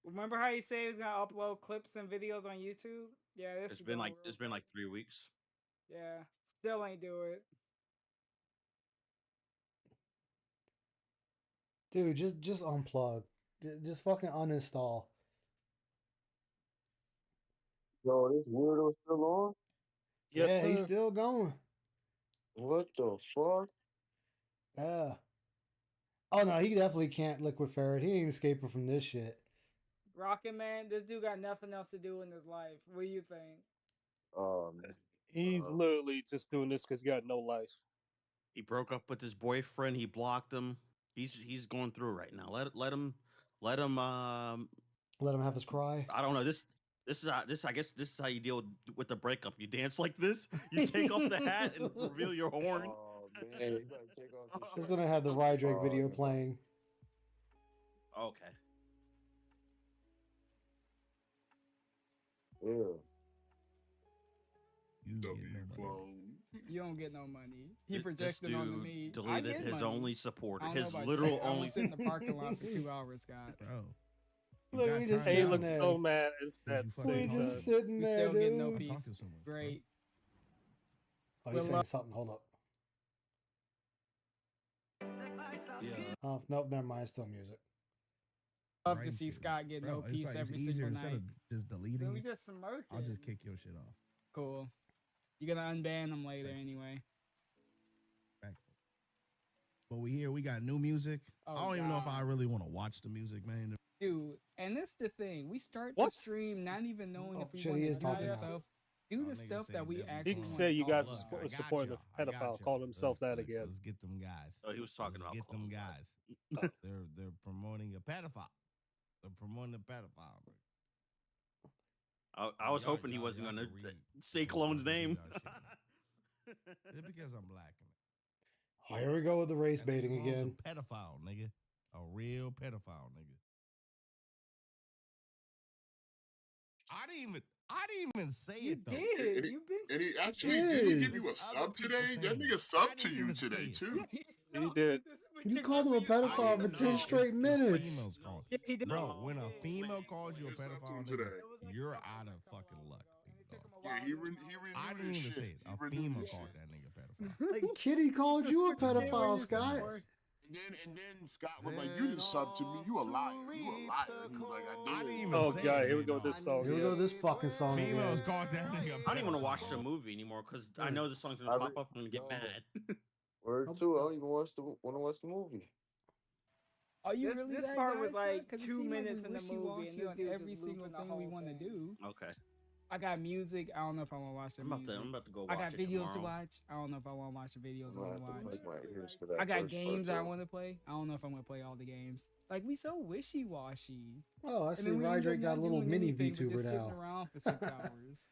Remember how you say he was gonna upload clips and videos on YouTube? Yeah, this It's is been going like it's been like 3 weeks. Yeah, still ain't do it. dude, just unplug. Just fucking uninstall. Yo, this weirdo still on? Yes, yeah, sir. he's still going. What the fuck? Yeah. Oh no, he definitely can't liquid ferret. He ain't escaping from this shit. Rocket Man, this dude got nothing else to do in his life. What do you think? He's literally just doing this because he got no life. He broke up with his boyfriend. He blocked him. He's going through it right now. Let him. Let him have his cry. I don't know. This is I guess this is how you deal with the breakup. You dance like this. You take off the hat and reveal your horn. Oh man, you gotta take off the Just gonna have the Rydrake video man. playing. Okay. Yeah. You don't get no money. He This projected onto dude me. I deleted get his money. only supporter. I don't know His about literal you. I only. was sitting in the parking lot for 2 hours, Scott. Bro. Look, we just He sitting looks there. so mad and sad. We just sitting We there, still get no dude. peace. Great. Oh, he's saying something. Hold up. Yeah. Oh, nope, never mind. It's still music. Love to see Scott get no peace every single night. Just deleting Then we it, just smirking. I'll just kick your shit off. Cool. You're gonna unban him later anyway. But we got new music. Oh, I don't even know if God. I really want to watch the music, man. Dude, and that's the thing. We start What? the stream not even knowing Oh, if we shit, want he to is do talking this now. stuff. Do the stuff that we actually He want said to you talk guys about. are supporting the pedophile, calling himself that again. Let's get them guys. Oh, he was talking Let's about get them clones. guys. They're promoting a pedophile. They're promoting a pedophile. I was hoping he wasn't gonna say Clone's name. It's because I'm black. Oh, here we go with the race That baiting nigga's again. a pedophile, nigga. A real pedophile, nigga. I didn't even say it though. Did you've been? And he actually did he give you a sub today? That nigga subbed to you today too. He did. You called him a pedophile for 10 straight minutes. Yeah, he did. Bro, when a female calls you a pedophile, nigga, you're out of fucking luck. Yeah, he renewed I didn't his even shit. say it. He A renewed female his called shit. that nigga pedophile. Like, Kitty called you a pedophile, Scott. And then Scott was like, "You didn't sub to me. You a liar. You a liar." He was like, "I I did." didn't even Oh say god, it, here we man, go with this song. Here we go with this fucking song Females again. called that nigga. I don't even want to watch the pedophile. movie anymore because I know the song's gonna pop up. I'm gonna get mad. Word too. I don't even want to watch the movie. Are you This, really this that part guy, was Scott? like 'Cause it 2 seemed like minutes we in the movie, and wishy-washy this on dude every just single looping the thing we whole want to thing. do. Okay. I got music. I don't know if I want to watch the music. I'm about to go I watch got it videos to tomorrow. watch. I don't know if I want to watch the videos I I'm want gonna to have to watch. plug my ears for that. I got first games part, I though. want to play. I don't know if I'm gonna play all the games. Like we so wishy washy. Oh, I And see then we end up Roderick got a not little doing mini anything but VTuber just sitting now. around for 6 hours.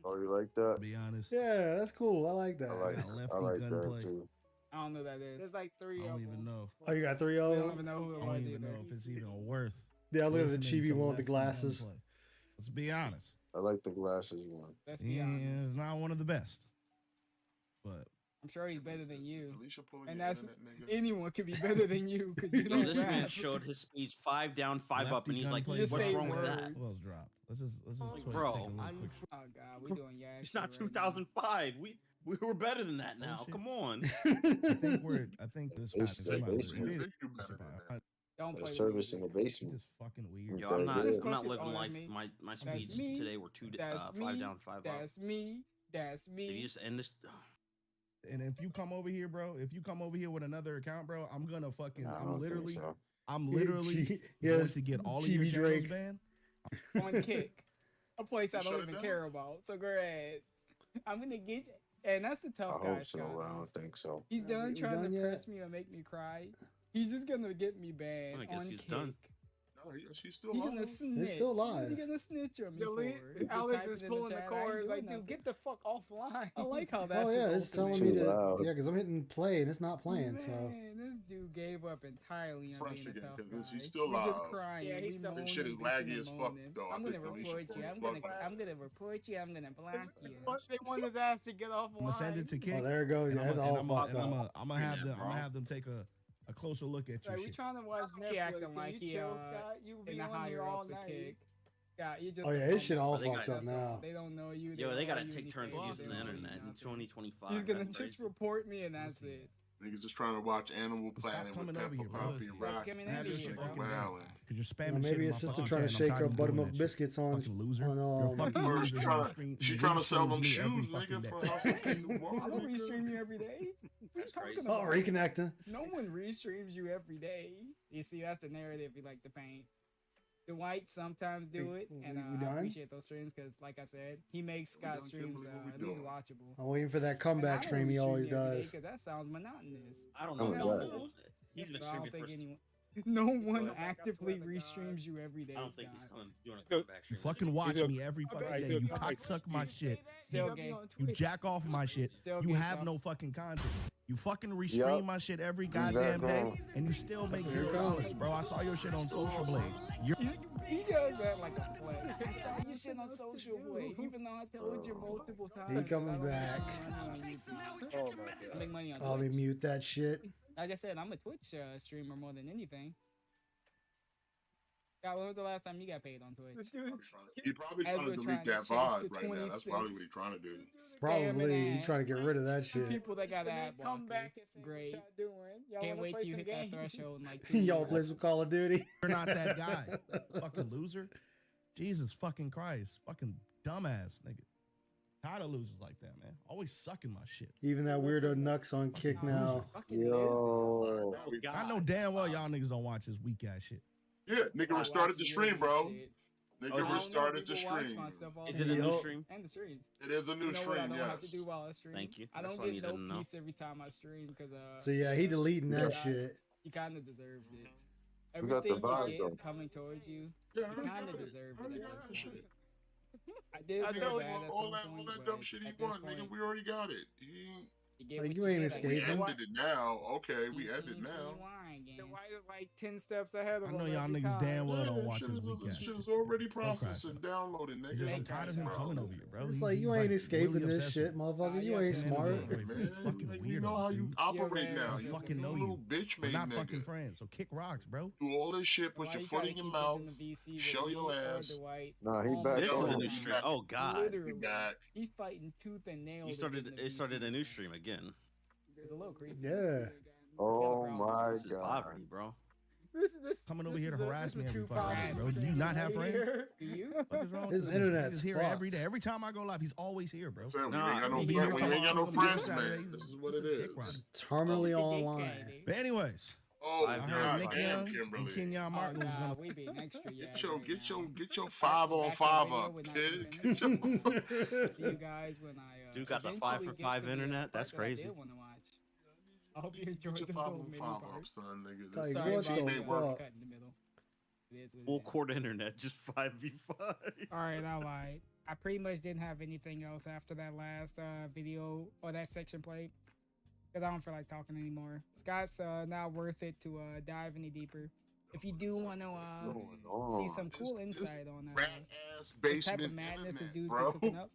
Oh, you like that? To be honest, Yeah, that's cool. I like that. I like, got lefty I like that gunplay. too. I don't know who that is. There's like 3 I don't even know. Oh, you got 3 We of don't them? even know who it I was don't even either. know if it's even worth. Yeah, look at the listening chibi to one with the lefty glasses. gunplay. Let's be honest. I like the glasses one. Let's be Yeah, honest. it's not one of the best. But I'm sure he's better than you. Felicia pulling And your that's internet, nigga. anyone could be better than you because you Yo, don't this man rap. showed his speeds 5 down, 5 up, lefty and he's like, gunplay Just "What's say wrong with words. that?" Well, dropped. Let's just Like, take bro, a little quick. Oh god, we doing yeah. It's not 2005. We were better than that now. Bullshit. Come on. I think this It's is the about basement. it. Think you better than that. Don't The play with service me. in the basement. It's fucking weird. Yo, I'm not. Just I'm not focus living on life. me. My That's speeds me. today were 5 down, 5 up. That's me. That's me. Did you just end this? And if you come over here, bro, if you come over here with another account, bro, I'm gonna fucking. Nah, I I'm don't think literally. so. I'm literally going Yes, to get all of your Chibi channels Drake. banned. On Kick, a place I Shut don't it even down? care about. So go ahead. I'm gonna get, and that's the I tough guy, hope so, Scott. but I don't think so. He's done You trying done to yet? press me or make me cry. He's just gonna get me banned I guess on he's Kick. done. No, she's still He's alive. gonna snitch. still alive. What's he gonna snitch on me Yo, for? Lee- Just Alex type is it in pulling the chat. I cord ain't like, doing dude, nothing. get the fuck offline. I like how that's Oh yeah, the it's telling ultimate. me Too to. loud. Yeah, because I'm hitting play and it's not playing. So Man, this dude gave up entirely on Fresh being a again, tough 'cause guy. he's still we just alive. crying. Yeah, we he's still This shit is moaning, bitching, laggy and as fuck, moaning. though. I I'm gonna think Alicia report you. pulled I'm the gonna plug. report you. I'm gonna block you. They want his ass to get offline. I'm gonna send it to Kick. oh, there it goes. and Yeah, it's all fucked up. I'm gonna have them take a closer look at your Like, we shit. trying to watch Netflix. He acting like he chill, Scott. You be on here all night. Scott, you just Oh yeah, his shit all They fucked got- up now. They don't know you. Yo, they don't gotta know you take turns anything. using They the don't know internet in nothing. 2025. He's gonna That's just crazy. report me and that's it. Niggas just trying to watch Animal Planet with coming over Pepper here, bro. Puppy and Stop Rocky. coming Have over your here, shit bro. fucking Wowing. Cause you're spamming Well, shit maybe in his my sister fucking trying to chat, shake and I'm her tired of you doing buttermilk that biscuits shit. on Fucking loser. on You're a fucking Or loser. she trying to sell them Restreams me every shoes, nigga, fucking for day. House of King New I don't Water. restream you every day. What you That's talking crazy. Oh, about? reconnecting. No one restreams you every day. You see, that's the narrative we like to paint. The whites sometimes do it, and we I done? appreciate those streams because, like I said, he makes Scott's done, Kimberly? streams What we at least doing? watchable. I'm waiting for that And I comeback don't stream he restream always you every day does. 'cause that sounds monotonous. I don't Oh, know. yeah. No, he's been But I don't streaming think for. anyone. No one ahead. actively restreams you every day. I don't think he's Scott. coming doing a So- comeback You stream. fucking watch He's a- me every fucking Alright, day. so- You cocksuck my shit. Still gay. You jack off my shit. Still You gay, have Sal. no fucking content. You fucking restream Yup. my shit every goddamn day, and you still make $0, bro. I saw your shit on Social Blade. You're He does that like a flex. I saw your shit on social way, even though I told you multiple times. He that I coming don't back. make money on YouTube. Oh my I god. make money on I'll be Twitch. mute that shit. Like I said, I'm a Twitch streamer more than anything. God, when was the last time you got paid on Twitch? He's probably As trying to we're delete trying to that chase VOD the right now. That's 26 probably what he's trying to do. Probably he's trying to get rid of that Two shit. people that got ad Come blocker. back and say Great. what y'all doing. Y'all Can't wanna wait play till you some hit that games? threshold in like 2 Y'all years. play some Call of Duty. You're not that guy. Fucking loser. Jesus fucking Christ. Fucking dumbass nigga. Tired of losers like that, man. Always sucking my shit. Even that weirdo Nux on kick now. Yo. I know damn well y'all niggas don't watch this weak ass shit. Yeah, nigga restarted the stream, bro. Nigga restarted the People watch stream. my stuff all Is the it a new time. stream? And the streams. It is a new You know what I stream, don't have to yes. do while I stream? Thank you. I That's don't all I get needed no to know. peace every time I stream because So yeah, he deleting that God, shit. You kind of deserved it. We got the Everything vibes, you get though. is coming towards you. Yeah, You kind of deserved it at this point. I You did know, feel bad at all some point, that but dumb shit he at this want, nigga. point, We already got it. He ain't- you get Like, what you ain't get, I we escaping. ended it now. Okay, we ended guess. now. The white is like 10 steps ahead of I know him y'all every niggas time. damn well don't Yeah, watch shit his weak is, ass shit shit. is already Don't cry, processed and downloaded, It's just, nigga. I'm tired of him Bro. coming over here, bro. It's like you ain't escaping this shit, motherfucker. You ain't smart. Hey, man, Fucking like, weirdo, we know how you dude. operate now. I You fucking a know little you. bitch We're made not nigga. fucking friends, so kick rocks, bro. Do all this shit, put Why your you foot gotta in your keep mouth, using the VC with show me your or ass. Dwight? Nah, he on back my This on. is a channel? new stream. Oh God. Literally, back. he fighting tooth and nail. He to started. get in the It started a VC. new stream again. It's a little creepy. Yeah. Oh my This is god. poverty, bro. This Coming over this here to is a- harass this me is every true fucking day, poverty bro. Do you stream not have right friends? here. Do you? What is wrong with His this nigga? internet's He's here fucked. every day. Every time I go live, he's always here, bro. Fam, Nah, you ain't got no he friends. here You talking ain't got about no I'm gonna be friends, Saturday. man. This is what He's it a dick is. rider. Terminally Oh, it's the online. dickhead. But anyways, Oh, I I heard heard god Nick damn, Young and Kimberly. Kenyon Martin was gonna. We being extra, yeah. Get your right get your now. get your Back- 5-on-5 back to up, video kid. with Get your not See you guys when I Dude got the eventually 5 for get 5 to the internet. part That's that I crazy. did want to watch. I hope you get enjoyed your this little mini 5-on-5 up, part. son, nigga. Like, This what this the team ain't fuck? working. Cut in the middle. It is what Full it is. court internet, just 5v5. All right, I lied. I pretty much didn't have anything else after that last video or that section played because I don't feel like talking anymore. Scott's not worth it to dive any deeper. If you do want to see some cool insight on Rat ass the type basement of madness this internet, dude's bro. been cooking up,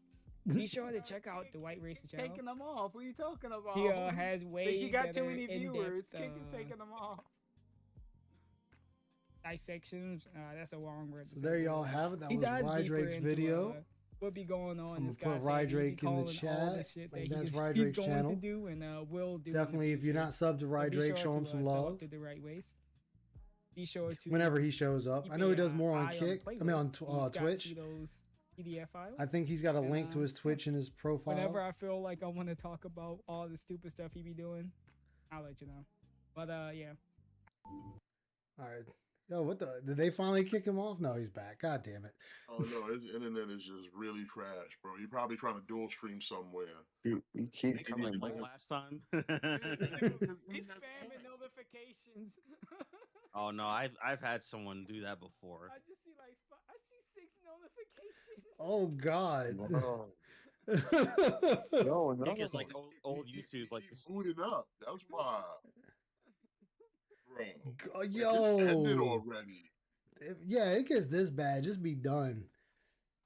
be sure to check out the White Racer channel. Taking them off. What are you talking about? He has way Think he got too better many viewers. in-depth, Kick is taking them off. dissections. That's a wrong word. to So say. there y'all have it. That He was dives deeper Rydrake's into, video. What be going on? I'm This gonna guy put saying he be Rydrake in the calling all the chat. shit Like, that that's he's Rydrake's going channel. to do and will do. in the Definitely, if you're future. not subbed to But be Rydrake, sure show him to, some sub up love. to the right ways. Be sure to Whenever he shows up. I know he does more on eye Kick. the I mean, on playlist. He's got Twitch. Cheetos PDF files. I think he's got a And, link to his Twitch in his profile. Whenever I feel like I want to talk about all the stupid stuff he be doing, I'll let you know. But yeah. All right. Yo, what the? Did they finally kick him off? No, he's back. God damn it. Oh no, his internet is just really trash, bro. He probably trying to dual stream somewhere. He keep Coming like last time. He's spamming notifications. Oh no, I've had someone do that before. I just see like I see 6 notifications. Oh God. No, no. Nick is like old YouTube, like this. Booted up. That's why. Bro. It Yo. just ended already. Yeah, it gets this bad. Just be done.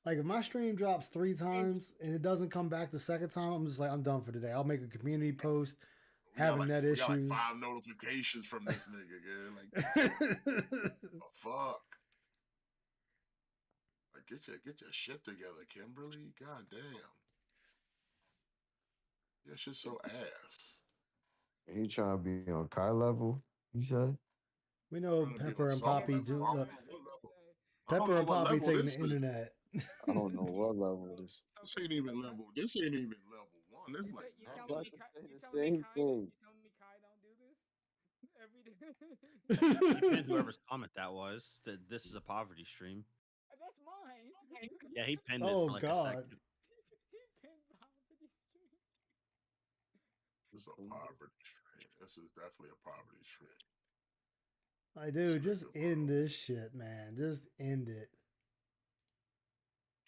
Like if my stream drops 3 times and it doesn't come back the second time, I'm just like, I'm done for today. I'll make a community post having net We issues. got like 5 notifications from this nigga, yeah. Like, oh, fuck. Like, get your shit together, Kimberly. God damn. Your shit's so ass. He trying to be on Kai level, he said. We know Trying to be Pepper on and some Poppy level. do. I don't Look, know what level. I don't Pepper know and what Poppy level taking this the is. internet. I don't know what level this. This ain't even level. This ain't even level 1. This like You I'm telling about me to Kai, say you the telling me same Kai, thing. you telling me Kai don't do this every day? He pinned whoever's comment that was. That this is a poverty stream. That's mine. Yeah, he pinned it Oh for like a God. second. He pinned poverty stream. this is a poverty stream. This is definitely a poverty stream. I do. Just end this shit, man. Just end it.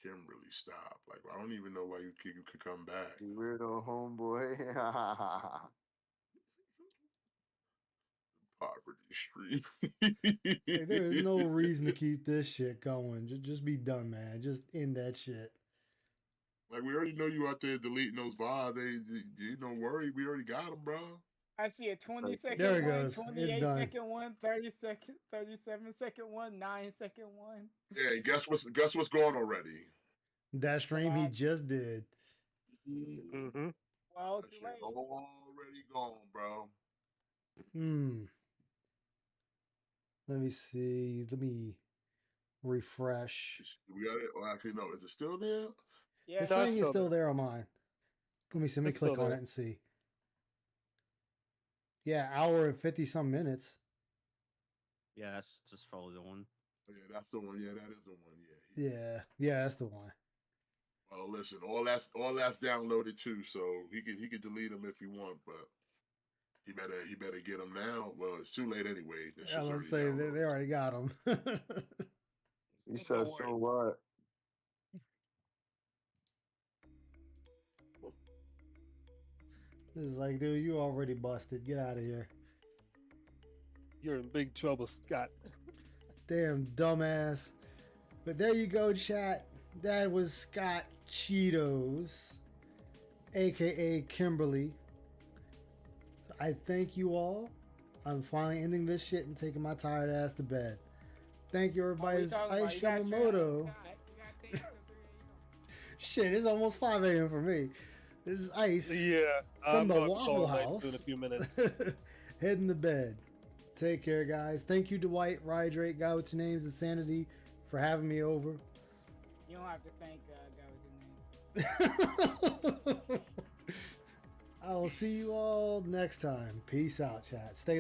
Kimberly, stop. Like, I don't even know why you could come back. You weirdo homeboy. Poverty stream. Like, there is no reason to keep this shit going. Just be done, man. Just end that shit. Like, we already know you out there deleting those VODs. You don't worry. We already got them, bro. I see a 20-second There it one, goes. It's 28-second done. one, 37-second one, 9-second one. Yeah, and guess what's gone already? That stream he just did. Mm-hmm. Well, That shit already gone, bro. Let me see. Let me refresh. We got it. Well, actually, no. Is it still there? Yeah, It's saying it's still there on mine. Let me see. Let me It's click still on there. it and see. Yeah, hour and 50 some minutes. Yeah, that's just probably the one. Oh, yeah, that's the one. Yeah, that is the one. Yeah. Yeah, that's the one. Well, listen, all that's downloaded too, so he could delete them if you want, but he better get them now. Well, it's too late anyway. That Yeah, shit's let's already say downloaded. they already got him. He says, so what? It's like, dude, you already busted. Get out of here. You're in big trouble, Scott. Damn dumbass. But there you go, chat. That was Scott Cheetos, aka Kimberly. I thank you all. I'm finally ending this shit and taking my tired ass to bed. Thank you, everybody. It's Ice Yamamoto. Shit, it's almost 5 a.m. for me. This is Ice. Yeah, from I'm the gonna Waffle call it night House. too in a few minutes. Heading to bed. Take care, guys. Thank you, Dwight, Rydrake, Guy with Your Names, Insanity, for having me over. You don't have to thank Guy with Your Names. I will see you all next time. Peace out, chat. Stay